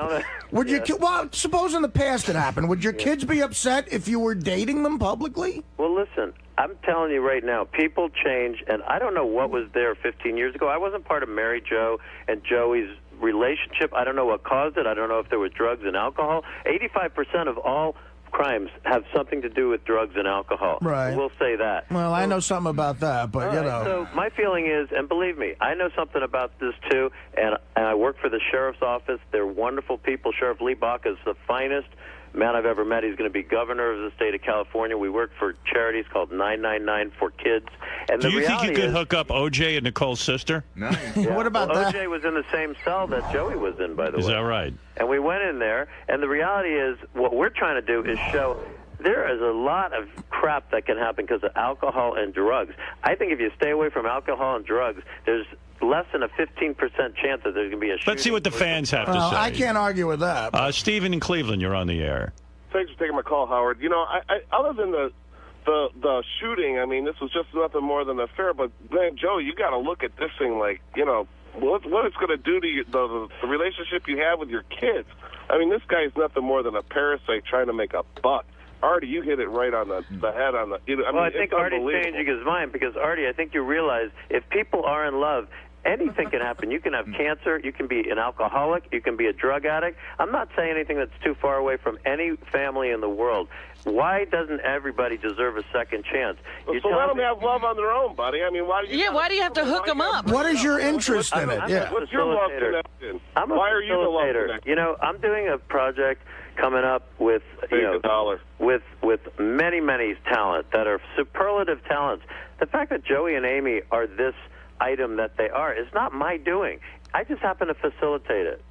Well, suppose in the past it happened. Would your kids be upset if you were dating them publicly? Well, listen, I'm telling you right now, people change, and I don't know what was there 15 years ago. I wasn't part of Mary Jo and Joey's relationship. I don't know what caused it. I don't know if there was drugs and alcohol. 85% of all crimes have something to do with drugs and alcohol. Right. We'll say that. Well, I know something about that, but So my feeling is, and believe me, I know something about this too, and I work for the sheriff's office. They're wonderful people. Sheriff Lee Bach is the finest man I've ever met. He's going to be governor of the state of California. We work for charities called 999 for Kids. And Do you think you could hook up OJ and Nicole's sister? No. What about that? OJ was in the same cell that Joey was in, by the way. Is that right? And we went in there, and the reality is what we're trying to do is show there is a lot of crap that can happen because of alcohol and drugs. I think if you stay away from alcohol and drugs, there's less than a 15% chance that there's going to be a shooting. Let's see what the fans have to say. I can't argue with that. Stephen in Cleveland, you're on the air. Thanks for taking my call, Howard. You know, I other than the shooting, I mean, this was just nothing more than a affair. But, man, Joe, you got to look at this thing like, you know, what it's going to do to you, the relationship you have with your kids. I mean, this guy is nothing more than a parasite trying to make a buck. Artie, you hit it right on the head. I think Artie's changing his mind because, Artie, I think you realize if people are in love, anything can happen. You can have cancer. You can be an alcoholic. You can be a drug addict. I'm not saying anything that's too far away from any family in the world. Why doesn't everybody deserve a second chance? So let them have love on their own, buddy. I mean, why do you? Yeah, why do you have to hook them up? What is your interest in it? Yeah. What's your love connection? Why are you the love connection? You know, I'm doing a project coming up with with many talent that are superlative talents. The fact that Joey and Amy are this item that they are is not my doing. I just happen to facilitate it.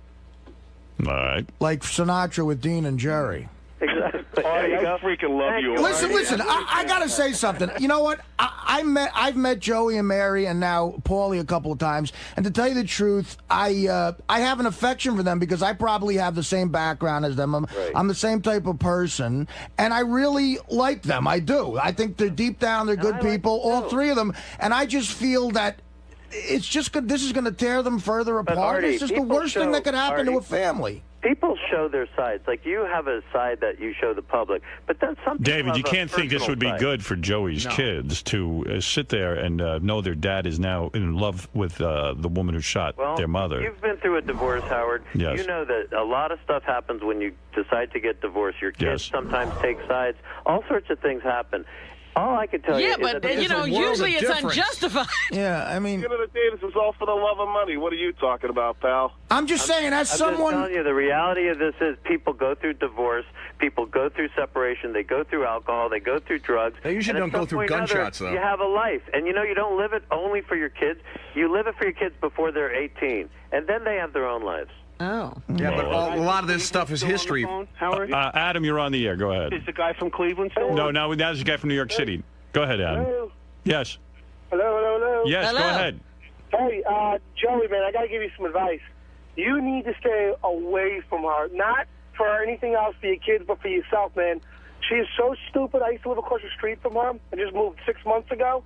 All right. Like Sinatra with Dean and Jerry. Exactly. I freaking love you. Listen. I gotta say something. You know what? I've met Joey and Mary and now Paulie a couple of times, and to tell you the truth, I have an affection for them because I probably have the same background as them. I'm the same type of person, and I really like them. I do. I think they're deep down, they're good people, all three of them, and I just feel that. It's just good. This is going to tear them further apart. Artie, it's just the worst thing that could happen to a family. People show their sides. Like you have a side that you show the public, but then some people David, have you can't think this would be good for Joey's kids to sit there and know their dad is now in love with the woman who shot their mother. You've been through a divorce, Howard. Yes. You know that a lot of stuff happens when you decide to get divorced. Your kids sometimes take sides. All sorts of things happen. All I can tell you is that usually it's unjustified. Yeah, I mean... At the end of the day, this is all for the love of money. What are you talking about, pal? I'm just saying, as someone... I'm just telling you, the reality of this is people go through divorce, people go through separation, they go through alcohol, they go through drugs. They usually don't go through gunshots, though. You have a life. And, you know, you don't live it only for your kids. You live it for your kids before they're 18. And then they have their own lives. Oh. Yeah, but a lot of this stuff is history. Howard? Adam, you're on the air. Go ahead. Is the guy from Cleveland still? No, now there's a guy from New York City. Go ahead, Adam. Hello? Yes. Hello? Yes, Hello. go ahead. Hey, Joey, man, I got to give you some advice. You need to stay away from her. Not for anything else for your kids, but for yourself, man. She is so stupid. I used to live across the street from her. I just moved 6 months ago.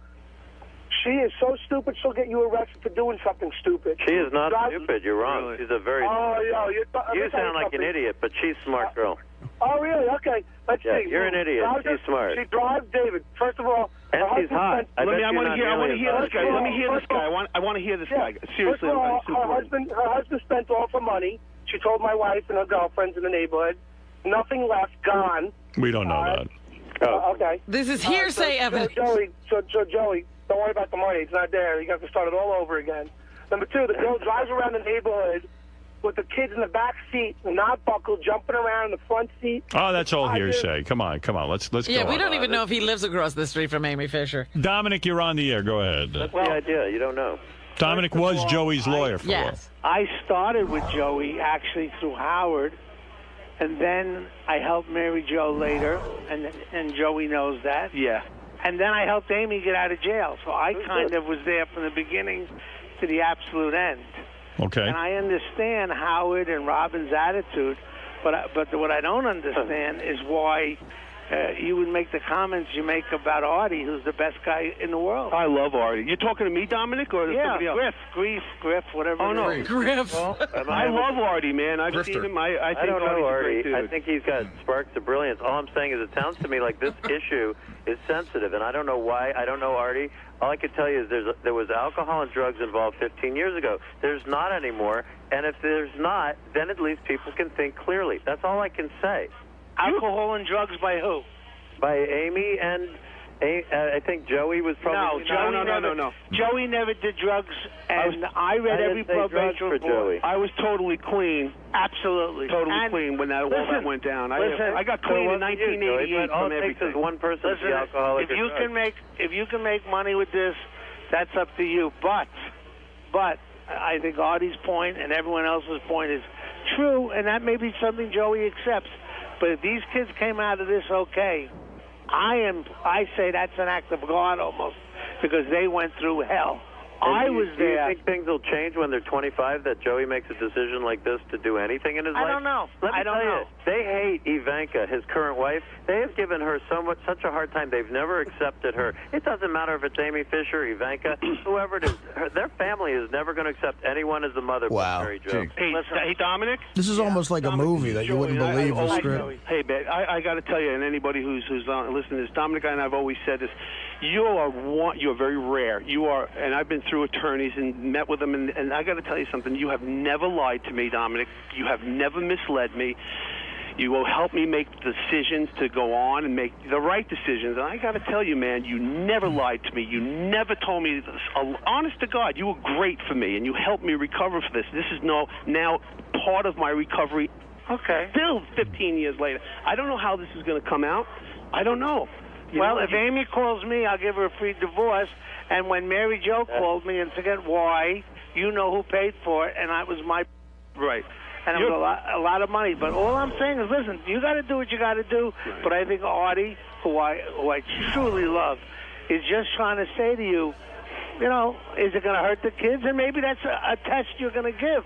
She is so stupid, she'll get you arrested for doing something stupid. She is not stupid. You're wrong. She's a very smart girl. You sound like an idiot, but she's a smart girl. Oh, really? Okay. Let's see. You're an idiot. She's smart. She drives David. First of all, and she's hot. I want to hear this guy. Let me hear this guy. I want to hear this guy. Seriously. First of all, her husband spent all her money. She told my wife and her girlfriends in the neighborhood. Nothing left. Gone. We don't know that. Okay. This is hearsay evidence. So Joey, don't worry about the money. It's not there. You have to start it all over again. Number two, the girl drives around the neighborhood with the kids in the back seat, not buckled, jumping around in the front seat. Oh, that's all hearsay. Come on. Let's go. Yeah, we don't even know if he lives across the street from Amy Fisher. Dominic, you're on the air. Go ahead. That's the idea. You don't know. Dominic was Joey's lawyer for a while. I started with Joey actually through Howard, and then I helped Mary Jo later, and Joey knows that. Yeah. And then I helped Amy get out of jail, so I kind of was there from the beginning to the absolute end. Okay. And I understand Howard and Robin's attitude, but what I don't understand is why you would make the comments you make about Artie, who's the best guy in the world. I love Artie. You're talking to me, Dominic, or somebody else? Griff, whatever. Oh, no. Griff. Well, I love Artie, man. I've seen him. I think don't know Artie's a great dude. I think he's got sparks of brilliance. All I'm saying is it sounds to me like this issue is sensitive, and I don't know why. I don't know Artie. All I can tell you is there was alcohol and drugs involved 15 years ago. There's not anymore, and if there's not, then at least people can think clearly. That's all I can say. Alcohol and drugs by who? By Amy and I think Joey was probably... No. Joey never did drugs, and I read every probation report. I was totally clean. Absolutely. Totally clean when all that went down. I got clean in 1988 all from it takes everything. is one person to be alcoholic if you can make money with this, that's up to you. But I think Artie's point and everyone else's point is true, and that may be something Joey accepts. But if these kids came out of this okay, I say that's an act of God almost, because they went through hell. I was there. Do you think things will change when they're 25, that Joey makes a decision like this to do anything in his life? I don't know. I don't know. They hate Ivanka, his current wife. They have given her such a hard time. They've never accepted her. It doesn't matter if it's Amy Fisher, Ivanka, whoever it is. Their family is never going to accept anyone as the mother but Mary Jo. Hey, Dominic? This is almost like a movie that you wouldn't believe the script. Hey, man, I got to tell you, and anybody who's listening to this, Dominic and I have always said this. You are very rare. You are, and I've been through attorneys and met with them, and I got to tell you something. You have never lied to me, Dominic. You have never misled me. You will help me make decisions to go on and make the right decisions. And I got to tell you, man, you never lied to me. You never told me this. Honest to God, you were great for me, and you helped me recover for this. This is now part of my recovery. Okay. Still 15 years later. I don't know how this is going to come out. I don't know. Well, if Amy calls me, I'll give her a free divorce. And when Mary Jo called me, and forget why, you know who paid for it, and that was my right. And it was a lot of money. But all I'm saying is, listen, you got to do what you got to do. Right. But I think Artie, who I truly love, is just trying to say to you, is it going to hurt the kids? And maybe that's a test you're going to give.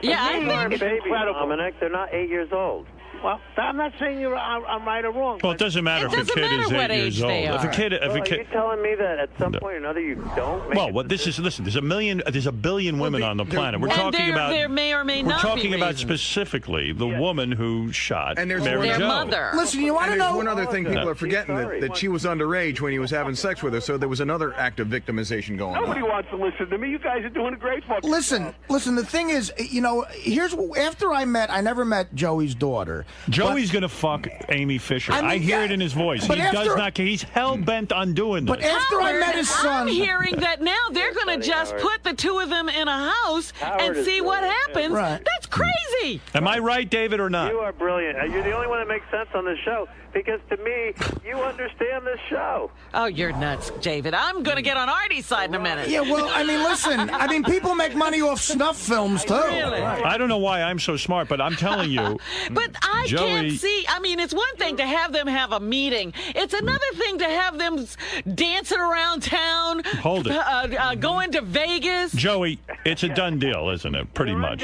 Yeah, I think it's incredible. Dominic, they're not 8 years old. Well, I'm not saying I'm right or wrong. Well, it doesn't matter if a kid is 8 years old. If a kid, are you telling me that at some point or another you don't? Listen. There's a billion women on the planet. We're talking about. There may or may not be We're talking about reasons. specifically the woman who shot and there's Mary their Jo. mother. Listen, you want to know one other thing people are forgetting, that she was underage when he was having sex with her, so there was another act of victimization going on. Nobody wants to listen to me. You guys are doing a great fucking Listen, the thing is, here's after I never met Joey's daughter. Joey's going to fuck Amy Fisher. I hear it in his voice. He does not. He's hell bent on doing this. But after I met his son, I'm hearing that now they're going to just put the two of them in a house and see what happens. Right. That's crazy. Am I right, David, or not? You are brilliant. You're the only one that makes sense on this show, because to me, you understand this show. Oh, you're nuts, David. I'm going to get on Artie's side in a minute. Yeah, well, listen, people make money off snuff films, too. Really? I don't know why I'm so smart, but I'm telling you. But I can't see. I mean, it's one thing to have them have a meeting. It's another thing to have them dancing around town. Hold it. Going to Vegas. Joey, it's a done deal, isn't it? Pretty much.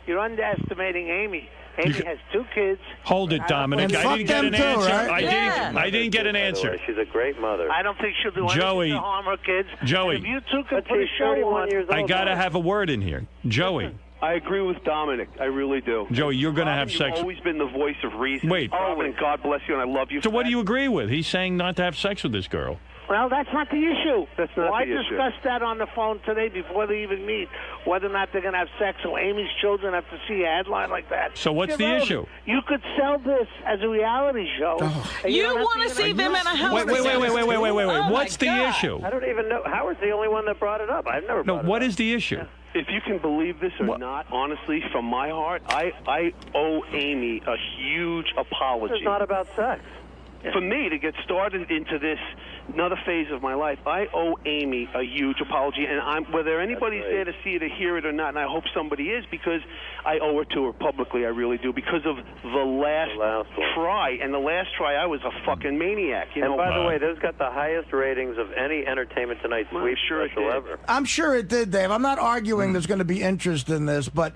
You're underestimating Amy. Amy has 2 kids. Hold it, Dominic. I didn't get an answer. I didn't get an answer. She's a great mother. I don't think she'll do anything to harm her kids. Joey. And if you two can put a show on. I got to have a word in here. Joey. I agree with Dominic. I really do. Joey, you're going to have sex. You've always been the voice of reason. Wait. Robin, God bless you, and I love you. So what do you agree with? He's saying not to have sex with this girl. Well, that's not the issue. That's not the issue. I discussed that on the phone today before they even meet, whether or not they're going to have sex. So Amy's children have to see a headline like that. So what's the issue? You could sell this as a reality show. You want to see them in a house? Wait. What's the issue? I don't even know. Howard's the only one that brought it up. I've never brought it up. No, what is the issue? If you can believe this or not, honestly, from my heart, I owe Amy a huge apology. It's not about sex. For me to get started into this another phase of my life, I owe Amy a huge apology, and whether anybody's there to see it or hear it or not, and I hope somebody is, because I owe it to her publicly. I really do, because of the last try. And the last try, I was a fucking maniac. And by the way, this got the highest ratings of any Entertainment Tonight sweep special ever. I'm sure it did, Dave. I'm not arguing there's going to be interest in this, but,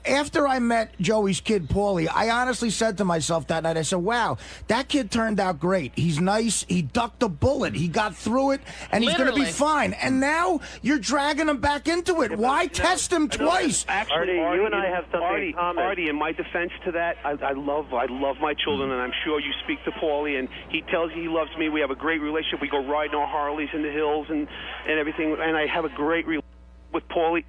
after I met Joey's kid, Paulie, I honestly said to myself that night, I said, wow, that kid turned out great. He's nice. He ducked a bullet. He got through it, and he's going to be fine. And now you're dragging him back into it. Why test him twice? Actually, Artie, you and I have something in common. Artie, in my defense to that, I love my children, and I'm sure you speak to Paulie, and he tells you he loves me. We have a great relationship. We go riding our Harleys in the hills and everything, and I have a great relationship with Paulie.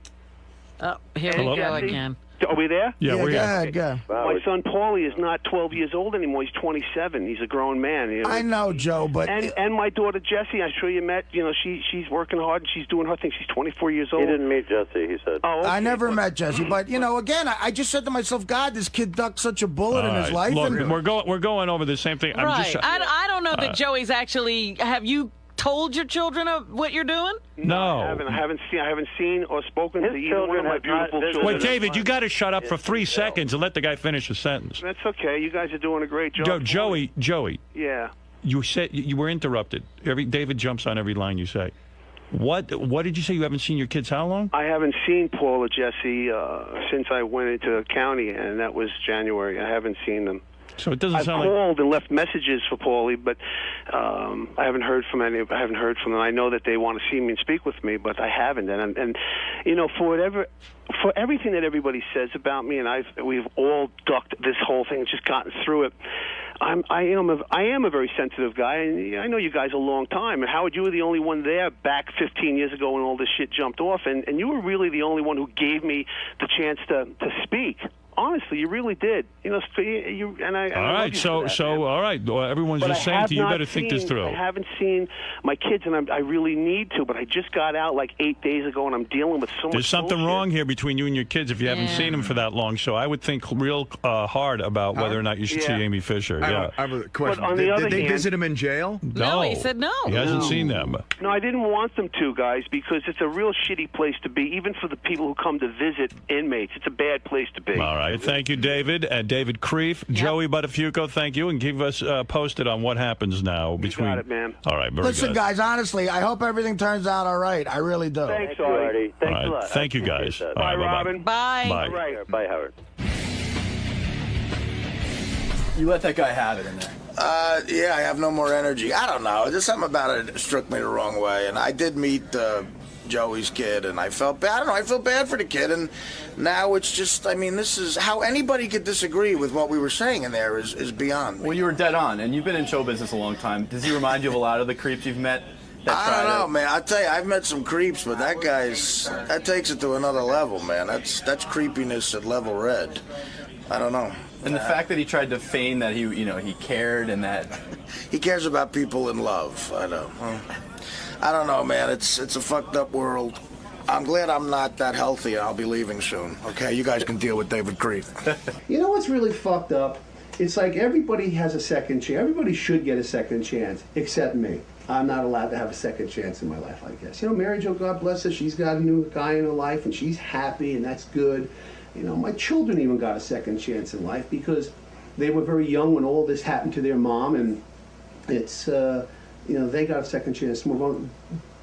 Oh, here we go again. Are we there? Yeah, we're here. Go. My son Paulie is not 12 years old anymore. He's 27. He's a grown man. I know, Joe, but and my daughter Jessie, I'm sure you met. She's working hard and she's doing her thing. She's 24 years old. He didn't meet Jessie, he said. Oh, okay. I never met Jessie, but again, I just said to myself, God, this kid ducked such a bullet in his life. Look, we're going over the same thing. Right. I don't know that Joey's actually. Have you told your children what you're doing? No. I haven't seen or spoken to either one of my beautiful children. Wait, David, you got to shut up for 3 seconds and let the guy finish a sentence. That's okay. You guys are doing a great job. Joey. Yeah. You said you were interrupted. David jumps on every line you say. What did you say? You haven't seen your kids how long? I haven't seen Paul or Jesse since I went into the county, and that was January. I haven't seen them. So it doesn't I've sound like... called and left messages for Paulie, but I haven't heard from any. I haven't heard from them. I know that they want to see me and speak with me, but I haven't. And you know, for everything that everybody says about me, and we've all ducked this whole thing, just gotten through it. I am a very sensitive guy, and I know you guys a long time. And Howard, you were the only one there back 15 years ago when all this shit jumped off, and you were really the only one who gave me the chance to speak. Honestly, you really did. You know, all right, so all right. Well, everyone's just saying to you, better think this through. I haven't seen my kids, and I really need to. But I just got out like 8 days ago, and I'm dealing with so much. There's something wrong here between you and your kids if you haven't seen them for that long. So I would think real hard about whether or not you should see Amy Fisher. I have a question. But on the other did they hand, visit him in jail? No, he said no. He hasn't seen them. No, I didn't want them to, guys, because it's a real shitty place to be, even for the people who come to visit inmates. It's a bad place to be. All right, thank you, David. David Kreef, Joey Buttafuoco, thank you, and keep us posted on what happens now between. You got it, man. All right, very Listen, good. guys, honestly, I hope everything turns out all right. I really do. Thanks, Artie. Thanks a lot. Thank you, guys. Bye, All right, Robin. Bye. Bye. Right. Bye, Howard. You let that guy have it in there. Yeah, I have no more energy. I don't know. There's something about it that struck me the wrong way. And I did meet Joey's kid, and I felt bad. I don't know. I feel bad for the kid, and now it's just. I mean, this is how anybody could disagree with what we were saying in there is beyond me. Well, you were dead on, and you've been in show business a long time. Does he remind you of a lot of the creeps you've met? I don't know, man. I tell you, I've met some creeps, but that takes it to another level, man. That's creepiness at level red. I don't know. And the fact that he tried to feign that he cared and that he cares about people in love. I don't know, man. It's a fucked up world. I'm glad I'm not that healthy. I'll be leaving soon. Okay, you guys can deal with David Kreef. You know what's really fucked up? It's like everybody has a second chance. Everybody should get a second chance, except me. I'm not allowed to have a second chance in my life, I guess. You know, Mary Jo, God bless her, she's got a new guy in her life, and she's happy, and that's good. You know, my children even got a second chance in life because they were very young when all this happened to their mom, and it's, you know, they got a second chance to move on.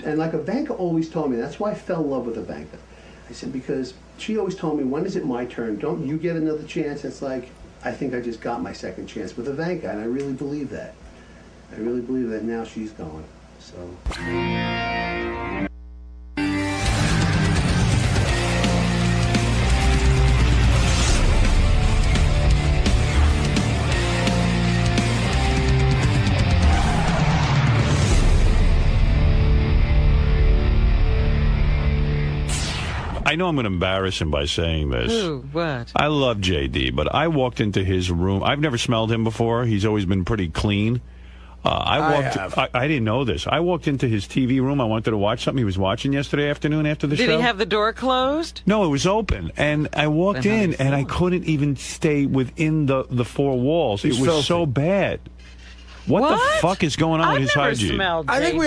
And like Ivanka always told me, that's why I fell in love with Ivanka. I said, because she always told me, when is it my turn? Don't you get another chance? It's like, I think I just got my second chance with Ivanka, and I really believe that. I really believe that now she's gone. So. I know I'm going to embarrass him by saying this. Who? What? I love JD, but I walked into his room. I've never smelled him before. He's always been pretty clean. I didn't know this. I walked into his TV room. I wanted to watch something he was watching yesterday afternoon after the show. Did he have the door closed? No, it was open. And I walked in, and I couldn't even stay within the four walls. It was so bad. What the fuck is going on with his hygiene? I think we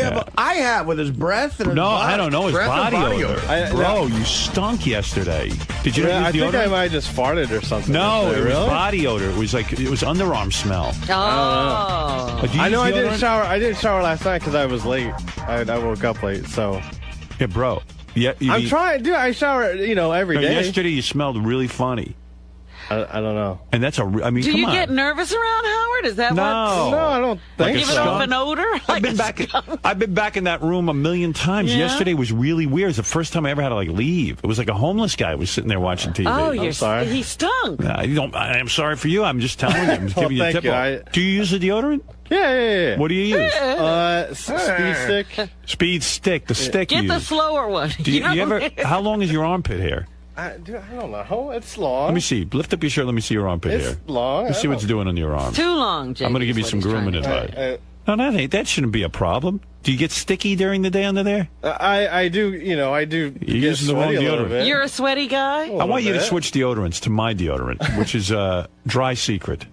have I have with his breath and his No, body. I don't know his body odor. Bro, you stunk yesterday. Did you I use think deodorant? I might have just farted or something. No, it was really? body odor. It was underarm smell. Oh. I know I didn't shower. I didn't shower last night because I was late. I woke up late, so. Yeah, bro. Yeah, I'm trying, dude. I shower, every day. Yesterday you smelled really funny. I don't know. And that's come on. Do you get nervous around Howard? Is that No. what? No, I don't think Give it so. off an odor? I've been back in that room a million times. Yeah? Yesterday was really weird. It's the first time I ever had to leave. It was like a homeless guy was sitting there watching TV. Oh, I'm sorry. He stunk. I'm sorry for you. I'm just telling you. I'm just giving you a thank tip. you. Do you use the deodorant? Yeah. What do you use? Speed stick. Speed stick. The stick you Get the use. slower one. Do you ever? How long is your armpit hair? Dude, I don't know. It's long. Let me see. Lift up your shirt. Let me see your armpit It's hair. long. Let's see what's doing on your arm. Too long, Jake. I'm going to give you some grooming advice. No, that shouldn't be a problem. Do you get sticky during the day under there? I do. I do. You're using the wrong deodorant. You're a sweaty guy? I want you to switch deodorants to my deodorant, which is Dry Secret.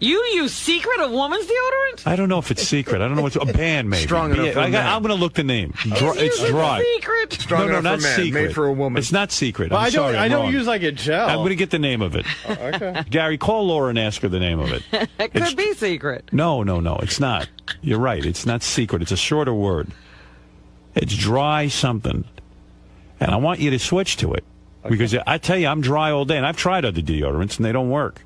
You use Secret, a woman's deodorant? I don't know if it's Secret. I don't know what's a band maybe. Strong enough for men. I'm going to look the name. It's Using dry. Secret. Strong No, enough not for men, Secret. made for a woman. It's not Secret. Well, I'm sorry, I I'm don't wrong. use like a gel. I'm going to get the name of it. Okay. Gary, call Laura and ask her the name of it. It could be Secret. No, it's not. You're right. It's not Secret. It's a shorter word. It's dry something. And I want you to switch to it. Okay. Because I tell you, I'm dry all day, and I've tried other deodorants, and they don't work.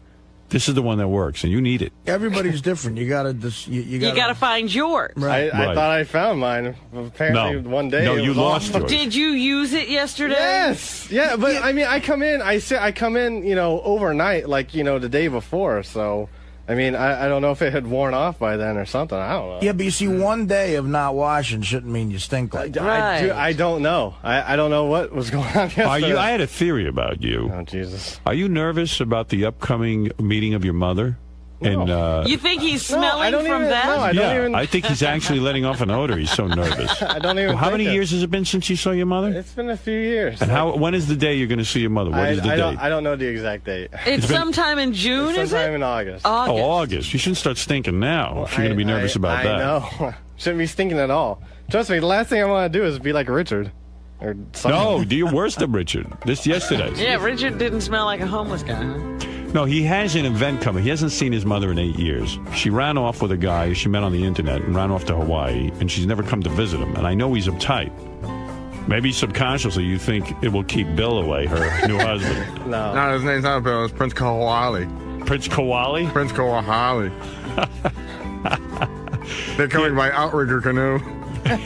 This is the one that works, and you need it. Everybody's different. You gotta find yours. Right. I thought I found mine. Apparently, one day. No, you lost yours. Did you use it yesterday? Yes. Yeah, but I mean, I come in, overnight, like, the day before. So, I mean, I don't know if it had worn off by then or something. I don't know. Yeah, but you see, one day of not washing shouldn't mean you stink like that. I don't know. I don't know what was going on yesterday. I had a theory about you. Oh, Jesus. Are you nervous about the upcoming meeting of your mother? No. And you think he's smelling from that? No, I don't even. I think he's actually letting off an odor. He's so nervous. I don't even. How many years has it been since you saw your mother? It's been a few years. And when is the day you're going to see your mother? What is the date? I don't know the exact date. It's sometime in June, is it? Sometime in August. Oh, August. You shouldn't start stinking now if you're going to be nervous about that. I know. Shouldn't be stinking at all. Trust me, the last thing I want to do is be like Richard. Or something. No, do your worst than Richard. This yesterday. Yeah, Richard didn't smell like a homeless guy, huh? No, he has an event coming. He hasn't seen his mother in 8 years. She ran off with a guy she met on the internet and ran off to Hawaii, and she's never come to visit him. And I know he's uptight. Maybe subconsciously you think it will keep Bill away, her new husband. No, his name's not Bill. It's Prince Kawali. Prince Kawali? Prince Kawali. They're coming by outrigger canoe. They're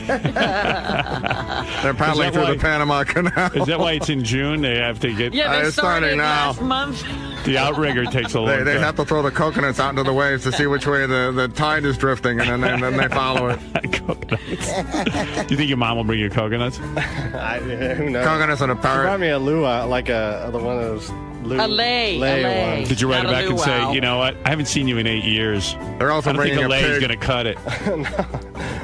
paddling through the Panama Canal. Is that why it's in June? They have to get... Yeah, they started now. last month. The outrigger takes a long time. They have to throw the coconuts out into the waves to see which way the tide is drifting, and then they follow it. Coconuts. You think your mom will bring you coconuts? Who knows? Coconuts and a She parrot. brought me a lua, like one of those... A lay ones. Did you write it back and say, you know what? I haven't seen you in 8 years. They're also I don't think bringing a a lay is pig. going to cut it.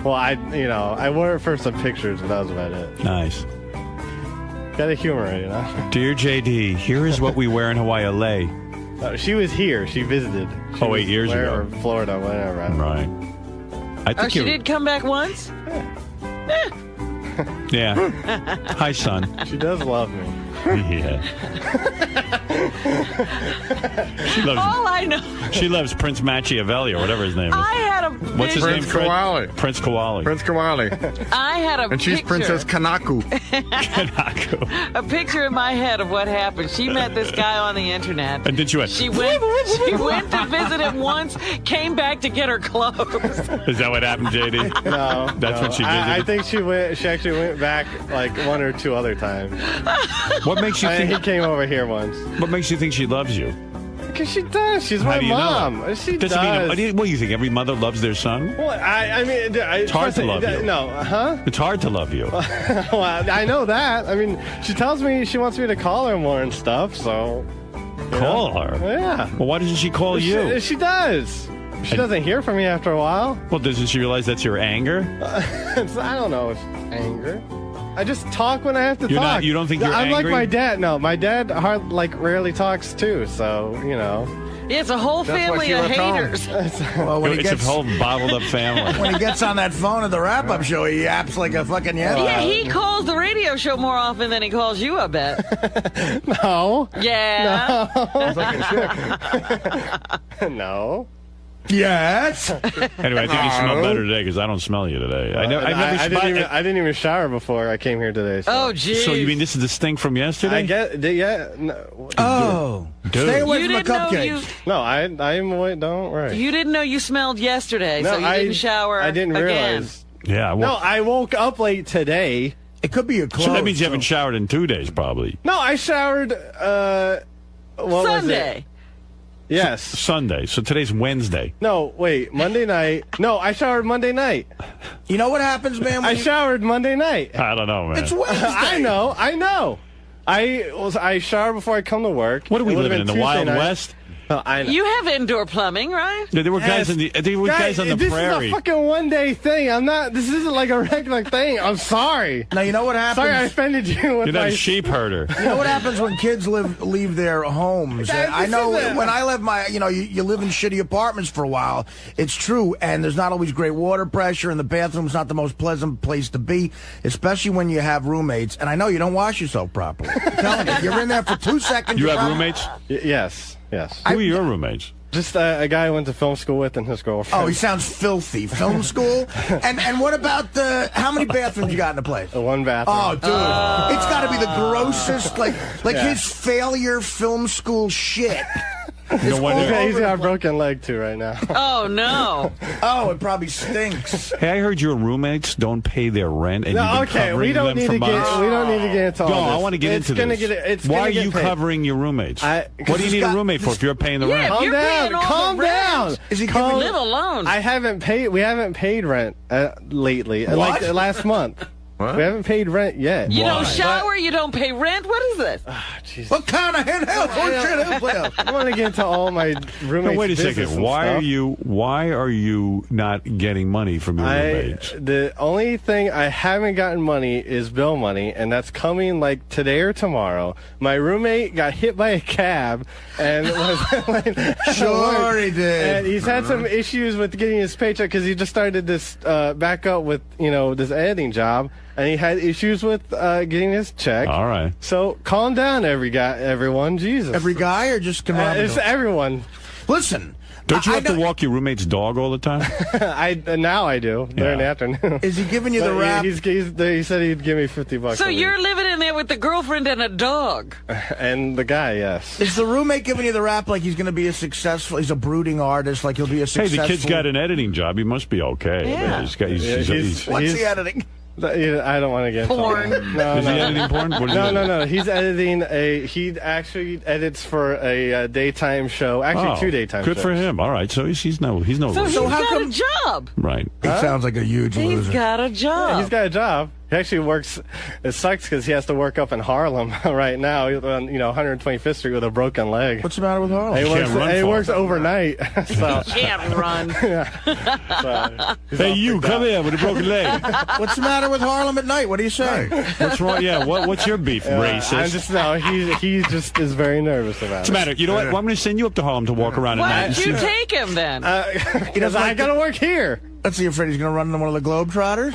Well, I wore it for some pictures, but that was about it. Nice. Gotta humor it, Dear JD, here is what we wear in Hawaii, a lay. She was here. She visited. She 8 years ago. Or Florida, whatever. Right. I think She did come back once? Yeah. Hi, son. She does love me. Yeah. All I know. She loves Prince Machiavelli or whatever his name is. I had a vision. What's his name? Prince Kawali. Prince Kawali. Prince Kawali. I had a And she's picture. Princess Kanaku. A picture in my head of what happened. She met this guy on the internet. And then she went. She went to visit him once, came back to get her clothes. Is that what happened, JD? No. That's when she visited? I think she actually went back like one or two other times. What makes you think he came over here once? What makes you think she loves you? Because she does. She's my How do you mom. know? She Doesn't does. mean, what do you think? Every mother loves their son? Well, I mean, It's hard to love you. No, huh? It's hard to love you. Well, I know that. I mean, she tells me she wants me to call her more and stuff, so... Call her? Yeah. Well, why doesn't she call you? She does. She doesn't hear from me after a while. Well, doesn't she realize that's your anger? I don't know if anger. I just talk when I have to talk. You don't think you're I'm angry? like my dad. No, my dad rarely talks too, so, Yeah, it's a whole family of haters. Well, when It's a whole bottled up family. When he gets on that phone at the wrap-up show, he yaps like a fucking Yeah, he calls the radio show more often than he calls you, I bet. No. Yeah. No. No. Yes. Anyway, I think you smell better today because I don't smell you today. I didn't even shower before I came here today. So. Oh, geez. So you mean this is the stink from yesterday? I get, yeah. No. Oh. Dude. Stay away You from the didn't know cupcakes. No, I'm away. Don't worry. You didn't know you smelled yesterday, No, so you didn't shower I didn't again. realize. Yeah. No, I woke up late today. It could be your clothes. So that means you haven't showered in 2 days, probably. No, I showered. What was Sunday. it? Yes. Sunday. So today's Wednesday. No, wait. Monday night. No, I showered Monday night. You know what happens, man? I showered Monday night. I don't know, man. It's Wednesday. I know. I shower before I come to work. What are we It would've living in, been the Tuesday Wild night. West? You have indoor plumbing, right? Yeah, there were guys on the prairie. This is a fucking one-day thing. This isn't like a regular thing. I'm sorry. Now, you know what happens? Sorry I offended you. You're not a sheep herder. You know what happens when kids leave their homes? I know when I left you live in shitty apartments for a while. It's true, and there's not always great water pressure, and the bathroom's not the most pleasant place to be, especially when you have roommates. And I know you don't wash yourself properly. I'm telling you, you're in there for 2 seconds. You have roommates? Yes. Who are your roommates? Just a guy I went to film school with and his girlfriend. Oh, he sounds filthy. Film school? And what about how many bathrooms you got in the place? One bathroom. Oh, dude. It's got to be the grossest, his failure film school shit. No wonder he's got a broken leg too right now. Oh no! Oh, it probably stinks. Hey, I heard your roommates don't pay their rent, and we don't need to get into all this. I want to get into this. Why are you covering your roommates? What do you need a roommate for if you're paying the rent? Calm down. Is he giving live alone? We haven't paid rent lately. What? Like last month. What? We haven't paid rent yet. You don't shower, you don't pay rent? What is this? What kind of handheld? I want to get into all my roommates' wait a second. Why are you not getting money from your roommates? The only thing I haven't gotten money is bill money, and that's coming like today or tomorrow. My roommate got hit by a cab, and sure he did. And he's had some issues with getting his paycheck because he just started this back up with this editing job. And he had issues with getting his check. All right. So calm down, everyone. Jesus. Every guy or just camaraderie? It's everyone. Listen. Don't you have to walk your roommate's dog all the time? Now I do during the afternoon. Is he giving you the rap? He said he'd give me $50. So you're living in there with the girlfriend and a dog. And the guy, yes. Is the roommate giving you the rap like he's going to be he's a brooding artist, like he'll be a successful... Hey, the kid's got an editing job. He must be okay. Yeah. What's he editing? I don't want to get porn. No, is he editing porn? No. He's editing he actually edits for a daytime show. Actually, 2 daytime shows. Good for him. All right, so he's no. So how come a job? Right. He sounds like a huge loser. He's got a job. Yeah, he's got a job. He actually works. It sucks because he has to work up in Harlem right now. On 125th Street with a broken leg. What's the matter with Harlem? He works overnight. So. He can't run. Hey, you come here with a broken leg. What's the matter with Harlem at night? What do you say? What's wrong? Yeah, what's your beef, racist? He just is very nervous about it. What's the matter? You know what? Well, I'm going to send you up to Harlem to walk around at night. Why did you take him then? Because I got to work here. Let's see, afraid he's going to run into one of the Globetrotters?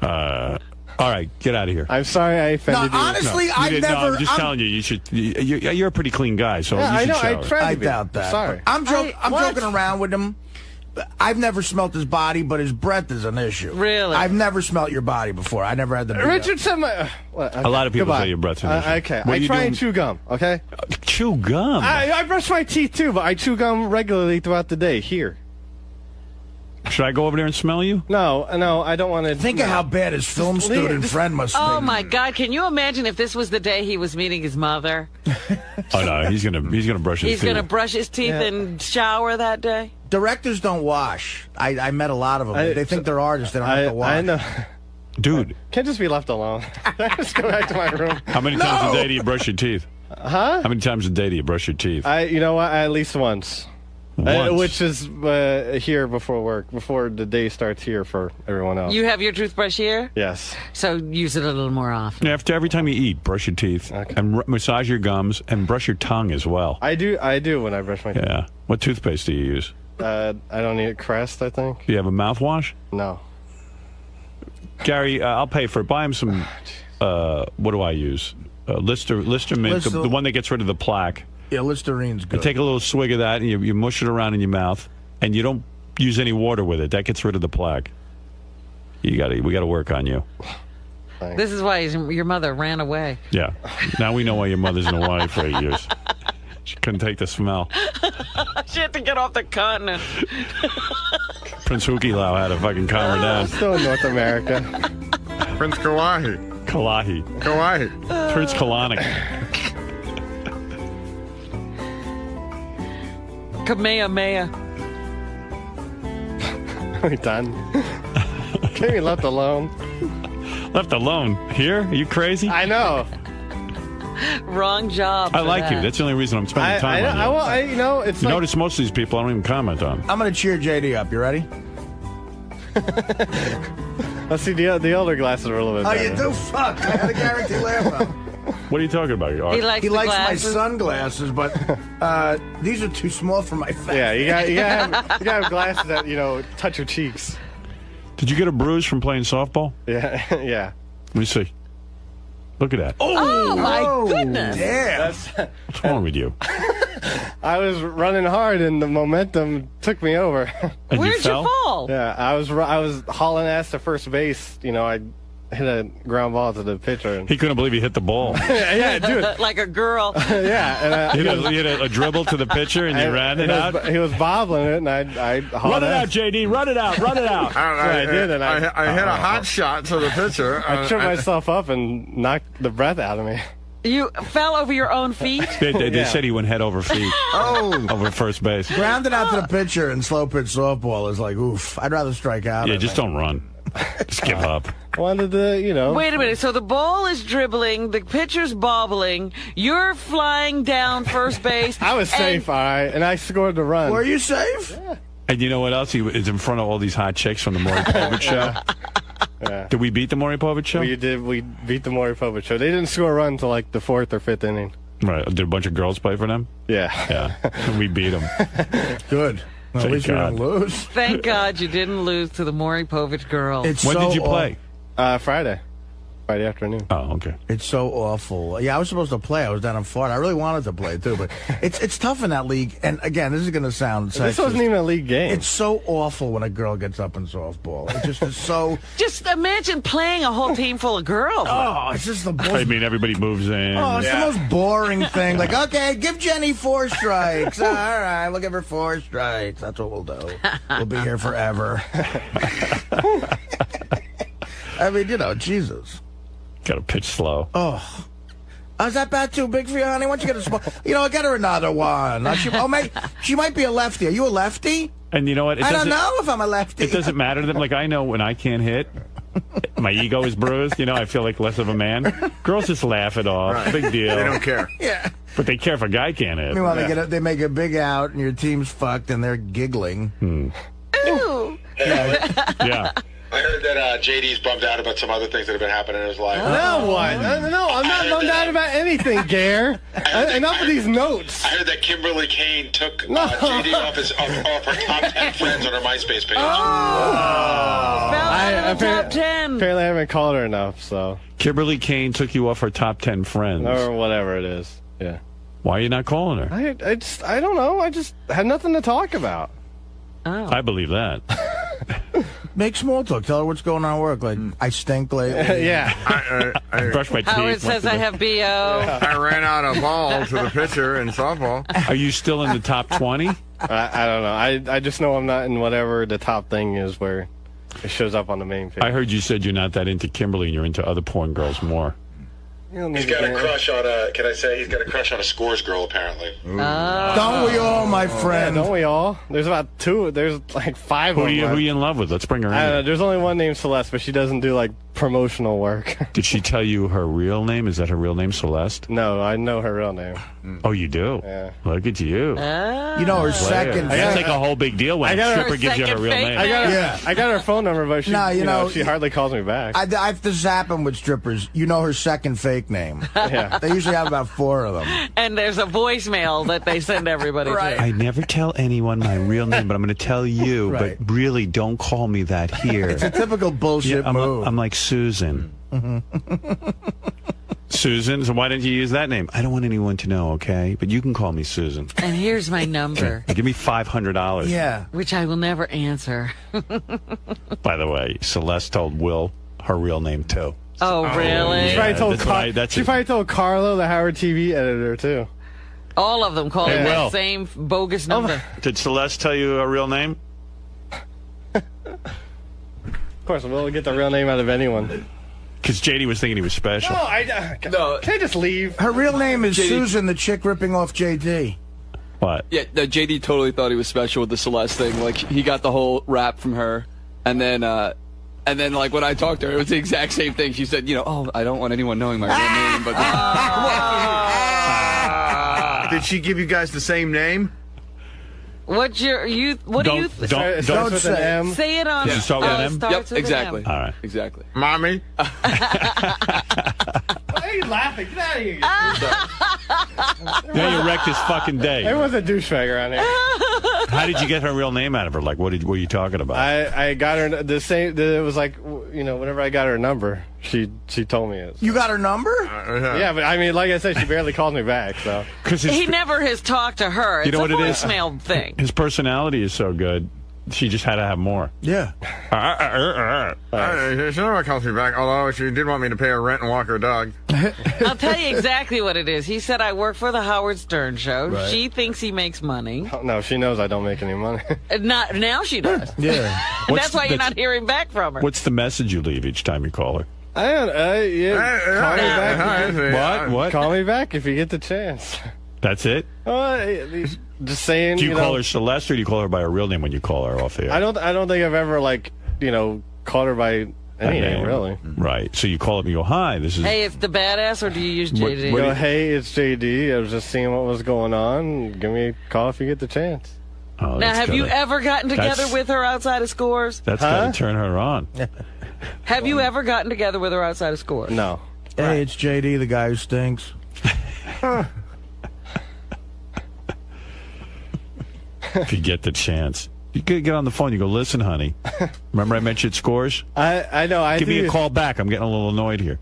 All right, get out of here. I'm sorry I offended you. Honestly, I've never... I'm just telling you, you should. You're a pretty clean guy, so you should I know. shower. I doubt that. Sorry. I'm joking around with him. I've never smelt his body, but his breath is an issue. Really? I've never smelt your body before. I never had the... Richard said my... A lot of people say your breath's an issue. Okay, I try and chew gum, okay? Chew gum? I brush my teeth, too, but I chew gum regularly throughout the day, here. Should I go over there and smell you? No, I don't want to. Think of how bad his film student friend must think. Oh, my God. Can you imagine if this was the day he was meeting his mother? Oh, no. He's gonna brush his teeth. He's going to brush his teeth and shower that day? Directors don't wash. I met a lot of them. They think they're artists. They don't have to wash. I know. Dude. Can't just be left alone. Just go back to my room. How many times a day do you brush your teeth? Huh? How many times a day do you brush your teeth? You know what? At least once. Which is here before work, before the day starts here for everyone else. You have your toothbrush here? Yes. So use it a little more often. After every time you eat, brush your teeth and massage your gums and brush your tongue as well. I do when I brush my teeth. Yeah. What toothpaste do you use? I don't need Crest, I think. Do you have a mouthwash? No. Gary, I'll pay for it. Buy him some, what do I use? Lister Mint, the one that gets rid of the plaque. Yeah, Listerine's good. You take a little swig of that, and you mush it around in your mouth, and you don't use any water with it. That gets rid of the plaque. We got to work on you. Thanks. This is why your mother ran away. Yeah. Now we know why your mother's in Hawaii for 8 years. She couldn't take the smell. She had to get off the continent. Prince Hukilau had to fucking calm her down. Still in North America. Prince Kauai. Prince Kalanick. Kamehameha. Are we done? Can't be left alone. Left alone? Here? Are you crazy? I know. Wrong job. I like you. That's the only reason I'm spending time on you. You know, it's you like, notice most of these people I don't even comment on. I'm going to cheer JD up. You ready? Let's see, the older glasses are a little bit better. You do? Fuck. I had a guarantee laugh. What are you talking about? He likes my sunglasses, but these are too small for my face. Yeah, you gotta have glasses that, you know, touch your cheeks. Did you get a bruise from playing softball? Yeah, yeah. Let me see. Look at that. Oh my goodness. Damn. What's wrong with you? I was running hard and the momentum took me over. And Where'd you fall? Yeah, I was hauling ass to first base. You know, I hit a ground ball to the pitcher. And He couldn't believe he hit the ball. yeah, dude. Like a girl. Yeah. And You hit a dribble to the pitcher and you ran it out? He was bobbling it, and I hauled Run it out, JD. Run it out. Run it out. I did, and I hit a hot shot to the pitcher. I tripped myself up and knocked the breath out of me. You fell over your own feet? They said he went head over feet over first base. Grounded out to the pitcher in slow pitch softball is like, oof. I'd rather strike out. Yeah, just don't run. Just give up. Wanted to, you know. Wait a minute. So the ball is dribbling, the pitcher's bobbling, you're flying down first base. I was safe, all right, and I scored the run. Were you safe? Yeah. And you know what else? He is in front of all these hot chicks from the Maury Povich show. Yeah. Did we beat the Maury Povich show? We did. We beat the Maury Povich show. They didn't score a run until like the 4th or 5th inning. Right. Did a bunch of girls play for them? Yeah. Yeah. We beat them. Good. Well, at least you didn't lose. Thank God you didn't lose to the Maury Povich girl. When did you play? Friday afternoon. Oh, okay. It's so awful. Yeah, I was supposed to play. I was down in Florida. I really wanted to play too, but it's tough in that league. And again, this is going to sound sexist. This wasn't even a league game. It's so awful when a girl gets up in softball. It just is so. Just imagine playing a whole team full of girls. Oh, it's just the most. I mean, everybody moves in. Oh, it's the most boring thing. Like, okay, give Jenny 4 strikes. All right, we'll give her 4 strikes. That's what we'll do. We'll be here forever. I mean, you know, Jesus. Got to pitch slow. Oh, is that bat too big for you, honey? Why don't you get a small? You know, get her another one. She might be a lefty. Are you a lefty? And you know what? I don't know if I'm a lefty. It doesn't matter to them. Like, I know when I can't hit, my ego is bruised. You know, I feel like less of a man. Girls just laugh it off. Right. Big deal. They don't care. Yeah. But they care if a guy can't hit. Meanwhile, they make a big out, and your team's fucked, and they're giggling. Ooh. Yeah. I heard that JD's bummed out about some other things that have been happening in his life. No, what? No, I'm not bummed out about anything, Gare. Enough of these notes. I heard that Kimberly Kane took JD off her top 10 friends on her MySpace page. Fell out of the top 10. Apparently I haven't called her enough, so. Kimberly Kane took you off her top 10 friends. Or whatever it is, yeah. Why are you not calling her? I don't know. I just had nothing to talk about. Oh. I believe that. Make small talk. Tell her what's going on at work. Like, I stink lately. Yeah. I brush my teeth. Howard says I have BO. I ran out of ball to the pitcher in softball. Are you still in the top 20? I don't know. I just know I'm not in whatever the top thing is where it shows up on the main page. I heard you said you're not that into Kimberly and you're into other porn girls more. He's got a crush on can I say he's got a crush on a scores girl, apparently. Don't we all, my friend? Yeah, don't we all? There's about 2. There's like 5 Who of them. Who are you in love with? Let's bring her in. I don't know. There's only one named Celeste, but she doesn't do like promotional work. Did she tell you her real name? Is that her real name, Celeste? No, I know her real name. Oh, you do? Yeah. Look at you. You know her second. That's like a whole big deal when a stripper gives you her real name. I got her phone number, but she, she hardly calls me back. I have to zap them with strippers. You know her second fake name. Yeah. They usually have about 4 of them. And there's a voicemail that they send everybody to. I never tell anyone my real name, but I'm going to tell you. Right. But really, don't call me that here. It's a typical bullshit move. I'm like Susan. Susan, so why didn't you use that name? I don't want anyone to know, okay? But you can call me Susan. And here's my number. Give me $500. Yeah. Which I will never answer. By the way, Celeste told Will her real name, too. Oh, really? She probably told Carlo, the Howard TV editor, too. All of them called Hey, it Will. that same bogus number. Did Celeste tell you her real name? Of course, we'll get the real name out of anyone. Because JD was thinking he was special. Can I just leave? Her real name is JD. Susan, the chick ripping off JD. What? Yeah, no, JD totally thought he was special with the Celeste thing. Like, he got the whole rap from her, and then And then, like, when I talked to her, it was the exact same thing. She said, oh, I don't want anyone knowing my real name. But Did she give you guys the same name? What do you think? Don't say it. Say it on. Does it start with an M? Starts with exactly. an M. All right. Exactly. Mommy? Why are you laughing? Get out of here. Now you wrecked his fucking day. Everyone's a douchebag around here. How did you get her real name out of her? Like, what were you talking about? I got her the same. It was like, whenever I got her number, she told me it. You got her number? Yeah, but I mean, like I said, she barely called me back. So He never has talked to her. It's You know what a it is? voicemail thing. His personality is so good. She just had to have more. Yeah. She never calls me back, although she did want me to pay her rent and walk her dog. I'll tell you exactly what it is. He said, I work for the Howard Stern show. Right. She thinks he makes money. No, she knows I don't make any money. Not now she does. Yeah. That's why you're not hearing back from her. What's the message you leave each time you call her? I don't. Call me back. What? Call me back if you get the chance. That's it? Just saying. Do you call her Celeste or do you call her by her real name when you call her off the air? I don't think I've ever called her by any name really. Right. So you call up and you go, "Hi, this is." Hey, it's the badass, or do you use JD? Go, hey, it's JD. I was just seeing what was going on. Give me a call if you get the chance. Oh, now, have you ever gotten together that's- with her outside of Scores? That's got to turn her on. Have you ever gotten together with her outside of Scores? No. Hey, it's JD, the guy who stinks. If you get the chance. You could get on the phone. You go, listen, honey. Remember I mentioned Scores? I know. Give me a call back. I'm getting a little annoyed here.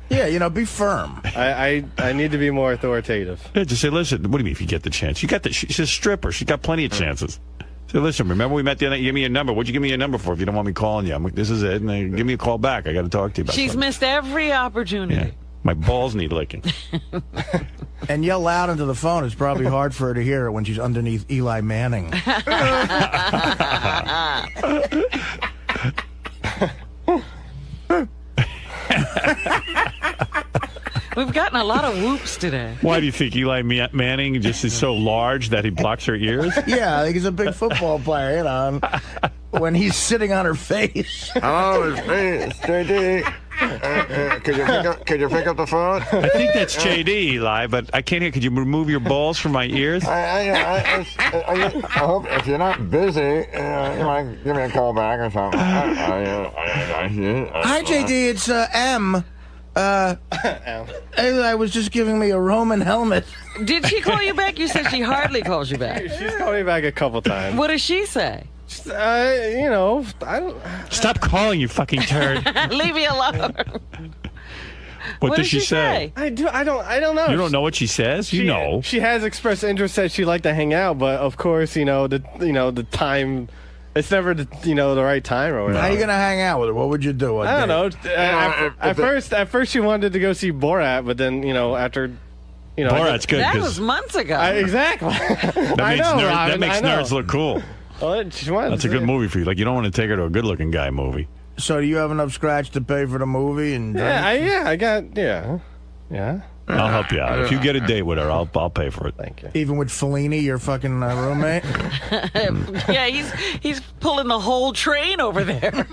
Yeah, be firm. I need to be more authoritative. Yeah, just say, listen, what do you mean if you get the chance? You got the. She's a stripper. She's got plenty of chances. Say, listen, remember we met the other night? You give me your number. What'd you give me your number for if you don't want me calling you? I'm like, this is it. And then give me a call back. I got to talk to you about She's something. missed every opportunity. Yeah. My balls need licking. And yell loud into the phone. It's probably hard for her to hear it when she's underneath Eli Manning. We've gotten a lot of whoops today. Why do you think Eli Manning just is so large that he blocks her ears? Yeah, I think he's a big football player, when he's sitting on her face. Oh, it's me. It's JD. Could you pick up the phone? I think that's JD, Eli, but I can't hear. Could you remove your balls from my ears? I hope if you're not busy, you might give me a call back or something. Hi, JD. It's M. I was just giving me a Roman helmet. Did she call you back? You said she hardly calls you back. She's called me back a couple times. What does she say? I don't. Stop calling, you fucking turd. Leave me alone. What does she say? I don't know. You don't know what she says? You know. She has expressed interest that she'd like to hang out, but of course, the time. It's never the right time or whatever. How are you gonna hang out with her? What would you do? I don't know. At first she wanted to go see Borat, but then after. Borat's good. That was months ago. Exactly. That makes nerds look cool. Well, that's a good movie for you. Like, you don't want to take her to a good-looking guy movie. So do you have enough scratch to pay for the movie? And Yeah. I'll help you out. If you get a date with her, I'll pay for it. Thank you. Even with Fellini, your fucking roommate? Yeah, he's pulling the whole train over there.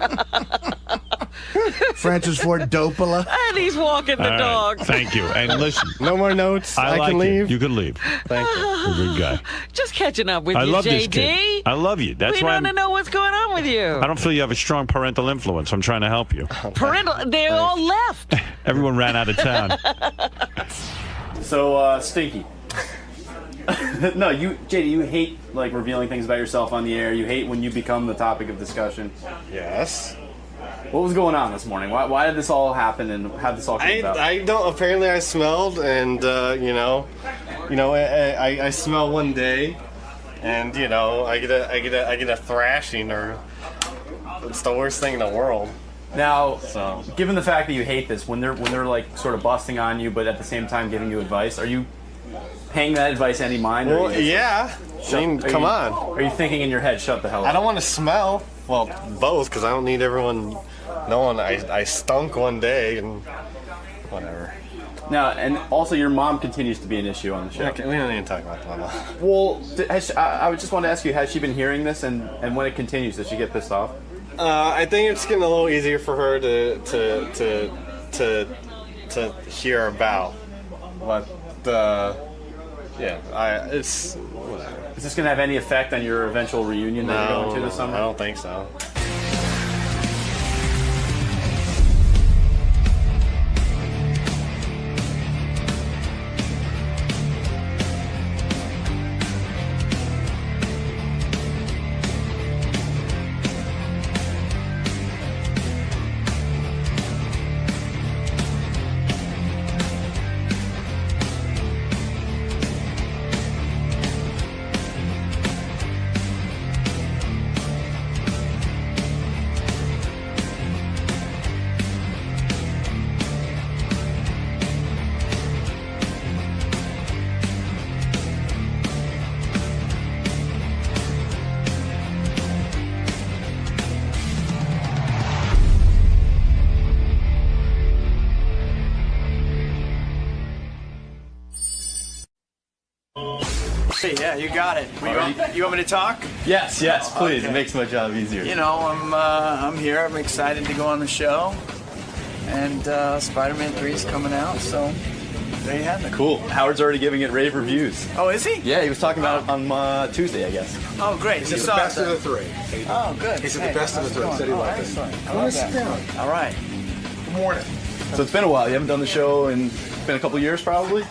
Francis Ford Coppola. And he's walking the dog. Thank you. And listen. No more notes. I like can leave. You can leave. Thank you. You're a good guy. Just catching up with I you, love JD. this kid. I love you. That's we why want to know what's going on with you. I don't feel you have a strong parental influence. I'm trying to help you. They all left. Everyone ran out of town. So, Stinky. No, JD, you hate revealing things about yourself on the air. You hate when you become the topic of discussion. Yes. What was going on this morning? Why did this all happen, and how did this all come about? I don't. Apparently, I smelled, and I smell one day, and I get a thrashing, or it's the worst thing in the world. Now, given the fact that you hate this, when they're sort of busting on you, but at the same time giving you advice, are you paying that advice any mind? Well, yeah. Come on. Are you thinking in your head, shut the hell up? I don't want to smell. Well, both, because I don't need everyone knowing I stunk one day and whatever. Now, and also your mom continues to be an issue on the show. Okay, we don't need to talk about Mama. Well, I just want to ask you, has she been hearing this, and when it continues, does she get pissed off? I think it's getting a little easier for her to hear about. But it's whatever. Is this going to have any effect on your eventual reunion that you're going to this summer? I don't think so. Yeah, you got it. You want me to talk? Yes, please. Okay. It makes my job easier. You know, I'm here. I'm excited to go on the show, and Spider-Man 3 is coming out, so there you have it. Cool. Howard's already giving it rave reviews. Oh, is he? Yeah, he was talking about it on Tuesday, I guess. Oh, great. He's the best of the three. Oh, good. He said the best of the three. He said he liked it. Excellent. I love that. All right. Good morning. So it's been a while. You haven't done the show in been a couple years, probably.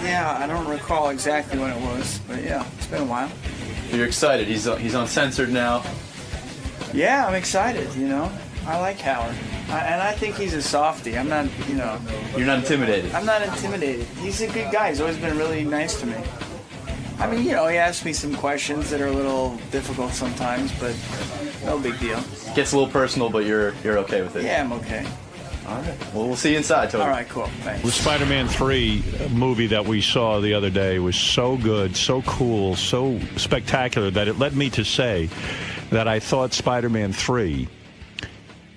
Yeah, I don't recall exactly when it was, but yeah, it's been a while. You're excited. He's uncensored now. Yeah, I'm excited. You know, I like Howard, and I think he's a softie. I'm not, you know. You're not intimidated. I'm not intimidated. He's a good guy. He's always been really nice to me. I mean, you know, he asks me some questions that are a little difficult sometimes, but no big deal. Gets a little personal, but you're okay with it. Yeah, I'm okay. All right. Well, we'll see you inside, Toby. All right, cool. Thanks. The Spider-Man 3 movie that we saw the other day was so good, so cool, so spectacular that it led me to say that I thought Spider-Man 3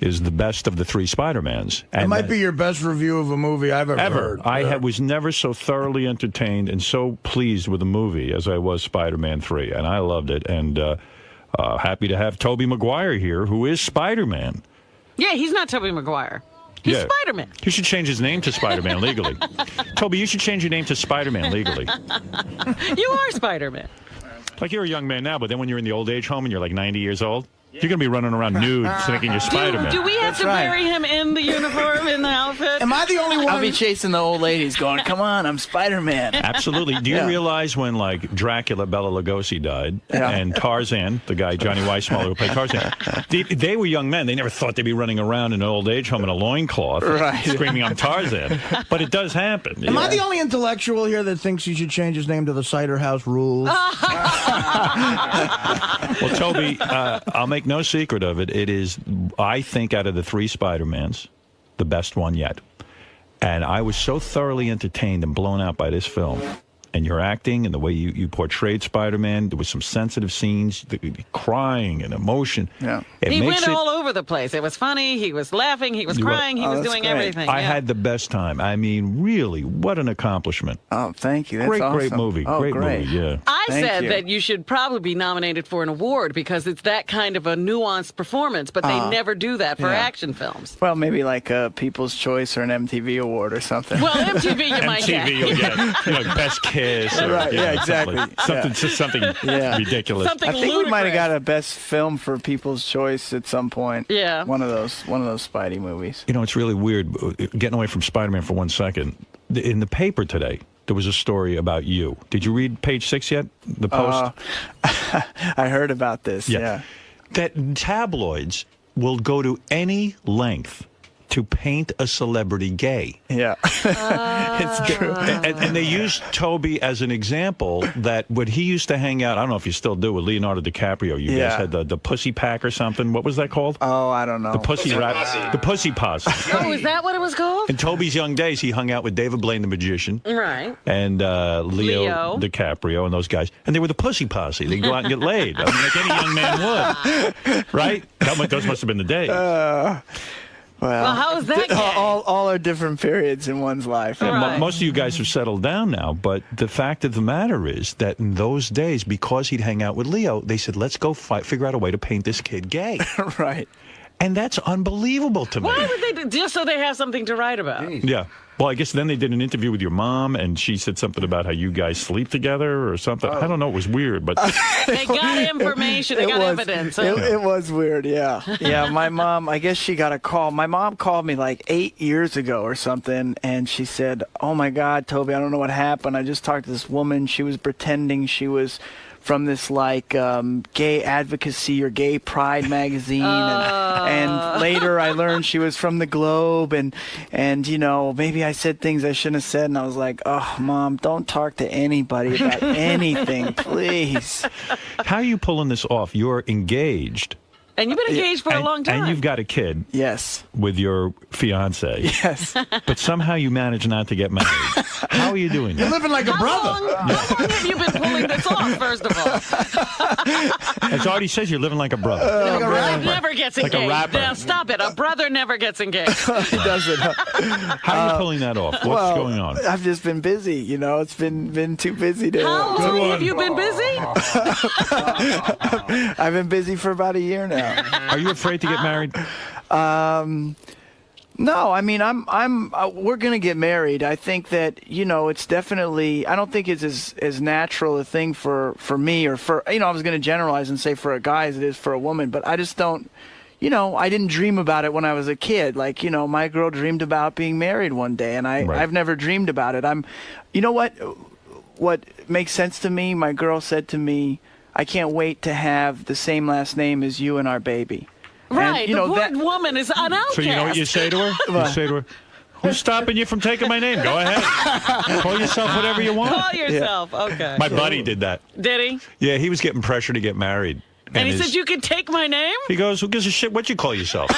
is the best of the three Spider-Mans. It might be your best review of a movie I've ever heard. I was never so thoroughly entertained and so pleased with a movie as I was Spider-Man 3, and I loved it. And happy to have Tobey Maguire here, who is Spider-Man. Yeah, he's not Tobey Maguire. He's Spider-Man. He should change his name to Spider-Man legally. Toby, you should change your name to Spider-Man legally. You are Spider-Man. Like, you're a young man now, but then when you're in the old age home and you're like 90 years old, you're going to be running around nude thinking you're Spider-Man. Do we have to bury him in the uniform, in the outfit? Am I the only one? I'll be chasing the old ladies going, come on, I'm Spider-Man. Absolutely. Do you realize when, like, Dracula, Bela Lugosi died, and Tarzan, the guy, Johnny Weissmuller, who played Tarzan, they were young men. They never thought they'd be running around in an old age home in a loincloth screaming, I'm Tarzan. But it does happen. Am I the only intellectual here that thinks he should change his name to the Cider House Rules? Well, Toby, I'll make no secret of it. It is, I think, out of the three Spider-Mans, the best one yet. And I was so thoroughly entertained and blown out by this film. And your acting and the way you portrayed Spider-Man, there was some sensitive scenes, the crying and emotion. Yeah. He went all over the place. It was funny. He was laughing. He was crying. He was doing everything. I had the best time. I mean, really, what an accomplishment. Oh, thank you. That's great, awesome. great movie. Oh, great great. movie, yeah. I said that you should probably be nominated for an award because it's that kind of a nuanced performance, but they never do that for action films. Well, maybe like a People's Choice or an MTV award or something. Well, MTV you might get. MTV you'll get, you know, Best Kiss. Or, Right, yeah, exactly. Something ridiculous. Something I think ludicrous. we might have got a best film for People's Choice at some point. Yeah. One of those Spidey movies. You know, it's really weird, getting away from Spider-Man for 1 second. In the paper today, there was a story about you. Did you read page 6 yet? The Post? I heard about this, yeah. That tabloids will go to any length to paint a celebrity gay. Yeah. It's true. And they used Toby as an example that when he used to hang out, I don't know if you still do, with Leonardo DiCaprio, you guys had the Pussy Pack or something. What was that called? Oh, I don't know. The Pussy Rat. The Pussy Posse. Oh, is that what it was called? In Toby's young days, he hung out with David Blaine, the magician. Right. And Leo DiCaprio and those guys. And they were the Pussy Posse. They'd go out and get laid. I mean, like any young man would. Right? Those must have been the days. Well, how is that gay? All are different periods in one's life. Yeah, most of you guys have settled down now, but the fact of the matter is that in those days, because he'd hang out with Leo, they said, let's go figure out a way to paint this kid gay. Right. And that's unbelievable to me. Why would they do, just so they have something to write about? Yeah. Well, I guess then they did an interview with your mom, and she said something about how you guys sleep together or something. I don't know. It was weird, but They got information. They got evidence. It was weird, yeah. Yeah, my mom, I guess she got a call. My mom called me like 8 years ago or something, and she said, oh, my God, Toby, I don't know what happened. I just talked to this woman. She was pretending she was from this like gay advocacy or gay pride magazine, and later I learned she was from the Globe, and you know, maybe I said things I shouldn't have said, and I was like, oh, Mom, don't talk to anybody about anything, please. How are you pulling this off? You're engaged. And you've been engaged for a long time. And you've got a kid. Yes. With your fiance. Yes. But somehow you manage not to get married. How are you doing that? You're living like a brother. How long have you been pulling this off, first of all? As Artie says, you're living like a brother. A brother never gets Like engaged. a rapper. Now, stop it. A brother never gets engaged. He doesn't. How are you pulling that off? What's going on? I've just been busy, you know. It's been too busy to... How long have you been busy? I've been busy for about a year now. Are you afraid to get married? No, I mean, we're going to get married. I think that, you know, it's definitely, I don't think it's as natural a thing for me or for, you know, I was going to generalize and say for a guy as it is for a woman, but I just don't, you know, I didn't dream about it when I was a kid. Like, you know, my girl dreamed about being married one day, and I've never dreamed about it. You know what makes sense to me? My girl said to me, I can't wait to have the same last name as you and our baby. Right, and, you know, the poor woman is an outcast. So you know what you say to her? You say to her, who's stopping you from taking my name? Go ahead. Call yourself whatever you want. Call yourself, okay. My buddy did that. Did he? Yeah, he was getting pressure to get married. And he said, you can take my name? He goes, who gives a shit what you call yourself?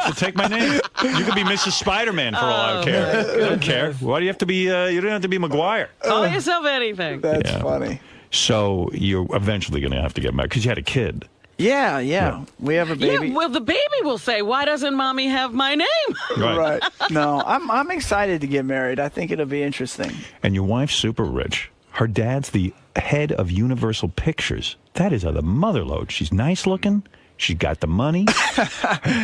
So take my name. You could be Mrs. Spider-Man for all I care. I don't care. Why do you have to be, you don't have to be McGuire. Call yourself anything. That's funny. So you're eventually going to have to get married because you had a kid. Yeah. We have a baby. Yeah, well, the baby will say, why doesn't Mommy have my name? Right. No, I'm excited to get married. I think it'll be interesting. And your wife's super rich. Her dad's the head of Universal Pictures. That is the mother lode. She's nice looking. She's got the money.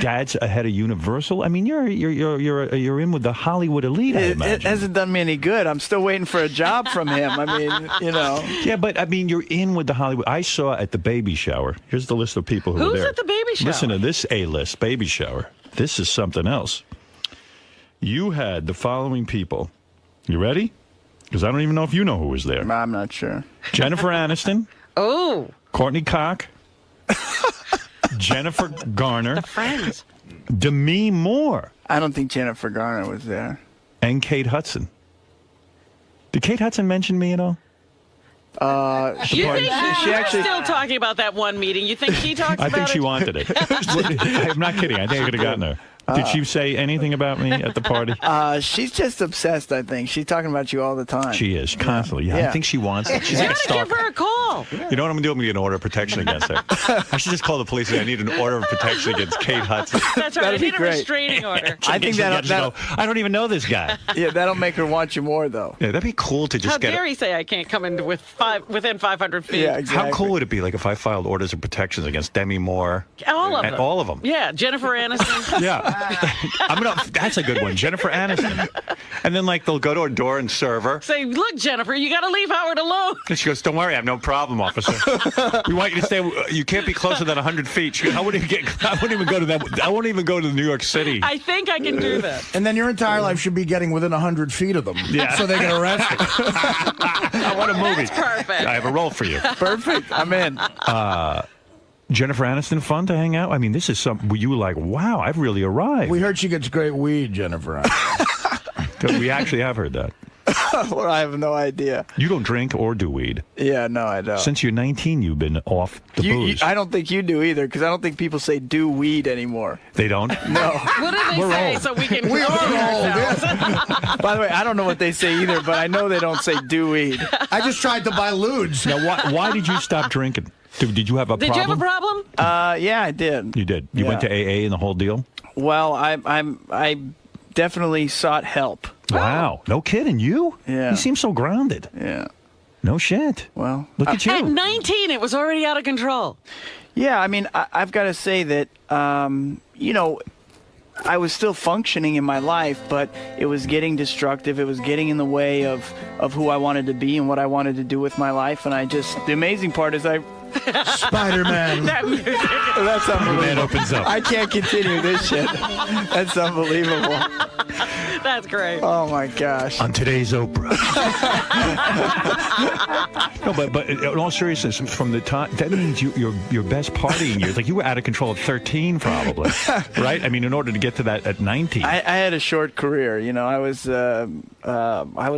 Dad's ahead of Universal. I mean, you're in with the Hollywood elite. I imagine. It hasn't done me any good. I'm still waiting for a job from him. I mean, you know. Yeah, but I mean, you're in with the Hollywood. I saw at the baby shower. Here's the list of people who were there. Who's at the baby shower? Listen to this A-list baby shower. This is something else. You had the following people. You ready? Because I don't even know if you know who was there. I'm not sure. Jennifer Aniston. Oh. Courtney Cox. Jennifer Garner. The Friends. Demi Moore. I don't think Jennifer Garner was there. And Kate Hudson. Did Kate Hudson mention me at all? You think she actually still talking about that one meeting? You think she talks about it? I think she wanted it. I'm not kidding. I think I could have gotten her. Did she say anything about me at the party? She's just obsessed, I think. She's talking about you all the time. She is, constantly. Yeah. I think she wants it. She's You like a gotta stalker. give her a call. You know what I'm going to do? I'm going to get an order of protection against her. I should just call the police and say I need an order of protection against Kate Hudson. That's right. I need a restraining order. I think that'll I don't even know this guy. Yeah, that'll make her want you more, though. Yeah, that'd be cool to just How get dare he say I can't come in within 500 feet? Yeah, exactly. How cool would it be, like, if I filed orders of protections against Demi Moore? All of and them. all of them. Yeah, Jennifer Aniston. Yeah. That's a good one. Jennifer Aniston. And then, like, they'll go to her door and serve her. Say, look, Jennifer, you got to leave Howard alone. And she goes, don't worry, I have no problem, officer. We want you to stay, you can't be closer than 100 feet. She goes, I wouldn't even go to that. I won't even go to New York City. I think I can do that. And then your entire life should be getting within 100 feet of them. Yeah. So they get arrested. I want a movie. That's perfect. I have a role for you. Perfect. I'm in. Jennifer Aniston, fun to hang out? I mean, this is something you were like, wow, I've really arrived. We heard she gets great weed, Jennifer Aniston. We actually have heard that. Well, I have no idea. You don't drink or do weed. Yeah, no, I don't. Since you're 19, you've been off the booze. I don't think you do either, because I don't think people say do weed anymore. They don't? No. What do they say so we can... We are old. By the way, I don't know what they say either, but I know they don't say do weed. I just tried to buy ludes. Now, why did you stop drinking? Did you have a problem? Did you have a problem? Yeah, I did. You did? You went to AA and the whole deal? Well, I definitely sought help. Wow. No kidding. You? Yeah. You seem so grounded. Yeah. No shit. Well, look at you. At 19, it was already out of control. Yeah, I mean, I've got to say that, you know, I was still functioning in my life, but it was getting destructive. It was getting in the way of who I wanted to be and what I wanted to do with my life. And the amazing part is Spider-Man. That music. That's unbelievable. Man opens up. I can't continue this shit. That's unbelievable. That's great. Oh my gosh. On today's Oprah. No, but in all seriousness, from the time that means your best partying years, like you were out of control at 13, probably, right? I mean, in order to get to that at 19. I had a short career. You know, I was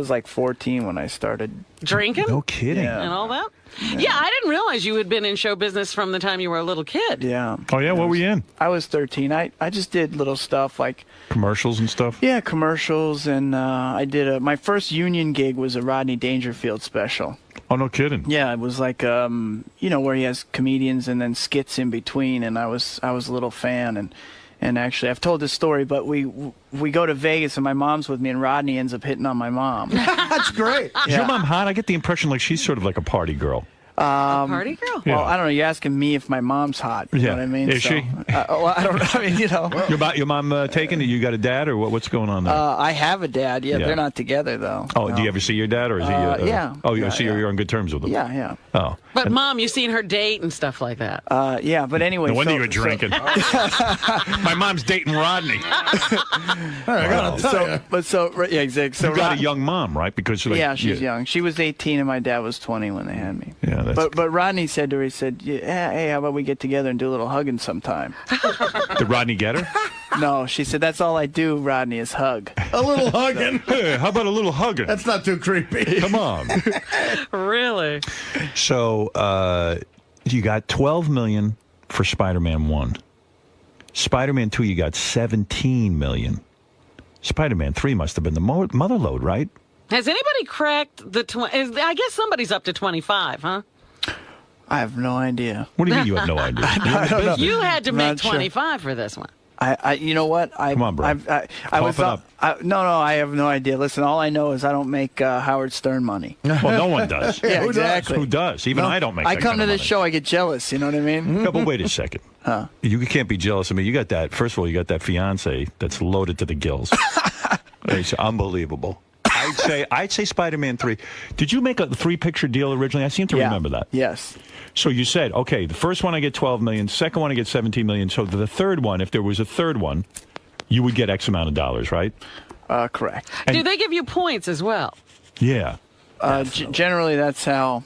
like 14 when I started drinking. No kidding. Yeah. And all that. Yeah, I didn't realize you had been in show business from the time you were a little kid. Yeah. Oh yeah, what were you in? I was 13. I just did little stuff like commercials and stuff. Yeah, commercials, and I did my first union gig was a Rodney Dangerfield special. Oh, no kidding. Yeah, it was like you know, where he has comedians and then skits in between, and I was a little fan, and actually I've told this story, but we go to Vegas and my mom's with me, and Rodney ends up hitting on my mom. That's great. Is your mom hot? I get the impression like she's sort of like a party girl. Party girl? Well, I don't know. You're asking me if my mom's hot. You know what I mean? Is she? Well, I don't know. I mean, you know. Your mom taken it? You got a dad, or what's going on there? I have a dad. Yeah, they're not together, though. Oh, do you ever see your dad, or is he? Yeah. Oh, you Yeah, see you're on good terms with him? Yeah, yeah. Oh. But Mom, you seen her date and stuff like that. Yeah, but anyway. No wonder you were drinking. My mom's dating Rodney. I gotta tell you. Yeah, exactly. So you got a young mom, right? Because yeah, she's young. She was 18 and my dad was 20 when they had me. Yeah, that's but Rodney said to her, he said, yeah, hey, how about we get together and do a little hugging sometime? Did Rodney get her? No, she said, that's all I do, Rodney, is hug. A little hugging. Hey, how about a little hugging? That's not too creepy. Come on. Really? So you got $12 million for Spider-Man 1. Spider-Man 2, you got $17 million. Spider-Man 3 must have been the mother load, right? Has anybody cracked the 20? I guess somebody's up to 25, huh? I have no idea. What do you mean you have no idea? I don't know. You had to I'm make not sure. 25 for this one. You know what? Come on, bro. I was up. No, I have no idea. Listen, all I know is I don't make Howard Stern money. Well, no one does. Yeah, exactly. Who does? Even I don't make. I that come kind to of this money. show, I get jealous. You know what I mean? No, but wait a second. You can't be jealous of me. You got that. First of all, you got that fiance that's loaded to the gills. It's unbelievable. I'd say Spider-Man 3. Did you make a 3-picture deal originally? I seem to remember that. Yes. So you said, okay, the first one I get $12 million, second one I get $17 million. So the third one, if there was a third one, you would get X amount of dollars, right? Correct. Do they give you points as well? Yeah. Generally, that's how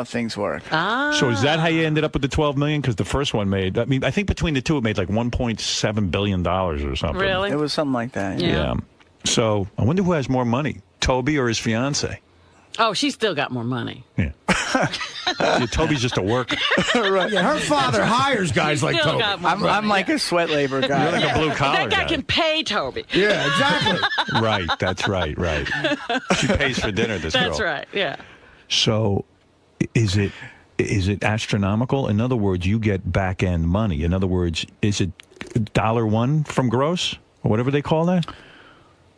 things work. So is that how you ended up with the $12 million? Because the first one made, I mean, I think between the two it made like $1.7 billion or something. Really? It was something like that. Yeah. So I wonder who has more money, Toby or his fiance? Oh, she's still got more money. Yeah. Toby's just a worker. Right. Yeah, her father hires guys like Still Toby. got more money. I'm like a sweat labor guy. You're like a blue collar That guy can pay Toby. Yeah, exactly. Right, that's right. She pays for dinner, this girl. That's right, yeah. So is it astronomical? In other words, you get back-end money. In other words, is it $1 from gross? Or whatever they call that?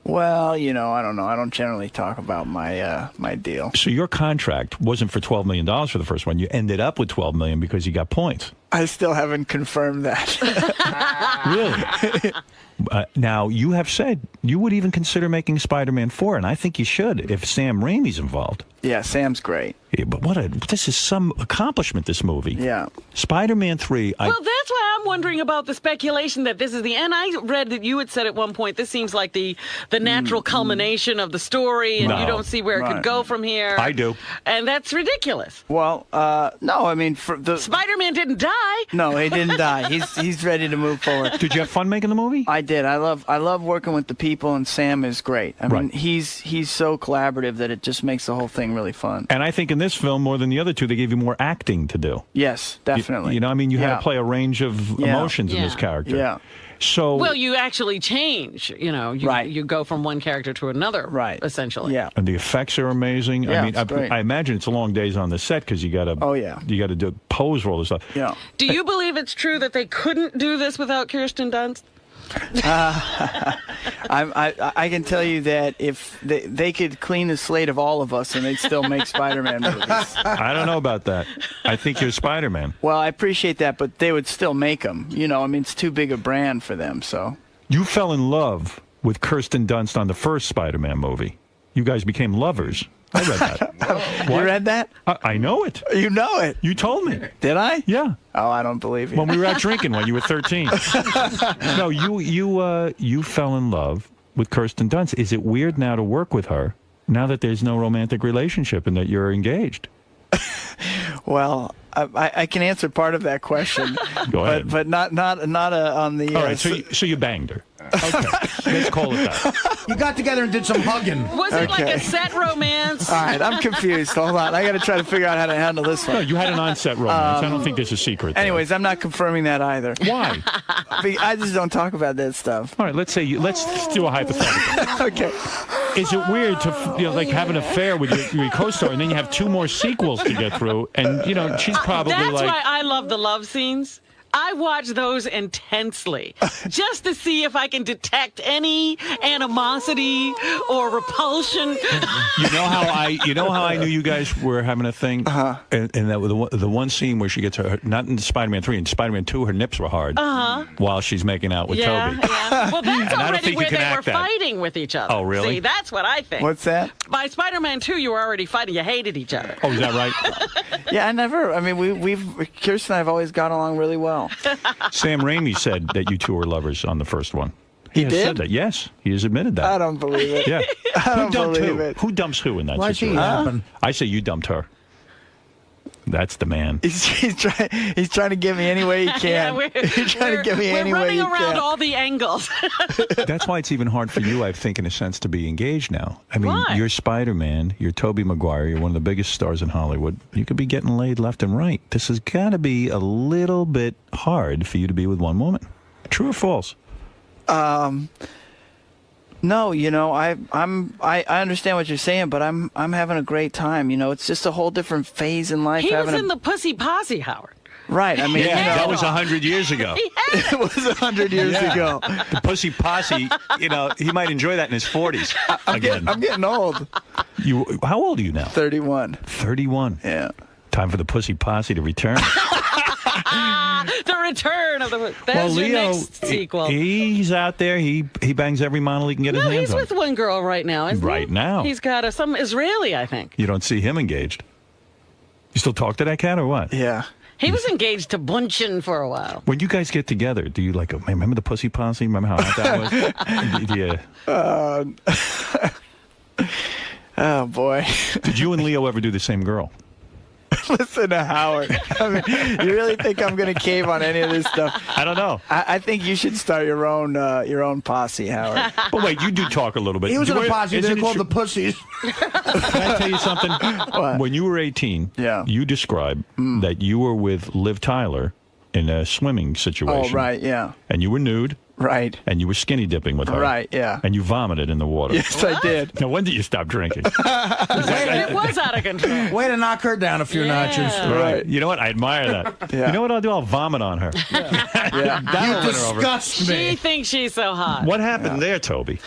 Well, you know, I don't know. I don't generally talk about my my deal. So your contract wasn't for $12 million for the first one. You ended up with $12 million because you got points. I still haven't confirmed that. Really? Now, you have said you would even consider making Spider-Man 4, and I think you should if Sam Raimi's involved. Yeah, Sam's great. Yeah, but this is some accomplishment, this movie. Yeah. Spider-Man 3. Well, that's why I'm wondering about the speculation that this is the end. I read that you had said at one point this seems like the natural culmination of the story, and you don't see where it could go from here. I do. And that's ridiculous. Well, no, I mean, Spider-Man didn't die. No, he didn't die. He's ready to move forward. Did you have fun making the movie? I did. I love working with the people, and Sam is great. I mean, he's so collaborative that it just makes the whole thing really fun. And I think in this film, more than the other two, they gave you more acting to do. Yes, definitely. You know, I mean, you had to play a range of emotions in this character. Yeah. So well, you actually change. You know, you go from one character to another. Right. Essentially. Yeah. And the effects are amazing. Yeah, I mean, I imagine it's long days on the set because you got to. Oh yeah. You got to pose for all this stuff. Yeah. Do you believe it's true that they couldn't do this without Kirsten Dunst? I can tell you that if they could clean the slate of all of us and they'd still make Spider-Man movies. I don't know about that. I think you're Spider-Man. Well, I appreciate that, but they would still make them. You know, I mean, it's too big a brand for them, so. You fell in love with Kirsten Dunst on the first Spider-Man movie. You guys became lovers. I read that. You read that? I know it. You know it. You told me. Did I? Yeah. Oh, I don't believe you. When we were out drinking when you were 13. No, you fell in love with Kirsten Dunst. Is it weird now to work with her now that there's no romantic relationship and that you're engaged? Well, I can answer part of that question. Go ahead. But not on the. All right, so you banged her. Okay, let's call it that. You got together and did some hugging. Was it like a set romance? All right, I'm confused. Hold on. I got to try to figure out how to handle this one. No, you had an on-set romance. I don't think there's a secret there. Anyways, I'm not confirming that either. Why? I just don't talk about that stuff. All right, let's do a hypothetical. Okay. Is it weird to like have an affair with your co-star and then you have 2 more sequels to get through? And she's probably That's like. why I love the love scenes. I watch those intensely just to see if I can detect any animosity or repulsion. You know how I knew you guys were having a thing? Uh-huh. And that the one scene where she gets her, not in Spider-Man 3, in Spider-Man 2, her nips were hard while she's making out with Toby. Yeah. Well, that's And I don't already think where you can they were act that. fighting with each other. Oh, really? See, that's what I think. What's that? By Spider-Man 2, you were already fighting. You hated each other. Oh, is that right? Yeah, we've Kirsten and I have always got along really well. Sam Raimi said that you two were lovers on the first one. He has did? said that. Yes, he has admitted that. I don't believe it. Yeah. I don't believe who? it. Who dumps who in that Why'd she situation? happen? I say you dumped her. That's the man. He's trying to get me any way he can. He's trying to get me any way he We're running around can. all the angles. That's why it's even hard for you, I think, in a sense, to be engaged now. I mean, Why? you're Spider-Man, you're Tobey Maguire, you're one of the biggest stars in Hollywood. You could be getting laid left and right. This has got to be a little bit hard for you to be with one woman. True or false? No, I understand what you're saying, but I'm having a great time. It's just a whole different phase in life. He was in the Pussy Posse, Howard. Right. I mean, that was 100 years ago. It was 100 years ago. The Pussy Posse, he might enjoy that in his 40s. I'm getting old. How old are you now? 31. 31. Yeah. Time for the Pussy Posse to return. The return of the. That's your Leo, next sequel. He's out there. He bangs every model he can get his hands He's on. with one girl right now, isn't he? Right now. He's got some Israeli, I think. You don't see him engaged. You still talk to that cat or what? Yeah. He was engaged to Bunchin for a while. When you guys get together, do you remember the Pussy Posse? Remember how hot that was? Oh, boy. Did you and Leo ever do the same girl? Listen to Howard. I mean, you really think I'm going to cave on any of this stuff? I don't know. I think you should start your own posse, Howard. But wait, you do talk a little bit. He was in a posse. They're Isn't it called true- the Pussies. Can I tell you something? What? When you were 18, Yeah. you described that you were with Liv Tyler in a swimming situation. Oh, right, yeah. And you were nude. Right. And you were skinny dipping with her. Right, yeah. And you vomited in the water. Yes, I did. Now, when did you stop drinking? It was out of control. Way to knock her down a few notches. Right. You know what? I admire that. Yeah. You know what I'll do? I'll vomit on her. Yeah. That'll win her over. Disgust me. She thinks she's so hot. What happened there, Toby?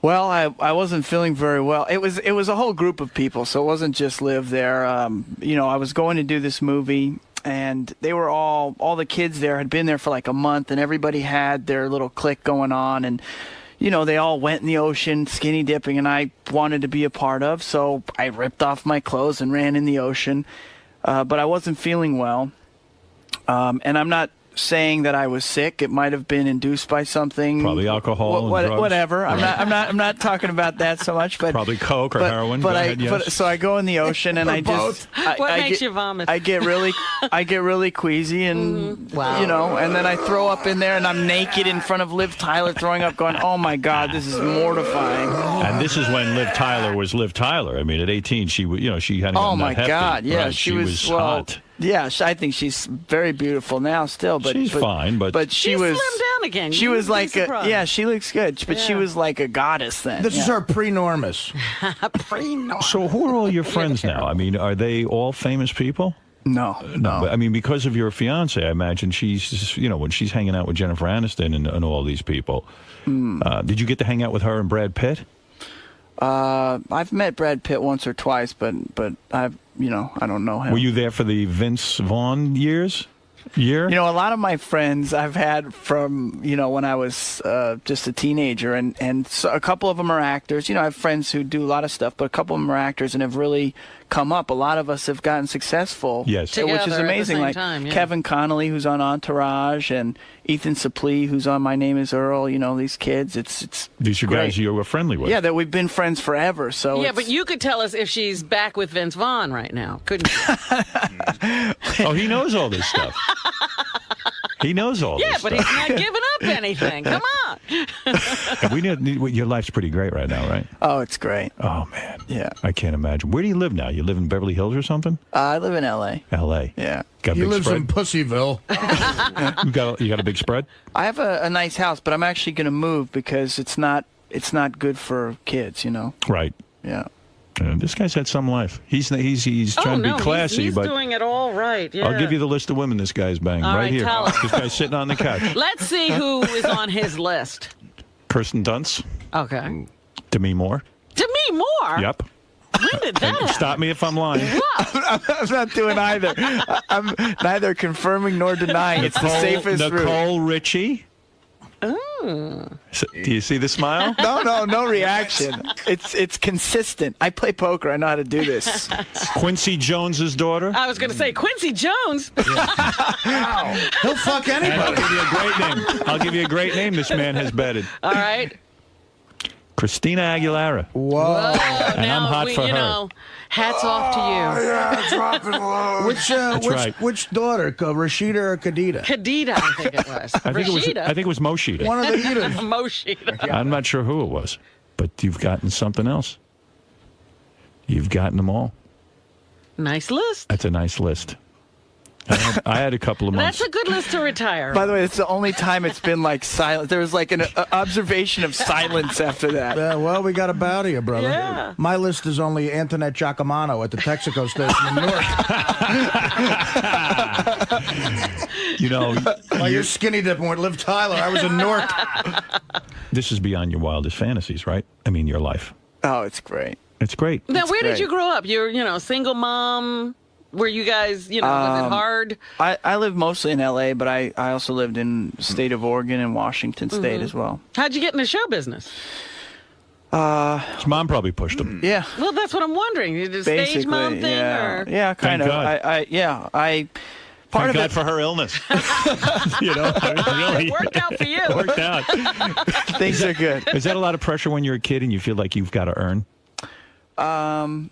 Well, I wasn't feeling very well. It was a whole group of people, so it wasn't just Liv there. I was going to do this movie, and they were all the kids there had been there for like a month, and everybody had their little clique going on, and they all went in the ocean skinny dipping, and I wanted to be a part of, so I ripped off my clothes and ran in the ocean, but I wasn't feeling well, and I'm not saying that I was sick. It might have been induced by something. Probably alcohol and drugs. Whatever. I'm not talking about that so much, but Probably coke or heroin. Go ahead, yes. so I go in the ocean and I just What makes you vomit? I get really queasy and and then I throw up in there and I'm naked in front of Liv Tyler throwing up, going, oh my God, this is mortifying. And this is when Liv Tyler was Liv Tyler. I mean, at 18, she hadn't Oh gotten my that hefty. God, yeah, Right, she was hot. Yeah, I think she's very beautiful now still, but She's fine, but she She's was slimmed down again. She You was would be like surprised. she looks good, but she was like a goddess then. This is her pre-normous. So who are all your friends now? I mean, are they all famous people? No. But, I mean, because of your fiance, I imagine she's, when she's hanging out with Jennifer Aniston and all these people. Did you get to hang out with her and Brad Pitt? I've met Brad Pitt once or twice, but I don't know him. Were you there for the Vince Vaughn years? A lot of my friends I've had from, when I was just a teenager, and so a couple of them are actors. I have friends who do a lot of stuff, but a couple of them are actors and have really come up. A lot of us have gotten successful, yes, which is amazing. Like Kevin Connolly, who's on Entourage, and Ethan Suplee, who's on My Name Is Earl. These kids. It's these are great. Guys you were friendly with. Yeah, that we've been friends forever. So yeah, but you could tell us if she's back with Vince Vaughn right now, couldn't you? Oh, he knows all this stuff. He knows all this stuff. Yeah, but he's not giving up anything. Come on. Your life's pretty great right now, right? Oh, it's great. Oh, man. Yeah. I can't imagine. Where do you live now? You live in Beverly Hills or something? I live in L.A. L.A. Yeah. Got a he big lives spread? in Pussyville. You got a big spread? I have a nice house, but I'm actually going to move because it's not good for kids, Right. Yeah. This guy's had some life. He's trying to be classy, he's but doing it all right. Yeah. I'll give you the list of women this guy's banged all right here. Tell us. This guy's sitting on the couch. Let's see who is on his list. Kirsten Dunst. Okay. Demi Moore. Demi Moore? Yep. When did that happen? Stop me if I'm lying. I'm not doing either. I'm neither confirming nor denying. It's the safest route. Nicole Richie. Oh. So, do you see the smile? No reaction. It's consistent. I play poker. I know how to do this. Quincy Jones's daughter. I was going to say Quincy Jones. He'll fuck anybody. I'll give you a great name. I'll give you a great name. This man has betted. All right. Christina Aguilera. Whoa. And I'm hot for her. Hats off to you. Yeah, dropping low. Which daughter, Rashida or Khadija? Khadija, I think it was. I think it was Moshida. One of the eaters. Moshida. I'm not sure who it was, but you've gotten something else. You've gotten them all. Nice list. That's a nice list. I had a couple of months. That's a good list to retire. By the way, it's the only time it's been like silent. There was like an observation of silence after that. Well, we got a bout of you, brother. Yeah. My list is only Antoinette Giacomo at the Texaco station in Newark. While you're skinny dipping with Liv Tyler, I was in Newark. This is beyond your wildest fantasies, right? I mean, your life. Oh, it's great. It's great. Now, where did you grow up? You're, single mom. Were you guys, was it hard? I lived mostly in L.A., but I also lived in the state of Oregon and Washington State as well. How'd you get in the show business? His mom probably pushed him. Yeah. Well, that's what I'm wondering. Did a stage mom thing? Yeah, or? yeah, kind of. Part Thank of God it for her illness. It worked out for you. It worked out. Things are good. Is that a lot of pressure when you're a kid and you feel like you've got to earn? I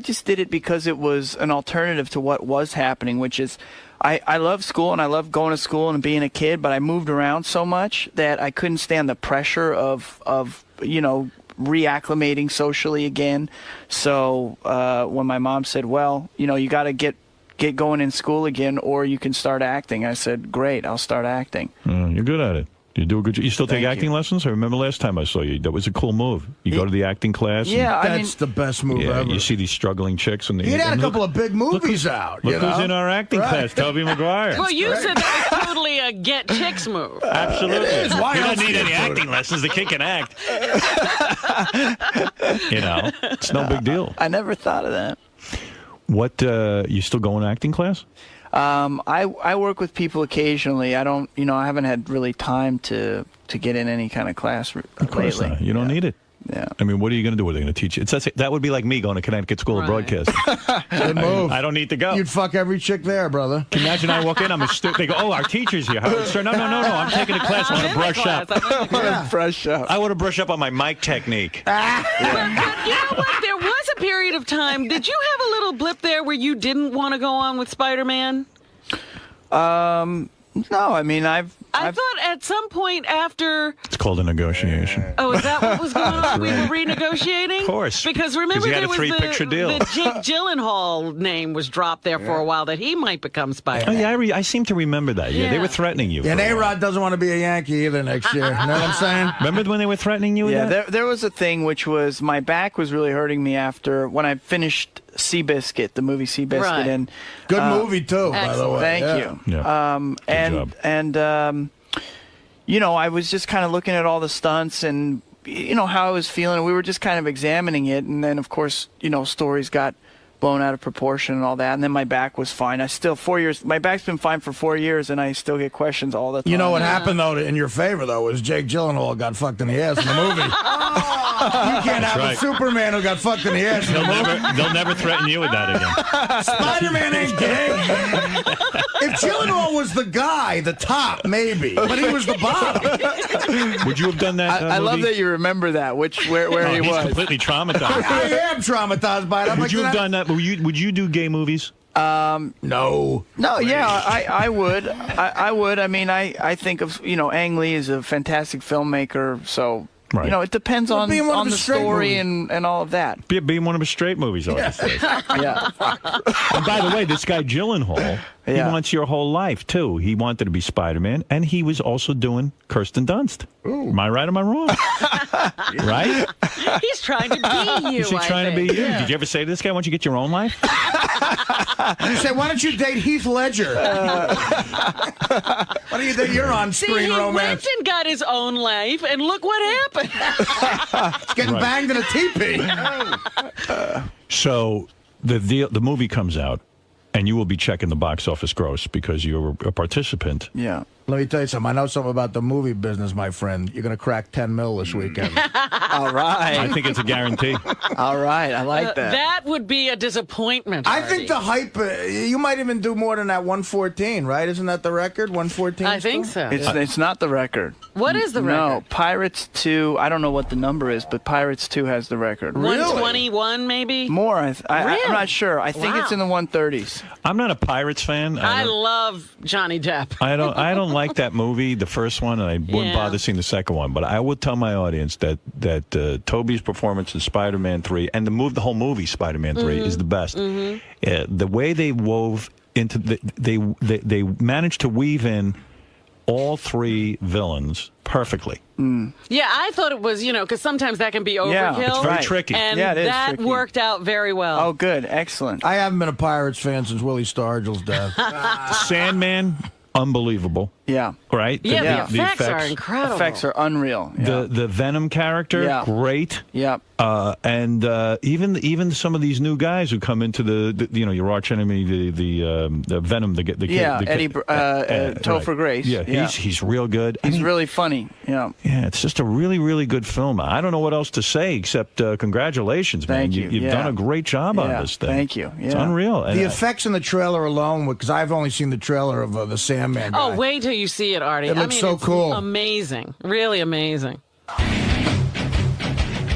just did it because it was an alternative to what was happening, which is I love school and I love going to school and being a kid, but I moved around so much that I couldn't stand the pressure of reacclimating socially again. So when my mom said, well, you got to get going in school again or you can start acting, I said, great, I'll start acting. You're good at it. You do a good job. You still take acting lessons? I remember last time I saw you. That was a cool move. You go to the acting class. Yeah, that's the best move ever. You see these struggling chicks. And he had a couple of big movies out. Look who's in our acting class, Tobey Maguire. Well, you said that was totally a get chicks move. Absolutely. It is. Why you else don't need would any you do acting lessons. The kid can act. It's no big deal. I never thought of that. What, you still going to acting class? I work with people occasionally. I don't, I haven't had really time to get in any kind of class lately. Not. You don't need it. Yeah. I mean, what are you going to do? What are they going to teach you? That would be like me going to Connecticut School of Broadcasting. Good move. I don't need to go. You'd fuck every chick there, brother. Can you imagine I walk in, I'm a student. They go, oh, our teacher's here. No, I'm taking a class. I want to brush up. I want to brush up on my mic technique. But you know what? There was a period of time. Did you have a little blip there where you didn't want to go on with Spider-Man? No, I mean, I've I thought at some point after... It's called a negotiation. Oh, is that what was going on? We were renegotiating? Of course. Because remember you had there a was three-picture deal. the Jake Gyllenhaal name was dropped there for a while, that he might become Spider-Man. Oh, yeah, I seem to remember that. Yeah, they were threatening you. And A-Rod doesn't want to be a Yankee either next year. You know what I'm saying? Remember when they were threatening you with that? There was a thing which was my back was really hurting me after when I finished Seabiscuit, the movie Seabiscuit. Right. And, Good movie, too, by the way. Thank you. Yeah. And you know, I was just kind of looking at all the stunts and, you know, how I was feeling. And we were just kind of examining it. And then, of course, you know, stories got blown out of proportion and all that. And then my back was fine. I still, 4 years, my back's been fine for 4 years, and I still get questions all the time. You know what happened, though, in your favor, though, was Jake Gyllenhaal got fucked in the ass in the movie. You can't have a Superman who got fucked in the ass in the movie. They'll never threaten you with that again. Spider-Man ain't gay. If Gyllenhaal was the guy, the top, maybe, but he was the bottom. Would you have done that? I love that you remember that, where he he's was. completely traumatized. I am traumatized by it. I'm Would like, you have done that? Would you do gay movies? No. Yeah, I would. I would. I mean, I think of, you know, Ang Lee is a fantastic filmmaker, so... Right. You know, it depends on the story and all of that. Being one of his straight movies, obviously. Yeah. And by the way, this guy Gyllenhaal, he wants your whole life, too. He wanted to be Spider-Man, and he was also doing Kirsten Dunst. Ooh. Am I right or am I wrong? Right? He's trying to be you, Is he trying to be you? Yeah. Did you ever say to this guy, why don't you get your own life? You say, why don't you date Heath Ledger? Why don't you date your on-screen he romance? went and got his own life, and look what happened. He's getting banged in a teepee. So the movie comes out, and you will be checking the box office gross because you're a participant. Yeah. Let me tell you something. I know something about the movie business, my friend. You're going to crack 10 mil this weekend. All right. I think it's a guarantee. All right. I like that. That would be a disappointment. I think the hype, you might even do more than that 114, right? Isn't that the record? 114? I think so. It's not the record. What is the record? No, Pirates 2, I don't know what the number is, but Pirates 2 has the record. 121 maybe? More, Really? I'm not sure. I think it's in the 130s. I'm not a Pirates fan. I love Johnny Depp. I don't like that movie, the first one, and I wouldn't bother seeing the second one. But I would tell my audience that Tobey's performance in Spider-Man 3 and the whole movie Spider-Man 3 is the best. The way they wove into they managed to weave in all three villains perfectly. Yeah, I thought it was, you know, because sometimes that can be overkill. Yeah, it's very tricky. And it is that tricky. worked out very well. Oh, good. Excellent. I haven't been a Pirates fan since Willie Stargell's death. Sandman, unbelievable. Yeah. Right? Yeah, the effects are incredible. Effects are unreal. Yeah. The Venom character, great. Yeah. And even some of these new guys who come into the you know, your arch enemy, the Venom, the Eddie Topher Grace. Yeah, he's real good. He's really funny. Yeah. Yeah, it's just a really, really good film. I don't know what else to say except congratulations, man. Thank you. You've done a great job on this thing. Thank you. Yeah. It's unreal. The effects in the trailer alone, because I've only seen the trailer of the Sandman guy. Oh, wait till you see it, Artie. It looks so it's cool. Amazing. Really amazing.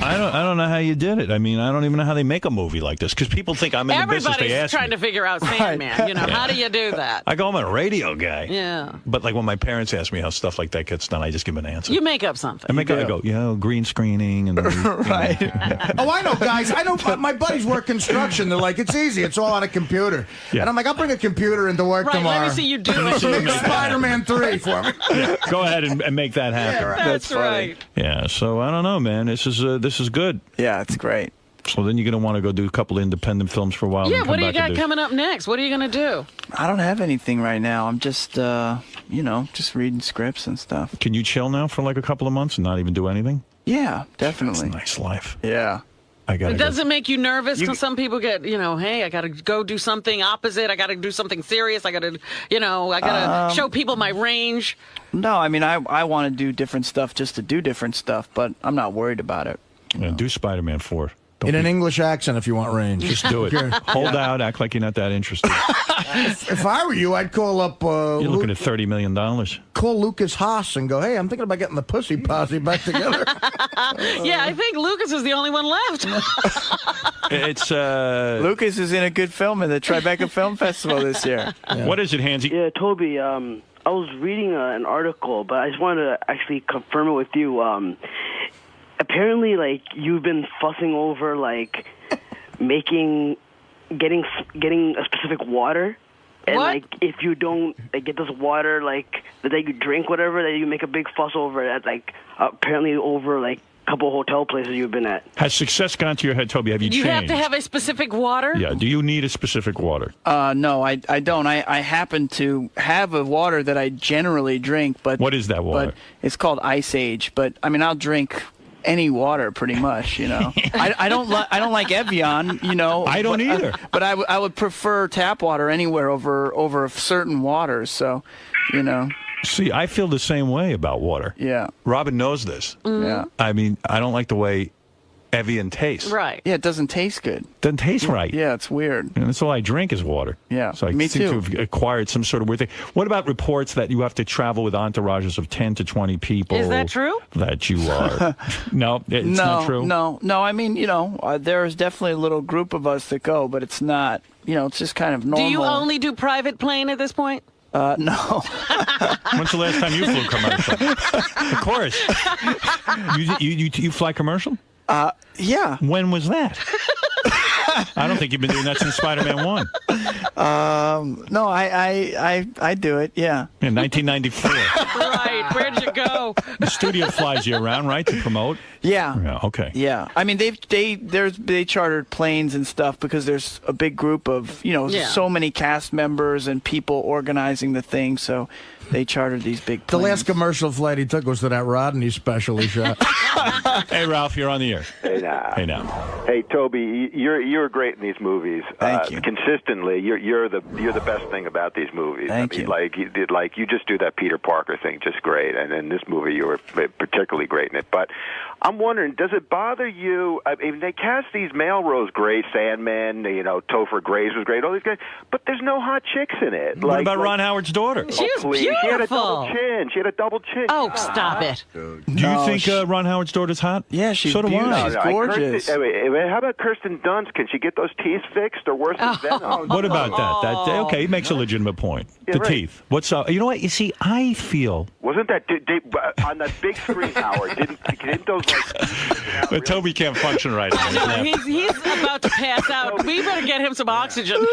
I don't know how you did it. I mean, I don't even know how they make a movie like this because people think I'm in the business. They Everybody's ask trying me. to figure out Sandman. You know, how do you do that? I go, I'm a radio guy. Yeah. But like when my parents ask me how stuff like that gets done, I just give them an answer. You make up something. I go, you know, green screening and right. Oh, I know, guys. I know my buddies work construction. They're like, it's easy. It's all on a computer. Yeah. And I'm like, I'll bring a computer into work tomorrow. Let me see you do it. Make Spider-Man 3 for me. Yeah, go ahead and make that happen. Yeah, right. That's right. Yeah, so I don't know, man. This is good. Yeah, it's great. So then you're going to want to go do a couple of independent films for a while. Yeah, and what come do you back and got coming up next? What are you going to do? I don't have anything right now. I'm just, you know, just reading scripts and stuff. Can you chill now for like a couple of months and not even do anything? Yeah, definitely. That's a nice life. Yeah. It doesn't make you nervous because some people get, you know, hey, I got to go do something opposite. I got to do something serious. I got to, you know, I got to show people my range. No, I mean, I want to do different stuff just to do different stuff, but I'm not worried about it. Yeah, do Spider-Man 4. In an English accent if you want range. Just do it. Hold out, act like you're not that interested. If I were you, I'd call up... you're looking at $30 million. Call Lucas Haas and go, hey, I'm thinking about getting the Pussy Posse back together. Yeah, I think Lucas is the only one left. It's Lucas is in a good film in the Tribeca Film Festival this year. Yeah. What is it, Hansy? Yeah, Toby, was reading an article, but I just wanted to actually confirm it with you. Apparently, like, you've been fussing over, like, getting a specific water. And, like, if you don't get this water, like, that you drink, whatever, that you make a big fuss over it, like, apparently over, like, a couple hotel places you've been at. Has success gone to your head, Toby? Have you Do you changed? have to have a specific water? Yeah. Do you need a specific water? No, I don't. I happen to have a water that I generally drink, but What is that water? But it's called Ice Age. But I mean, I'll drink any water pretty much. You know, I don't like Evian. You know, I don't either. But I would prefer tap water anywhere over certain waters. So, you know. See, I feel the same way about water. Yeah. Robin knows this. Yeah. I mean, I don't like the way Evian tastes. Right. Yeah, it doesn't taste good. Doesn't taste right. Yeah, it's weird. And that's all I drink is water. Yeah, So I me seem too. to have acquired some sort of weird thing. What about reports that you have to travel with entourages of 10 to 20 people? Is that true? That you are. No, it's not true. No. I mean, you know, there's definitely a little group of us that go, but it's not. You know, it's just kind of normal. Do you only do private plane at this point? No. When's the last time you flew commercial? Of course. You fly commercial? Yeah. When was that? I don't think you've been doing that since Spider-Man 1. No, I do it. Yeah. In 1994. Right. Where'd you go? The studio flies you around, right, to promote? Yeah. Yeah. Okay. Yeah. I mean, they chartered planes and stuff because there's a big group of, you know, so many cast members and people organizing the thing. So they chartered these big The planes. last commercial flight he took was to that Rodney special he shot. Hey, Ralph, you're on the air. Hey now. Hey now. Hey Toby, you're great in these movies. Thank you. Consistently, you're the best thing about these movies. Thank you. Like you just do that Peter Parker thing just great, and in this movie you were particularly great in it. But I'm wondering, does it bother you? I mean, they cast these male roles great, Sandman, you know, Topher Grace was great, all these guys, but there's no hot chicks in it. What about Ron Howard's daughter? She was beautiful. She had a double chin. She had a double chin. Oh, stop it. Do you think Ron Howard's daughter's hot? Yeah, she's so do beautiful. I. She's gorgeous. How about Kirsten Dunst? Can she get those teeth fixed or worse than Venom? What about that? Okay, he makes a legitimate point. Yeah, the right. teeth. What's up? You know what? You see, I feel. Wasn't that on that big screen, Howard? Didn't those like? But Toby can't function right now. No, he's about to pass out. We better get him some oxygen.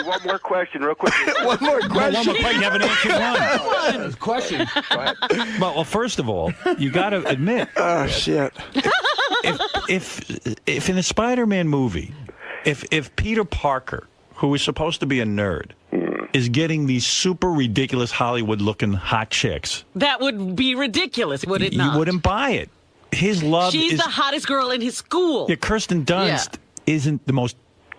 One more question, real quick. One more question. You haven't answered one. Question. Well, first of all, you got to admit. Oh shit. If in a Spider-Man movie, if Peter Parker, who is supposed to be a nerd, is getting these super ridiculous Hollywood-looking hot chicks, That would be ridiculous, would it not? you wouldn't buy it. His love She's is the hottest girl in his school. Yeah, Kirsten Dunst isn't the most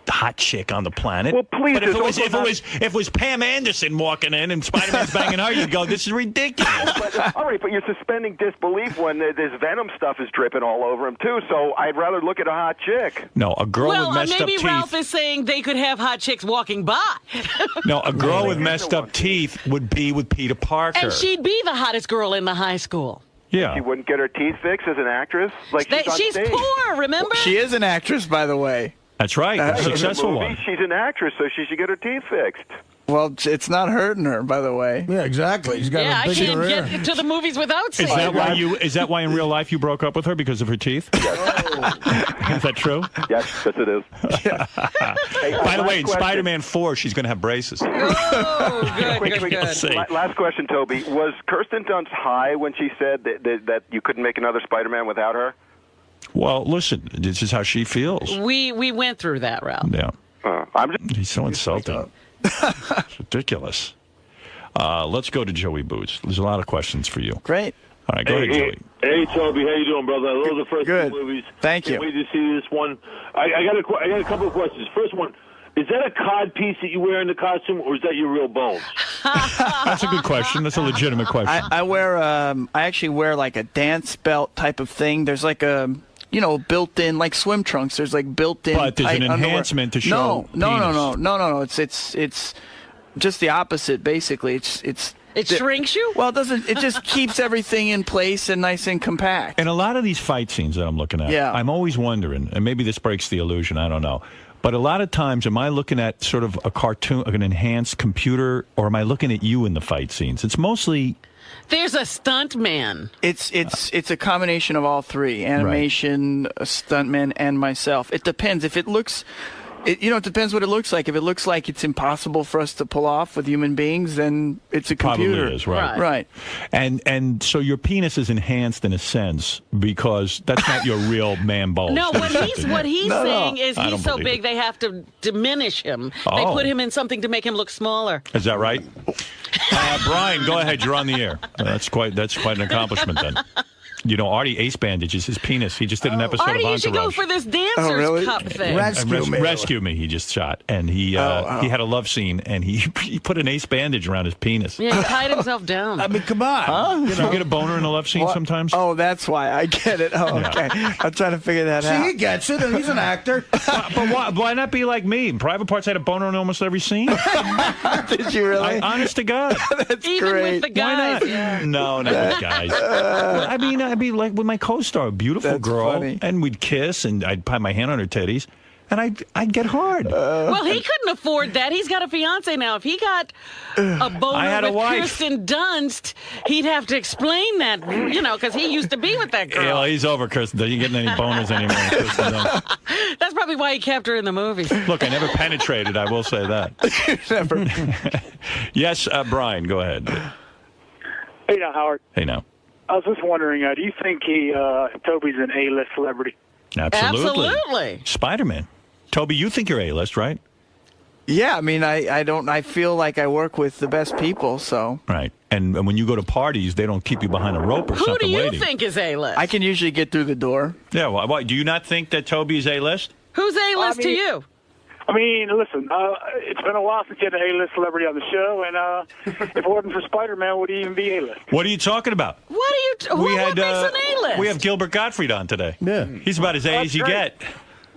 hot chick on the planet. Well, please, but if it was Pam Anderson walking in and Spider-Man's banging her, you'd go, "This is ridiculous." All right, but you're suspending disbelief when this Venom stuff is dripping all over him too. So I'd rather look at a hot chick. No, a girl with messed maybe up teeth. Ralph is saying they could have hot chicks walking by. No, a girl with messed up teeth would be with Peter Parker. And she'd be the hottest girl in the high school. Yeah. She wouldn't get her teeth fixed as an actress. Like She's poor, remember? She is an actress, by the way. That's right. A In the successful movie, one. She's an actress, so she should get her teeth fixed. Well, it's not hurting her, by the way. Yeah, exactly. He's got Yeah, a I big can't career. get to the movies without seeing Is that it. Is that why in real life you broke up with her because of her teeth? Is that true? Yes, it is. By the way, in question. Spider-Man 4, she's going to have braces. Oh, good. See. Last question, Toby. Was Kirsten Dunst high when she said that you couldn't make another Spider-Man without her? Well, listen, this is how she feels. We went through that, Ralph. Yeah. I'm just... He's so insulting. It's ridiculous. Let's go to Joey Boots. There's a lot of questions for you. Great. All right, go ahead, Joey. Hey, Toby, how you doing, brother? I love the first Good. two movies. Thank you. Can't wait to see this one. I got a couple of questions. First one, is that a cod piece that you wear in the costume, or is that your real bones? That's a good question. That's a legitimate question. I actually wear like a dance belt type of thing. There's like a, built-in, like swim trunks. There's like built-in. But there's an underwear. enhancement to show No. It's just the opposite. Basically, It shrinks you? Well, it doesn't. It just keeps everything in place and nice and compact. And a lot of these fight scenes that I'm looking at, Yeah. I'm always wondering, and maybe this breaks the illusion, I don't know, But a lot of times, am I looking at sort of a cartoon, an enhanced computer, or am I looking at you in the fight scenes? It's mostly... There's a stunt man. It's a combination of all three: animation, a stuntman, and myself. It depends. If it looks, it depends what it looks like. If it looks like it's impossible for us to pull off with human beings, then it's a computer. Probably is, right. Right. And so your penis is enhanced in a sense because that's not your real man bulge. No, what he's saying is I don't he's so believe big it. they have to diminish him. They Oh. put him in something to make him look smaller. Is that right? Brian, go ahead. You're on the air. That's quite an accomplishment then. You know, Artie ace bandages his penis. He just did an episode Artie, of you should Entourage. go for this Dancers Cup thing. Rescue Me. He just shot, and he had a love scene, and he put an ace bandage around his penis. Yeah, he tied himself down. I mean, come on. Huh? You get a boner in a love scene sometimes? Oh, that's why. I get it. Oh, okay. I'm trying to figure that out. See, he gets it. He's an actor. But why not be like me? Private Parts had a boner in almost every scene. Did you really? Honest to God. That's Even great. with the guys. Why not? Yeah. No, not with guys. I mean, I'd be like with my co-star, a beautiful That's girl, funny. and we'd kiss, and I'd put my hand on her titties, and I'd get hard. Well, he couldn't afford that. He's got a fiance now. If he got a I boner had a with wife. Kirsten Dunst, he'd have to explain that, because he used to be with that girl. Yeah, he's over, Kirsten. You ain't getting any boners anymore. Kirsten Dunst. That's probably why he kept her in the movie. Look, I never penetrated. I will say that. Never. Yes, Brian, go ahead. Hey now, Howard. Hey now. I was just wondering, do you think Toby's an A-list celebrity? Absolutely. Spider-Man. Toby, you think you're A-list, right? Yeah, I mean, I feel like I work with the best people, so. Right. And when you go to parties, they don't keep you behind a rope or Who something do you waiting. think is A-list? I can usually get through the door. Yeah, well, why, do you not think that Toby is A-list? Who's A-list to you? I mean, listen, it's been a while since you had an A-list celebrity on the show, and if it wasn't for Spider-Man, would he even be A-list? What are you talking about? What are you? What makes an A-list? We have Gilbert Gottfried on today. Yeah. He's about as A as you get.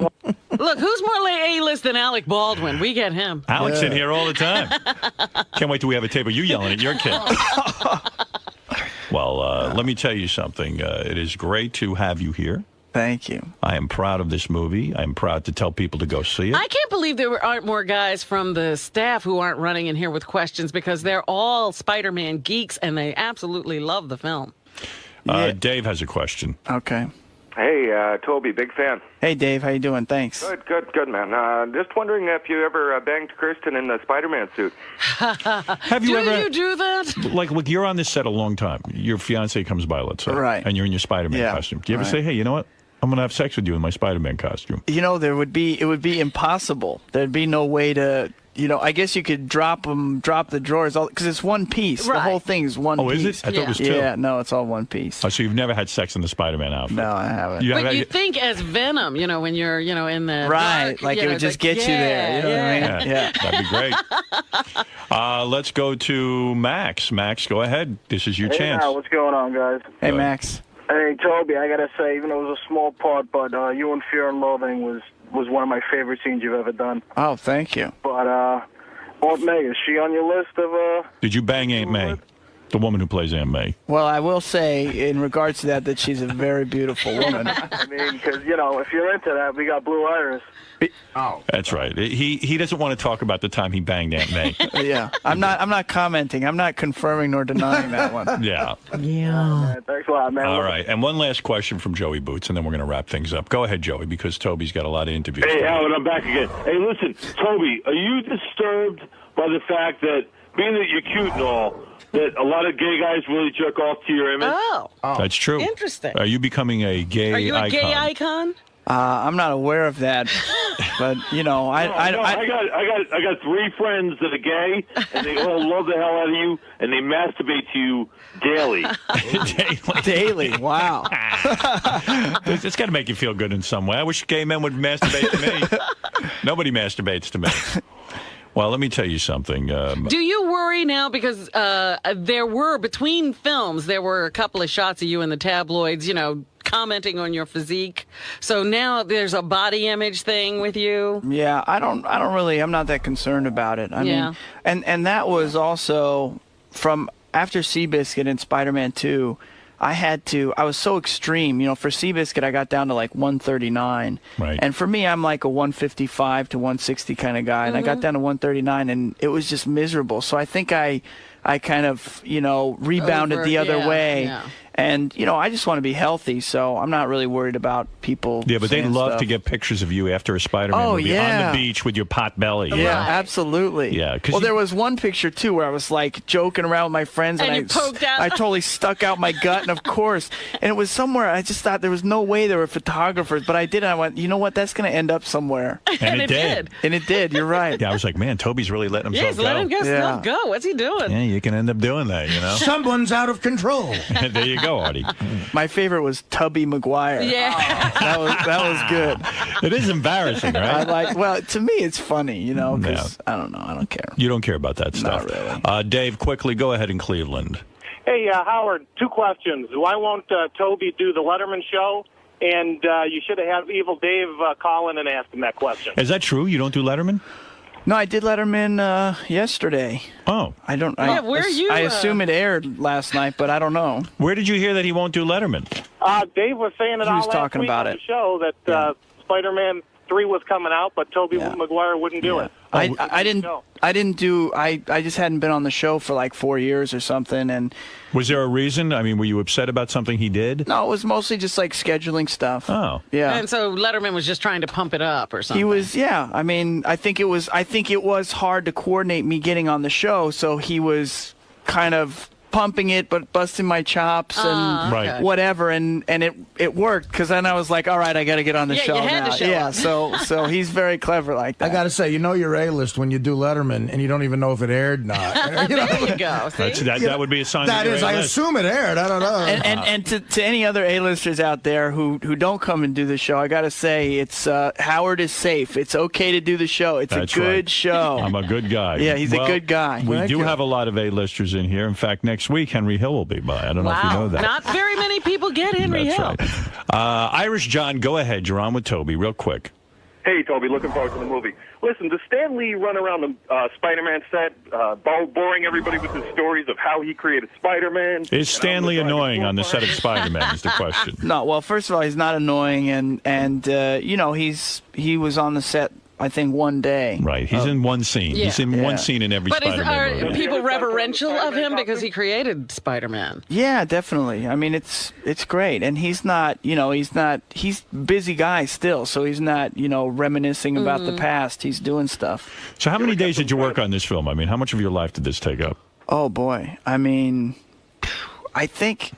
Look, who's more like A-list than Alec Baldwin? We get him. Alex in here all the time. Can't wait till we have a tape of you yelling at your kid. Well, let me tell you something. It is great to have you here. Thank you. I am proud of this movie. I'm proud to tell people to go see it. I can't believe there aren't more guys from the staff who aren't running in here with questions because they're all Spider-Man geeks and they absolutely love the film. Dave has a question. Okay. Hey, Toby, big fan. Hey, Dave, how you doing? Thanks. Good, man. Just wondering if you ever banged Kirsten in the Spider-Man suit. Have you ever? You do that? Like, look, you're on this set a long time. Your fiance comes by, let's say, Right. and you're in your Spider-Man costume. Do you ever say, "Hey, you know what? I'm going to have sex with you in my Spider-Man costume"? You know, it would be impossible. There'd be no way to, I guess you could drop the drawers, because it's one piece. Right. The whole thing's one piece. Oh, is it? I thought it was two. Yeah, no, it's all one piece. Oh, so you've never had sex in the Spider-Man outfit? No, I haven't. But you think as Venom, when you're, in the Right, dark, like it would just get you there. You know what I mean? Yeah, that'd be great. Let's go to Max. Max, go ahead. This is your chance. Now, what's going on, guys? Hey, Max. Hey, Toby, I gotta say, even though it was a small part, but you in Fear and Loathing was one of my favorite scenes you've ever done. Oh, thank you. But Aunt May, is she on your list of? Did you bang Aunt May? The woman who plays Aunt May. Well, I will say, in regards to that she's a very beautiful woman. I mean, because if you're into that, we got Blue Iris. Oh, that's right. He doesn't want to talk about the time he banged Aunt May. Yeah, I'm not commenting. I'm not confirming nor denying that one. Yeah. Yeah. Thanks a lot, man. All right, and one last question from Joey Boots, and then we're going to wrap things up. Go ahead, Joey, because Toby's got a lot of interviews. Hey, Howard, I'm back again. Hey, listen, Toby, are you disturbed by the fact that, being that you're cute and all, that a lot of gay guys really jerk off to your image? Oh. That's true. Interesting. Are you becoming a gay icon? Are you a gay icon? I'm not aware of that, but I got 3 friends that are gay, and they all love the hell out of you, and they masturbate to you daily. Daily. Wow. It's got to make you feel good in some way. I wish gay men would masturbate to me. Nobody masturbates to me. Well, let me tell you something. Do you worry now because between films, there were a couple of shots of you in the tabloids, commenting on your physique. So now there's a body image thing with you. Yeah, I'm not that concerned about it. I mean, and that was also from after Seabiscuit and Spider-Man 2, I was so extreme. You know, for Seabiscuit, I got down to like 139. Right. And for me, I'm like a 155 to 160 kind of guy. And I got down to 139, and it was just miserable. So I think I kind of, you know, rebounded the other way. Yeah. And, you know, I just want to be healthy, so I'm not really worried about people. Yeah, but they love stuff. to get pictures of you after a Spider-Man movie on the beach with your pot belly. Yeah, absolutely. Yeah. Well, there was one picture, too, where I was, like, joking around with my friends. And you poked out. I totally stuck out my gut, and of course. And it was somewhere, I just thought there was no way there were photographers. But I did, and I went, you know what, that's going to end up somewhere. And it did. And it did, you're right. Yeah, I was like, man, Toby's really letting himself He's letting himself go. What's he doing? Yeah, you can end up doing that, you know? Someone's out of control. There you go, Artie. My favorite was Tubby Maguire. Yeah. That was good. It is embarrassing, right? Well, to me, it's funny, you know, because I don't know. I don't care. You don't care about that stuff. Not really. Dave, quickly, go ahead in Cleveland. Hey, Howard, 2 questions. Why won't Toby do the Letterman show? And you should have Evil Dave call in and ask him that question. Is that true? You don't do Letterman? No, I did Letterman yesterday. Oh. I don't. Yeah, where are you? I assume it aired last night, but I don't know. Where did you hear that he won't do Letterman? Dave was saying it He all was last talking week about on it. the show that Spider-Man 3 was coming out, but Tobey Maguire wouldn't do it. I just hadn't been on the show for like 4 years or something. And was there a reason? I mean, were you upset about something he did? No, it was mostly just like scheduling stuff. Oh, yeah. And so Letterman was just trying to pump it up or something. He was, yeah. I mean, I think it was hard to coordinate me getting on the show, so he was kind of pumping it but busting my chops and whatever, and it worked, because then I was like, all right, I got to get on the show you had now. to show up. So he's very clever like that. I got to say, you know you're A-list when you do Letterman and you don't even know if it aired or not. There you go. See? That would be a sign that you're is, I A-list. assume it aired. I don't know. And to any other A-listers out there who don't come and do the show, I got to say, it's Howard is safe. It's okay to do the show. It's That's a good right. show. I'm a good guy. Yeah, he's a good guy. We Thank do you. have a lot of A-listers in here. In fact, next week, Henry Hill will be by. I don't know if you know that. Not very many people get Henry That's Hill. right. Irish John, go ahead. You're on with Toby, real quick. Hey, Toby, looking forward to the movie. Listen, does Stan Lee run around the Spider-Man set, boring everybody with his stories of how he created Spider-Man? Is Stanley annoying on the set of Spider-Man is the question. No, well, first of all, he's not annoying, and you know, he was on the set, I think, one day. Right. He's in one scene. Yeah. He's in one scene in every But Spider-Man are movie. people reverential of him because he created Spider-Man? Yeah, definitely. I mean, it's great, and he's not, you know, he's a busy guy still, so he's not, you know, reminiscing about the past. He's doing stuff. So how many days did you work on this film? I mean, how much of your life did this take up? Oh boy, I mean, I think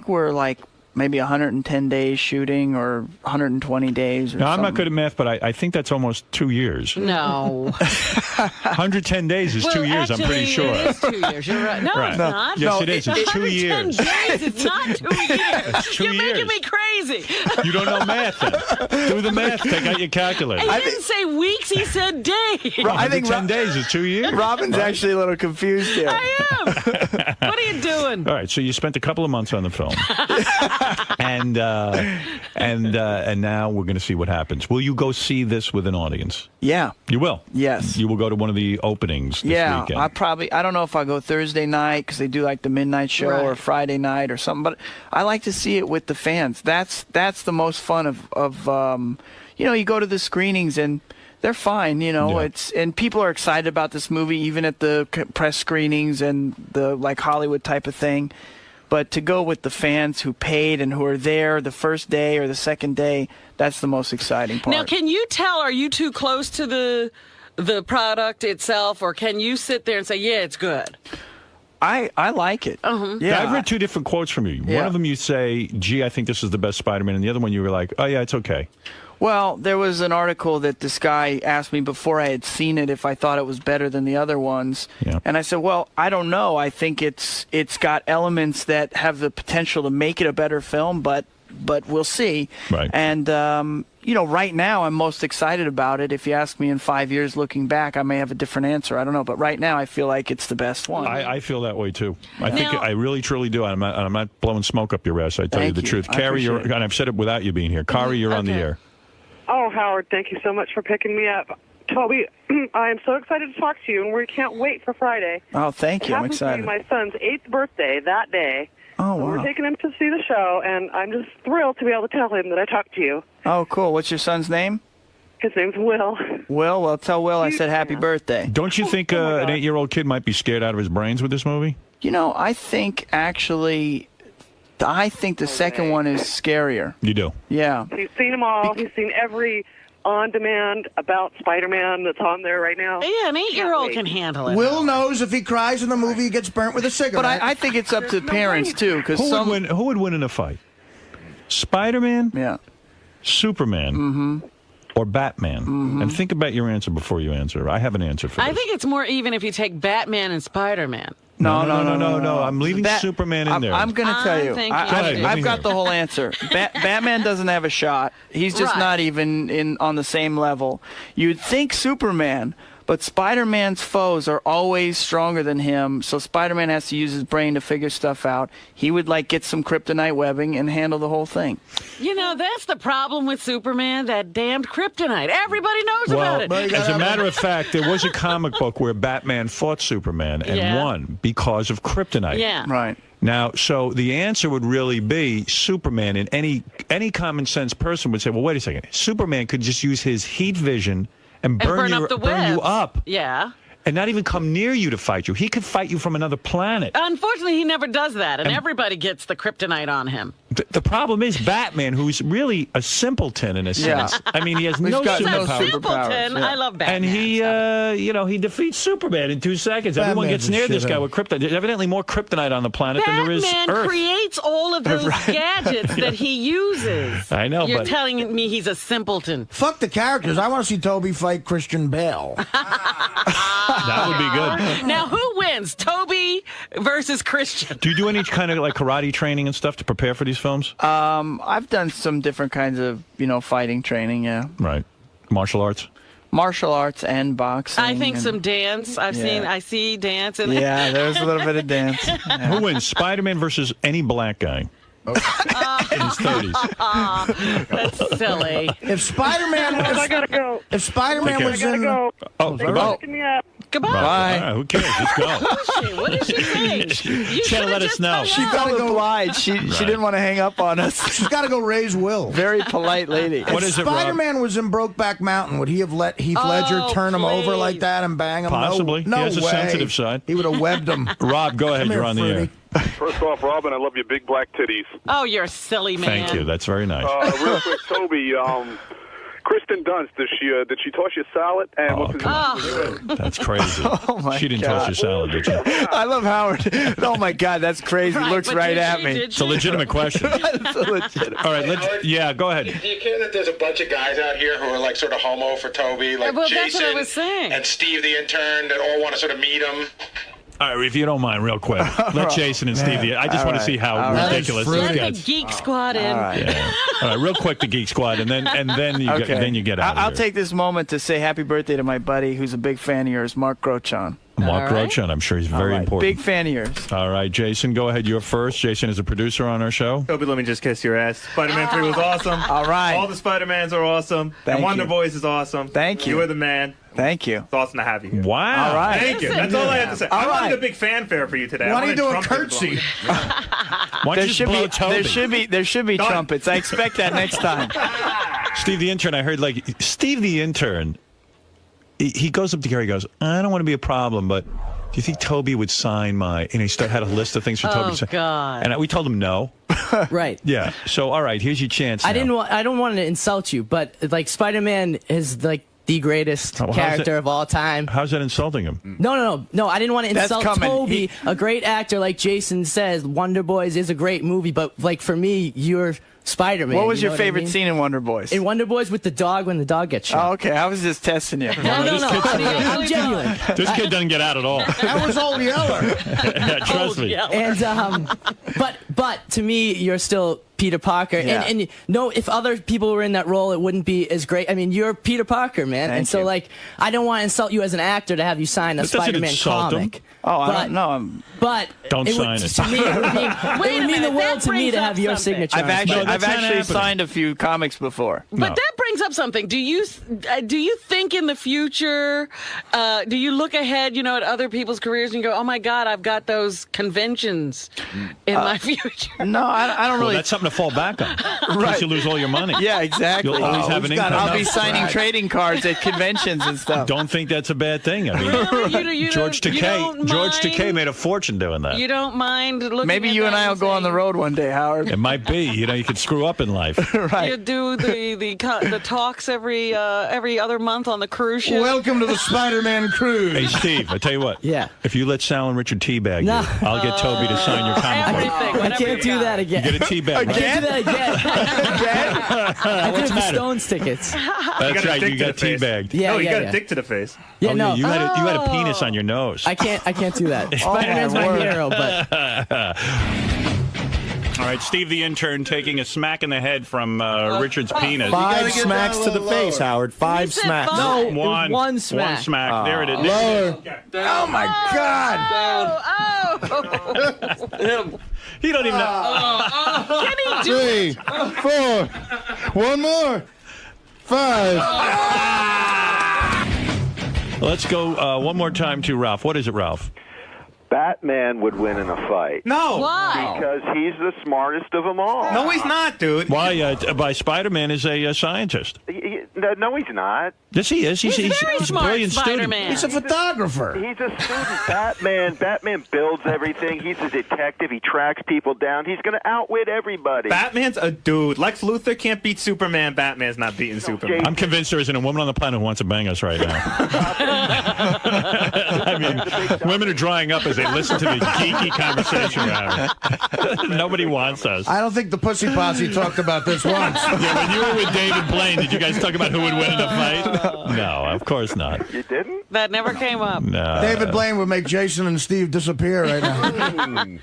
we're like maybe 110 days shooting, or 120 days. Or Now, I'm something. not good at math, but I think that's almost 2 years. No. 110 days is 2 years, I'm pretty sure. It is 2 years. You're right. No, Right. it's not. Yes, it is. It's 2 years. 110 days. It's not 2 years. It's 2 You're years. making me crazy. You don't know math, then. Do the math. Take out your calculator. He didn't say weeks. He said days. I think 10 days is 2 years. Robin's actually a little confused here. I am. What are you doing? All right, so you spent a couple of months on the film, and now we're going to see what happens. Will you go see this with an audience? Yeah. You will? Yes. You will go to one of the openings this weekend? I don't know if I'll go Thursday night, because they do like the midnight show, or Friday night or something, but I like to see it with the fans. That's the most fun of you know, you go to the screenings and they're fine, you know. Yeah. And people are excited about this movie, even at the press screenings and the like Hollywood type of thing. But to go with the fans who paid and who are there the first day or the second day, that's the most exciting part. Now, can you tell, are you too close to the product itself, or can you sit there and say, yeah, it's good? I like it. Yeah, I've read two different quotes from you. One of them you say, gee, I think this is the best Spider-Man, and the other one you were like, oh, yeah, it's okay. Well, there was an article that this guy asked me before I had seen it if I thought it was better than the other ones. Yeah. And I said, well, I don't know. I think it's got elements that have the potential to make it a better film, but we'll see. Right. And, you know, right now I'm most excited about it. If you ask me in 5 years looking back, I may have a different answer. I don't know. But right now I feel like it's the best one. I feel that way, too. I really, truly do. I'm not blowing smoke up your ass, I tell you the truth. Carrie, and I've said it without you being here. Kari, you're on the air. Oh, Howard, thank you so much for picking me up. Toby, I am so excited to talk to you, and we can't wait for Friday. Oh, thank you. I'm It happens to excited. be my son's 8th birthday that day, Oh, wow. We're taking him to see the show, and I'm just thrilled to be able to tell him that I talked to you. Oh, cool. What's your son's name? His name's Will. Will? Well, tell Will I said happy birthday. Don't you think an 8-year-old kid might be scared out of his brains with this movie? You know, I think actually, the second one is scarier. You do? Yeah. He's seen them all. He's seen every on-demand about Spider-Man that's on there right now. Yeah, an 8-year-old can handle it. Will knows if he cries in the movie, he gets burnt with a cigarette. But I think it's up to parents, too. Because Who would win in a fight? Spider-Man? Yeah. Superman? Mm-hmm. Or Batman? Mm-hmm. And think about your answer before you answer. I have an answer for I this. think it's more even if you take Batman and Spider-Man. No. I'm leaving Superman in there. I'm going to tell you. I've got the whole answer. Batman doesn't have a shot. He's just not even on the same level. You'd think Superman, but Spider-Man's foes are always stronger than him, so Spider-Man has to use his brain to figure stuff out. He would, get some kryptonite webbing and handle the whole thing. You know, that's the problem with Superman, that damned kryptonite. Everybody knows about it. As a matter of fact, there was a comic book where Batman fought Superman and won because of kryptonite. Yeah. Right. Now, so the answer would really be Superman, and any common sense person would say, well, wait a second. Superman could just use his heat vision and burn you up. Yeah. And not even come near you to fight you. He could fight you from another planet. Unfortunately, he never does that, and everybody gets the kryptonite on him. The problem is Batman, who's really a simpleton in a sense. Yeah. I mean, he has no superpowers. I love Batman. And he defeats Superman in 2 seconds. Everyone gets near this guy with kryptonite. There's evidently more kryptonite on the planet than there is Batman Earth. creates all of those gadgets that he uses. I know, You're but telling me he's a simpleton. Fuck the characters. I want to see Toby fight Christian Bale. That would be good. Now, who wins, Toby versus Christian? Do you do any kind of karate training and stuff to prepare for these films? I've done some different kinds of, fighting training, yeah. Right. Martial arts? Martial arts and boxing. I think some dance. I see dance in Yeah, there's a little bit of dance. Yeah. Who wins, Spider-Man versus any black guy? In his 30s. That's silly. If Spider-Man was... I gotta go. If Spider-Man was in... Go. Oh, goodbye. Goodbye. Bye. Who cares? Just go. What did she think? You She had to let us know. She felt obliged. She didn't want to hang up on us. She's got to go raise Will. Very polite lady. What is if it, Rob? Spider-Man was in Brokeback Mountain, would he have let Heath Ledger turn him over like that and bang him? Possibly. No He has a way. sensitive side. He would have webbed him. Rob, go ahead. Come You're here, on the air. Fruity. First off, Robin, I love your big black titties. Oh, you're a silly man. Thank you. That's very nice. Real quick, Toby, Kristen Dunst, did she toss your salad? And what's his name? That's crazy. Oh my She didn't God. toss your salad, did she? I love Howard. Oh my God, that's crazy. Right, Looks but right did at she- me. did It's a legitimate question. It's a legitimate. All right, go ahead. Do you care that there's a bunch of guys out here who are sort of homo for Toby, like Well, Jason that's what I was saying. and Steve the intern, that all want to sort of meet him? All right, if you don't mind, real quick, let Jason and Steve. I just want to see how ridiculous this Let the gets. Geek Squad in. All right. Yeah. All right, real quick, the Geek Squad, and then you get out. I'll of here. take this moment to say happy birthday to my buddy who's a big fan of yours, Mark Grochon. Mark Rochon. I'm sure he's very important. Big fan of yours. All right, Jason, go ahead. You're first. Jason is a producer on our show. Toby, let me just kiss your ass. Spider-Man 3 was awesome. All right. All the Spider-Mans are awesome. Thank and Wonder you. Boys is awesome. Thank you. You are the man. Thank you. It's awesome to have you here. Wow. All right. Thank you. That's all I have to say. All I wanted right. a big fanfare for you today. Why I don't you do a wanted trumpets curtsy? Why don't There you should blow be Toby? there should be Done. trumpets. I expect that next time. Steve the intern, I heard Steve the intern, he goes up to Gary, he goes, I don't want to be a problem, but do you think Toby would sign my, he had a list of things for Toby to sign. God. And we told him no. Right. Yeah. So, all right, here's your chance I now. don't want to insult you, but Spider-Man is the greatest How's character it- of all time. How's that insulting him? No. I didn't want to That's insult coming. Toby, a great actor, like Jason says. Wonder Boys is a great movie, but for me, you're Spider-Man. What was you your know favorite I mean? scene in Wonder Boys? In Wonder Boys with the dog when the dog gets shot. Oh, okay. I was just testing you. No. I'm genuine. This kid doesn't get out at all. That was Old Yeller. Yeah, trust me. And but to me, you're still Peter Parker. Yeah. And no, if other people were in that role, it wouldn't be as great. I mean, you're Peter Parker, man. Thank and so, you. like, I don't want to insult you as an actor to have you sign a That doesn't Spider-Man insult him. comic. Oh, I don't know. But Don't sign it. To me, it would mean, Wait it a would mean the minute, world that to me brings to up have your something. signature. I've on it. actually, that's I've not actually happening. signed a few comics before. But that brings up something. Do you think in the future, do you look ahead, at other people's careers and go, oh my God, I've got those conventions in my future? No, I don't Well, really. that's something to fall back on. In Right. case you lose all your money. Yeah, exactly. You'll always have an income. I'll be signing trading cards at conventions and stuff. Don't think that's a bad thing. I mean, Really? You George don't Takei mind? made a fortune doing that. You don't mind looking Maybe at you and that I will go on the road one day, Howard. It might be. You could screw up in life. Right. You do the talks every other month on the cruise ship. Welcome to the Spider-Man cruise. Hey, Steve, I tell you what. Yeah. If you let Sal and Richard teabag No. you, I'll get Toby to sign your comic book. Everything. I can't do that again. You get a teabag, right? I can't do that again. I What's took the the matter? Stones tickets. That's right. You got teabagged. Yeah, you yeah, got yeah. a dick to the face. Yeah, Oh, no. you had a penis on your nose. I can't do that. Spider-Man's my hero, but All right, Steve the intern taking a smack in the head from Richard's penis. 5 smacks to the face, Howard. 5 said smacks. five. no, it was One. one smack. One smack. There it is. Lower. Oh my God! Oh. He don't even know. Can he do 3, 4. One more. 5. Let's go one more time to Ralph. What is it, Ralph? Batman would win in a fight. No. Why? Because he's the smartest of them all. No, he's not, dude. Why? By Spider-Man is a scientist. No, he's not. Yes, he is. He's very a smart, brilliant Spider-Man. He's a photographer. He's a student. Batman builds everything. He's a detective. He tracks people down. He's going to outwit everybody. Batman's a dude. Lex Luthor can't beat Superman. Batman's not beating Superman. I'm convinced there isn't a woman on the planet who wants to bang us right now. I mean, women are drying up as they listen to the geeky conversation we're having. Nobody wants us. I don't think the Pussy Posse talked about this once. Yeah, when you were with David Blaine, did you guys talk about who would win in a fight? No, of course not. You didn't? That never came up. No. David Blaine would make Jason and Steve disappear right now.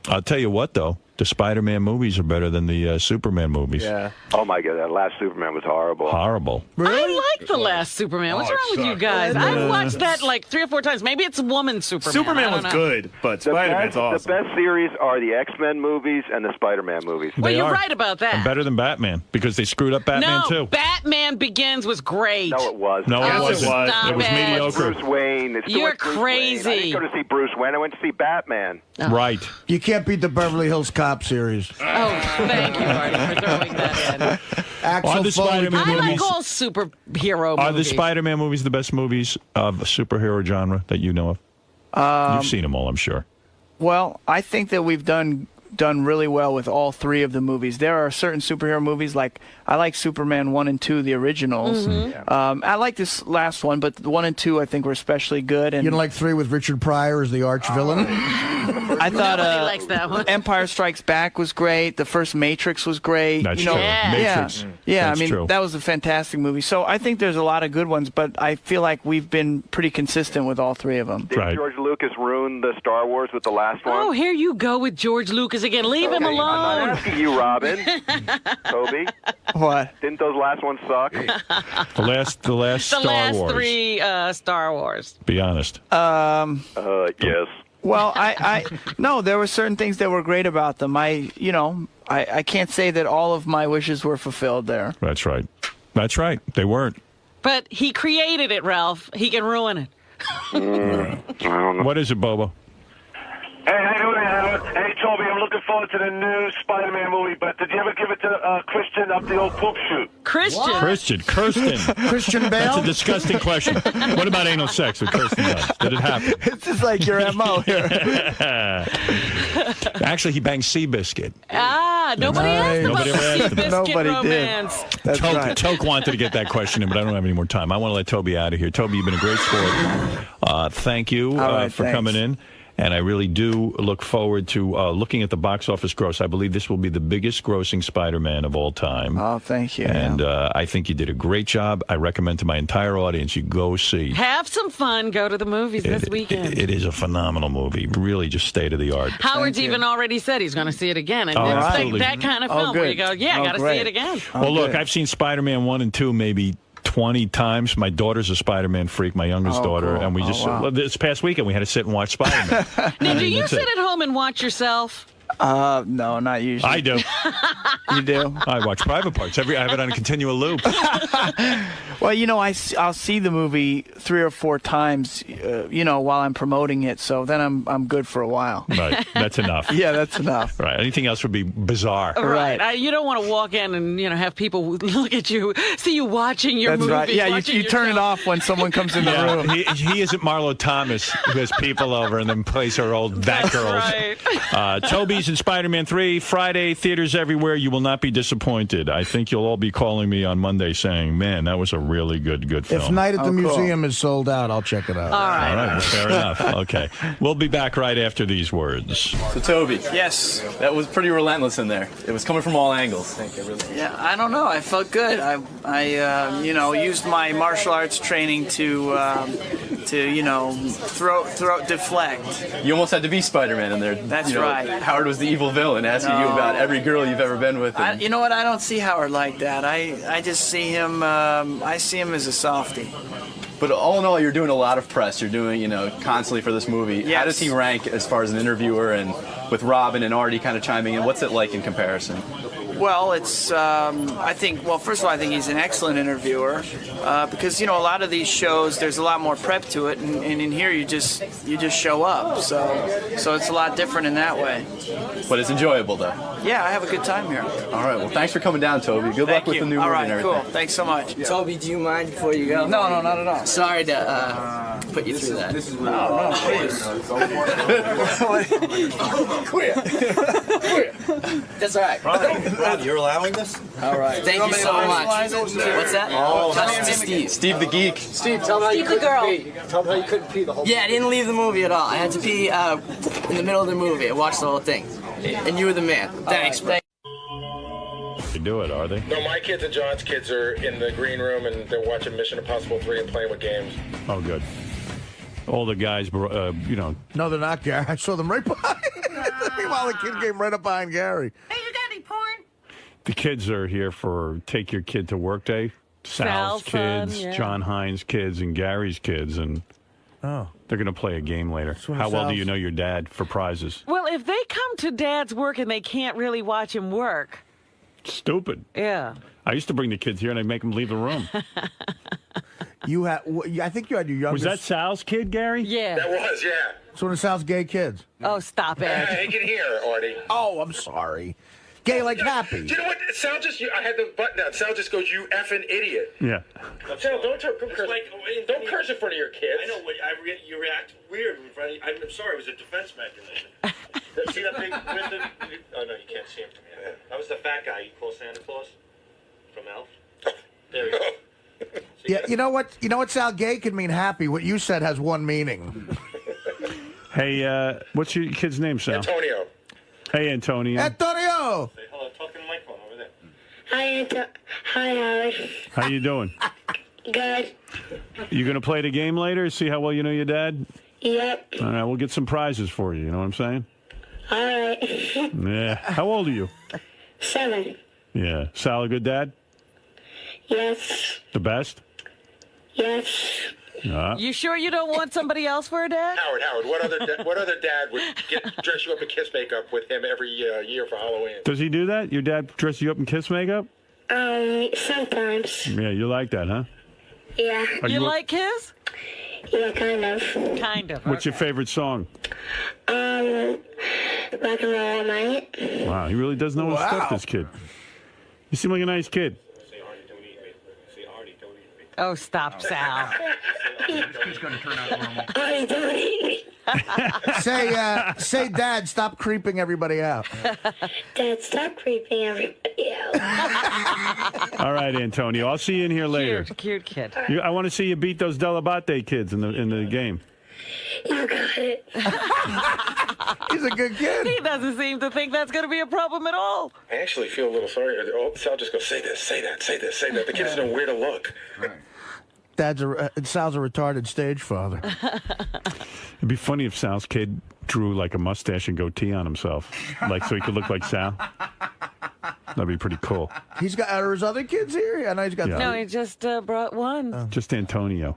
I'll tell you what, though. The Spider-Man movies are better than the Superman movies. Yeah. Oh, my God. That last Superman was horrible. Horrible. I like the last Superman. What's wrong with you guys? I've watched that like 3 or 4 times. Maybe it's woman Superman. Superman I don't was know. good, but Spider-Man's awesome. The best series are the X-Men movies and the Spider-Man movies. Well, They you're are. right about that. And better than Batman, because they screwed up Batman, no, too. Batman Begins was great. No, it wasn't. No, it Oh, wasn't. stop It was it. mediocre. Bruce Wayne. It's too You're much Bruce crazy. Wayne. I didn't go to see Bruce Wayne. I went to see Batman. Right. You can't beat the Beverly Hills Cop series. Oh, thank you, Artie, for throwing that in. Axel Are the Foley. Spider-Man I like movies- all superhero Are the movies. Spider-Man movies the best movies of the superhero genre that you know of? You've seen them all, I'm sure. Well, I think that we've done really well with all 3 of the movies. There are certain superhero movies, like I like Superman 1 and 2, the originals. I like this last one, but 1 and 2 I think were especially good. And You didn't like 3 with Richard Pryor as the arch villain? I thought Nobody likes that one. Empire Strikes Back was great. The first Matrix was great. That's you know, true. Yeah. Matrix. Yeah, That's I mean, true. that was a fantastic movie. So I think there's a lot of good ones, but I feel like we've been pretty consistent with all 3 of them. Did Right. George Lucas ruin the Star Wars with the last one? Oh, here you go with George Lucas again. Leave him Okay, I'm not alone. asking you, Robin. Toby, What? didn't those last ones suck? The last The Star last Wars. 3 Star Wars. Be honest. Yes. Well, I no, there were certain things that were great about them. I can't say that all of my wishes were fulfilled there. That's right. That's right. They weren't. But he created it, Ralph. He can ruin it. What is it, Bobo? Hey, how you doing, Howard? Hey, Toby, I'm looking forward to the new Spider-Man movie, but did you ever give it to Christian up the old poop shoot? Christian. Kirsten. Christian That's Bale? a disgusting question. What about anal sex with Kirsten Dunst? Did it happen? It's just like your MO here. Actually, he banged Seabiscuit. Nobody asked Nobody about ever asked the him. Seabiscuit Nobody did. romance. That's right. Toke wanted to get that question in, but I don't have any more time. I want to let Toby out of here. Toby, you've been a great sport. Thank you All right, for thanks. coming in. And I really do look forward to looking at the box office gross. I believe this will be the biggest grossing Spider-Man of all time. Oh, thank you. And I think you did a great job. I recommend to my entire audience, you go see. Have some fun. Go to the movies this weekend. It is a phenomenal movie. Really just state of the art. Howard's even already said he's going to see it again. And Oh, it's absolutely. like that kind of film where you go, yeah, I got to see it again. Well, look, I've seen Spider-Man 1 and 2 maybe 20 times. My daughter's a Spider-Man freak, my youngest daughter, and we just this past weekend we had to sit and watch Spider-Man. Now, do you sit at home and watch yourself? No, not usually. I do. You do? I watch Private Parts. I have it on a continual loop. Well, I'll see the movie 3 or 4 times, while I'm promoting it. So then I'm good for a while. Right. That's enough. Yeah, that's enough. Right. Anything else would be bizarre. Right. You don't want to walk in and have people look at you, see you watching your That's movie. right. Yeah, you turn it off when someone comes in the room. He isn't Marlo Thomas, who has people over and then plays her old Batgirls. Right. Toby's in Spider-Man 3, Friday, theaters everywhere. You will not be disappointed. I think you'll all be calling me on Monday saying, man, that was a really good film. If Night at the Museum is sold out, I'll check it out. All right. All right, well, fair enough. Okay. We'll be back right after these words. So, Toby. Yes. That was pretty relentless in there. It was coming from all angles. Yeah, I don't know. I felt good. I used my martial arts training to deflect. You almost had to be Spider-Man in there. That's right. Howard was the evil villain asking you about every girl you've ever been with. You know what? I don't see Howard like that. I just see him. I see him as a softie. But all in all, you're doing a lot of press. You're doing, constantly for this movie. Yes. How does he rank as far as an interviewer and with Robin and Artie kind of chiming in? What's it like in comparison? Well, it's. I think. Well, first of all, I think he's an excellent interviewer because a lot of these shows there's a lot more prep to it, and in here you just show up. So it's a lot different in that way. But it's enjoyable, though. Yeah, I have a good time here. All right. Well, thanks for coming down, Toby. Good luck with the new movie and everything. All right, cool. Thanks so much. Yeah. Toby, do you mind before you go? No, not at all. Sorry to put you through that. This is no, please. That's all right. Rob, you're allowing this? All right. Thank you so much. What's that? That's Steve. Steve the Geek. Steve, tell him how you couldn't pee. Tell him how you couldn't pee the whole Yeah, I didn't leave the movie at all. I had to pee in the middle of the movie. I watched the whole thing. And you were the man. Thanks. They do it, are they? No, my kids and John's kids are in the green room and they're watching Mission Impossible 3 and playing with games. Oh, good. All the guys, No, they're not, Gary. I saw them right behind. While the kid came right up behind Gary. Hey, you got any porn? The kids are here for Take Your Kid to Work Day. Sal's kids, yeah. John Hines' kids, and Gary's kids, and they're going to play a game later. How well do you know your dad for prizes? Well, if they come to Dad's work and they can't really watch him work. Stupid. Yeah. I used to bring the kids here and I'd make them leave the room. I think you had your youngest. Was that Sal's kid, Gary? Yeah. That was, yeah. It's one of Sal's gay kids. Oh, stop it. Take it here, Artie. Oh, I'm sorry. Gay like happy. Do you know what? Sal I had the button down. Sal just goes, you effing idiot. Yeah. Sal, don't curse. Don't curse in front of your kids. I know. You react weird in front of I'm sorry. It was a defense mechanism. See that big window? Oh, no, you can't see him from here. That was the fat guy you call Santa Claus from Elf. There you go. Yeah, you know what? You know what, Sal? Gay can mean happy. What you said has one meaning. Hey, what's your kid's name, Sal? Antonio. Hey, Antonio. Antonio! Say hello. Talk to the microphone over there. Hi, Howard. How you doing? Good. You going to play the game later? See how well you know your dad? Yep. All right, we'll get some prizes for you. You know what I'm saying? All right. Yeah. How old are you? 7. Yeah. Sal, a good dad? Yes. The best? Yes. You sure you don't want somebody else for a dad? Howard, what other dad would dress you up in kiss makeup with him every year for Halloween? Does he do that? Your dad dress you up in kiss makeup? Sometimes. Yeah, you like that, huh? Yeah. You like Kiss? Yeah, kind of. Kind of. What's your favorite song? Rock and Roll All Night. Wow, he really does know his stuff, this kid. You seem like a nice kid. Oh, stop, Sal. He's going to turn out normal. Artie, don't eat me. Say, Dad, stop creeping everybody out. Dad, stop creeping everybody out. All right, Antonio. I'll see you in here later. Cute kid. I want to see you beat those Delabate kids in the game. You got it. He's a good kid. He doesn't seem to think that's going to be a problem at all. I actually feel a little sorry. Oh, Sal just goes, say this, say that, say this, say that. The kids know where to look. Sal's a retarded stage father. It'd be funny if Sal's kid drew like a mustache and goatee on himself, like so he could look like Sal. That'd be pretty cool. He's got, are his other kids here? I know he's got No, he just brought one. Just Antonio.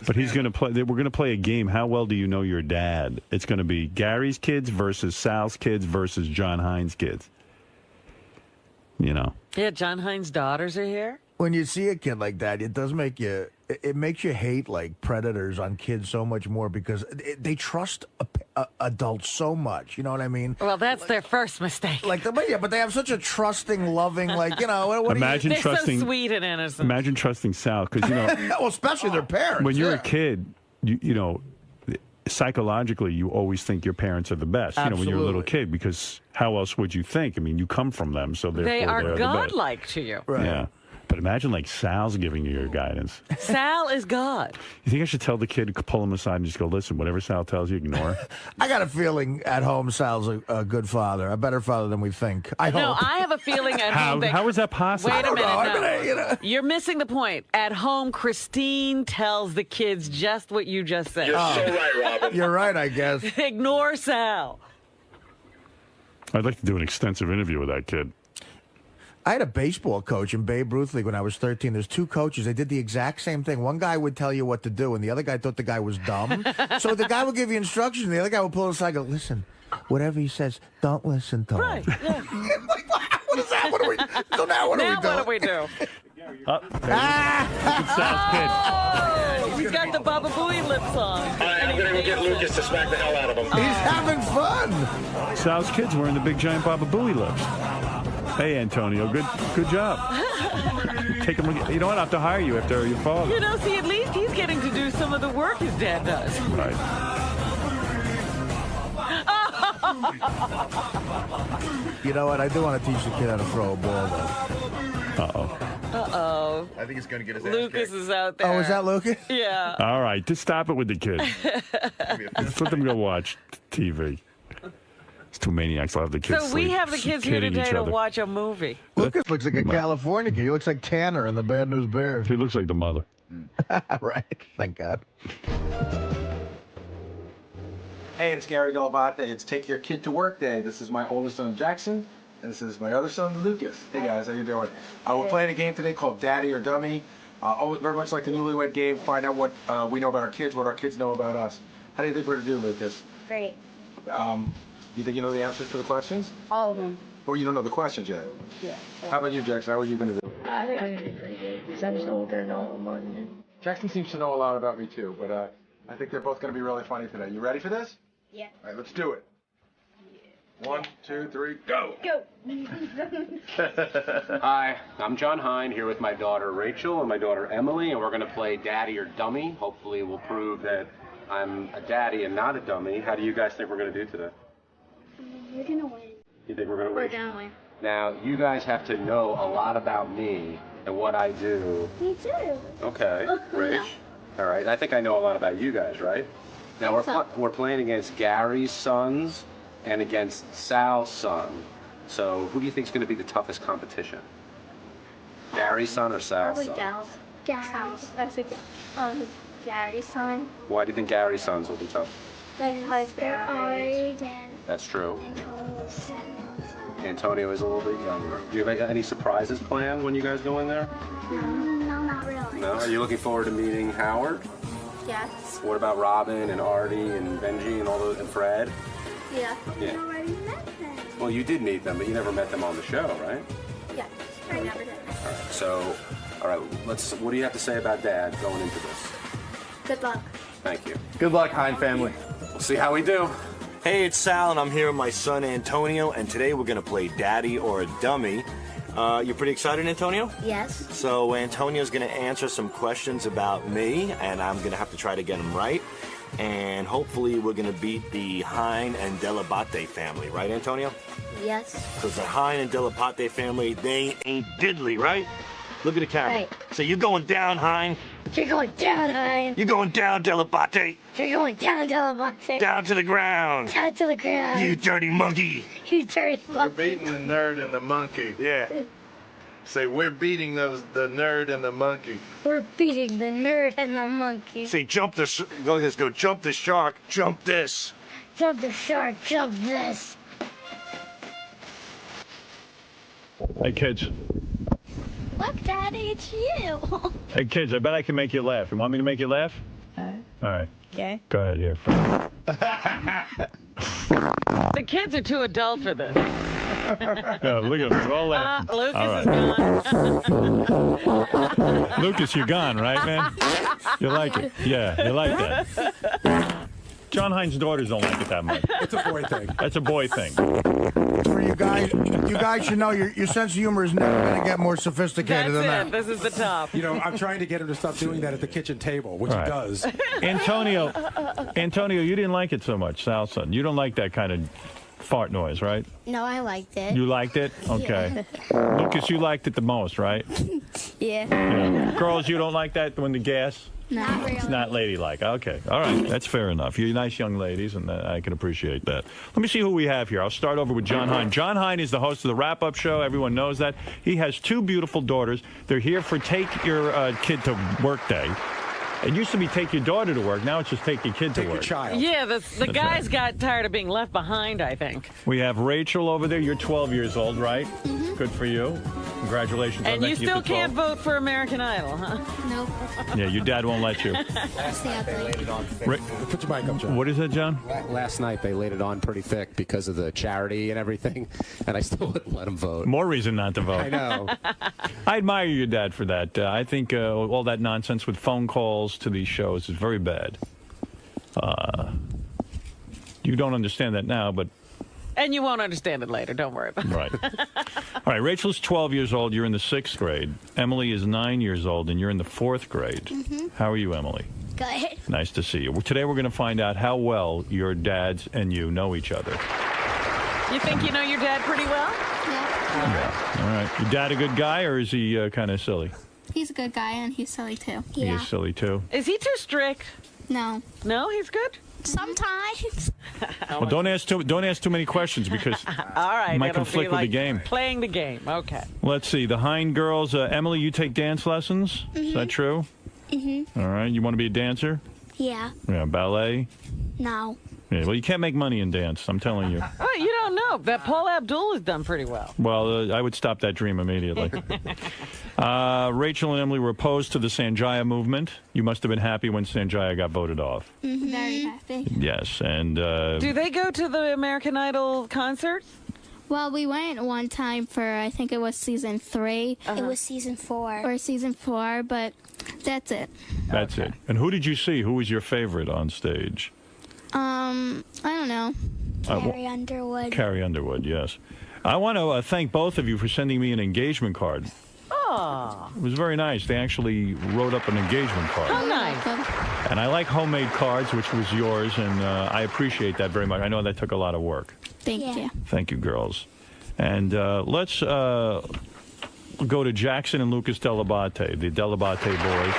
But he's going to play. We're going to play a game. How well do you know your dad? It's going to be Gary's kids versus Sal's kids versus John Hines' kids. You know. Yeah, John Hines' daughters are here. When you see a kid like that, it does make you. It makes you hate like predators on kids so much more because they trust adults so much. You know what I mean? Well, that's their first mistake. Like but they have such a trusting, loving, like Imagine They're trusting. so sweet and innocent. Imagine trusting Sal because well, especially their parents. When you're a kid, you know, psychologically, you always think your parents are the best. You know, when you're a little kid, because how else would you think? I mean, you come from them, so therefore They are they're godlike to you. the best. Yeah. But imagine like Sal's giving you your guidance. Sal is God. You think I should tell the kid to pull him aside and just go, listen, whatever Sal tells you, ignore? I got a feeling at home Sal's a good father, a better father than we think. I hope. I have a feeling at home that... How is that possible? Wait a minute. I You're missing the point. At home, Christine tells the kids just what you just said. You're so right, Robin. You're right, I guess. Ignore Sal. I'd like to do an extensive interview with that kid. I had a baseball coach in Babe Ruth League when I was 13. There's two coaches. They did the exact same thing. One guy would tell you what to do, and the other guy thought the guy was dumb. So the guy would give you instructions, and the other guy would pull aside and go, listen, whatever he says, don't listen to him. Right, yeah. What is that? What do we So now what do we do? What do we do? He's got the Baba Booey lips on. I'm going to go get Lucas to smack the hell out of him. He's having fun. Sal's kid's wearing the big giant Baba Booey lips. Hey, Antonio, good job. Take him. You know what? I have to hire you after your father. You know, see, at least he's getting to do some of the work his dad does. Right. You know what? I do want to teach the kid how to throw a ball, though. Uh-oh. Uh-oh. I think he's going to get his ass Lucas kicked. is out there. Oh, is that Lucas? Yeah. All right, just stop it with the kid. Just let them go watch TV. It's two maniacs. I'll have the kids So we have the kids here today to other. watch a movie. Lucas looks like a California kid. He looks like Tanner in the Bad News Bears. He looks like the mother. Right. Thank God. Hey, it's Gary Galabate. It's Take Your Kid to Work Day. This is my oldest son, Jackson, and this is my other son, Lucas. Hey, guys, how you doing? We're playing a game today called Daddy or Dummy. Very much like the Newlywed Game, find out what we know about our kids, what our kids know about us. How do you think we're going to do, Lucas? Great. You think you know the answers to the questions? All of them. Or you don't know the questions yet? Yeah. How about you, Jackson? How are you going to do? I think I'm going to do pretty good because I'm just older and know more than you. Jackson seems to know a lot about me, too, but I think they're both going to be really funny today. You ready for this? Yeah. All right, let's do it. 1, 2, 3, go! Go! Hi, I'm John Hine here with my daughter Rachel and my daughter Emily, and we're going to play Daddy or Dummy. Hopefully we'll prove that I'm a daddy and not a dummy. How do you guys think we're going to do today? We're going to win. You think we're going to win? We're going to win. Now, you guys have to know a lot about me and what I do. Me too. Okay, Rach. All right, I think I know a lot about you guys, right? Now, we're playing against Gary's sons and against Sal's son. So who do you think is going to be the toughest competition? Gary's son or Sal's son? Probably Gary's. I think Gary's son. Why do you think Gary's sons will be tough? Because they're old and That's true. Antonio is a little bit younger. Do you have any surprises planned when you guys go in there? no, not really. No? Are you looking forward to meeting Howard? Yes. What about Robin and Artie and Benji and all those and Fred? Yeah. Yeah. I already met them. Well, you did meet them, but you never met them on the show, right? Yeah. I never did. All right. So, all right. What do you have to say about Dad going into this? Good luck. Thank you. Good luck, Hine family. We'll see how we do. Hey, it's Sal, and I'm here with my son Antonio, and today we're going to play Daddy or a Dummy. You're pretty excited, Antonio? Yes. So Antonio's going to answer some questions about me, and I'm going to have to try to get them right. And hopefully we're going to beat the Hine and Delabate family, right, Antonio? Yes. Because the Hine and Delabate family, they ain't diddly, right? Look at the camera. Right. So you're going down, Hine. You're going down, Hein. You're going down, Delabate. You're going down, Delabate. Down to the ground. Down to the ground. You dirty monkey. You dirty We're monkey. beating the nerd and the monkey. Yeah. Say, we're beating the nerd and the monkey. We're beating the nerd and the monkey. Say, jump the... Let's go. Jump the shark. Jump this. Jump the shark, jump this. Hey, kids. Look, Daddy, it's you. Hey, kids, I bet I can make you laugh. You want me to make you laugh? All right. Okay. Go ahead, here. The kids are too adult for this. Yeah, look at them. All that. Lucas is gone. Lucas, you're gone, right, man? You like it? Yeah, you like that. John Hines' daughters don't like it that much. It's a boy thing. That's a boy thing. For you guys should know your sense of humor is never going to get more sophisticated than that. This is the top. You know, I'm trying to get him to stop doing that at the kitchen table, which All right. he does. Antonio, you didn't like it so much, Sal's son. You don't like that kind of fart noise, right? No, I liked it. You liked it? Okay. Lucas, you liked it the most, right? Yeah. Yeah. Girls, you don't like that when the gas? Not really. It's not ladylike. Okay. All right. That's fair enough. You're nice young ladies, and I can appreciate that. Let me see who we have here. I'll start over with John Hine. John Hine is the host of the wrap-up show. Everyone knows that. He has two beautiful daughters. They're here for Take Your Kid to Work Day. It used to be take your daughter to work. Now it's just take your kid to work. Yeah, the guys got tired of being left behind, I think. We have Rachel over there. You're 12 years old, right? Mm-hmm. Good for you. Congratulations on And that. you still can't vote for American Idol, huh? Nope. Yeah, your dad won't let you. Last night they laid it on thick. Put your mic up, John. What is that, John? Last night they laid it on pretty thick because of the charity and everything, and I still wouldn't let them vote. More reason not to vote. I know. I admire your dad for that. I think all that nonsense with phone calls to these shows is very bad. You don't understand that now, but... And you won't understand it later. Don't worry about it. Right. All right, Rachel's 12 years old. You're in the 6th grade. Emily is 9 years old, and you're in the 4th grade. Mm-hmm. How are you, Emily? Good. Nice to see you. Today we're going to find out how well your dads and you know each other. You think you know your dad pretty well? Yeah. All right. Your dad a good guy, or is he kind of silly? He's a good guy, and he's silly, too. He is silly, too. Is he too strict? No. No, he's good? Sometimes. Well, don't ask too many questions because All right. it might it'll conflict be with the like game. Playing the game. Okay. Let's see. The Hine girls. Emily, you take dance lessons? Is that true? Mm-hmm. All right. You want to be a dancer? Yeah. Yeah. Ballet? No. Yeah. Well, you can't make money in dance. I'm telling you. Oh, you don't know. That Paul Abdul has done pretty well. Well, I would stop that dream immediately. Rachel and Emily were opposed to the Sanjaya movement. You must have been happy when Sanjaya got voted off. Mm-hmm. Very happy. Yes. And Do they go to the American Idol concert? Well, we went one time for, I think it was season 3. It was season 4. Or season 4, but that's it. that's it. And who did you see? Who was your favorite on stage? I don't know. Carrie Underwood. Carrie Underwood, yes. I want to thank both of you for sending me an engagement card. Oh. It was very nice. They actually wrote up an engagement card. How nice. And I like homemade cards, which was yours, and I appreciate that very much. I know that took a lot of work. Thank you. Thank you, girls. And let's go to Jackson and Lucas Delabate, the Delabate boys.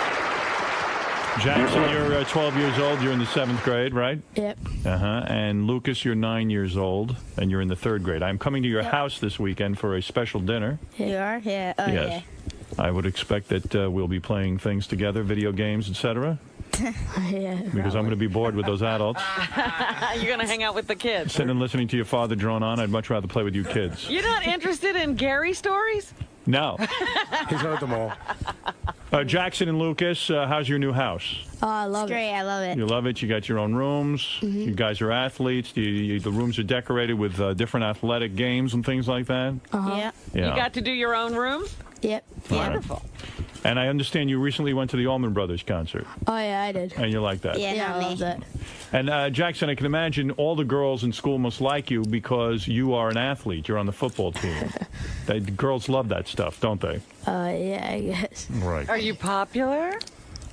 Jackson, you're 12 years old. You're in the 7th grade, right? Yep. Uh-huh. And Lucas, you're 9 years old, and you're in the 3rd grade. I'm coming to your house this weekend for a special dinner. You are? Yeah. Oh, Yes. I would expect that we'll be playing things together, video games, etc. Yeah. Because I'm going to be bored with those adults. You're going to hang out with the kids. Sitting and listening to your father drone on, I'd much rather play with you kids. You're not interested in Gary stories? No. He's heard them all. Jackson and Lucas, how's your new house? Oh, I love it. Great. I love it. You love it? You got your own rooms? Mm-hmm. You guys are athletes? The rooms are decorated with different athletic games and things like that? Yeah. Yeah. You got to do your own room? Yep. All right. Wonderful. And I understand you recently went to the Allman Brothers concert. Oh, yeah, I did. And you like that? Yeah, I love that. And Jackson, I can imagine all the girls in school must like you because you are an athlete. You're on the football team. The girls love that stuff, don't they? Yeah, I guess. Right. Are you popular?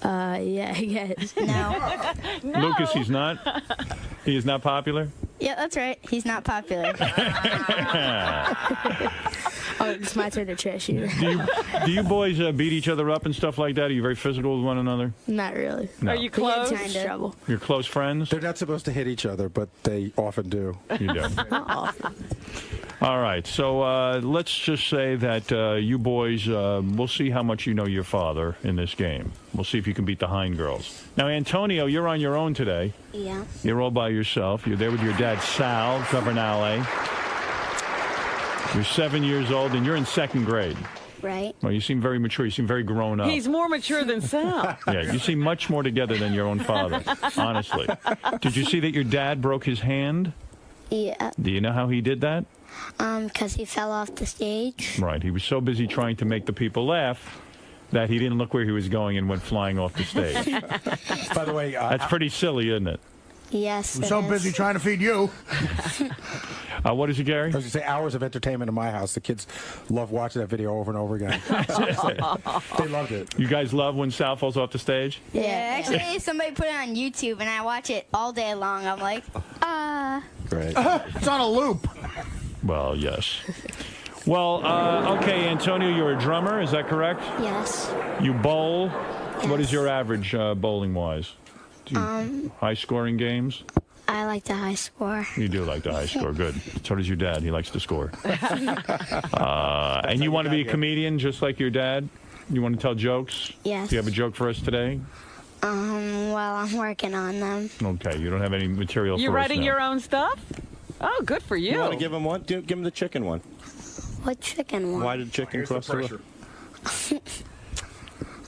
Yeah, I guess. No. Lucas, he's not? He is not popular? Yeah, that's right. He's not popular. Oh, it's my turn to trash you. Do you boys beat each other up and stuff like that? Are you very physical with one another? Not really. No. Are you close? Trouble. You're close friends? They're not supposed to hit each other, but they often do. You do. Not often. All right, so let's just say that you boys, we'll see how much you know your father in this game. We'll see if you can beat the Hind girls. Now, Antonio, you're on your own today. Yeah. You're all by yourself. You're there with your dad, Sal Governale. You're 7 years old, and you're in second grade. Right. Well, you seem very mature. You seem very grown up. He's more mature than Sal. Yeah, you seem much more together than your own father, honestly. Did you see that your dad broke his hand? Yeah. Do you know how he did that? Because he fell off the stage. Right. He was so busy trying to make the people laugh that he didn't look where he was going and went flying off the stage. By the way, That's pretty silly, isn't it? Yes. I'm so busy trying to feed you. What is it, Gary? I was going to say hours of entertainment in my house. The kids love watching that video over and over again. Seriously. They loved it. You guys love when Sal falls off the stage? Yeah, actually, somebody put it on YouTube, and I watch it all day long. I'm like, Great. It's on a loop. Well, yes. Well, okay, Antonio, you're a drummer, is that correct? yes. You bowl. What is your average bowling-wise? High-scoring games? I like the high score. You do like the high score. Good. So does your dad. He likes to score. And you want to be a comedian just like your dad? You want to tell jokes? Yes. Do you have a joke for us today? Well, I'm working on them. Okay, you don't have any material You're for us writing now. your own stuff? Oh, good for you. You want to give him one? Give him the chicken one. What chicken one? Why did chicken cross the road?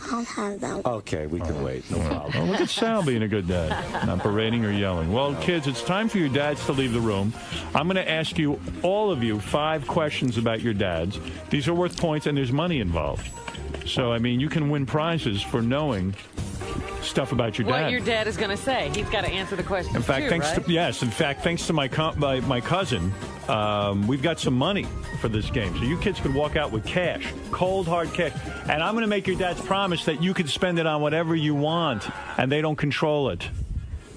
I'll have that one. Okay, we can wait. No problem. Well, look at Sal being a good dad, not berating or yelling. Well, kids, it's time for your dads to leave the room. I'm going to ask you, all of you, 5 questions about your dads. These are worth points, and there's money involved. So, I mean, you can win prizes for knowing stuff about your dad. What your dad is going to say. He's got to answer the question. In fact, thanks to my cousin, we've got some money for this game. So you kids could walk out with cash, cold hard cash, and I'm going to make your dads promise that you can spend it on whatever you want, and they don't control it.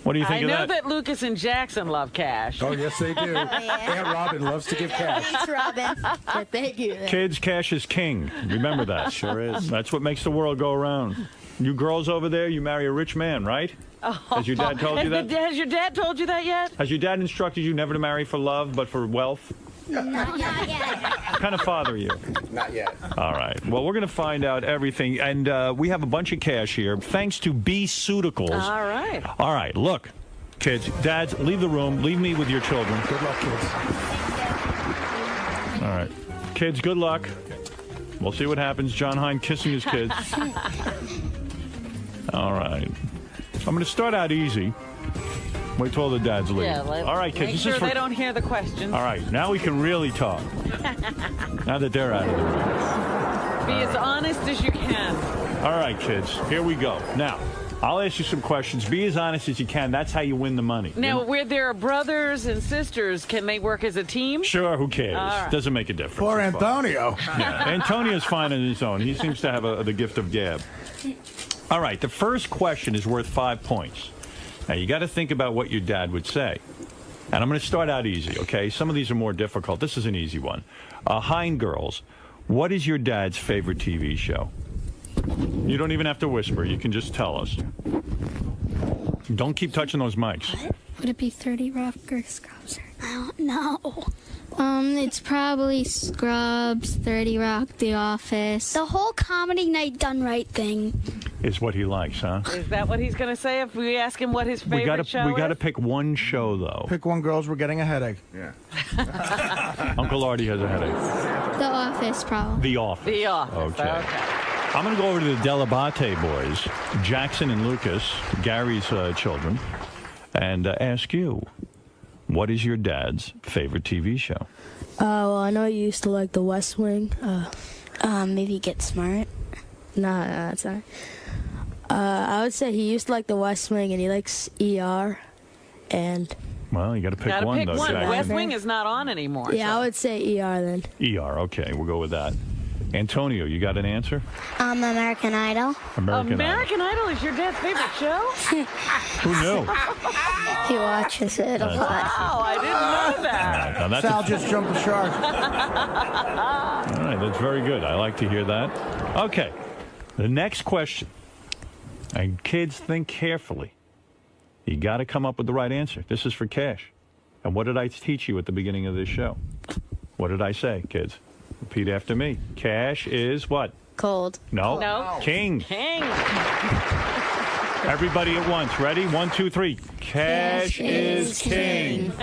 What do you think I of know that? that Lucas and Jackson love cash. Oh, yes, they do. Aunt Robin loves to give cash. Thanks, Robin. Yeah, thank you. Kids, cash is king. Remember that. Sure is. That's what makes the world go around. You girls over there, you marry a rich man, right? Has your dad told you that? Has your dad told you that yet? Has your dad instructed you never to marry for love, but for wealth? Not yet. What kind of father are you? Not yet. All right. Well, we're going to find out everything. And we have a bunch of cash here, thanks to B-Ceuticals. All right. All right. Look, kids, dads, leave the room. Leave me with your children. Good luck, kids. All right. Kids, good luck. We'll see what happens. John Hine kissing his kids. All right. I'm going to start out easy. Wait till all the dads leave. Yeah, all right, kids. Make This sure is for... they don't hear the questions. All right. Now we can really talk. Now that they're out of the room. Be as honest as you can. All right, kids. Here we go. Now, I'll ask you some questions. Be as honest as you can. That's how you win the money. Now, where there are brothers and sisters, can they work as a team? Sure, who cares? All right. Doesn't make a difference. Poor Antonio. Yeah, Antonio's fine on his own. He seems to have the gift of gab. All right, the first question is worth 5 points. Now, you got to think about what your dad would say. And I'm going to start out easy, okay? Some of these are more difficult. This is an easy one. Hind girls, what is your dad's favorite TV show? You don't even have to whisper. You can just tell us. Don't keep touching those mics. Would it be 30 Rock or Scrubs? I don't know. It's probably Scrubs, 30 Rock, The Office. The whole comedy night done right thing. Is what he likes, huh? Is that what he's going to say if we ask him what his favorite show is? We got to pick one show, though. Pick one, girls. We're getting a headache. Yeah. Uncle Artie has a headache. The Office, probably. The Office. The Office. Okay. I'm going to go over to the Delabate boys, Jackson and Lucas, Gary's children, and ask you, what is your dad's favorite TV show? Well, I know you used to like The West Wing. Maybe Get Smart. Nah, that's not. I would say he used to like The West Wing, and he likes ER, and... Well, you got to pick Gotta one, pick though. one. Jackson. West Wing is not on anymore. Yeah, so. I would say ER then. ER, okay, we'll go with that. Antonio, you got an answer? American Idol. American Idol is your dad's favorite show? Who knew? He watches it a lot. Wow, I didn't know that. Now that's Sal just jumped the shark. All right, that's very good. I like to hear that. Okay, the next question. And kids, think carefully. You got to come up with the right answer. This is for cash. And what did I teach you at the beginning of this show? What did I say, kids? Repeat after me. Cash is what? Cold. No. King. Everybody at once. Ready? 1, 2, 3. Cash is king. Good.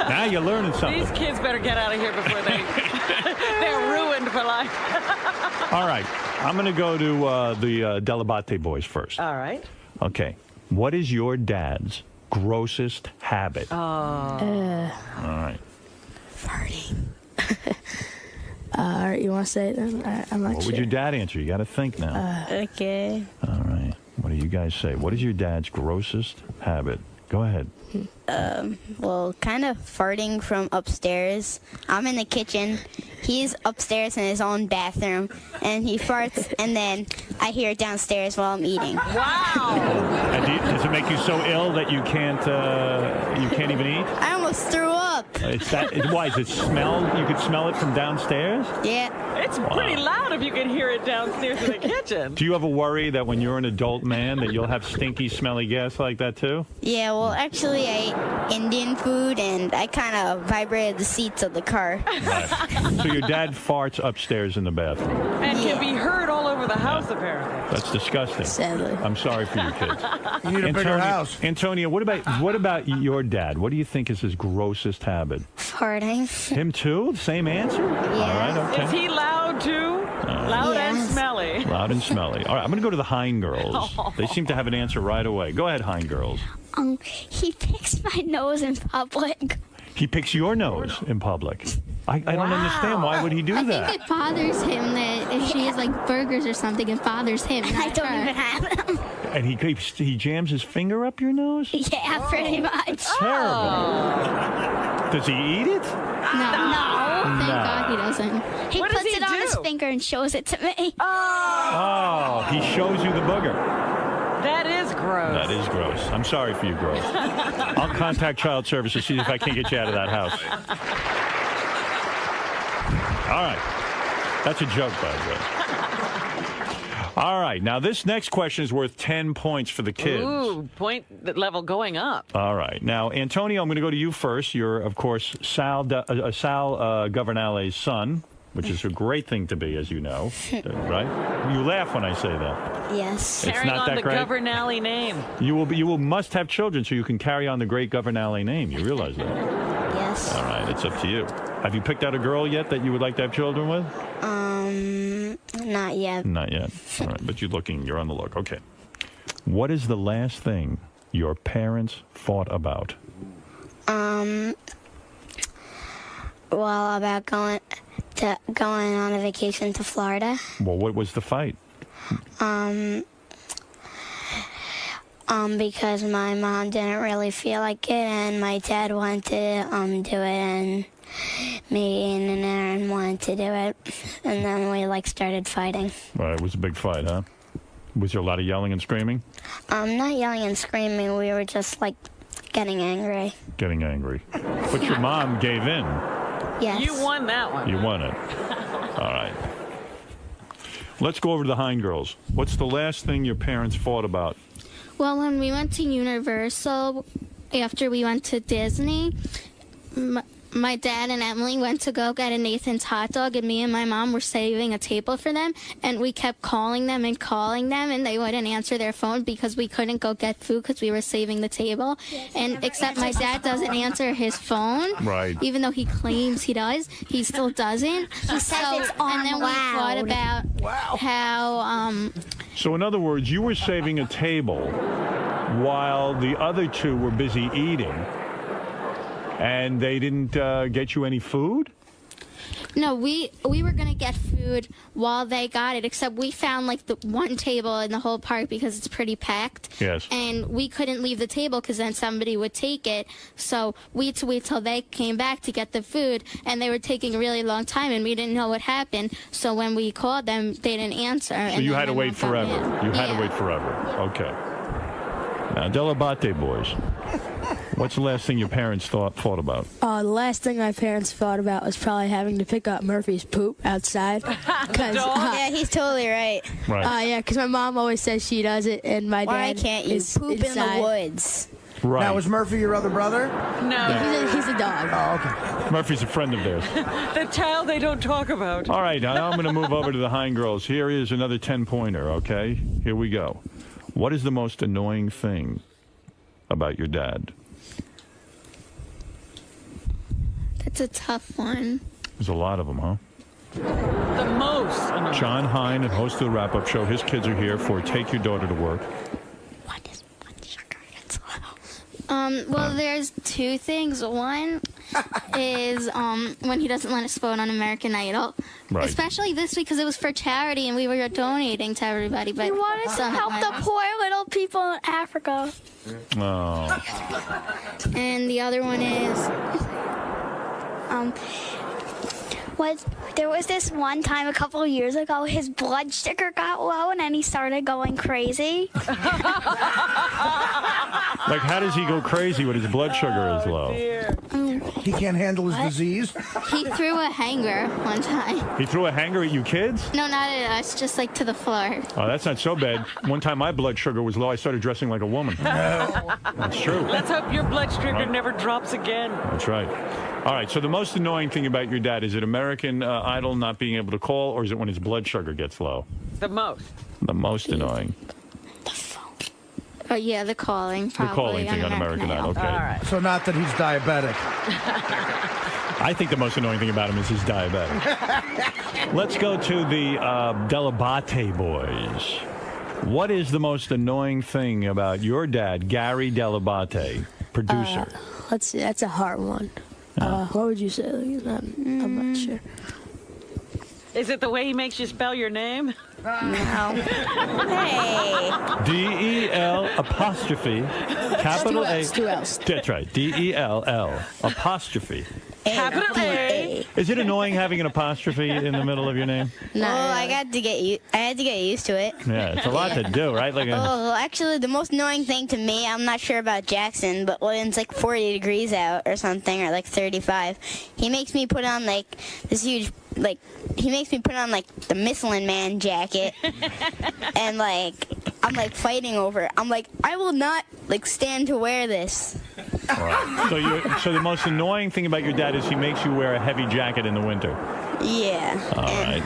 Now you're learning something. These kids better get out of here before they're ruined for life. All right. I'm going to go to the Delabate boys first. All right. Okay. What is your dad's grossest habit? All right. Farting. You want to say it then? I'm not What sure. would your dad answer? You got to think now. Okay. All right. What do you guys say? What is your dad's grossest habit? Go ahead. Well, kind of farting from upstairs. I'm in the kitchen. He's upstairs in his own bathroom, and he farts, and then I hear it downstairs while I'm eating. Wow! And does it make you so ill that you can't even eat? I almost threw up. It's that. Why is it smell? You could smell it from downstairs. Yeah. It's pretty loud if you can hear it downstairs in the kitchen. Do you ever worry that when you're an adult man that you'll have stinky, smelly gas like that too? Yeah, well, actually, I ate Indian food, and I kind of vibrated the seats of the car. Right. So your dad farts upstairs in the bathroom. And can be heard all over the house, apparently. That's disgusting. Sadly. I'm sorry for you kids. You need a bigger house. Antonio, what about your dad? What do you think is his grossest habit? Farting. Him too? Same answer? Yeah. All right, okay. Is he loud too? Loud and smelly. Loud and smelly. All right, I'm going to go to the Hein girls. They seem to have an answer right away. Go ahead, Hein girls. He picks my nose in public. He picks your nose in public. I don't understand. Why would he do that? I think it bothers him that if she has like burgers or something, it bothers him. I don't even have them. And he jams his finger up your nose? Yeah, pretty much. Terrible. Does he eat it? No. Thank God he doesn't. He What does puts he it on do? his finger and shows it to me. Oh, he shows you the booger. That is gross. That is gross. I'm sorry for you, gross. I'll contact child services, see if I can get you out of that house. All right. That's a joke, by the way. All right. Now, this next question is worth 10 points for the kids. Ooh, point level going up. All right. Now, Antonio, I'm going to go to you first. You're, of course, Sal Governale's son, which is a great thing to be, as you know, right? You laugh when I say that. Yes. It's Carrying not on that the great. Governale name. You must have children so you can carry on the great Governale name. You realize that? Yes. All right. It's up to you. Have you picked out a girl yet that you would like to have children with? Not yet. Not yet. All right. But you're on the look. Okay. What is the last thing your parents fought about? Well, about going on a vacation to Florida. Well, what was the fight? Because my mom didn't really feel like it, and my dad wanted to do it, and me and Aaron wanted to do it, and then we started fighting. Well, it was a big fight, huh? Was there a lot of yelling and screaming? Not yelling and screaming. We were just getting angry. Getting angry. But your mom gave in. Yes. You won that one. You won it. All right. Let's go over to the Hein girls. What's the last thing your parents fought about? Well, when we went to Universal, after we went to Disney, my dad and Emily went to go get a Nathan's hot dog, and me and my mom were saving a table for them, and we kept calling them, and they wouldn't answer their phone because we couldn't go get food because we were saving the table. And except my dad doesn't answer his phone. Right. Even though he claims he does, he still doesn't. He says it's on and then we thought about how So in other words, you were saving a table while the other two were busy eating, and they didn't get you any food? No, we were gonna get food while they got it, except we found like the one table in the whole park because it's pretty packed. Yes. And we couldn't leave the table because then somebody would take it. So we had to wait till they came back to get the food, and they were taking a really long time, and we didn't know what happened. So when we called them, they didn't answer. So you had to wait forever. You had to wait forever. Okay. Now, Delabate boys, what's the last thing your parents thought about? The last thing my parents thought about was probably having to pick up Murphy's poop outside. Yeah, he's totally right. Right. Yeah, because my mom always says she does it, and my Why dad can't you is poop in the inside. woods? Right. Now, is Murphy your other brother? No. He's a dog. Oh, okay. Murphy's a friend of theirs. The child they don't talk about. All right, now I'm going to move over to the Hein girls. Here is another 10-pointer, okay? Here we go. What is the most annoying thing about your dad? That's a tough one. There's a lot of them, huh? The most annoying. John Hein, host of the wrap-up show. His kids are here for Take Your Daughter to Work. Well, there's two things. One is when he doesn't let us vote on American Idol. Right. Especially this week because it was for charity and we were donating to everybody. But We wanted to help the poor little people in Africa. Oh. And the other one is there was this one time a couple of years ago, his blood sugar got low and then he started going crazy. Like, how does he go crazy when his blood sugar is low? He can't handle his disease? he threw a hanger one time. He threw a hanger at you kids? No, not at us, just like to the floor. Oh, that's not so bad. One time my blood sugar was low, I started dressing like a woman. That's true. Let's hope your blood sugar never drops again. That's right. All right, so the most annoying thing about your dad, is it American Idol not being able to call, or is it when his blood sugar gets low? The most. The most annoying. Oh, yeah, the calling. The calling thing on American Idol. Okay. All right. So not that he's diabetic. I think the most annoying thing about him is he's diabetic. Let's go to the Delabate boys. What is the most annoying thing about your dad, Gary Delabate, producer? Let's see, that's a hard one. What would you say? I'm not sure. Is it the way he makes you spell your name? No. Hey. D-E-L apostrophe capital A. Two L's. That's right. D-E-L-L apostrophe. Capital A. Is it annoying having an apostrophe in the middle of your name? No, I had to get used to it. Yeah, it's a lot to do, right? Like Actually, the most annoying thing to me, I'm not sure about Jackson, but when it's like 40 degrees out or something, or like 35, he makes me put on like this huge, he makes me put on like the Michelin Man jacket, and like I'm like fighting over it. I'm like, I will not stand to wear this. Right. So the most annoying thing about your dad is he makes you wear a heavy jacket in the winter. Yeah. All right.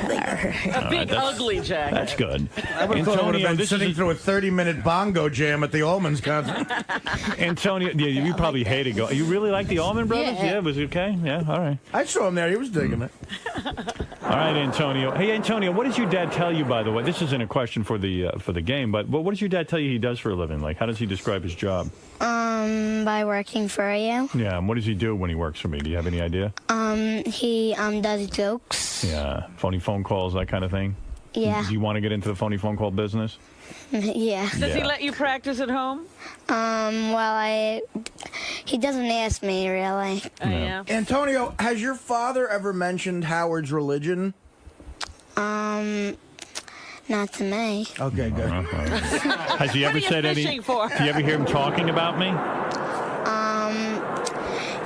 A big ugly jacket. That's good. I would have thought I would have been sitting through a 30-minute bongo jam at the Allmans concert. Antonio, yeah, you probably hated go. You really like the Allman Brothers? Yeah. Was it okay? Yeah, all right. I saw him there. He was digging it. All right, Antonio. Hey, Antonio, what does your dad tell you, by the way? This isn't a question for the game, but what does your dad tell you he does for a living? Like, how does he describe his job? By working for you. Yeah, and what does he do when he works for me? Do you have any idea? He does jokes. Yeah, phony phone calls, that kind of thing? Yeah. Does he want to get into the phony phone call business? Yeah. Does he let you practice at home? He doesn't ask me really. Oh, yeah. Antonio, has your father ever mentioned Howard's religion? Not to me. Okay, good. Has he ever said any? fishing for? Do you ever hear him talking about me?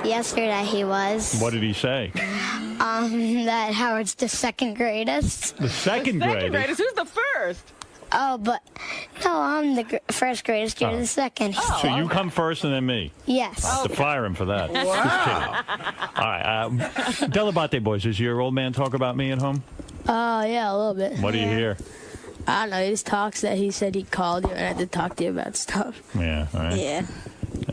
Yesterday he was. What did he say? That Howard's the second greatest. The second greatest? Who's the first? Oh, but no, I'm the first greatest. You're the second. So you come first and then me? Yes. To fire him for that. Wow. Just kidding. All right. Delabate boys, does your old man talk about me at home? Yeah, a little bit. What do you hear? I don't know. He just talks that he said he called you and had to talk to you about stuff. Yeah, all right. Yeah.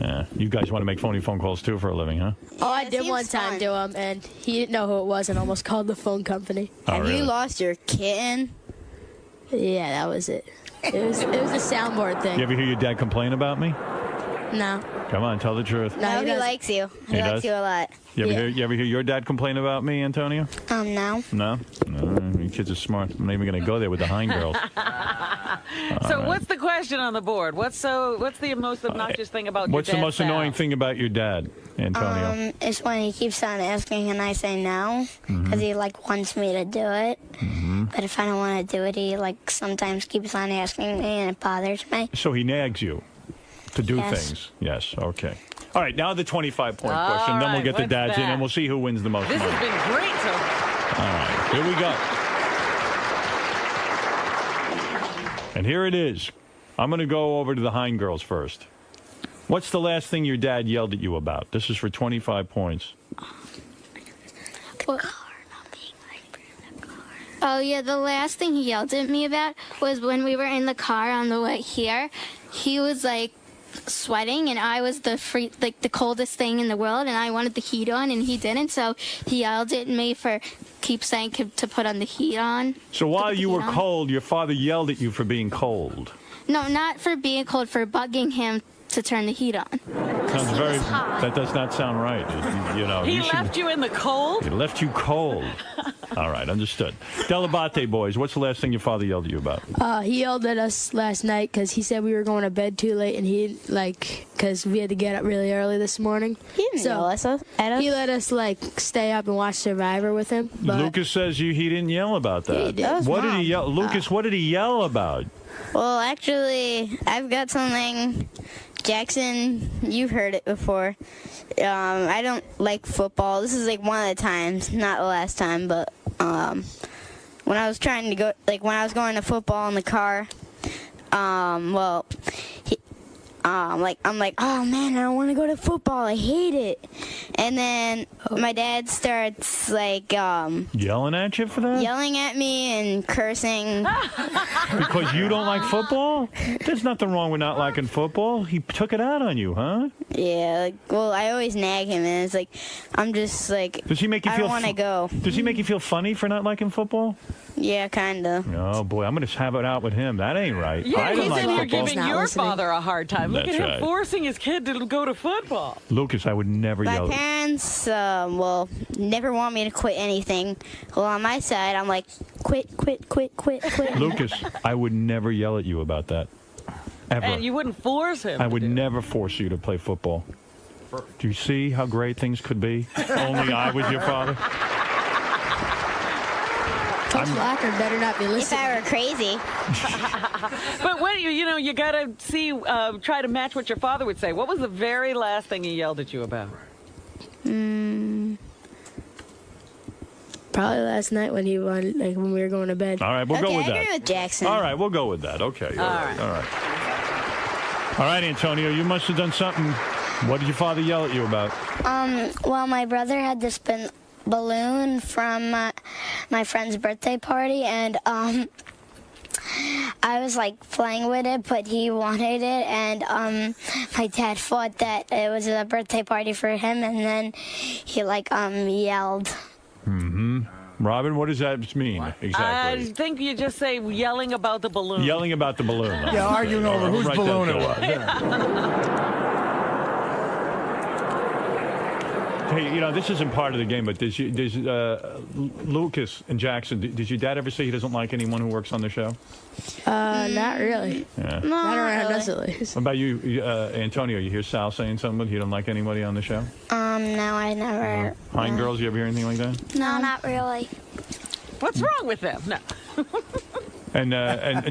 Yeah. You guys want to make phony phone calls too for a living, huh? Oh, I did one time to him, and he didn't know who it was and almost called the phone company. Oh, really? Lost your kitten? Yeah, that was it. It was a soundboard thing. You ever hear your dad complain about me? No. Come on, tell the truth. No, he likes you. He likes does? you a lot. You ever hear your dad complain about me, Antonio? No. No? You kids are smart. I'm not even going to go there with the Hein girls. So what's the question on the board? What's the most obnoxious thing about your What's the most annoying thing about your dad, Antonio? It's when he keeps on asking and I say no, because he wants me to do it. But if I don't want to do it, he sometimes keeps on asking me and it bothers me. So he nags you to do things. Yes, okay. All right, now the 25-point question. Then we'll get the dads in and we'll see who wins the most This money. has been great so far. All right, here we go. And here it is. I'm going to go over to the Hein girls first. What's the last thing your dad yelled at you about? This is for 25 points. Oh, yeah, the last thing he yelled at me about was when we were in the car on the way here. He was, sweating, and I was the coldest thing in the world, and I wanted the heat on, and he didn't, so he yelled at me for saying to put on the heat on. So while you were cold, your father yelled at you for being cold. No, not for being cold, for bugging him to turn the heat on. Sounds very. That does not sound right. He left you in the cold? He left you cold. All right, understood. Delabate boys, what's the last thing your father yelled at you about? He yelled at us last night because he said we were going to bed too late, and because we had to get up really early this morning. He didn't yell at us. He let us stay up and watch Survivor with him. But Lucas says he didn't yell about that. He did. What did he yell? Lucas, what did he yell about? Well, actually, I've got something. Jackson, you've heard it before. I don't like football. This is one of the times, not the last time, but when I was trying to go, when I was going to football in the car, I'm like, oh man, I don't want to go to football. I hate it. And then my dad starts yelling at you for that? Yelling at me and cursing. Because you don't like football? There's nothing wrong with not liking football. He took it out on you, huh? Yeah, I always nag him, and it's I'm just Does he make you I feel don't want to go. Does he make you feel funny for not liking football? Yeah, kind of. Oh boy, I'm going to have it out with him. That ain't right. Yeah, I don't he's like in here football. giving your father a hard time. Look That's at him right. forcing his kid to go to football. Lucas, I would never My yell. parents, never want me to quit anything. Well, on my side, I'm like, quit. Lucas, I would never yell at you about that. Ever. And you wouldn't force him. I would never force you to play football. Do you see how great things could be? Only I was your father. Coach Locker better not be listening. If I were crazy. But what you got to see, try to match what your father would say. What was the very last thing he yelled at you about? Probably last night when he won, when we were going to bed. All right, we'll go with that. I agree with Jackson. All right, we'll go with that. Okay. All right. All right, Antonio, you must have done something. What did your father yell at you about? Well, my brother had this balloon from my friend's birthday party, and I was playing with it, but he wanted it, and my dad thought that it was a birthday party for him, and then he yelled. Robin, what does that mean exactly? I think you just say yelling about the balloon. Yelling about the balloon. Yeah, arguing over whose balloon it was. Hey, this isn't part of the game, but does Lucas and Jackson, did your dad ever say he doesn't like anyone who works on the show? Not really. Yeah. Not around us, at least. What about you, Antonio? You hear Sal saying something, he don't like anybody on the show? No, I never. Hein girls, you ever hear anything like that? No, not really. What's wrong with them? No. And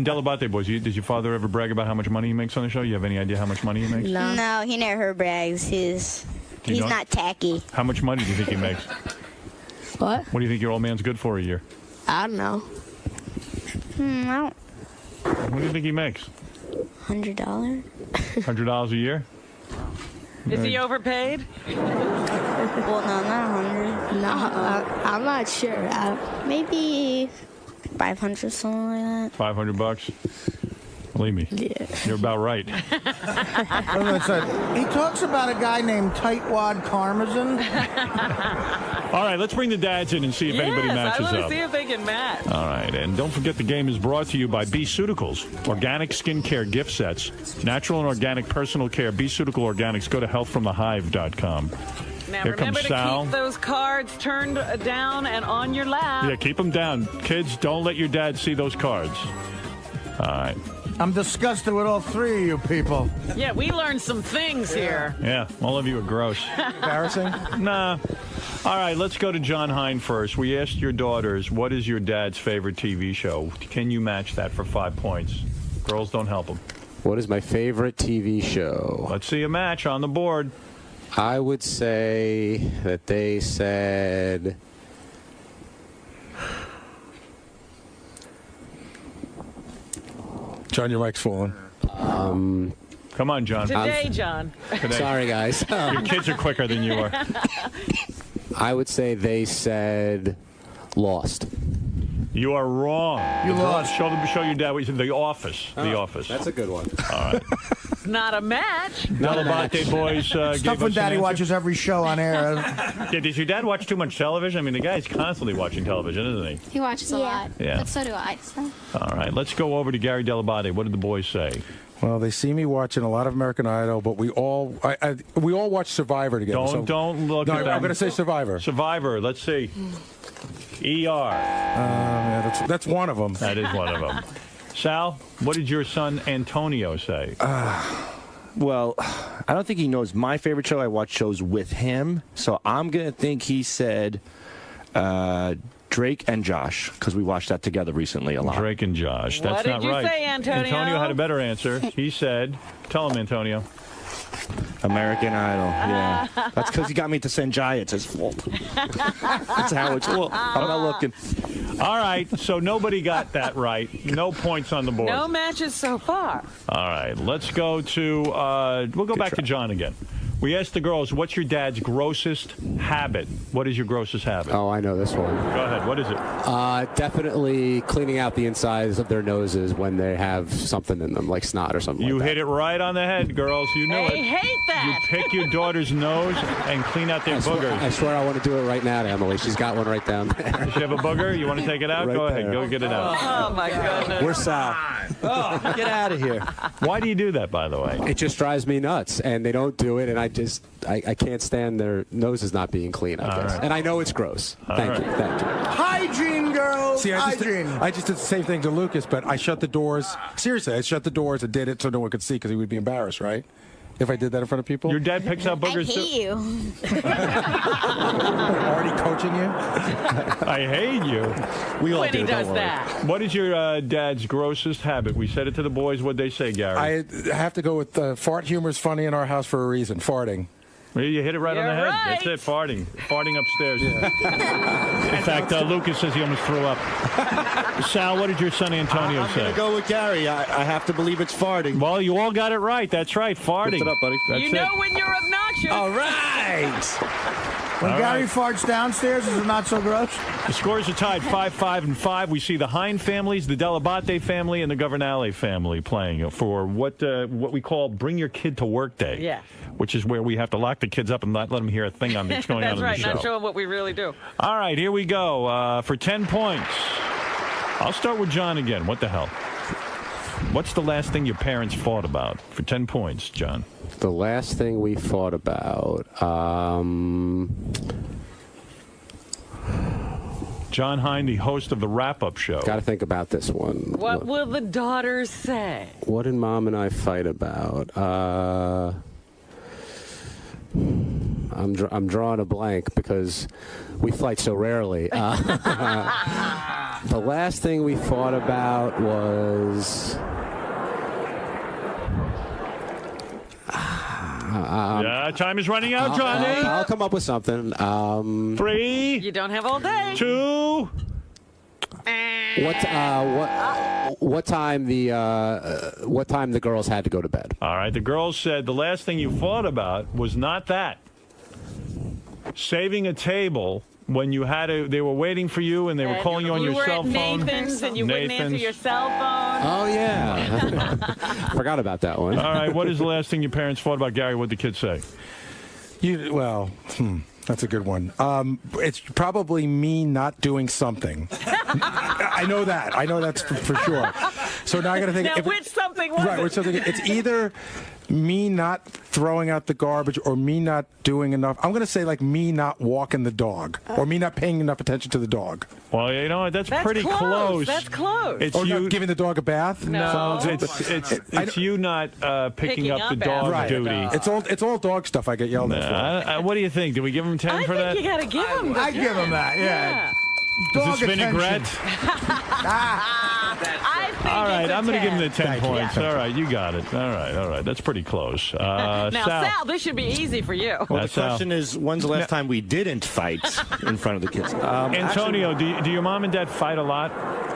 Delabate boys, does your father ever brag about how much money he makes on the show? You have any idea how much money he makes? No, he never brags. He's not tacky. How much money do you think he makes? What? What do you think your old man's good for a year? I don't know. No. What do you think he makes? $100. $100 a year? Is he overpaid? Well, no, not 100. No, I'm not sure. Maybe 500, something like that. $500. Believe me. Yeah. You're about right. He talks about a guy named Tightwad Karmazin. All right, let's bring the dads in and see if anybody matches I want up. to see if they can match. All right, and don't forget the game is brought to you by B-Ceuticals, organic skincare gift sets, natural and organic personal care, B-Ceutical Organics. Go to healthfromthehive.com. Now Here remember comes to Sal. keep those cards turned down and on your lap. Yeah, keep them down. Kids, don't let your dad see those cards. All right. I'm disgusted with all three of you people. Yeah, we learned some things here. Yeah, all of you are gross. Embarrassing? Nah. All right, let's go to John Hine first. We asked your daughters, what is your dad's favorite TV show? Can you match that for 5 points? Girls, don't help them. What is my favorite TV show? Let's see a match on the board. I would say that they said... John, your mic's falling. Come on, John. Today, John. Today. Sorry, guys. Your kids are quicker than you are. I would say they said Lost. You are wrong. You lost. Show your dad what you said. The Office. The Office. That's a good one. All right. It's not a match. Delabate boys Stuff gave when us Daddy an watches every show on air. Yeah, does your dad watch too much television? I mean, the guy's constantly watching television, isn't he? He watches a lot. Yeah. But so do I. So. All right, let's go over to Gary Delabate. What did the boys say? Well, they see me watching a lot of American Idol, but we all watch Survivor together. Don't look No, at them. I'm going to say Survivor. Survivor. Let's see. ER. Yeah, that's one of them. That is one of them. Sal, what did your son Antonio say? Well, I don't think he knows my favorite show. I watch shows with him, so I'm going to think he said Drake and Josh, because we watched that together recently a lot. Drake and Josh. That's What did not you right. say, Antonio? Antonio had a better answer. He said, tell him, Antonio. American Idol, yeah. That's because he got me to Sanjay. It's his fault. That's how it's. Well, I'm not looking. All right, so nobody got that right. No points on the board. No matches so far. All right, let's go to, we'll go back to John again. We asked the girls, what's your dad's grossest habit? What is your grossest habit? Oh, I know this one. Go ahead, what is it? Definitely cleaning out the insides of their noses when they have something in them, like snot or something You like that. hit it right on the head, girls. You knew I it. hate that. You pick your daughter's nose and clean out their boogers. I swear I want to do it right now to Emily. She's got one right down there. Does she have a booger? You want to take it out? Right Go ahead. there. Go get it out. Oh, my goodness. Where's Sal? Oh, get out of here. Why do you do that, by the way? It just drives me nuts, and they don't do it, and I can't stand their noses not being clean, I guess. right. And I know it's gross. Thank you. Hygiene, girls. See, Hygiene. I just did the same thing to Lucas, but I shut the doors. Seriously, I shut the doors and did it so no one could see because he would be embarrassed, right? If I did that in front of people. Your dad picks out I boogers too? hate you. Already coaching you? I hate you. We all When do. he don't does worry. that. What is your dad's grossest habit? We said it to the boys. What'd they say, Gary? I have to go with fart humor is funny in our house for a reason. Farting. Well, you hit it right on the You're head. right. That's it, farting. Farting upstairs. In fact, Lucas says he almost threw up. Sal, what did your son Antonio I'm say? going to go with Gary. I have to believe it's farting. Well, you all got it right. That's right, farting. Lift it up, buddy. That's You it. know when you're obnoxious. All right. When All Gary right. farts downstairs, is it not so gross? The scores are tied 5-5 and 5. We see the Hine families, the Delabate family, and the Governale family playing for what we call Bring Your Kid to Work Day. Yeah. Which is where we have to lock the kids up and not let them hear a thing on that's going That's on right, in the show. not showing what we really do. All right, here we go for 10 points. I'll start with John again. What the hell? What's the last thing your parents fought about? For 10 points, John. The last thing we fought about, John Hine, the host of the wrap-up show. got to think about this one. What will the daughters say? What did Mom and I fight about? I'm drawing a blank because we fight so rarely. The last thing we fought about was... time is running out, Johnny. I'll come up with something. 3. You don't have all day. 2. What time the girls had to go to bed? All right, the girls said the last thing you fought about was not that. Saving a table when you had they were waiting for you and they were calling you on your cell phone. Nathan's and you wouldn't answer your cell phone. Oh, yeah. Forgot about that one. All right, what is the last thing your parents thought about Gary? What did the kids say? That's a good one. It's probably me not doing something. I know that. I know that's for sure. So now I got to think. Now, which something was right, it? Which something? It's either me not throwing out the garbage or me not doing enough. I'm going to say like me not walking the dog or me not paying enough attention to the dog. Well, you know, that's pretty close. That's close. It's or you not giving the dog a bath? No, it's you not picking up the dog duty. It's all dog stuff I get yelled at for. What do you think? Do we give him 10 for that? I think you got to give him. I give him that. Yeah. Is this vinaigrette? All right, I'm going to give him the 10 points. All right, you got it. All right. That's pretty close. Now, Sal, this should be easy for you. Well, the question is, when's the last time we didn't fight in front of the kids? Antonio, do your mom and dad fight a lot?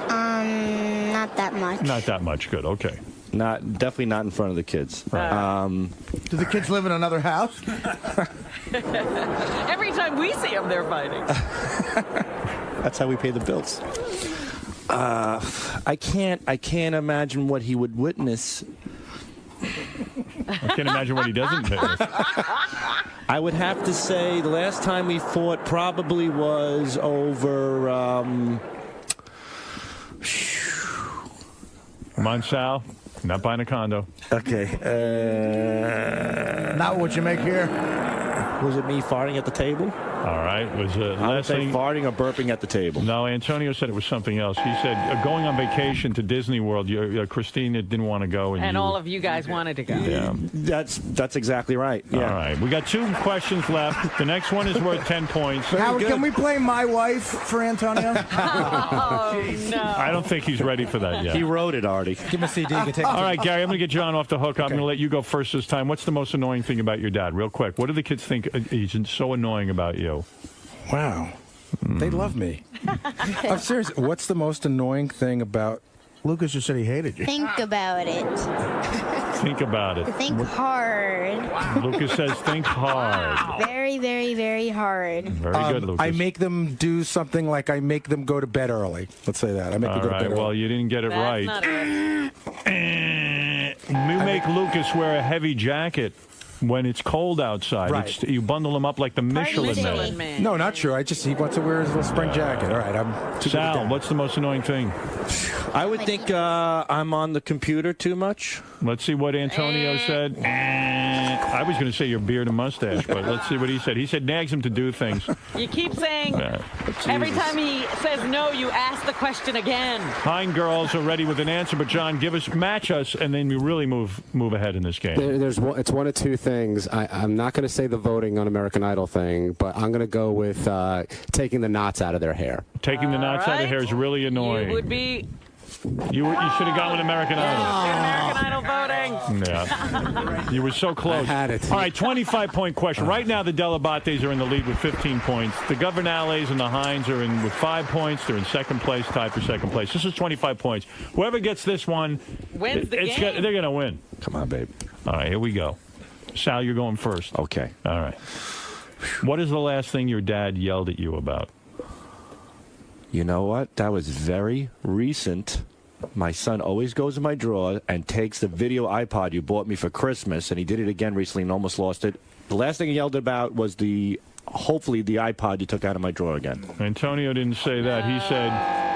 Not that much. Not that much. Good. Okay. Definitely not in front of the kids. Do the kids live in another house? Every time we see them, they're fighting. That's how we pay the bills. I can't imagine what he would witness. I can't imagine what he doesn't witness. I would have to say the last time we fought probably was over. Come on, Sal. Not buying a condo. Okay. Not what you make here. Was it me farting at the table? All right. Was it I would say farting or burping at the table. No, Antonio said it was something else. He said going on vacation to Disney World. Christina didn't want to go, and all of you guys wanted to go. Yeah, that's exactly right. Yeah. All right. We got 2 questions left. The next one is worth 10 points. Howard, can we play My Wife for Antonio? Oh no! I don't think he's ready for that yet. He wrote it already. Give him a CD. You can take All right, Gary. I'm going to get John off the hook. I'm going to let you go first this time. What's the most annoying thing about your dad? Real quick. What do the kids think he's so annoying about you? Wow. They love me. I'm serious. What's the most annoying thing about... Lucas just said he hated you. Think about it. Think about it. Think hard. Lucas says think hard. Very, very, very hard. Very good, Lucas. I make them do something like I make them go to bed early. Let's say that. I make them go to bed early. Well, you didn't get it right. We make Lucas wear a heavy jacket when it's cold outside. Right. You bundle him up like the Michelin Man. No, not true. He wants to wear his little spring jacket. All right, I'm too Sal, what's the most annoying thing? I would think I'm on the computer too much. Let's see what Antonio said. I was going to say your beard and mustache, but let's see what he said. He said nags him to do things. You keep saying every time he says no, you ask the question again. Pine girls are ready with an answer, but John, match us, and then we really move ahead in this game. It's one of 2 things. I'm not going to say the voting on American Idol thing, but I'm going to go with taking the knots out of their hair. Taking the knots out of their hair is really annoying. You would be. You should have gone with American Idol. American Idol voting. Yeah. You were so close. I had it. All right, 25-point question. Right now, the Delabates are in the lead with 15 points. The Governales and the Hines are in with 5 points. They're in second place, tied for second place. This is 25 points. Whoever gets this one, wins the game. They're going to win. Come on, babe. All right, here we go. Sal, you're going first. Okay. All right. What is the last thing your dad yelled at you about? You know what? That was very recent. My son always goes in my drawer and takes the video iPod you bought me for Christmas, and he did it again recently and almost lost it. The last thing he yelled about was hopefully the iPod you took out of my drawer again. Antonio didn't say that. He said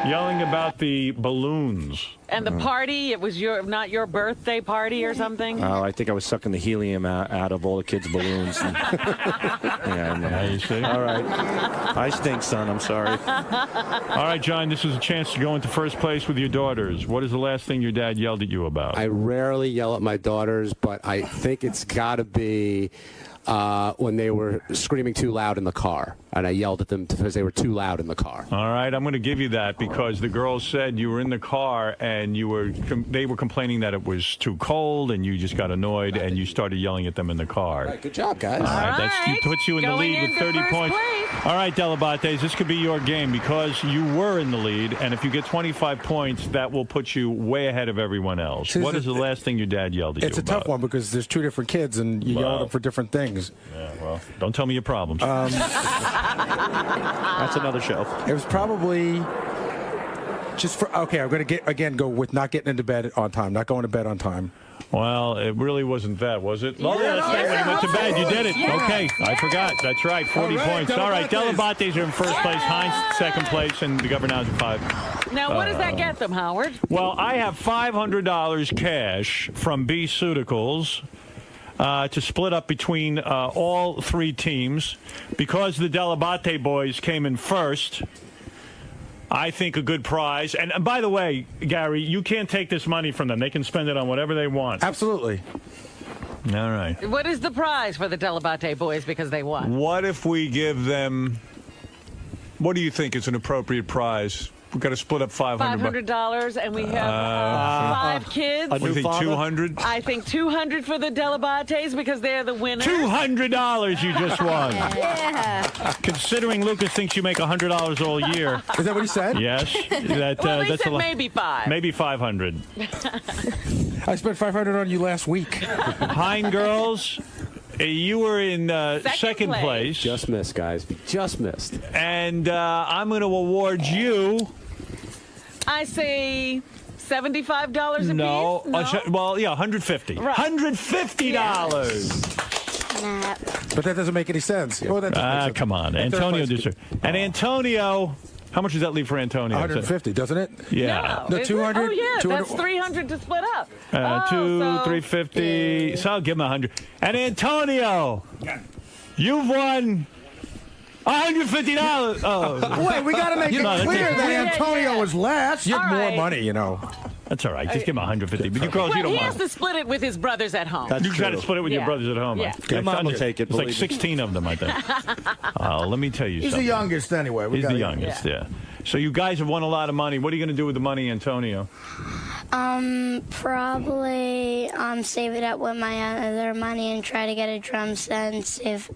yelling about the balloons. And the party, it was not your birthday party or something? Oh, I think I was sucking the helium out of all the kids' balloons. Yeah, you see? All right. I stink, son. I'm sorry. All right, John, this is a chance to go into first place with your daughters. What is the last thing your dad yelled at you about? I rarely yell at my daughters, but I think it's got to be when they were screaming too loud in the car, and I yelled at them because they were too loud in the car. All right, I'm going to give you that because the girls said you were in the car and they were complaining that it was too cold, and you just got annoyed and you started yelling at them in the car. Right, good job, guys. All right, that puts you in the lead with 30 points. All right, Delabates, this could be your game because you were in the lead, and if you get 25 points, that will put you way ahead of everyone else. What is the last thing your dad yelled at you about? It's a tough one because there's two different kids, and you yell at them for different things. Yeah, well, don't tell me your problems. That's another show. It was probably just for, okay, I'm going to go with not getting into bed on time, not going to bed on time. Well, it really wasn't that, was it? Oh, yeah, that's right. When you went to bed, you did it. Yeah. Okay, I forgot. That's right, 40 points. All right, Delabates are in first place, Heinz second place, and the Governors are 5. Now, what does that get them, Howard? Well, I have $500 cash from B-Ceuticals to split up between all 3 teams. Because the Delabate boys came in first, I think a good prize. And by the way, Gary, you can't take this money from them. They can spend it on whatever they want. Absolutely. All right. What is the prize for the Delabate boys because they won? What if we give them, what do you think is an appropriate prize? We've got to split up $500, and we have 5 kids. What do you think, 200? I think 200 for the Delabates because they're the winner. $200 you just won. Yeah. Considering Lucas thinks you make $100 all year. Is that what he said? Yes. Well, they that's said a lot. maybe 5. Maybe 500. I spent $500 on you last week. Hein girls, you were in second place. Just missed, guys. Just missed. And I'm going to award you. I say $75 a piece. No. Well, yeah, $150. Right. $150. But that doesn't make any sense. Oh, that doesn't make sense. Come on. Antonio deserves. And Antonio, how much does that leave for Antonio? 150, doesn't it? Yeah. No, Is 200. it? Oh, yeah, 200. that's 300 to split up. 350. So I'll give him 100. And Antonio, you've won $150. Oh. Wait, we got to make it clear that Antonio was last. You have more money, you know. That's all right. Just give him 150. But you girls, Well, you don't he want has to split it with his brothers at home. You got to split it with your Yeah. brothers at home. Yeah. Your mom will take it, It's like believe me. 16 of them, I think. Let me tell you He's something. the youngest anyway. He's the youngest, yeah. So you guys have won a lot of money. What are you going to do with the money, Antonio? Probably save it up with my other money and try to get a drum set and see if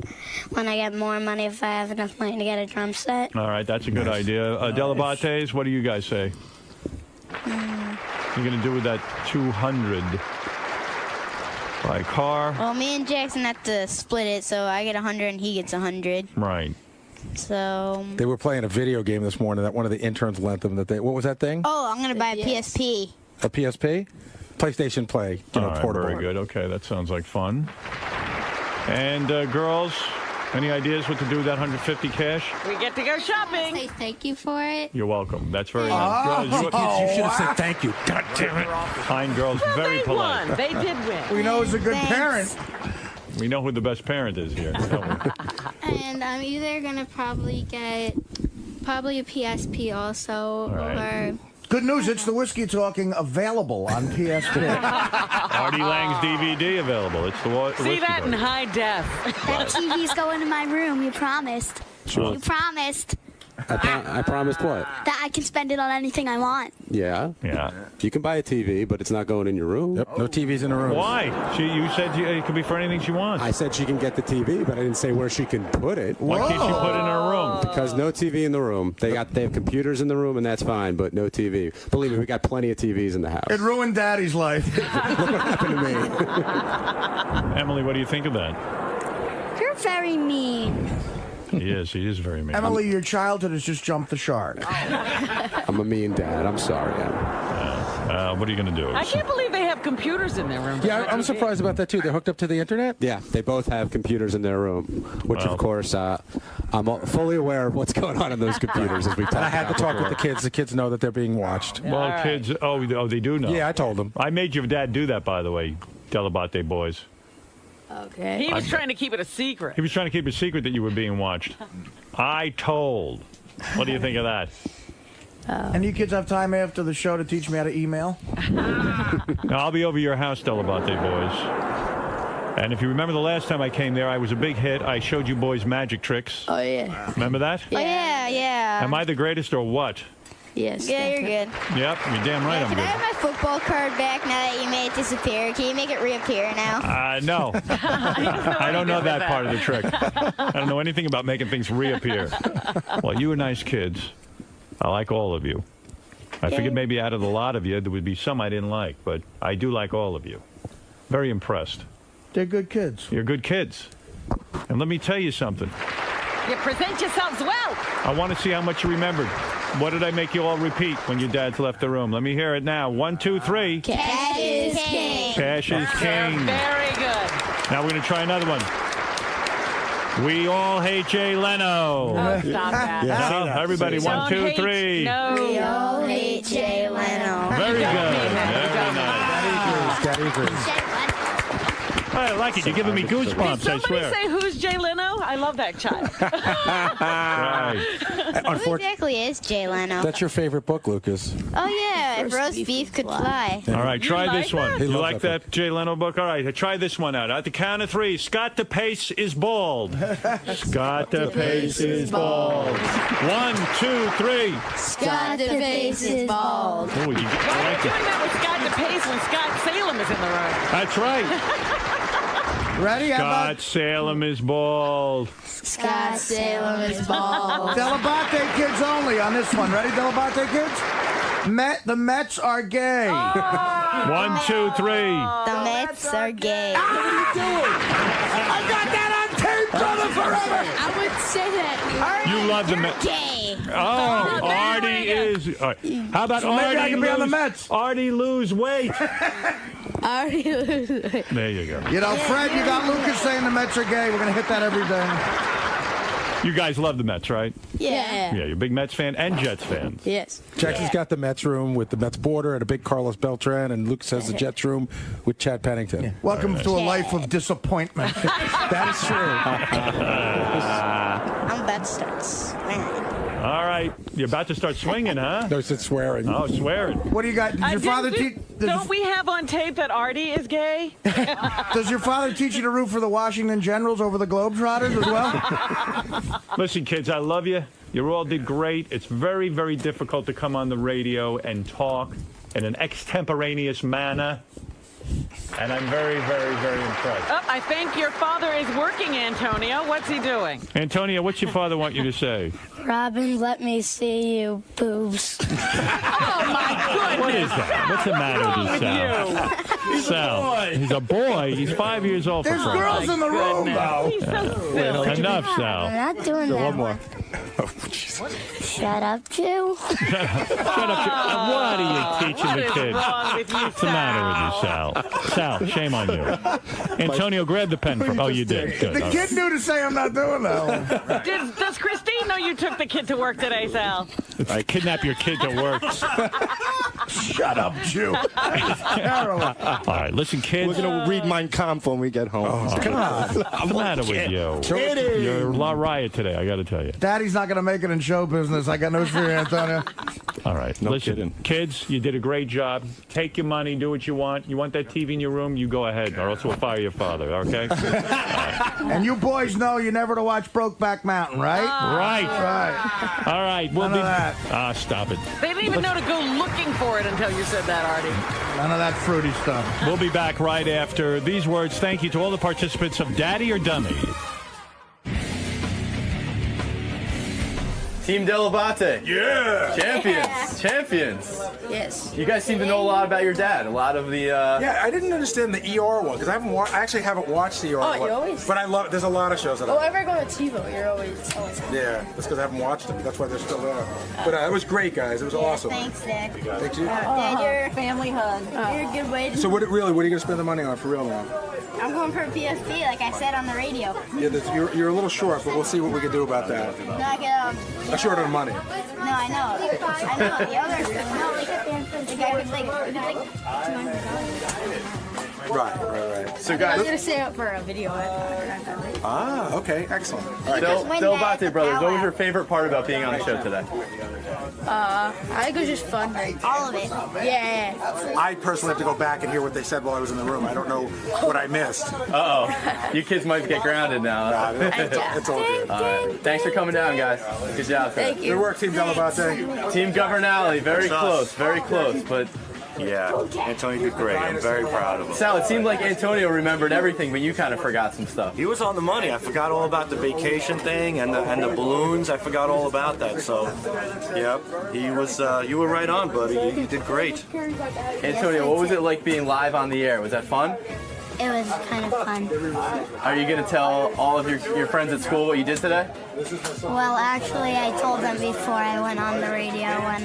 when I get more money, if I have enough money to get a drum set. All right, that's a good idea. Delabates, what do you guys say? You're going to do with that 200 by car? Well, me and Jackson have to split it, so I get 100 and he gets 100. Right. So. They were playing a video game this morning that one of the interns lent them. What was that thing? Oh, I'm gonna buy a PSP. A PSP? PlayStation Play. All right, portable. very good. Okay, that sounds like fun. And girls, any ideas what to do with that 150 cash? We get to go shopping. Say thank you for it. You're welcome. That's very You nice. should have said thank you. God damn it. Fine girls, Well, very they polite. won. They did win. We know he's a good parent. We know who the best parent is here. don't we? And I'm either gonna probably get a PSP also, right. or Good news, it's the Whiskey Talking available on PSP. Artie Lang's DVD available. It's the See that in high def. that TV's going in my room. You promised. Sure. You promised I promised what? that I can spend it on anything I want. Yeah. Yeah. You can buy a TV, but it's not going in your room. Yep, no TVs in the room. Why? You said it could be for anything she wants. I said she can get the TV, but I didn't say where she can put it. Why can't she put it in her room? Because no TV in the room. They have computers in the room, and that's fine, but no TV. Believe me, we got plenty of TVs in the house. It ruined Daddy's life. Look what happened to me. Emily, what do you think of that? You're very mean. He is very mean. Emily, your childhood has just jumped the shark. I'm a mean dad. I'm sorry, Em. What are you going to do? I can't believe they have computers in their room. Yeah, I'm surprised about that, too. They're hooked up to the internet? Yeah, they both have computers in their room, which, of course, I'm fully aware of what's going on in those computers as we've talked I had to about talk before. with the kids. The kids know that they're being watched. Well, kids, they do know. Yeah, I told them. I made your dad do that, by the way, Delabate boys. Okay. He was trying to keep it a secret. He was trying to keep a secret that you were being watched. I told. What do you think of that? And you kids have time after the show to teach me how to email? Now, I'll be over your house, Delabate boys. And if you remember the last time I came there, I was a big hit. I showed you boys magic tricks. Oh, yeah. Remember that? Oh, yeah. Am I the greatest or what? Yes. Yeah, you're good. Yep, you're damn right I'm Can I good. have my football card back now that you made it disappear? Can you make it reappear now? No. I don't know that part of the trick. I don't know anything about making things reappear. Well, you were nice kids. I like all of you. I figured maybe out of the lot of you, there would be some I didn't like, but I do like all of you. Very impressed. They're good kids. You're good kids. And let me tell you something. You present yourselves well. I want to see how much you remembered. What did I make you all repeat when your dads left the room? Let me hear it now. 1, 2, 3. Cash is king. Cash is king. Very good. Now we're going to try another one. We all hate Jay Leno. Oh, stop that. No, everybody, 1, 2, 3. No. We all hate Jay Leno. Very good. Very nice. Daddy agrees. I like it. You're giving me goosebumps, Did I somebody swear. say who's Jay Leno? I love that child. Right. Who exactly is Jay Leno? That's your favorite book, Lucas. Oh, yeah, if roast beef could fly. All right, try like this one. He You loves like that that Jay Leno book? All right, try this one out. At the count of 3, Scott DePace is bald. Scott DePace is bald. 1, 2, 3. Scott DePace is bald. Oh, you Why are you like doing it. that with Scott DePace when Scott Salem is in the room? That's right. Ready? How Scott about Salem is bald. Scott Salem is bald. Delabate kids only on this one? Ready, Delabate kids? The Mets are gay. 1, 2, 3. The Mets are gay. What are you doing? I got that on tape, brother, forever. I would say that. You love the Mets. Gay. Oh, Artie is. All right. How about So maybe Artie? I can be on the Mets. Artie lose weight. Already. There you go. You know, Fred, you got Lucas saying the Mets are gay. We're going to hit that every day. You guys love the Mets, right? Yeah. Yeah, you're a big Mets fan and Jets fans. Yes. Jackson's got the Mets room with the Mets border and a big Carlos Beltran, and Lucas has the Jets room with Chad Pennington. Welcome to a life of disappointment. That is true. I'm about to start swinging. All right. You're about to start swinging, huh? No, he said swearing. Oh, swearing. What do you got? Did your father teach? Don't we have on tape that Artie is gay? Does your father teach you to root for the Washington Generals over the Globetrotters as well? Listen, kids, I love you. You all did great. It's very, very difficult to come on the radio and talk in an extemporaneous manner. And I'm very, very, very impressed. Oh, I think your father is working, Antonio. What's he doing? Antonio, what's your father want you to say? Robin, let me see you boobs. Oh, my goodness. What is that? What's the matter with you, Sal? Sal, he's a boy. He's 5 years old. There's for girls in the room, though. He's so silly. Enough, I'm Sal. not doing that. One more. Shut up, Jew. Shut up. What are you teaching What the is kids? wrong with you, What's the matter with you, Sal? Sal, shame on you. Antonio, grab the pen from. Oh, you did. Good. The All kid knew to say I'm not doing that one. Does Christine know you took the kid to work today, Sal? right. I kidnap your kid to work. Shut up, Jew. Terrible. All right, listen, kids. We're going to read Mein Kampf when we get home. Oh, come on. What's the matter with you? Kidding. You're La Riot today, I got to tell you. Daddy's not going to make it in show business. I got no fear, Antonio. All right, No listen, kidding. kids, you did a great job. Take your money, do what you want. You want that TV in your room, you go ahead, or else we'll fire your father, okay? And you boys know you never to watch Brokeback Mountain, right? Right. All right, we'll None be. of that. Ah, stop it. They didn't even know to go looking for it until you said that, Artie. None of that fruity stuff. We'll be back right after these words. Thank you to all the participants of Daddy or Dummy. Team Delabate. Yeah. Champions. Yes. You guys seem to know a lot about your dad. A lot of the. Yeah, I didn't understand the ER one because I actually haven't watched the ER Oh, one. you always- But I love. There's a lot of shows that. Oh, ever go to TiVo, you're always. Yeah, that's because I haven't watched them. That's why they're still there. But it was great, guys. It was awesome. Thanks, Dad. Thank you. Dad, you're Family hug. you're a good way to. So what are you going to spend the money on for real now? I'm going for a PSP, like I said on the radio. Yeah, you're a little short, but we'll see what we can do about that. No, I get I'm short on money. No, I know. The other. No, like I could like Right. So I was guys. gonna stay up for a video. Okay, excellent. Delabate brothers, what was your favorite part about being on the show today? I think it was just fun. All of it. Yeah. I personally have to go back and hear what they said while I was in the room. I don't know what I missed. Uh-oh. You kids might get grounded now. It's all good. All right. Thanks for coming down, guys. Good job. Thank you. Good work, Team Delabate. Team Governale, very close, but Yeah, Antonio did great. I'm very proud of him. Sal, it seemed like Antonio remembered everything, but you kind of forgot some stuff. He was on the money. I forgot all about the vacation thing and the balloons. I forgot all about that. So, yep, he was. You were right on, buddy. You did great. Antonio, what was it like being live on the air? Was that fun? It was kind of fun. Are you going to tell all of your friends at school what you did today? Well, actually, I told them before I went on the radio when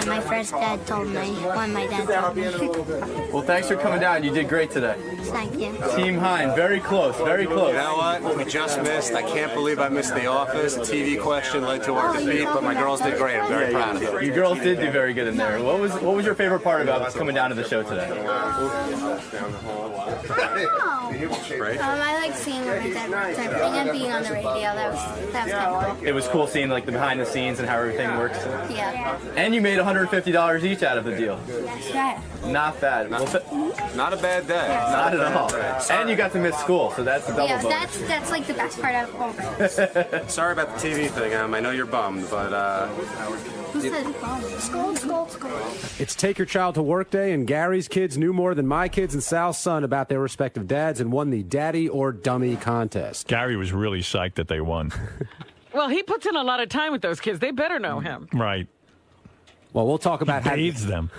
my first dad told me, when my dad told me. Well, thanks for coming down. You did great today. Thank you. Team Hine, very close, very close. You know what? We just missed. I can't believe I missed The Office. A TV question led to our defeat, but my girls did great. I'm very proud of them. You girls did do very good in there. What was your favorite part about coming down to the show today? I like seeing what my dad was and being on the radio. That was kind of cool. It was cool seeing like the behind the scenes and how everything works. Yeah. And you made $150 each out of the deal. That's right. Not bad. Not a bad day. Not at all. And you got to miss school, so that's a double bonus. That's like the best part of all. Sorry about the TV thing, I know you're bummed, but Who said scold? It's Take Your Child to Work Day, and Gary's kids knew more than my kids and Sal's son about their respective dads and won the Daddy or Dummy contest. Gary was really psyched that they won. Well, he puts in a lot of time with those kids. They better know him. Right. Well, we'll talk about how he bathes them.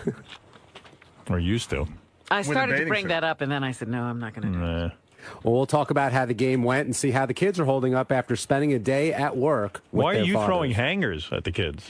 Or used to. I started to bring that up, and then I said, no, I'm not going to do it. Well, we'll talk about how the game went and see how the kids are holding up after spending a day at work with Why are their you fathers. throwing hangers at the kids?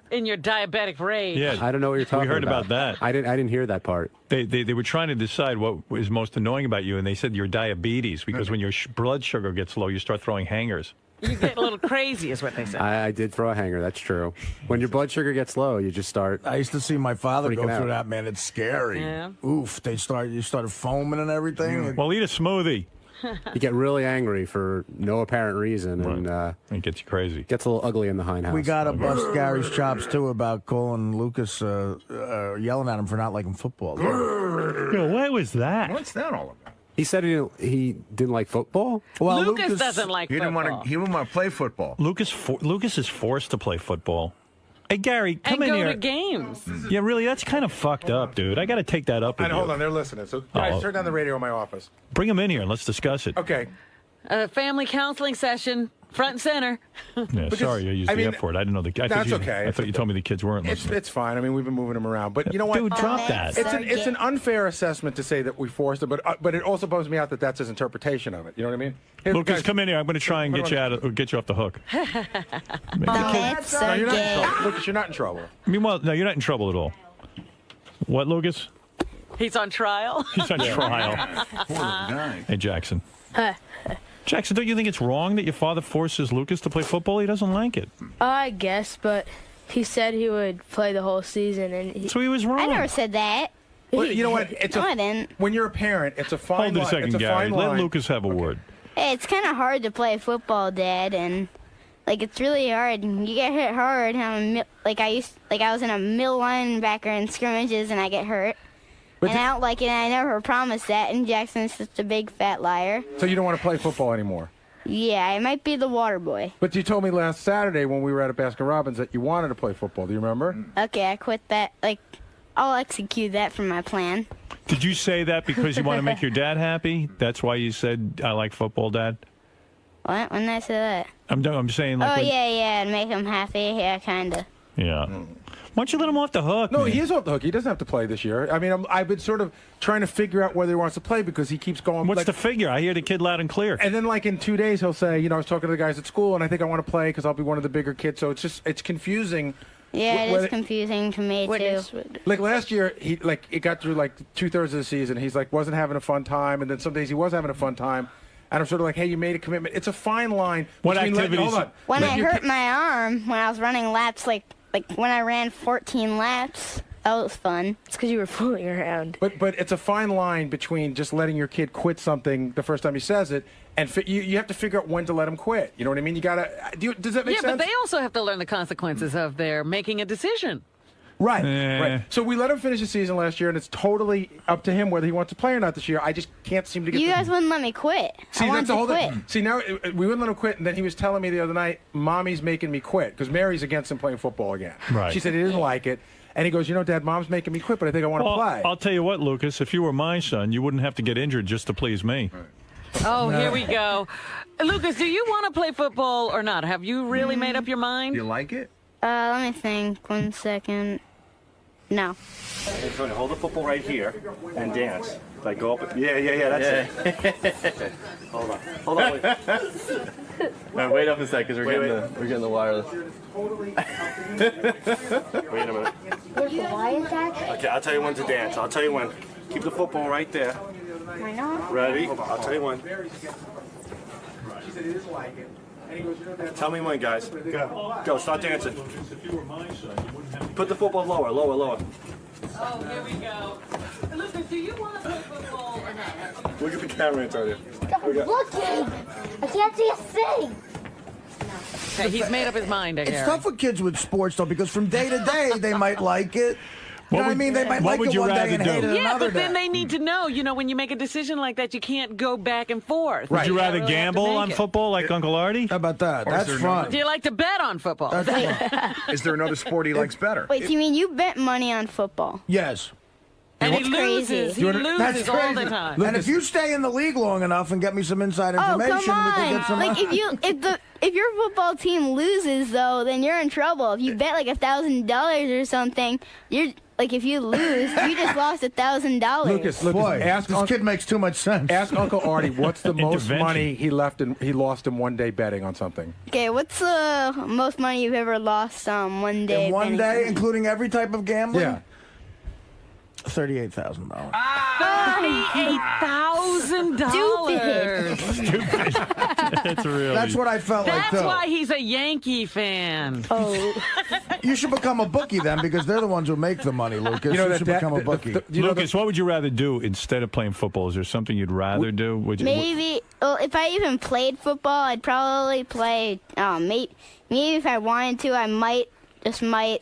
In your diabetic rage. Yeah, I don't know what you're talking about. We heard about that. I didn't hear that part. They were trying to decide what was most annoying about you, and they said your diabetes, because when your blood sugar gets low, you start throwing hangers. You get a little crazy, is what they said. I did throw a hanger. That's true. When your blood sugar gets low, you just start. I used to see my father go freaking through out. that, man. It's scary. Yeah. Oof. You started foaming and everything. Well, eat a smoothie. You get really angry for no apparent reason, and it gets you crazy. Gets a little ugly in the hind house. We got to bust Gary's chops, too, about calling Lucas, yelling at him for not liking football. What was that? What's that all about? He said he didn't like football. Well, Lucas doesn't like He football. didn't want to play football. Lucas is forced to play football. Hey, Gary, come and in go here. to games. Yeah, really, that's kind of fucked up, dude. I got to take that up with And you. hold on, they're listening. So, guys, Uh-oh. turn down the radio in my office. Bring him in here and let's discuss it. Okay. A family counseling session, front and center. Yeah, sorry, I used the F word. I didn't know That's okay. I thought you told me the kids weren't listening. It's fine. I mean, we've been moving them around, but you know what? Dude, drop that. It's an unfair assessment to say that we forced it, but it also bums me out that that's his interpretation of it. You know what I mean? Here, Lucas, guys, come in here. I'm going to try and get you off the hook. No, you're not in trouble. Lucas, you're not in trouble. Meanwhile, no, you're not in trouble at all. What, Lucas? He's on trial. He's on trial. Hey, Jackson. Jackson, don't you think it's wrong that your father forces Lucas to play football? He doesn't like it. I guess, but he said he would play the whole season, and so he was wrong. I never said that. Well, you know what? I didn't. When you're a parent, it's a fine Hold it a line. second, It's a Gary. fine Let line. Lucas have a word. Hey, it's kind of hard to play football, Dad, and it's really hard. You get hit hard. I was in a middle linebacker in scrimmages, and I get hurt. And I don't like it, and I never promised that. And Jackson's such a big fat liar. So you don't want to play football anymore? Yeah, I might be the water boy. But you told me last Saturday when we were at a Baskin Robbins that you wanted to play football. Do you remember? Okay, I quit that. I'll execute that from my plan. Did you say that because you want to make your dad happy? That's why you said, I like football, Dad? What? When did I say that? I'm saying like... Oh, when- yeah, and make him happy. Yeah, kind of. Yeah. Why don't you let him off the hook? No, man? he is off the hook. He doesn't have to play this year. I mean, I've been sort of trying to figure out whether he wants to play because he keeps going. What's the figure? I hear the kid loud and clear. And then, in 2 days, he'll say, I was talking to the guys at school, and I think I want to play because I'll be one of the bigger kids. So it's confusing. Yeah, it whether- is confusing to me, too. Like last year, he it got through 2/3 of the season. He's wasn't having a fun time, and then some days he was having a fun time. And I'm sort of hey, you made a commitment. It's a fine line. What between activities? Hold on. When I hurt my arm, when I was running laps, when I ran 14 laps, That was fun. It's because you were fooling around. But it's a fine line between just letting your kid quit something the first time he says it, and you have to figure out when to let him quit. You know what I mean? You gotta. Does that make sense? Yeah, but they also have to learn the consequences of their making a decision. Right. Right. So we let him finish the season last year, and it's totally up to him whether he wants to play or not this year. I just can't seem to get. You guys wouldn't let me quit. See, I wanted that's the to whole quit. thing. See, now we wouldn't let him quit, and then he was telling me the other night, "Mommy's making me quit," because Mary's against him playing football again. Right. She said he didn't like it. And he goes, Dad, Mom's making me quit, but I think I want to play. I'll tell you what, Lucas, if you were my son, you wouldn't have to get injured just to please me. Oh, here we go. Lucas, do you want to play football or not? Have you really made up your mind? Do you like it? Let me think. 1 second. No. Antonio, hold the football right here and dance. Like go up. Yeah, that's it. Hold on. Wait. Right, wait up a sec, because we're getting the wireless. Wait a minute. Okay, I'll tell you when to dance. I'll tell you when. Keep the football right there. Why not? Ready? I'll tell you when. Tell me when, guys. Go, start dancing. Put the football lower. Oh, here we go. Lucas, do you want to play football or not? Look at the camera, Antonio. Stop looking! I can't see a thing! Okay, he's made up his mind, I It's hear. tough for kids with sports, though, because from day to day, they might like it. You know what I mean? They might like it one day and hate it Yeah, another but then day. they need to know, when you make a decision like that, you can't go back and forth. Would you rather gamble on football like Uncle Artie? How about that? Or is That's there fun. Do you like to bet on football? Is there another sport he likes better? Wait, so you mean you bet money on football? Yes. And he That's loses. crazy. He That's loses all the crazy. time. And if you stay in the league long enough and get me some inside Oh, information, come we can get some. on! Like if your football team loses, though, then you're in trouble. If you bet like $1,000 or something, you're like if you lose, you just lost $1,000. Lucas, Boy, ask this kid makes too much sense. Ask Uncle Artie what's the most Intervention. money he lost in one day betting on something. Okay, what's the most money you've ever lost one day? In one betting? day, including every type of gambling. Yeah. $38,000. $38,000. That's really. That's what I felt like That's too. why he's a Yankee fan. Oh, You should become a bookie then, because they're the ones who make the money, Lucas. You know You that should that- become a the- bookie. Lucas, what would you rather do instead of playing football? Is there something you'd rather do? Would you, maybe. Well, if I even played football, I'd probably play. Maybe if I wanted to, I might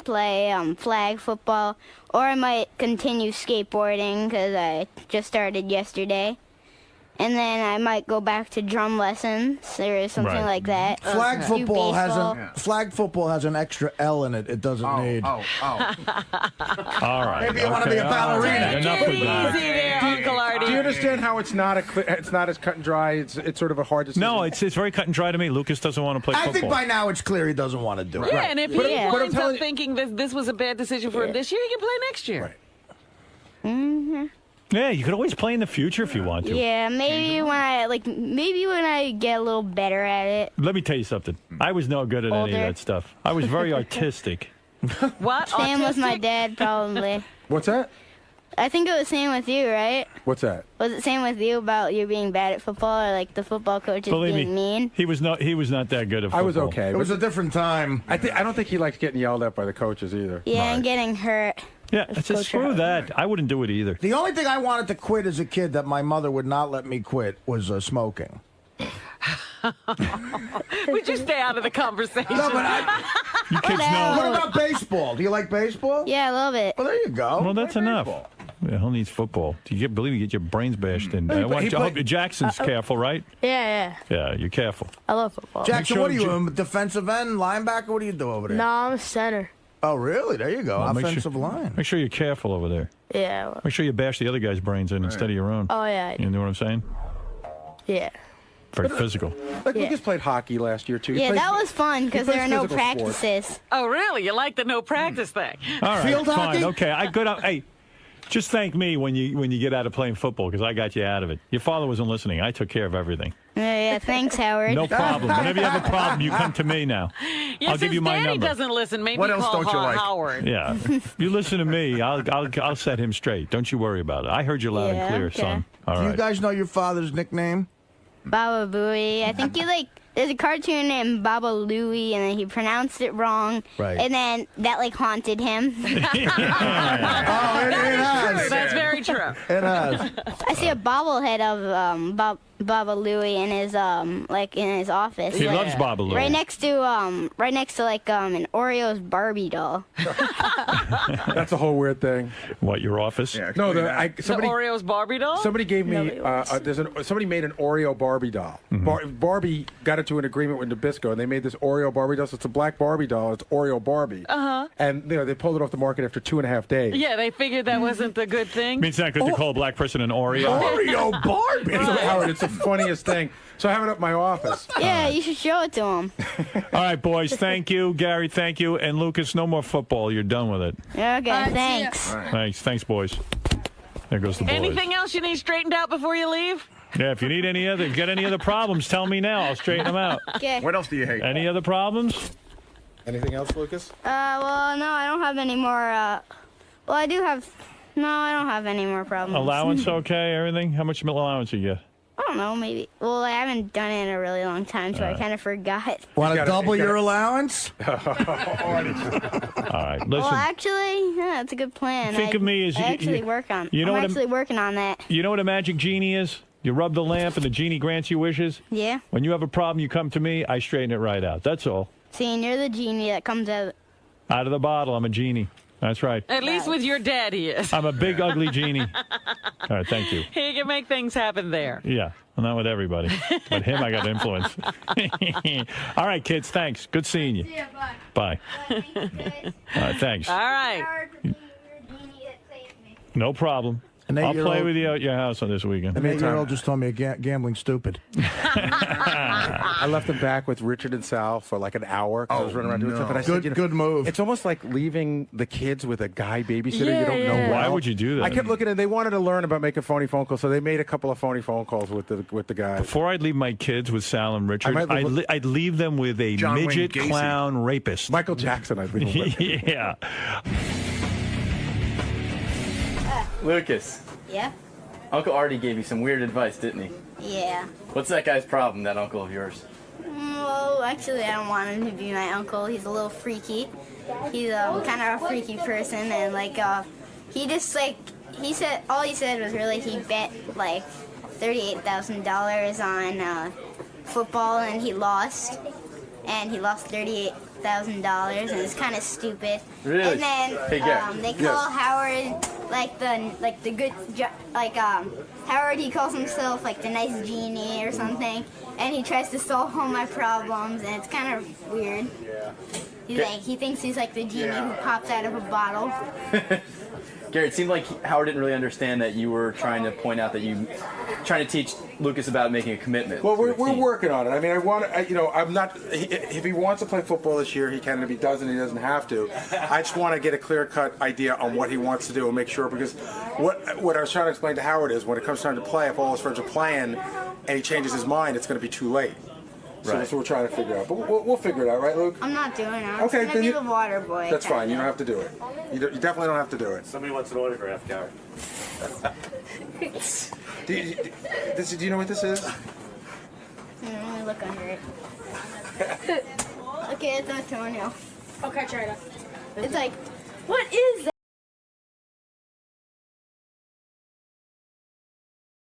play flag football, or I might continue skateboarding because I just started yesterday. And then I might go back to drum lessons or something Right. like that. Flag Do football baseball. has an extra L in it. It doesn't need. All right. Maybe you wanna okay, be a all right. ballerina. Enough Take of it that. easy there, Uncle Artie. Do you understand how it's not as cut and dry? It's sort of a hard decision. No, it's very cut and dry to me. Lucas doesn't want to play I football. think by now it's clear he doesn't want to do it. Yeah, and if he But I'm winds telling up you- thinking this was a bad decision for him this year, he can play next year. Right. Mm-hmm. Yeah, you could always play in the future if you want to. Yeah, maybe when I get a little better at it. Let me tell you something. I was no good at any of Older. that stuff. I was very artistic. What? Same with my Autistic? dad, probably. What's that? I think it was same with you, right? What's that? Was it same with you about you being bad at football, or like the football coaches Believe being me, mean? he was not that good at football. I was okay. It was a different time. I don't think he likes getting yelled at by the coaches either. Yeah, and getting hurt. Yeah, it's just screw that. I wouldn't do it either. The only thing I wanted to quit as a kid that my mother would not let me quit was smoking. Would you stay out of the conversation? No, but You kids know. what about baseball? Do you like baseball? Yeah, I love it. Well, there you go. Well, that's Play enough. baseball. Yeah, who needs football? Do you believe you get your brains bashed in? He I played- hope Jackson's careful, right? Yeah. Yeah, you're careful. I love football. Jackson, sure what are you, Ju- a defensive end, linebacker? What do you do over there? No, I'm a center. Oh, really? There you go. Well, Offensive line. Make sure you're careful over there. Yeah. well- Make sure you bash the other guy's brains in instead of your own. Oh, yeah. You know what I'm saying? Yeah. Very physical. Like Yeah. Lucas played hockey last year too. He Yeah, plays- that was fun because plays there are no physical sports. practices. Oh, really? You like the no practice thing? All right, Field fine. hockey? Okay, Hey, just thank me when you get out of playing football because I got you out of it. Your father wasn't listening. I took care of everything. Yeah, thanks, Howard. No problem. Whenever you have a problem, you come to me now. Yeah, I'll give you since my Daddy number. doesn't listen, maybe What else call don't you like? Howard. Yeah, you listen to me. I'll set him straight. Don't you worry about it. I heard you loud and Yeah, clear, okay. son. All Do right. you guys know your father's nickname? Baba Booey. I think he there's a cartoon named Baba Louie, and then he pronounced it wrong. Right. And then that like haunted him. Oh, it has. That's very true. It has. I see a bobblehead of Baba Louie in his like in his office. He loves Baba Louie. Right next to like an Oreo's Barbie doll. That's a whole weird thing. What, your office? No, The somebody Oreo's Barbie doll? somebody gave me somebody made an Oreo Barbie doll. Barbie got into an agreement with Nabisco, and they made this Oreo Barbie doll. So it's a black Barbie doll. It's Oreo Barbie. And they pulled it off the market after 2.5 days. Yeah, they figured that wasn't the good thing. I mean, it's not good to call a black person an Oreo. Oreo Barbie. Howard, it's the funniest thing. So I have it up in my office. Yeah, you should show it to him. All right, boys. Thank you, Gary. Thank you, and Lucas. No more football. You're done with it. Okay, thanks. Thanks, boys. There goes the boys. Anything else you need straightened out before you leave? Yeah, if you need any other problems, tell me now. I'll straighten them out. Okay. What else do you hate? Any other problems? Anything else, Lucas? Well, no, I don't have any more. Well, I do have. No, I don't have any more problems. Allowance okay? Everything? How much allowance you get? I don't know, maybe. Well, I haven't done it in a really long time, so I kind of forgot. Want to double your allowance? All right, listen. Well, actually, yeah, that's a good plan. Think of me as I actually work on. you know I'm what actually working on that. You know what a magic genie is? You rub the lamp and the genie grants you wishes. Yeah. When you have a problem, you come to me. I straighten it right out. That's all. See, and you're the genie that comes out. Out of the bottle, I'm a genie. That's right. At least with your dad, he is. I'm a big, ugly genie. All right, thank you. He can make things happen there. Yeah, well, not with everybody. But him, I got influence. All right, kids, thanks. Good seeing you. See ya, Bye. All right, thanks. All right. No problem. I'll play with you at your house on this weekend. An 8-year-old just told me gambling stupid. I left him back with Richard and Sal for like an hour because I was running around doing stuff. And I said, good move. It's almost like leaving the kids with a guy babysitter you don't know well. Why would you do that? I kept looking, and they wanted to learn about making phony phone calls, so they made a couple of phony phone calls with the guy. Before I'd leave my kids with Sal and Richard, I'd leave them with a John Wayne midget Gacy. clown rapist. Michael Jackson, I'd leave them with. Yeah. Lucas, Yeah? Uncle Artie gave you some weird advice, didn't he? Yeah. What's that guy's problem, that uncle of yours? Well, actually, I don't want him to be my uncle. He's a little freaky. He's kind of a freaky person, and like he just like all he said was really he bet like $38,000 on football, and he lost $38,000, and it's kind of stupid. Really? And then Hey, Gary. they call Howard the good Howard. He calls himself like the nice genie or something, and he tries to solve all my problems, and it's kind of weird. Yeah. He thinks he's like the genie who pops out of a bottle. Gary, it seemed like Howard didn't really understand that you were trying to point out that trying to teach Lucas about making a commitment. Well, we're working on it. I mean, I'm not. If he wants to play football this year, he can. If he doesn't, he doesn't have to. I just want to get a clear-cut idea on what he wants to do and make sure, because what I was trying to explain to Howard is when it comes time to play, if all his friends are playing and he changes his mind, it's going to be too late. So that's what we're trying to figure out. But we'll figure it out, right, Luke? I'm not doing it. I'm Okay, just then gonna do the water boy. That's fine. You don't have to do it. You definitely don't have to do it. Somebody wants an autograph, Gary. Do you know what this is? Let me look under it. Okay, it's Antonio. Okay, try it out. It's like, what is that?